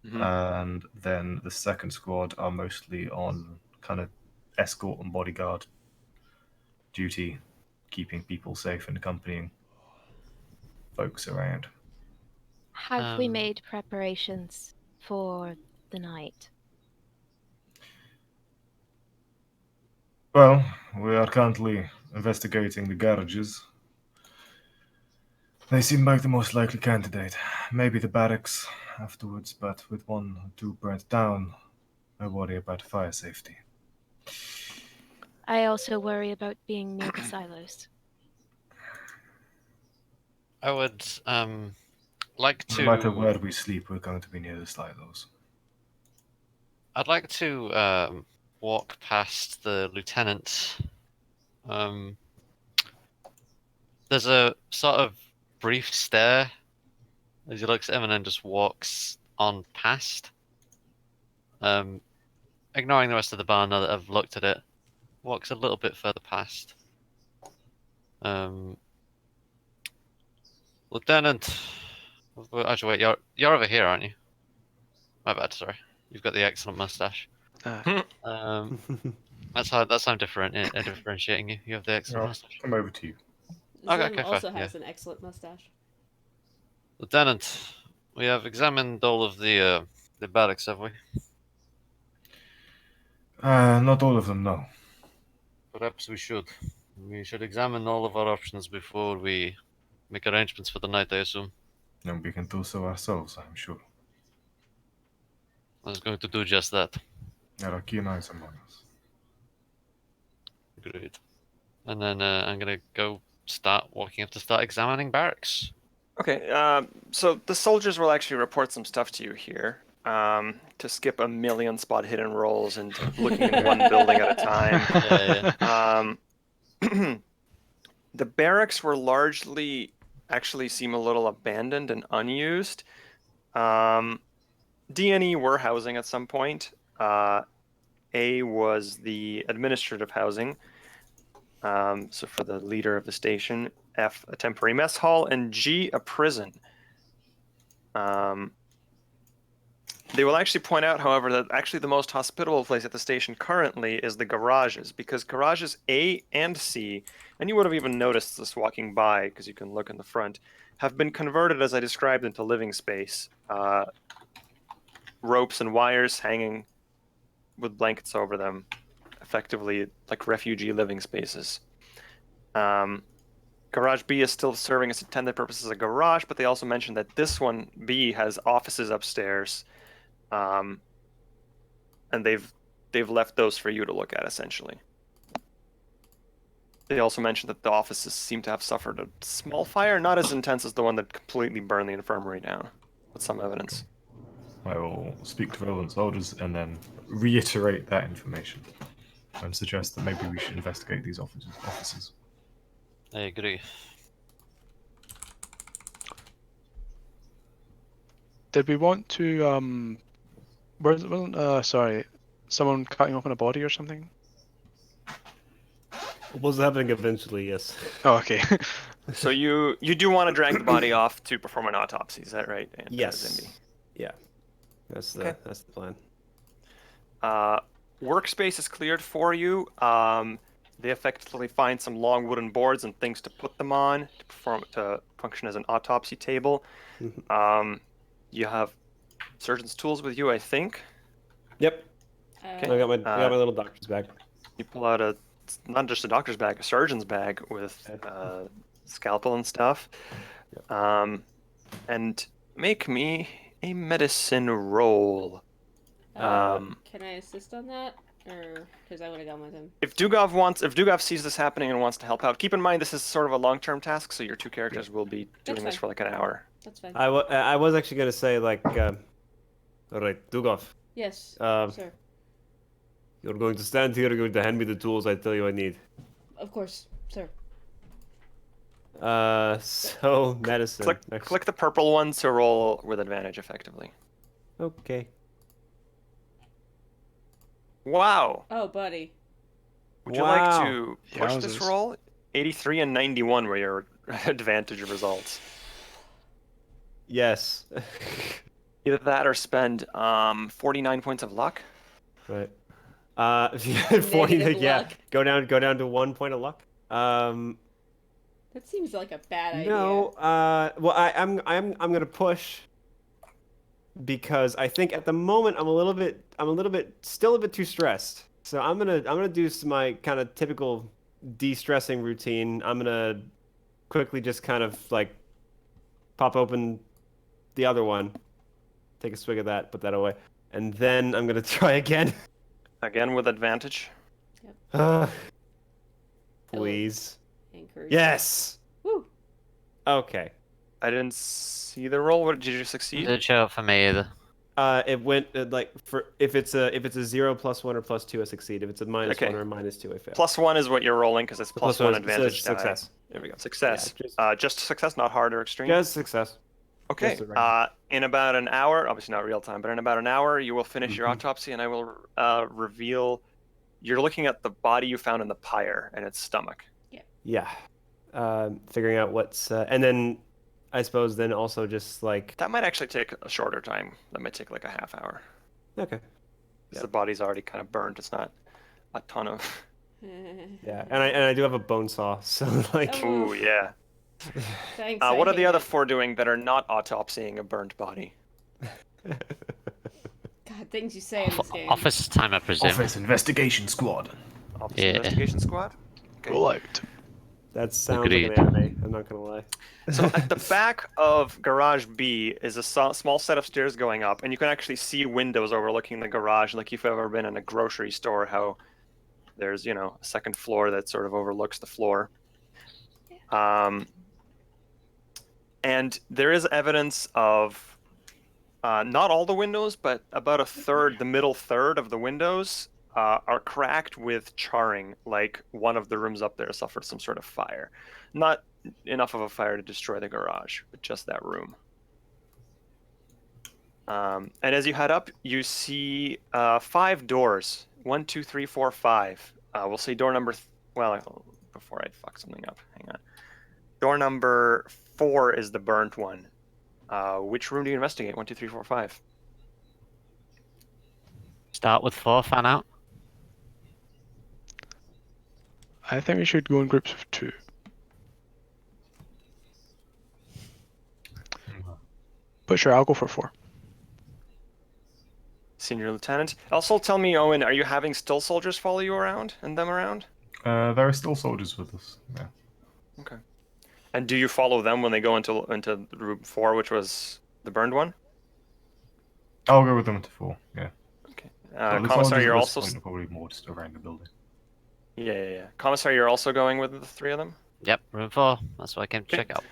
Mhm. And then the second squad are mostly on kind of escort and bodyguard duty, keeping people safe and accompanying folks around. Have we made preparations for the night? Well, we are currently investigating the garages. They seem like the most likely candidate. Maybe the barracks afterwards, but with 1 or 2 burnt down, I worry about fire safety. I also worry about being near the silos. I would like to. No matter where we sleep, we're going to be near the silos. I'd like to walk past the lieutenant. There's a sort of brief stare as he looks at him and then just walks on past. Ignoring the rest of the bar now that I've looked at it, walks a little bit further past. Lieutenant, actually, wait, you're over here, aren't you? My bad, sorry. You've got the excellent mustache. That's how I'm differentiating you. You have the excellent mustache. Come over to you. Zim Okay, also fair, has an excellent mustache. Lieutenant, we have examined all of the barracks, have we? Not all of them, no. Perhaps we should. We should examine all of our options before we make arrangements for the night, I assume. And we can do so ourselves, I'm sure. I was going to do just that. There are keen eyes among us. Great. And then I'm going to go start walking up to start examining barracks. Okay, so the soldiers will actually report some stuff to you here. To skip a million spot hidden rolls and looking in one building at a time. Yeah. The barracks were largely actually seem a little abandoned and unused. D&E were housing at some point. A was the administrative housing. So for the leader of the station. F, a temporary mess hall, and G, a prison. They will actually point out, however, that actually the most hospitable place at the station currently is the garages, because garages A and C, and you would have even noticed this walking by, because you can look in the front, have been converted, as I described, into living space. Ropes and wires hanging with blankets over them, effectively like refugee living spaces. Garage B is still serving its intended purpose as a garage, but they also mentioned that this one, B, has offices upstairs. And they've left those for you to look at, essentially. They also mentioned that the offices seem to have suffered a small fire, not as intense as the one that completely burned the infirmary down, with some evidence. I will speak to relevant soldiers and then reiterate that information and suggest that maybe we should investigate these offices. I agree. Did we want to wasn't sorry, someone cutting open a body or something? What's happening eventually? Yes. Oh, okay. So you do want to drag the body off to perform an autopsy, is that right? And, Yes. Zimby? Yeah. That's the plan. Workspace is cleared for you. They effectively find some long wooden boards and things to put them on to function as an autopsy table. You have surgeon's tools with you, I think. Yep. I got my little doctor's bag. You pull out not just a doctor's bag, a surgeon's bag with scalpel and stuff. And make me a medicine roll. Can I assist on that? Or because I would have gone with him. If Dugov sees this happening and wants to help out, keep in mind this is sort of a long-term task, so your two characters will be doing this for like an hour. That's fine. I was actually gonna say like, all right, Dugov. Yes, Um, sir. You're going to stand here. You're going to hand me the tools I tell you I need. Of course, sir. So medicine. Click the purple one to roll with advantage, effectively. Okay. Wow. Oh, buddy. Would you like to push Yowzers. this roll? 83 and 91 were your advantage results. Yes. Either that or spend 49 points of luck. Right. If you had 40, Negative yeah, luck. go down to 1 point of luck. That seems like a bad idea. No, well, I'm gonna push because I think at the moment I'm a little bit still a bit too stressed. So I'm gonna do my kind of typical de-stressing routine. I'm gonna quickly just kind of like pop open the other one, take a swig of that, put that away, and then I'm gonna try again. Again with advantage. Please. Encourage. Yes. Woo. Okay. I didn't see the roll. What did you succeed? Didn't show up for me either. It went like for if it's a 0 +1 or +2, I succeed. If it's a -1 Okay. or a -2, I fail. +1 is what you're rolling because it's +1 so advantage die. success. There we go. Success. Yeah, Just success, not hard or extreme. just success. Okay. just a regular. In about an hour, obviously not real time, but in about an hour, you will finish your Mhm. autopsy, and I will reveal. You're looking at the body you found in the pyre and its stomach. Yeah. Figuring out what's and then I suppose then also just like That might actually take a shorter time. That might take like a half hour. okay. Because the body's already kind of burnt. It's not a ton of. Yeah, and I do have a bone saw, so like Oh. Ooh, yeah. Thanks. What I are the hate other it. 4 doing that are not autopsying a burnt body? God, things you say in this game. Office time, I presume. Office investigation squad. Office Yeah. Investigation Squad? Okay. Roll out. that sounds Agreed. like an anime, I'm not gonna lie. So at the back of Garage B is a small set of stairs going up, and you can actually see windows overlooking the garage, like if you've ever been in a grocery store, how there's, a second floor that sort of overlooks the floor. And there is evidence of not all the windows, but about a third, the middle third of the windows are cracked with charring, like one of the rooms up there suffered some sort of fire. Not enough of a fire to destroy the garage, but just that room. And as you head up, you see 5 doors. 1, 2, 3, 4, 5. We'll say door number. Before I fuck something up, hang on. Door number 4 is the burnt one. Which room do you investigate? 1, 2, 3, 4, 5. Start with 4, fan out. I think we should go in groups of 2. But sure, I'll go for 4. Senior Lieutenant. Also, tell me, Owen, are you having still soldiers follow you around and them around? There are still soldiers with us. Yeah. Okay. And do you follow them when they go into room 4, which was the burned one? I'll go with them to 4. Yeah. Okay. The Commissar, soldiers you're at this also. point are probably more just around the building. Yeah. Commissar, you're also going with the 3 of them? Yep, room 4. That's what I came to check out.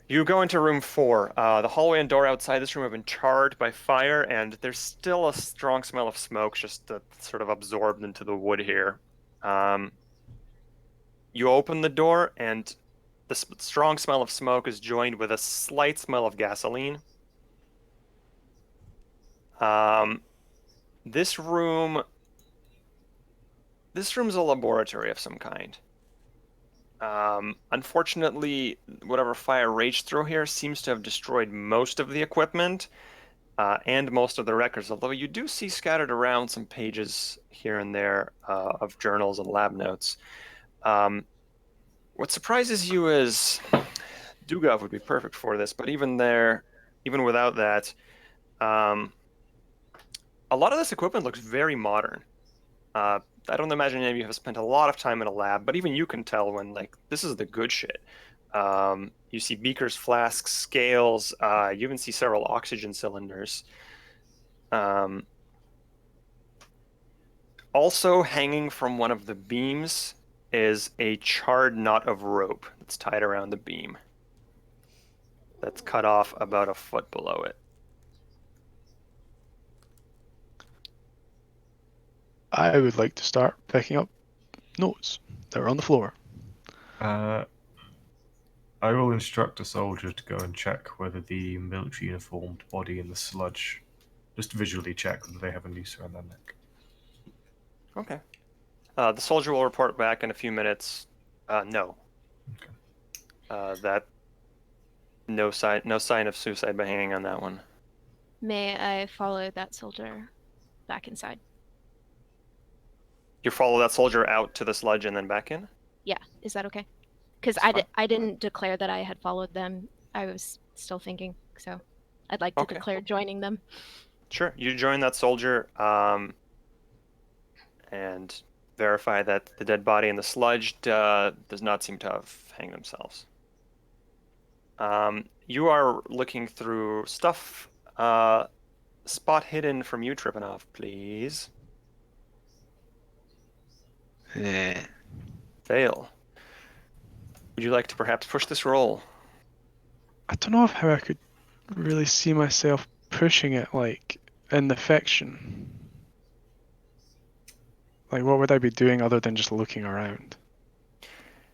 You go into room 4. The hallway and door outside this room have been charred by fire, and there's still a strong smell of smoke just sort of absorbed into the wood here. You open the door, and the strong smell of smoke is joined with a slight smell of gasoline. This room's a laboratory of some kind. Unfortunately, whatever fire raged through here seems to have destroyed most of the equipment and most of the records, although you do see scattered around some pages here and there of journals and lab notes. What surprises you is Dugov would be perfect for this, but even without that, a lot of this equipment looks very modern. I don't imagine any of you have spent a lot of time in a lab, but even you can tell when, this is the good shit. You see beakers, flasks, scales. You even see several oxygen cylinders. Also hanging from one of the beams is a charred knot of rope that's tied around the beam. That's cut off about a foot below it. I would like to start picking up notes that are on the floor. I will instruct a soldier to go and check whether the military uniformed body in the sludge, just visually check whether they have a noose around their neck. Okay. The soldier will report back in a few minutes. No. Okay. That no sign of suicide by hanging on that one. May I follow that soldier back inside? You follow that soldier out to the sludge and then back in? Yeah, is that okay? Because It's fine. I didn't declare that I had followed them. I was still thinking, so I'd like to Okay. declare joining them. Sure. You join that soldier and verify that the dead body and the sludge does not seem to have hanged themselves. You are looking through stuff. Spot hidden from you, Tripanov, please. Fail. Would you like to perhaps push this roll? I don't know how I could really see myself pushing it, like, in the fiction. Like, what would I be doing other than just looking around?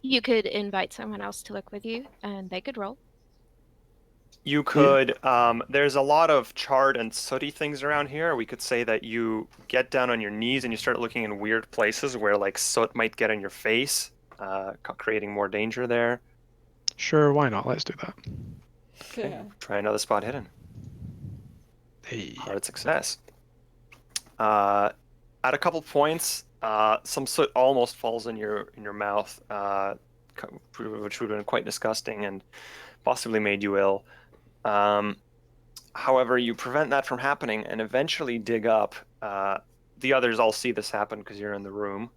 You could invite someone else to look with you, and they could roll. You could, there's a lot of charred and sooty things around here. We could say that you get down on your knees and you start looking in weird places where like soot might get in your face, creating more danger there. Sure, why not? Let's do that. Okay, try another spot hidden. Hey. Hard success. At a couple points, some soot almost falls in your mouth, which would have been quite disgusting and possibly made you ill. However, you prevent that from happening and eventually dig up. The others all see this happen because you're in the room.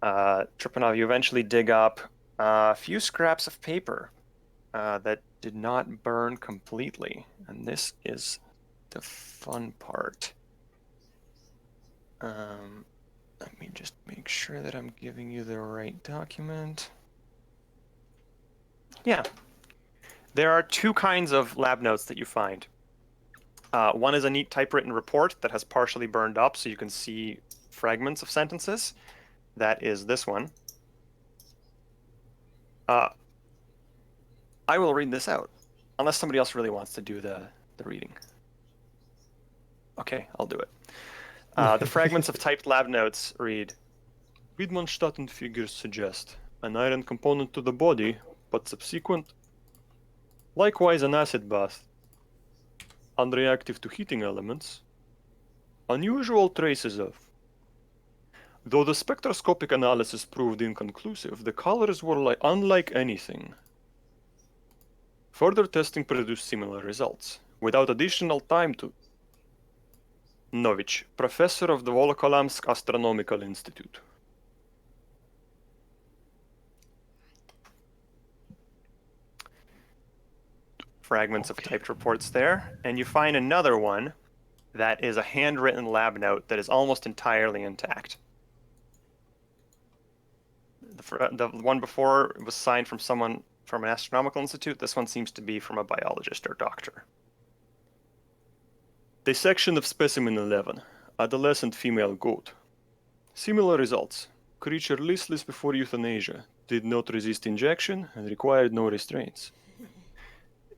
Tripanov, you eventually dig up a few scraps of paper that did not burn completely. And this is the fun part. Let me just make sure that I'm giving you the right document. Yeah. There are two kinds of lab notes that you find. One is a neat typewritten report that has partially burned up so you can see fragments of sentences. That is this one. I will read this out, unless somebody else really wants to do the reading. Okay, I'll do it. The fragments of typed lab notes read, Widmanstatten figures suggest an iron component to the body, but subsequent. Likewise an acid bath, unreactive to heating elements. Unusual traces of. Though the spectroscopic analysis proved inconclusive, the colors were unlike anything. Further testing produced similar results, without additional time to. Novich, professor of the Volokolamsk Astronomical Institute. Fragments of typed reports there, and you find another one that is a handwritten lab note that is almost entirely intact. The one before was signed from someone from an astronomical institute. This one seems to be from a biologist or doctor. Dissection of specimen 11, adolescent female goat. Similar results. Creature listless before euthanasia, did not resist injection and required no restraints.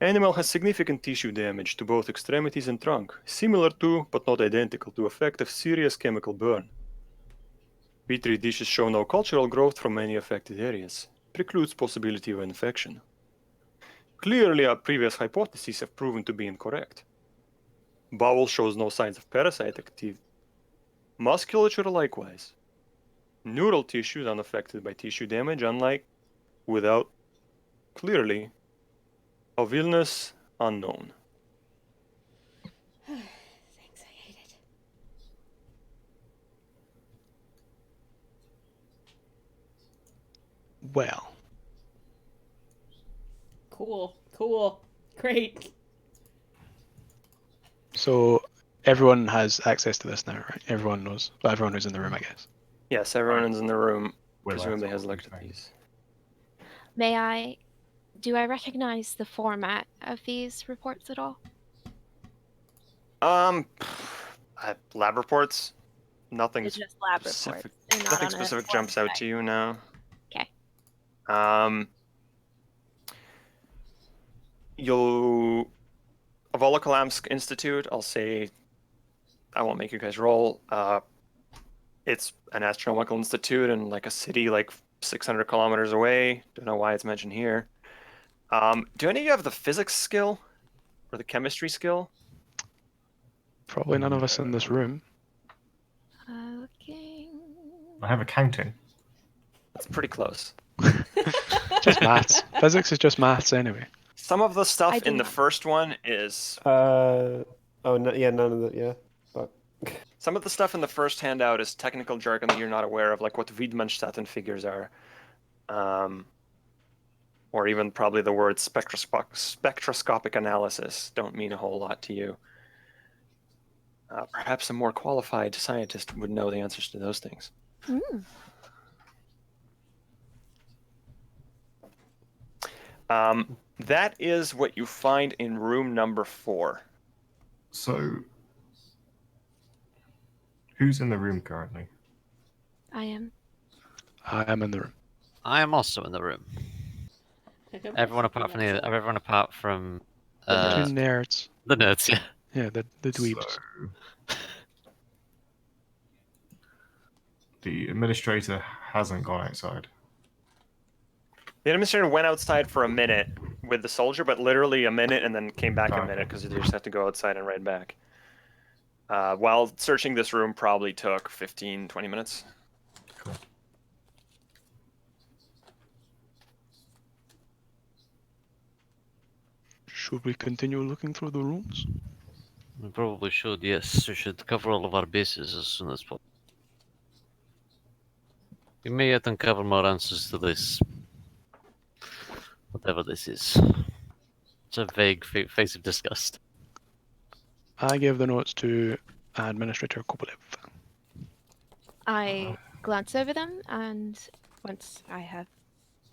Animal has significant tissue damage to both extremities and trunk, similar to, but not identical to, effect of serious chemical burn. Petri dishes show no cultural growth from many affected areas, precludes possibility of infection. Clearly, our previous hypotheses have proven to be incorrect. Bowel shows no signs of parasite activity. Musculature likewise. Neural tissue is unaffected by tissue damage, unlike, without, clearly, of illness unknown. Thanks, I hate it. Well, Cool. Great. so everyone has access to this now, right? Everyone knows. Well, everyone who's in the room, I guess. Yes, everyone is in the room, We're allowed presumably to has all looked be at fine. these. Do I recognize the format of these reports at all? Lab reports. Nothing It's just lab specific. reports. They're not Nothing on a specific form jumps out guide. to you now. Okay. You'll Volokolamsk Institute. I'll say, I won't make you guys roll. It's an astronomical institute in like a city like 600 kilometers away. Don't know why it's mentioned here. Do any of you have the physics skill or the chemistry skill? Probably none of us in this room. Okay. I have accounting. That's pretty close. Just maths. Physics is just maths anyway. Some of the I stuff do in the not. first one is Oh no, yeah, none of the yeah. But some of the stuff in the first handout is technical jargon that you're not aware of, like what Wiedmannschatten figures are, or even probably the word spectroscopic analysis don't mean a whole lot to you. Perhaps a more qualified scientist would know the answers to those things. Mm. That is what you find in room number 4. So, who's in the room currently? I am. I am in the room. I am also in the room. Everyone apart from Two uh, nerds. the nerds. Yeah. Yeah, the dweebs. So, the administrator hasn't gone outside. The administrator went outside for a minute with the soldier, but literally a minute, and then came back a Okay. minute because they just had to go outside and right back. While searching this room probably took 15, 20 minutes. Cool. Should we continue looking through the rooms? We probably should. Yes, we should cover all of our bases as soon as possible. We may yet uncover more answers to this. Whatever this is. It's a vague face of disgust. I gave the notes to Administrator Kopolev. I glance over them, and once I have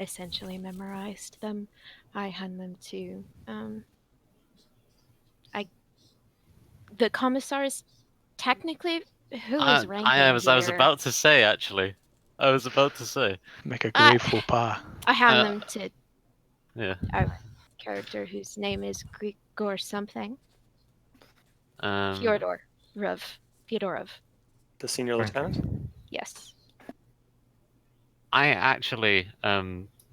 essentially memorized them, I hand them to the commissar is technically who is ranking I was here? about to say, actually. I was about to say. Make a grave faux pas. I hand them to Yeah. a character whose name is Grigor something. Fyodorov. The senior Thank you. lieutenant? Yes. I actually,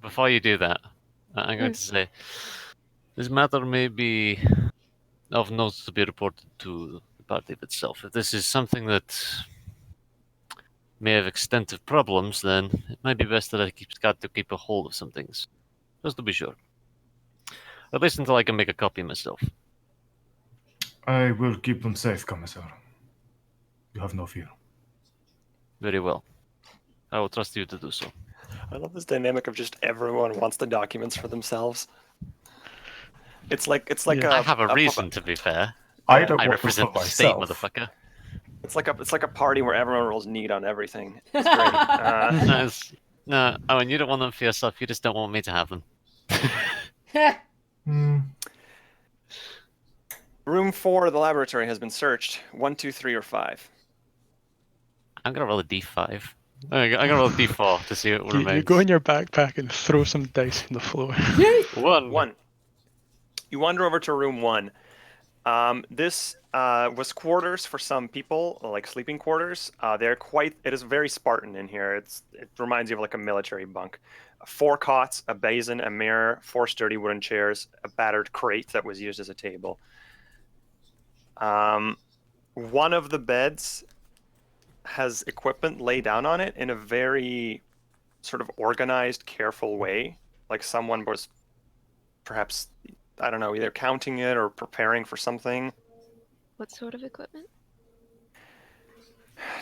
before you do that, I'm going to say this matter may be of note to be reported to the party itself. If this is something that may have extensive problems, then it might be best that I keep a hold of some things, just to be sure. At least until I can make a copy myself. I will keep them safe, Commissar. You have no fear. Very well. I will trust you to do so. I love this dynamic of just everyone wants the documents for themselves. It's like Yeah. I have a reason, to be fair. I don't I want them represent for the state, myself. motherfucker. It's like a party where everyone rolls neat on everything. It's great. No, Owen, you don't want them for yourself. You just don't want me to have them. Room 4 of the laboratory has been searched. 1, 2, 3, or 5. I'm gonna roll a d5. I'm gonna roll a d4 to see what You remains. go in your backpack and throw some dice on the floor. 1. You wander over to room 1. This was quarters for some people, like sleeping quarters. It is very Spartan in here. It reminds you of like a military bunk. 4 cots, a basin, a mirror, 4 sturdy wooden chairs, a battered crate that was used as a table. One of the beds has equipment laid down on it in a very sort of organized, careful way. Like someone was perhaps, I don't know, either counting it or preparing for something. What sort of equipment?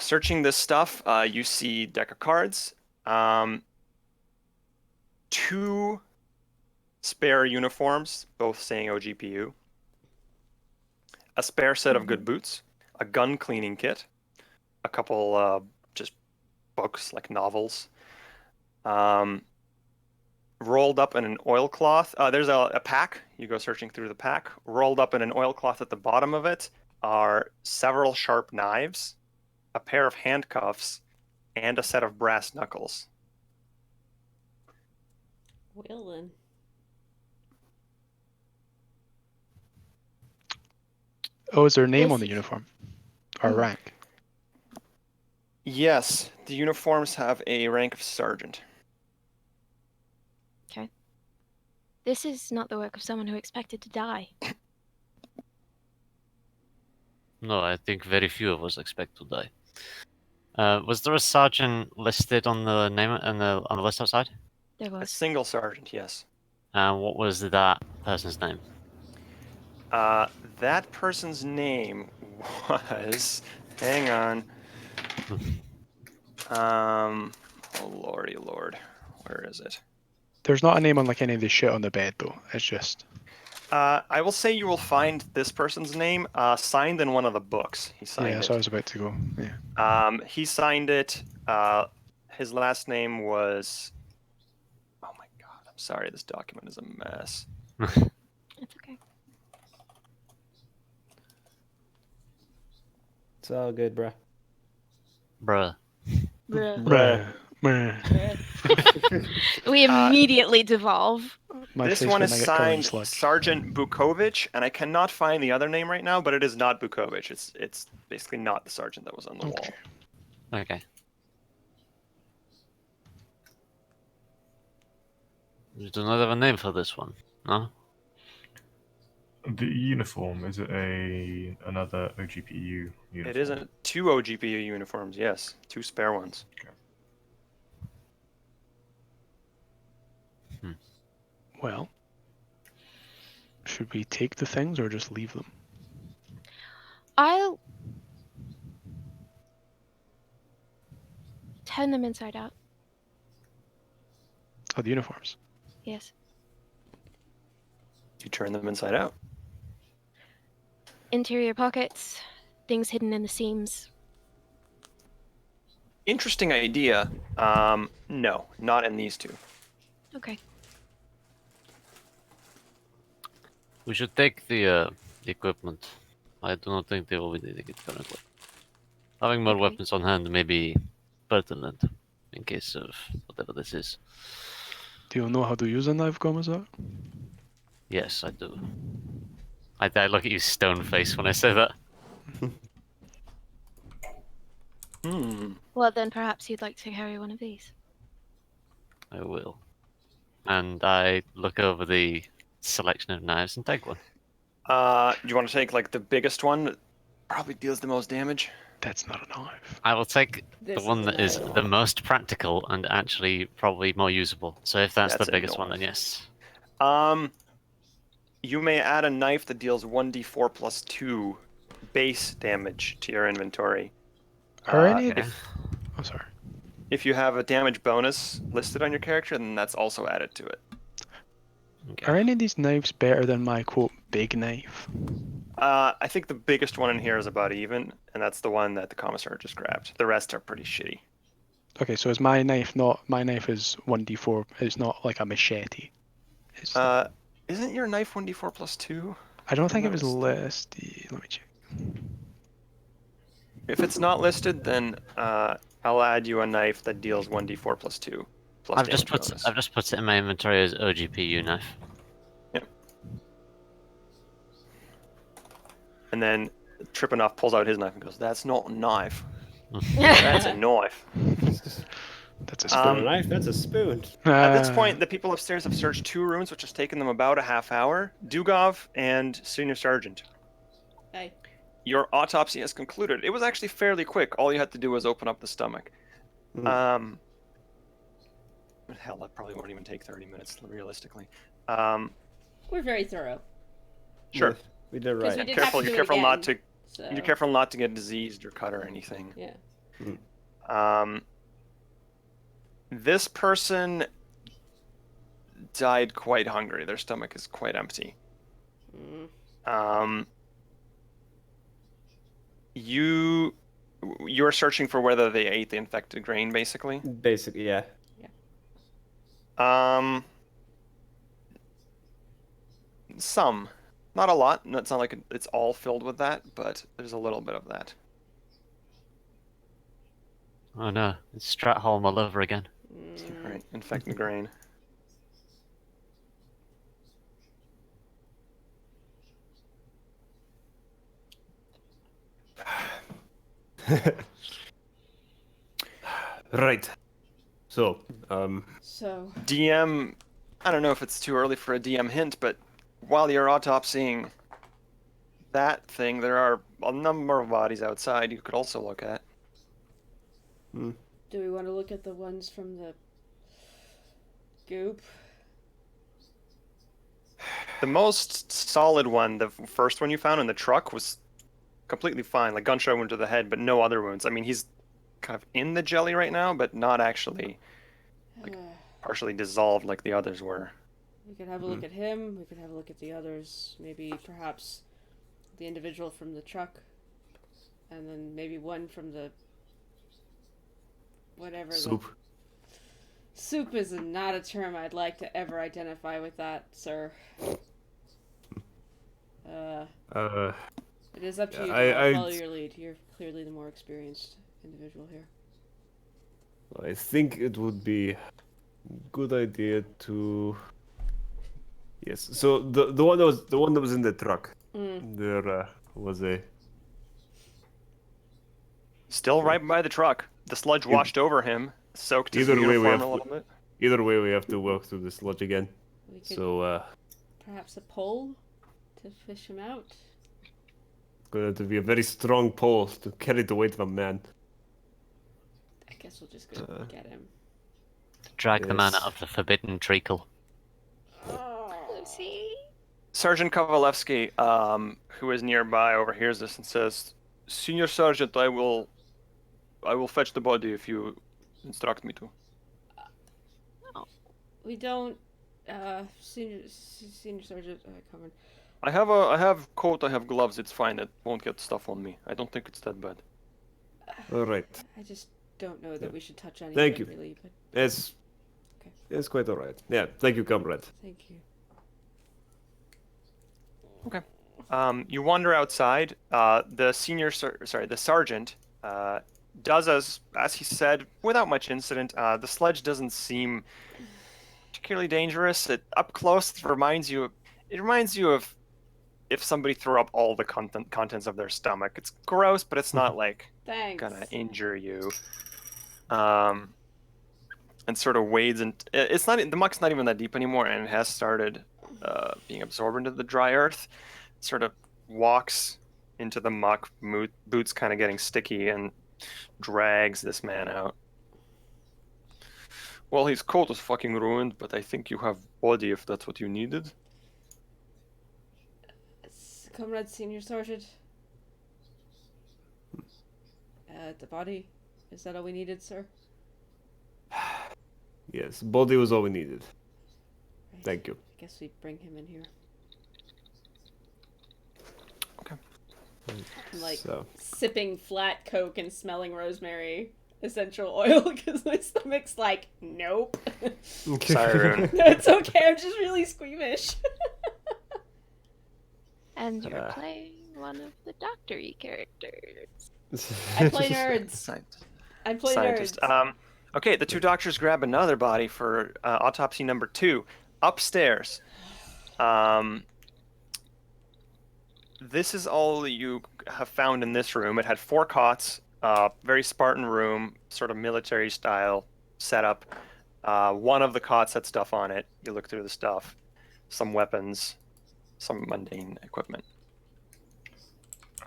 Searching this stuff, you see deck of cards, 2 spare uniforms, both saying OGPU, a spare set of good boots, a gun cleaning kit, a couple just books like novels, rolled up in an oilcloth. There's a pack. You go searching through the pack. Rolled up in an oilcloth at the bottom of it are several sharp knives, a pair of handcuffs, and a set of brass knuckles. Well then. Oh, is there a name This on the is- uniform? Or rank? Yes, the uniforms have a rank of sergeant. Okay. This is not the work of someone who expected to die. No, I think very few of us expect to die. Was there a sergeant listed on the name on the list outside? There A was. single sergeant, yes. What was that person's name? That person's name was. Hang on. Oh lordy lord, where is it? There's not a name on like any of the shit on the bed though. It's just I will say you will find this person's name signed in one of the books. He signed yeah. it. So I was about to go. Yeah. He signed it. His last name was. Oh my god! I'm sorry. This document is a mess. It's okay. It's all good, bruh. Bruh. Bruh. Bruh. We immediately devolve. My This face one when is I get covered in signed sludge. Sergeant Bukovic, and I cannot find the other name right now, but it is not Bukovic. It's basically not the sergeant that was on the wall. Okay. You do not have a name for this one, no? The uniform, is it another OGPU uniform? It isn't 2 OGPU uniforms, yes. 2 spare ones. Well, should we take the things or just leave them? I'll turn them inside out. Oh, the uniforms. Yes. You turn them inside out. Interior pockets, things hidden in the seams. Interesting idea. No, not in these 2. Okay. We should take the equipment. I do not think they will be needing it currently. Having more Okay. weapons on hand may be pertinent in case of whatever this is. Do you know how to use a knife, Commissar? Yes, I do. I look at you stone face when I say that. Well, then perhaps you'd like to carry one of these. I will. And I look over the selection of knives and take one. Do you want to take like the biggest one that probably deals the most damage? That's not a knife. I will take This the one is that is another the one. most practical and actually probably more usable. So if that's That's the a biggest one, then knife. yes. You may add a knife that deals 1d4 plus 2 base damage to your inventory. Are any? Okay. Oh, sorry. If you have a damage bonus listed on your character, then that's also added to it. Okay. Are any of these knives better than my quote big knife? I think the biggest one in here is about even, and that's the one that the commissar just grabbed. The rest are pretty shitty. Okay, so is my knife not? My knife is 1d4. It's not like a machete. It's Isn't your knife 1d4 plus 2? I don't think it was noticed. listed. Let me check. If it's not listed, then I'll add you a knife that deals 1d4 plus 2. Plus I've just damage put bonus. I've just put it in my inventory as OGPU knife. Yep. And then Trippinoff pulls out his knife and goes, "That's not a knife. That's a knife." That's a That's not a spoon. knife, that's a spoon. At this point, the people upstairs have searched 2 rooms, which has taken them about a half hour. Dugov and Senior Sergeant. Hey. Your autopsy has concluded. It was actually fairly quick. All you had to do was open up the stomach. Mm. Hell, that probably won't even take 30 minutes, realistically. We're very thorough. Sure. Yeah, we did Because right. we did Careful, have to you're do it careful again, not to so... You're careful not to get diseased or cut or anything. Yeah. This person died quite hungry. Their stomach is quite empty. You're searching for whether they ate the infected grain, basically. Basically, yeah. Some, not a lot. It's not like it's all filled with that, but there's a little bit of that. Oh no, it's Stratholm all over again. Right, infected grain. Right. So, So... DM, I don't know if it's too early for a DM hint, but while you're autopsying that thing, there are a number of bodies outside you could also look at. Do we want to look at the ones from the goop? The most solid one, the first one you found in the truck, was completely fine. Like gunshot wound to the head, but no other wounds. I mean, he's kind of in the jelly right now, but not actually like partially dissolved like the others were. We could have a look at him. We could have a look at the others. Maybe perhaps the individual from the truck, and then maybe one from the whatever. Soup. Soup is not a term I'd like to ever identify with that, sir. It is up to you. I'll follow your lead. You're clearly the more experienced individual here. I think it would be good idea to. Yes. So the one that was in the truck. There was a. Still right by the truck. The sludge washed over him, soaked his Either way, uniform a little bit. Either way, we have to walk through the sludge again. We could So perhaps a pole to fish him out. it's going to be a very strong pole to carry the weight of a man. I guess we'll just go get him. Drag the man Yes. out of the forbidden treacle. See? Sergeant Kovalevsky, who is nearby, overhears this and says, "Senior Sergeant, I will fetch the body if you instruct me to." We don't. Senior Sergeant Cameron. I have coat, I have gloves. It's fine. It won't get stuff on me. I don't think it's that bad. All right. I just don't know that we should touch anything. Thank you. Really, but It's Okay. it's quite all right. Yeah. Thank you, comrade. thank you. You wander outside. The sergeant does as he said without much incident. The sledge doesn't seem particularly dangerous. Up close, it reminds you of if somebody threw up all the contents of their stomach. It's gross, but it's not like Thanks. gonna injure you. And sort of wades and it's not the muck's not even that deep anymore, and it has started being absorbed into the dry earth. Sort of walks into the muck, boots kind of getting sticky, and drags this man out. Well, his coat is fucking ruined, but I think you have body if that's what you needed. Comrade Senior Sergeant. The body. Is that all we needed, sir? Yes. Body was all we needed. Right. Thank you. I guess we bring him in here. Okay. I'm like So. sipping flat Coke and smelling rosemary essential oil because my stomach's like, nope. Sorry, Rune. No, it's okay. I'm just really squeamish. And you're playing one of the doctor-y characters. I play nerds. Scientist. I play Scientist. nerds. Okay, the two doctors grab another body for autopsy number 2 upstairs. This is all you have found in this room. It had 4 cots, very Spartan room, sort of military style setup. One of the cots had stuff on it. You look through the stuff, some weapons, some mundane equipment.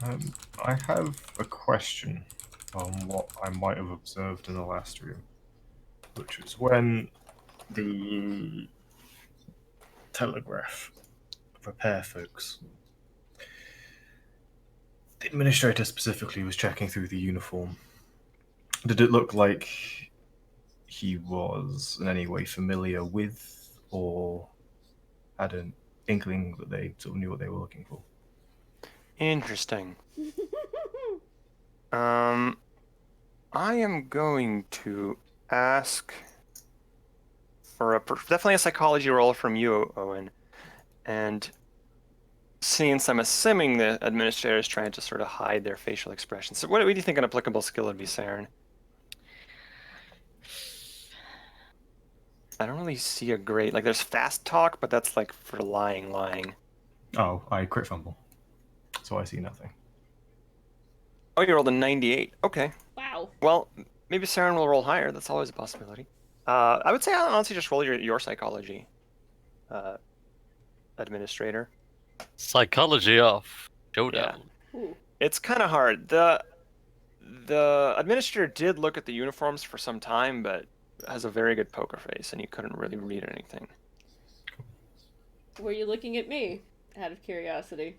I have a question on what I might have observed in the last room, which was when the telegraph repair folks, the administrator specifically was checking through the uniform. Did it look like he was in any way familiar with or had an inkling that they sort of knew what they were looking for? Interesting. I am going to ask for definitely a psychology roll from you, Owen. And since I'm assuming the administrator is trying to sort of hide their facial expressions, so what do you think an applicable skill would be, Saren? I don't really see a great, like, there's fast talk, but that's like for lying. Oh, I crit fumble, so I see nothing. Oh, you rolled a 98. Okay. Wow. Well, maybe Saren will roll higher. That's always a possibility. I would say honestly just roll your psychology, administrator. Psychology off. Showdown. Ooh. It's kind of hard. The administrator did look at the uniforms for some time, but has a very good poker face, and he couldn't really read anything. Were you looking at me? Out of curiosity.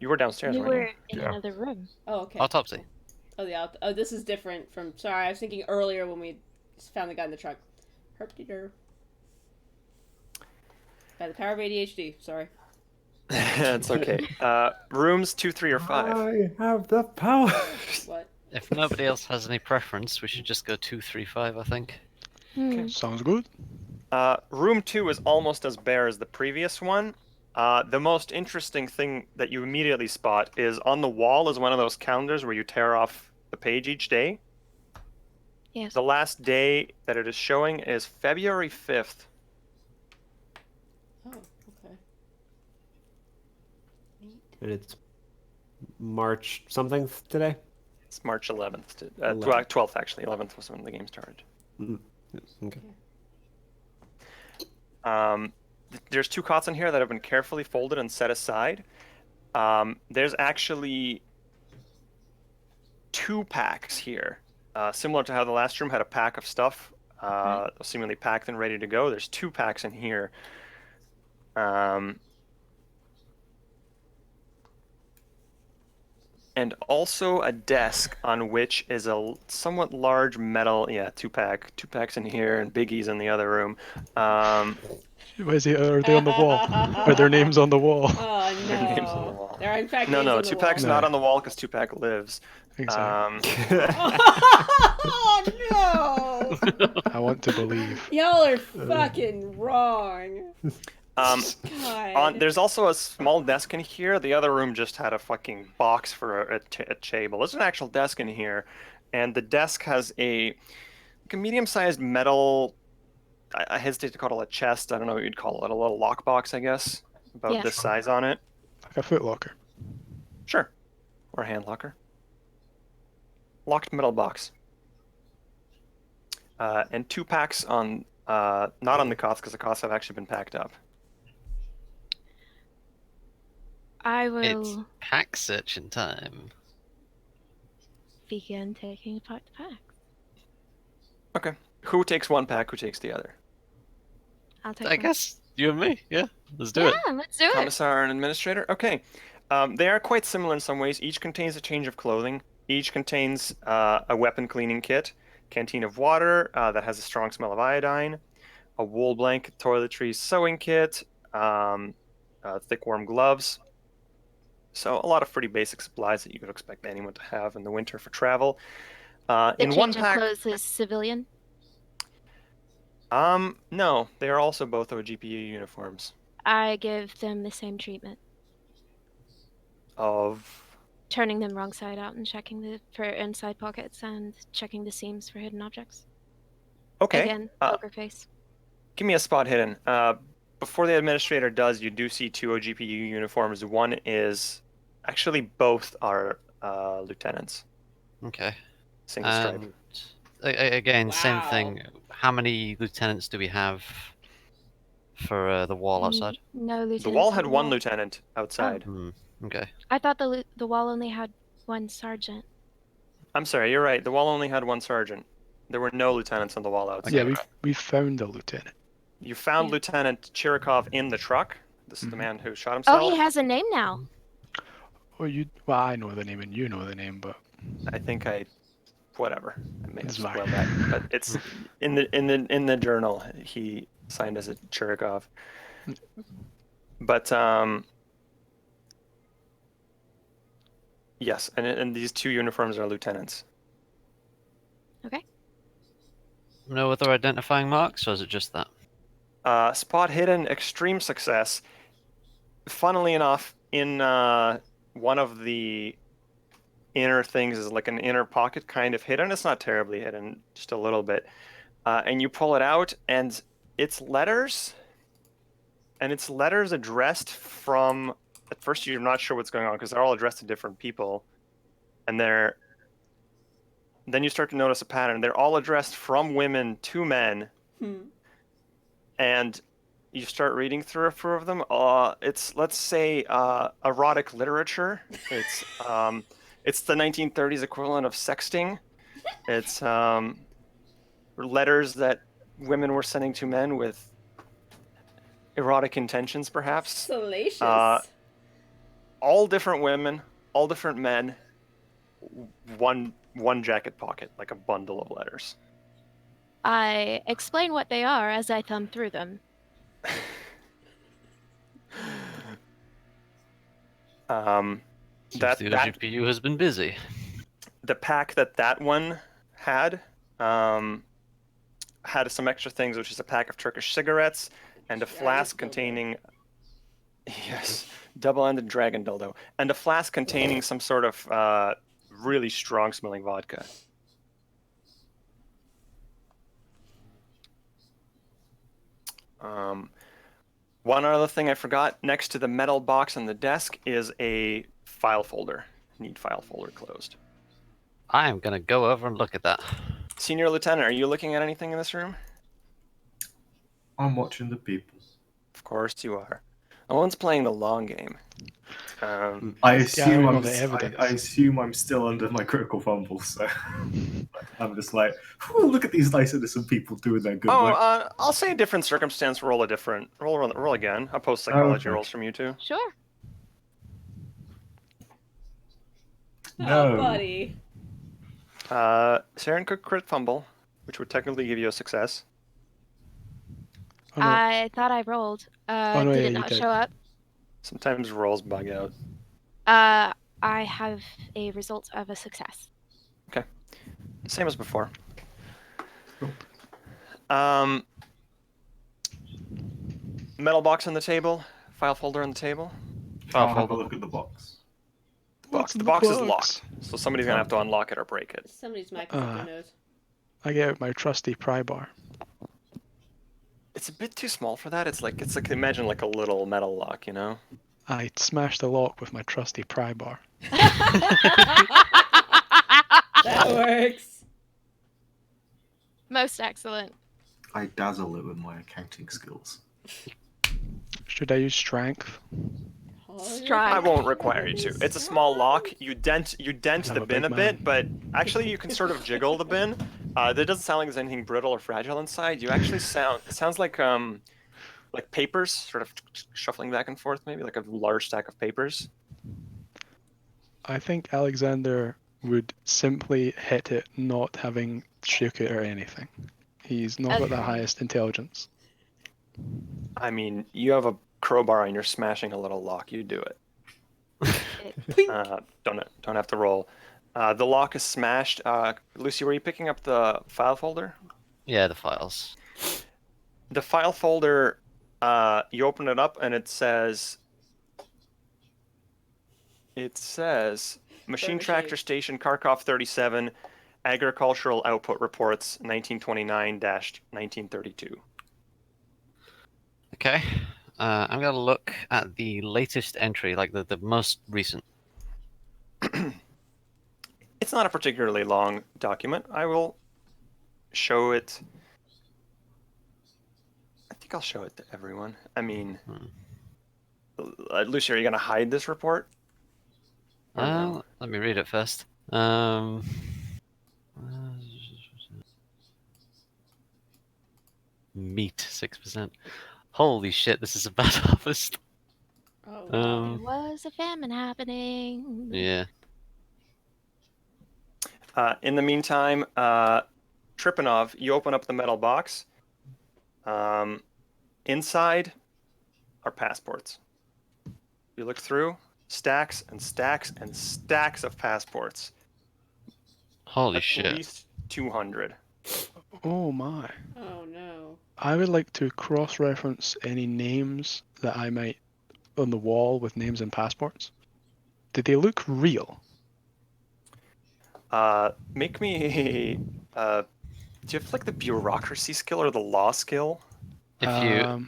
You were downstairs, We weren't were you? in Yeah. another room. Oh, okay. Autopsy. Cool. Oh, oh, this is different from. Sorry, I was thinking earlier when we found the guy in the truck. Herp-de-der. By the power of ADHD. Sorry. It's okay. Rooms 2, 3, or 5. I have the power. What? If nobody else has any preference, we should just go 2, 3, 5, I think. Sounds good. Room 2 is almost as bare as the previous one. The most interesting thing that you immediately spot is on the wall is one of those calendars where you tear off the page each day. Yes. The last day that it is showing is February 5th. Oh, okay. And it's March something today. It's March 11th. 11th. 12th, actually. 11th was when the game started. Okay. There's 2 cots in here that have been carefully folded and set aside. There's actually 2 packs here. Similar to how the last room had a pack of stuff seemingly packed and ready to go. There's 2 packs in here. And also a desk on which is a somewhat large metal, 2-pack, 2 packs in here and biggies in the other room. Where's he? Are they on the wall? Are their names on the wall? Oh Their names on the no. wall. There are in fact No, names no, on the 2-pack's wall. No. not on the wall because 2-pack lives. Exactly. Oh no! I want to believe. Y'all are fucking wrong. God. There's also a small desk in here. The other room just had a fucking box for a table. There's an actual desk in here, and the desk has a medium-sized metal. I hesitate to call it a chest. I don't know what you'd call it. A little lockbox, I guess, about Yes. this size on it. Like a footlocker. Sure, or a hand locker. Locked metal box. And 2 packs on not on the cots because the cots have actually been packed up. I It's will pack searching time. begin taking apart the pack. Okay. Who takes 1 pack? Who takes the other? I'll take I one. guess you and me. Yeah, let's do Yeah, it. let's do it. Commissar and administrator. Okay. They are quite similar in some ways. Each contains a change of clothing. Each contains a weapon cleaning kit, canteen of water that has a strong smell of iodine, a wool blanket, toiletries, sewing kit, thick warm gloves. So a lot of pretty basic supplies that you would expect anyone to have in the winter for travel. The In one change of pack, clothes is civilian. no, they are also both OGPU uniforms I give them the same treatment. of. Turning them wrong side out and checking for inside pockets and checking the seams for hidden objects. Okay. Again, poker face. Give me a spot hidden. Before the administrator does, you do see 2 OGPU uniforms. One is actually both are lieutenants, Okay. single stripe. And again, same Wow. thing. How many lieutenants do we have for the wall outside? No lieutenants. The wall on had the 1 wall. lieutenant outside. Hmm. Okay. I thought the wall only had 1 sergeant. I'm sorry, you're right. The wall only had 1 sergeant. There were no lieutenants on the wall outside. Yeah, we found a lieutenant. You found Yeah. Lieutenant Chirikov in the truck. This is the man who shot himself. Oh, he has a name now. Well, I know the name and you know the name, but I think whatever. I may have It's fine. spoiled that, but it's in the journal. He signed as a Chirikov. But yes, and these 2 uniforms are lieutenants. Okay. No other identifying marks, or is it just that? Spot hidden, extreme success. Funnily enough, in one of the inner things is like an inner pocket kind of hidden. It's not terribly hidden, just a little bit. And you pull it out, and it's letters. And it's letters addressed from. At first, you're not sure what's going on because they're all addressed to different people, and then you start to notice a pattern. They're all addressed from women to men. And you start reading through a few of them. It's, let's say, erotic literature. It's It's the 1930s equivalent of sexting. It's letters that women were sending to men with erotic intentions, perhaps. Salacious. All different women, all different men. One jacket pocket, like a bundle of letters. I explain what they are as I thumb through them. Seems That the OGPU has been busy. the pack that one had had some extra things, which is a pack of Turkish cigarettes and a flask containing double-ended dragon dildo, and a flask containing some sort of really strong-smelling vodka. One other thing I forgot, next to the metal box on the desk is a file folder. Need file folder closed. I am gonna go over and look at that. Senior Lieutenant, are you looking at anything in this room? I'm watching the people. Of course you are. No one's playing the long game. I Gathering all assume the evidence. I assume I'm still under my critical fumble, so I'm just like, "Whew, look at these nice innocent people doing their good work." I'll say a different circumstance. Roll again. A post psychology Okay. rolls from you two. Sure. No. Oh, buddy. Saren could crit fumble, which would technically give you a success. Oh, no. I thought I rolled. no, Did yeah, it you not did. show up? Sometimes rolls bug out. I have a result of a success. Same as before. Metal box on the table. File folder on the table. I'll have a look at the box. The box is locked, so somebody's gonna have to unlock it or break it. Somebody's mic is up their nose. I get out my trusty pry bar. It's a bit too small for that. It's like imagine like a little metal lock, you know? I smashed the lock with my trusty pry bar. That works. Most excellent. I dazzle it with my accounting skills. Should I use strength? I won't require you to. It's a small lock. You dent I'm the a bin big a bit, man. but actually you can sort of jiggle the bin. That doesn't sound like there's anything brittle or fragile inside. You actually it sounds like papers, sort of shuffling back and forth, maybe like a large stack of papers. I think Alexander would simply hit it not having shook it or anything. He's not got the Okay. highest intelligence. I mean, you have a crowbar and you're smashing a little lock. You do it. Don't have to roll. The lock is smashed. Lucy, were you picking up the file folder? Yeah, the files. The file folder, you open it up and it says Machine Tractor Station Kharkov-27 Agricultural Output Reports 1929-1932. Okay. I'm gonna look at the latest entry, like the most recent. It's not a particularly long document. I will show it. I think I'll show it to everyone. I mean, Lucy, are you going to hide this report? Or no? Let me read it first. Meat 6%. Holy shit! This is a bad harvest. Oh, There was a famine happening. Yeah. In the meantime, Tripanov, you open up the metal box. Inside are passports. You look through, stacks and stacks and stacks of passports. Holy At shit. least 200. Oh my. Oh no. I would like to cross-reference any names that I might on the wall with names and passports. Did they look real? Make me. Do you have like the bureaucracy skill or the law skill? If you,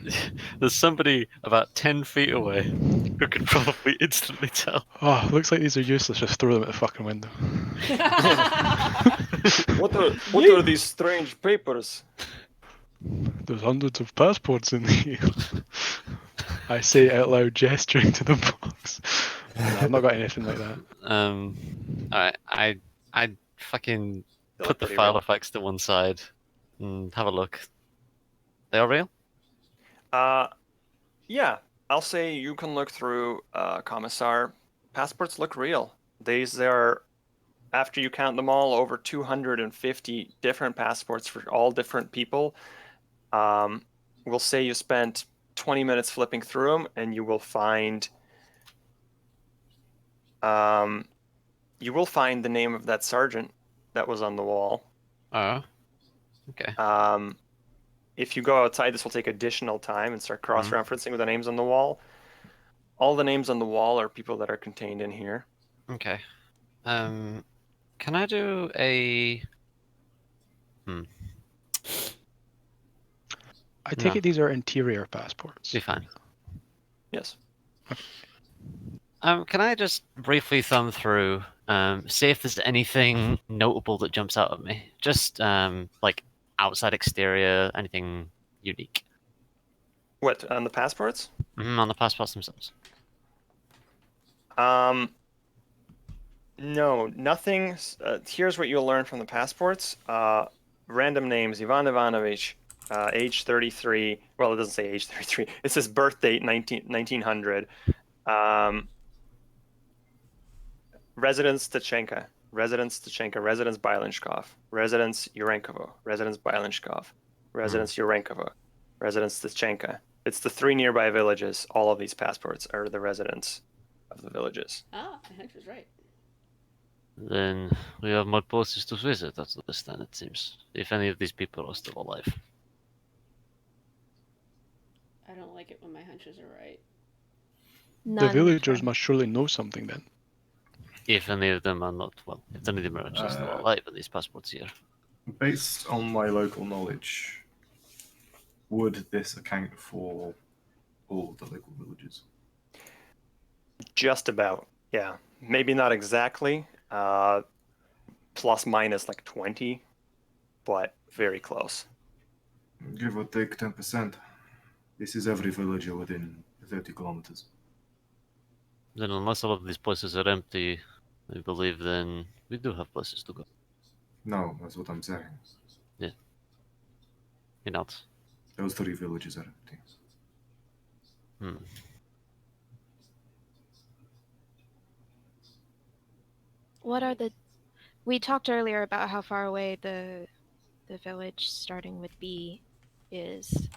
there's somebody about 10 feet away who could probably instantly tell. Oh, looks like these are useless. Just throw them at the fucking window. What are these strange papers? There's hundreds of passports in here. I say out loud, gesturing to the box. No, I've not got anything like that. Alright, I fucking They put look the pretty file real. effects to one side and have a look. They are real? Yeah, I'll say you can look through Commissar. Passports look real. These are, after you count them all, over 250 different passports for all different people. We'll say you spent 20 minutes flipping through them, and you will find the name of that sergeant that was on the wall. Oh. Okay. If you go outside, this will take additional time and start cross-referencing with the names on the wall. All the names on the wall are people that are contained in here. Okay. Can I do a I take No. it these are interior passports. Be fine. Yes. Can I just briefly thumb through, see if there's anything notable that jumps out at me? Just like outside exterior, anything unique. What, on the passports? On the passports themselves. No, nothing. Here's what you'll learn from the passports. Random names: Ivan Ivanovich, age 33. Well, it doesn't say age 33. It says birth date 1900. Residence Tachenka, residence Tachenka, residence Bylenshkov, residence Urenkovo, residence Bylenshkov, residence Urenkovo, residence Tachenka. It's the 3 nearby villages. All of these passports are the residents of the villages. Ah, I think was right. Then we have more places to visit after this, then it seems. If any of these people are still alive. I don't like it when my hunches are right. The None villagers from- must surely know something then. If any of them are not, well, if any of them are actually still alive in these passports here. Based on my local knowledge, would this account for all of the local villages? Just about, yeah. Maybe not exactly. Plus minus like 20, but very close. Give or take 10%. This is every villager within 30 kilometers. Then unless all of these places are empty, I believe then we do have places to go. No, that's what I'm saying. You're not. Those 3 villages are empty. What are the? We talked earlier about how far away the village starting with B is.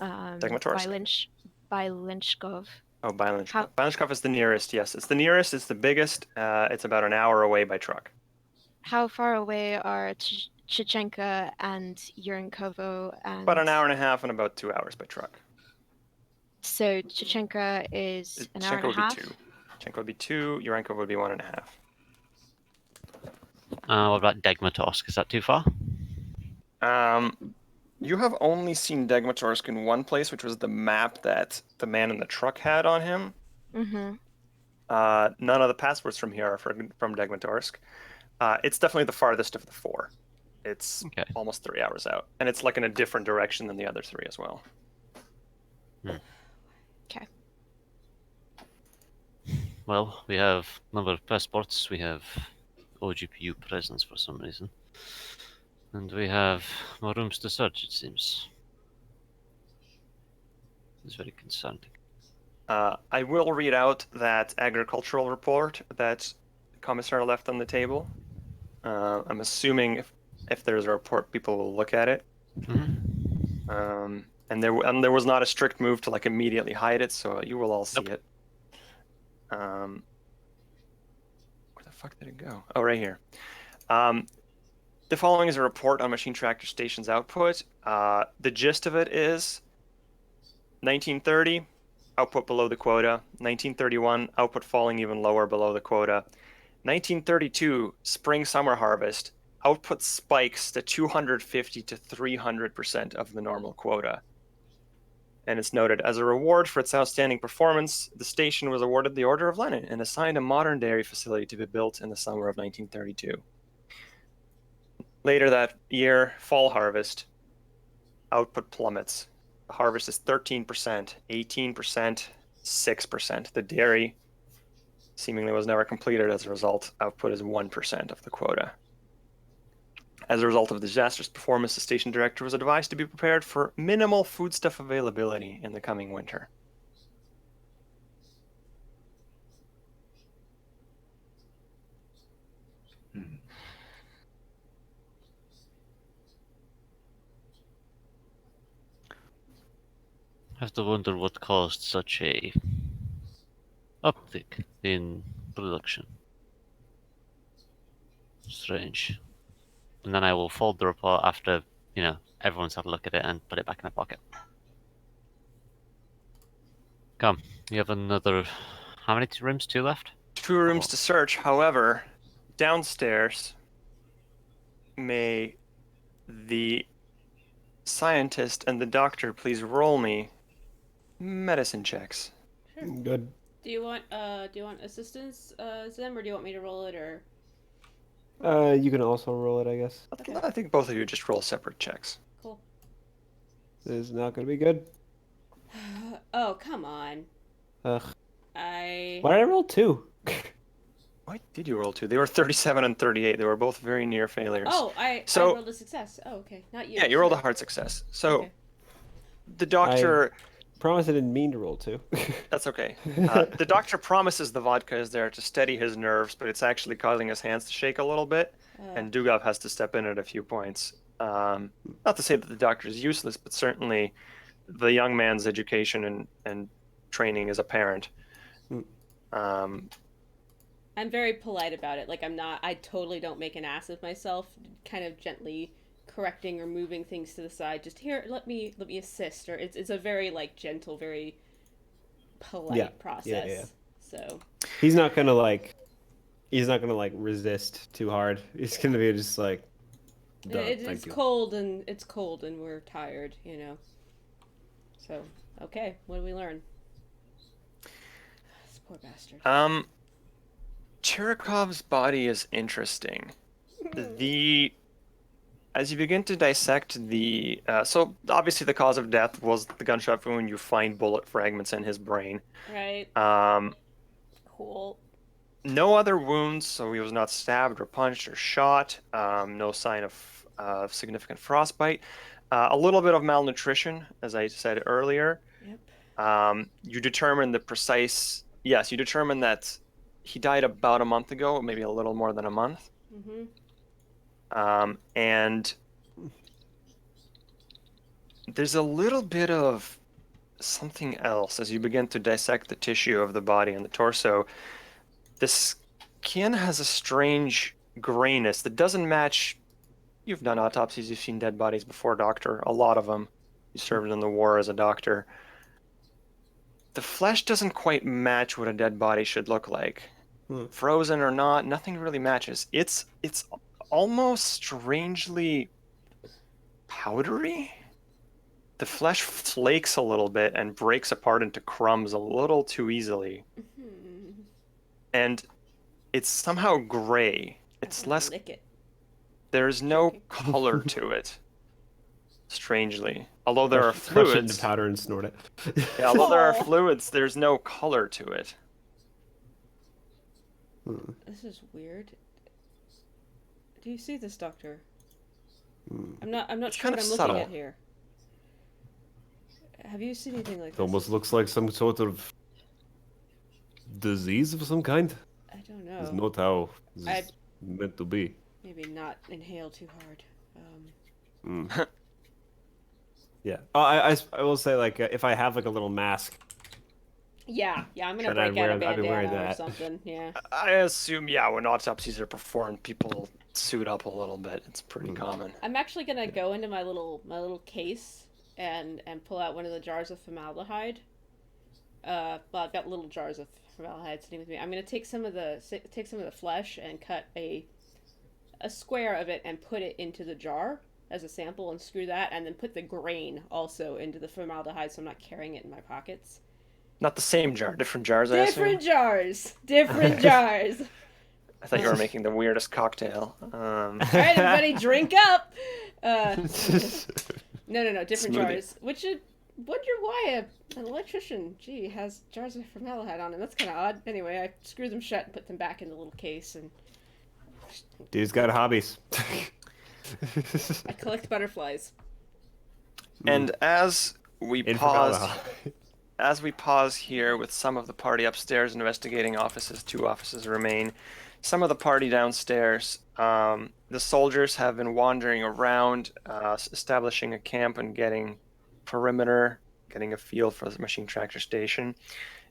Degmatorsk? Bylenshkov. Oh, Bylenshkov. How- Bylenshkov is the nearest, yes. It's the nearest, it's the biggest. It's about an hour away by truck. How far away are Chichenka and Urenkovo and? About an hour and a half and about 2 hours by truck. So Chichenka is an hour and a half. Chenko would be 2. Urenko would be 1.5. What about Degmatorsk? Is that too far? You have only seen Degmatorsk in one place, which was the map that the man in the truck had on him. Mm-hmm. None of the passports from here are from Degmatorsk. It's definitely the farthest of the 4. It's almost 3 hours out, and it's like in a different direction than the other 3 as well. Okay. Well, we have number of passports, we have OGPU presence for some reason. And we have more rooms to search, it seems. It's very concerning. I will read out that agricultural report that Commissar left on the table. I'm assuming if there's a report, people will look at it. And there was not a strict move to like immediately hide it, so you will all see it. Where the fuck did it go? Oh, right here. The following is a report on Machine Tractor Station's output. The gist of it is 1930, output below the quota. 1931, output falling even lower below the quota. 1932, spring-summer harvest, output spikes to 250 to 300% of the normal quota. And it's noted, as a reward for its outstanding performance, the station was awarded the Order of Lenin and assigned a modern dairy facility to be built in the summer of 1932. Later that year, fall harvest, output plummets. The harvest is 13%, 18%, 6%. The dairy seemingly was never completed. As a result, output is 1% of the quota. As a result of the disastrous performance, the station director was advised to be prepared for minimal foodstuff availability in the coming winter. Hmm. I have to wonder what caused such a uptick in production. Strange. And then I will fold the report after, everyone's had a look at it and put it back in my pocket. Come, you have another. How many rooms? 2 left? 2 rooms to search. However, downstairs, may the scientist and the doctor please roll me medicine checks. Sure. Good. Do you want assistance, Zim, or do you want me to roll it, or? You can also roll it, I guess. Okay. I think both of you just roll separate checks. Cool. This is not gonna be good. Oh, come on. Ugh. I. Why did I roll 2? Why did you roll 2? They were 37 and 38. They were both very near failures. Oh, I So- rolled a success. Oh, okay. Not you. Yeah, you rolled a sorry. hard success. So Okay. the doctor, Promise I didn't mean to roll 2. that's okay. The doctor promises the vodka is there to steady his nerves, but it's actually causing his hands to shake a little bit, and Dugov has to step in at a few points. Not to say that the doctor is useless, but certainly the young man's education and training is apparent. I'm very polite about it. Like, I totally don't make an ass of myself, kind of gently correcting or moving things to the side. Just here, let me assist. Or it's a very, like, gentle, very polite process. Yeah. So He's not gonna resist too hard. He's gonna be just like, "Duh, it's thank you." cold and we're tired, So okay, what do we learn? This poor bastard. Cherikov's body is interesting. As you begin to dissect so obviously the cause of death was the gunshot wound. You find bullet fragments in his brain. Right. Cool. No other wounds, so he was not stabbed or punched or shot. No sign of significant frostbite. A little bit of malnutrition, as I said earlier. Yep. You determine you determine that he died about a month ago, maybe a little more than a month. Mm-hmm. And there's a little bit of something else as you begin to dissect the tissue of the body and the torso. The skin has a strange grayness that doesn't match. You've done autopsies, you've seen dead bodies before, doctor. A lot of them. You served in the war as a doctor. The flesh doesn't quite match what a dead body should look like. Frozen or not, nothing really matches. It's almost strangely powdery. The flesh flakes a little bit and breaks apart into crumbs a little too easily. Mm-hmm. And it's somehow gray. It's less. Lick it. There's no Okay. color to it. Strangely, although there are Crush it into fluids. powder and snort it. Yeah, although there are fluids, there's no color to it. This is weird. Do you see this, doctor? I'm not It's sure kind what of I'm subtle. looking at here. Have you seen anything like It this? almost looks like some sort of disease of some kind. I don't It's know. not how I- it's meant to be. Maybe not inhale too hard. Yeah. Oh, I will say, like, if I have like a little mask, Yeah, I'm gonna Should I break out a wear- I've been wearing bandana or that. something. Yeah. I assume, yeah, when autopsies are performed, people suit up a little bit. It's pretty common. I'm actually gonna go into my little case and pull out one of the jars of formaldehyde. Well, I've got little jars of formaldehyde sitting with me. I'm gonna take some of the flesh and cut a square of it and put it into the jar as a sample and screw that, and then put the grain also into the formaldehyde, so I'm not carrying it in my pockets. Not the same jar, different jars, I assume. Different jars. Different jars. I thought you were making the weirdest cocktail. All right, everybody, drink up. No, different Smoothie. jars. Which should wonder why an electrician, has jars of formaldehyde on him. That's kind of odd. Anyway, I screwed them shut and put them back in the little case, and Dude's got hobbies. I collect butterflies. And as we In pause, formaldehyde. as we pause here with some of the party upstairs investigating offices, 2 offices remain. Some of the party downstairs, the soldiers have been wandering around, establishing a camp and getting perimeter, getting a feel for the machine tractor station.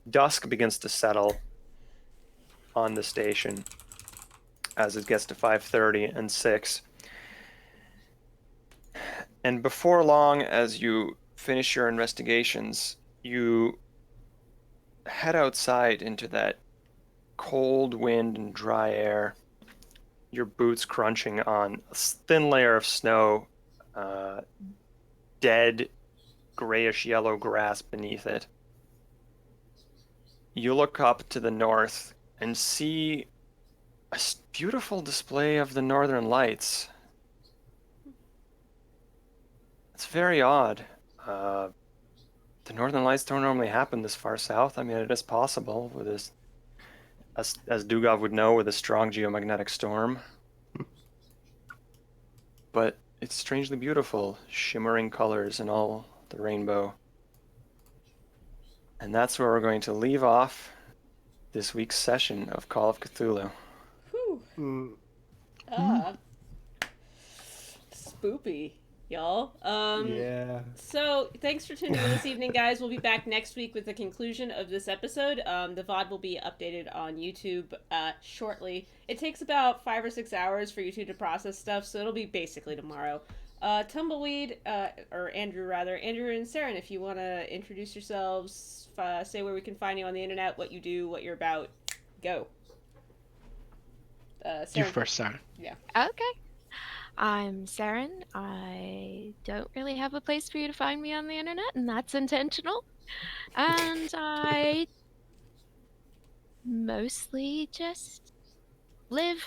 Dusk begins to settle on the station as it gets to 5:30 and 6. And before long, as you finish your investigations, you head outside into that cold wind and dry air, your boots crunching on a thin layer of snow, dead grayish yellow grass beneath it. You look up to the north and see a beautiful display of the northern lights. It's very odd. The northern lights don't normally happen this far south. I mean, it is possible with this, as Dugov would know, with a strong geomagnetic storm. But it's strangely beautiful, shimmering colors and all the rainbow. And that's where we're going to leave off this week's session of Call of Cthulhu. Whew. Spoopy, y'all. Yeah. So, thanks for tuning in this evening, guys. We'll be back next week with the conclusion of this episode. The VOD will be updated on YouTube shortly. It takes about 5 or 6 hours for YouTube to process stuff, so it'll be basically tomorrow. Tumbleweed, or Andrew rather, Andrew and Saren, if you want to introduce yourselves, say where we can find you on the internet, what you do, what you're about, go. You Saren first, Sarah. Yeah. Okay. I'm Saren. I don't really have a place for you to find me on the internet, and that's intentional. And I mostly just live.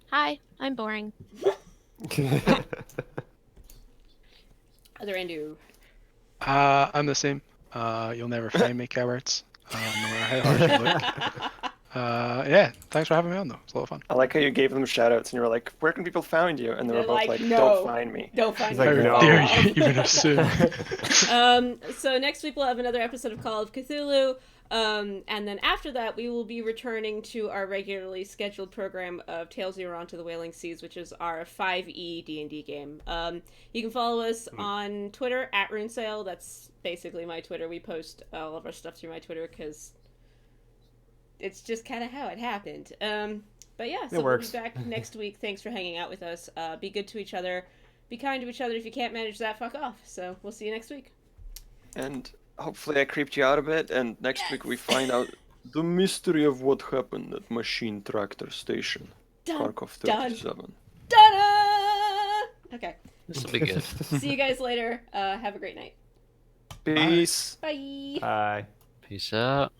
Hi, I'm boring. Other Andrew. I'm the same. You'll never find me, cowards. No matter how hard you look. Yeah, thanks for having me on, though. It's a lot of fun. I like how you gave them shout-outs and you were like, where can people find you? And they were They're both like, like, no. don't find me. Don't find He's me. like, How no. dare you even assume? So next week we'll have another episode of Call of Cthulhu. And then after that, we will be returning to our regularly scheduled program of Tales of Onto the Wailing Seas, which is our 5e D&D game. You can follow us on Twitter at RuneSale. That's basically my Twitter. We post all of our stuff through my Twitter because it's just kind of how it happened. But yeah, so we'll be back next week. Thanks for hanging out with us. Be good to each other. Be kind to each other. If you can't manage that, fuck off. So we'll see you next week. And hopefully I creeped you out a bit, and next week we find out the mystery of what happened at Machine Tractor Station, Kharkov-27. Ta-da! Okay. This will be good. See you guys later. Have a great night. Peace. Bye. Bye. Peace out.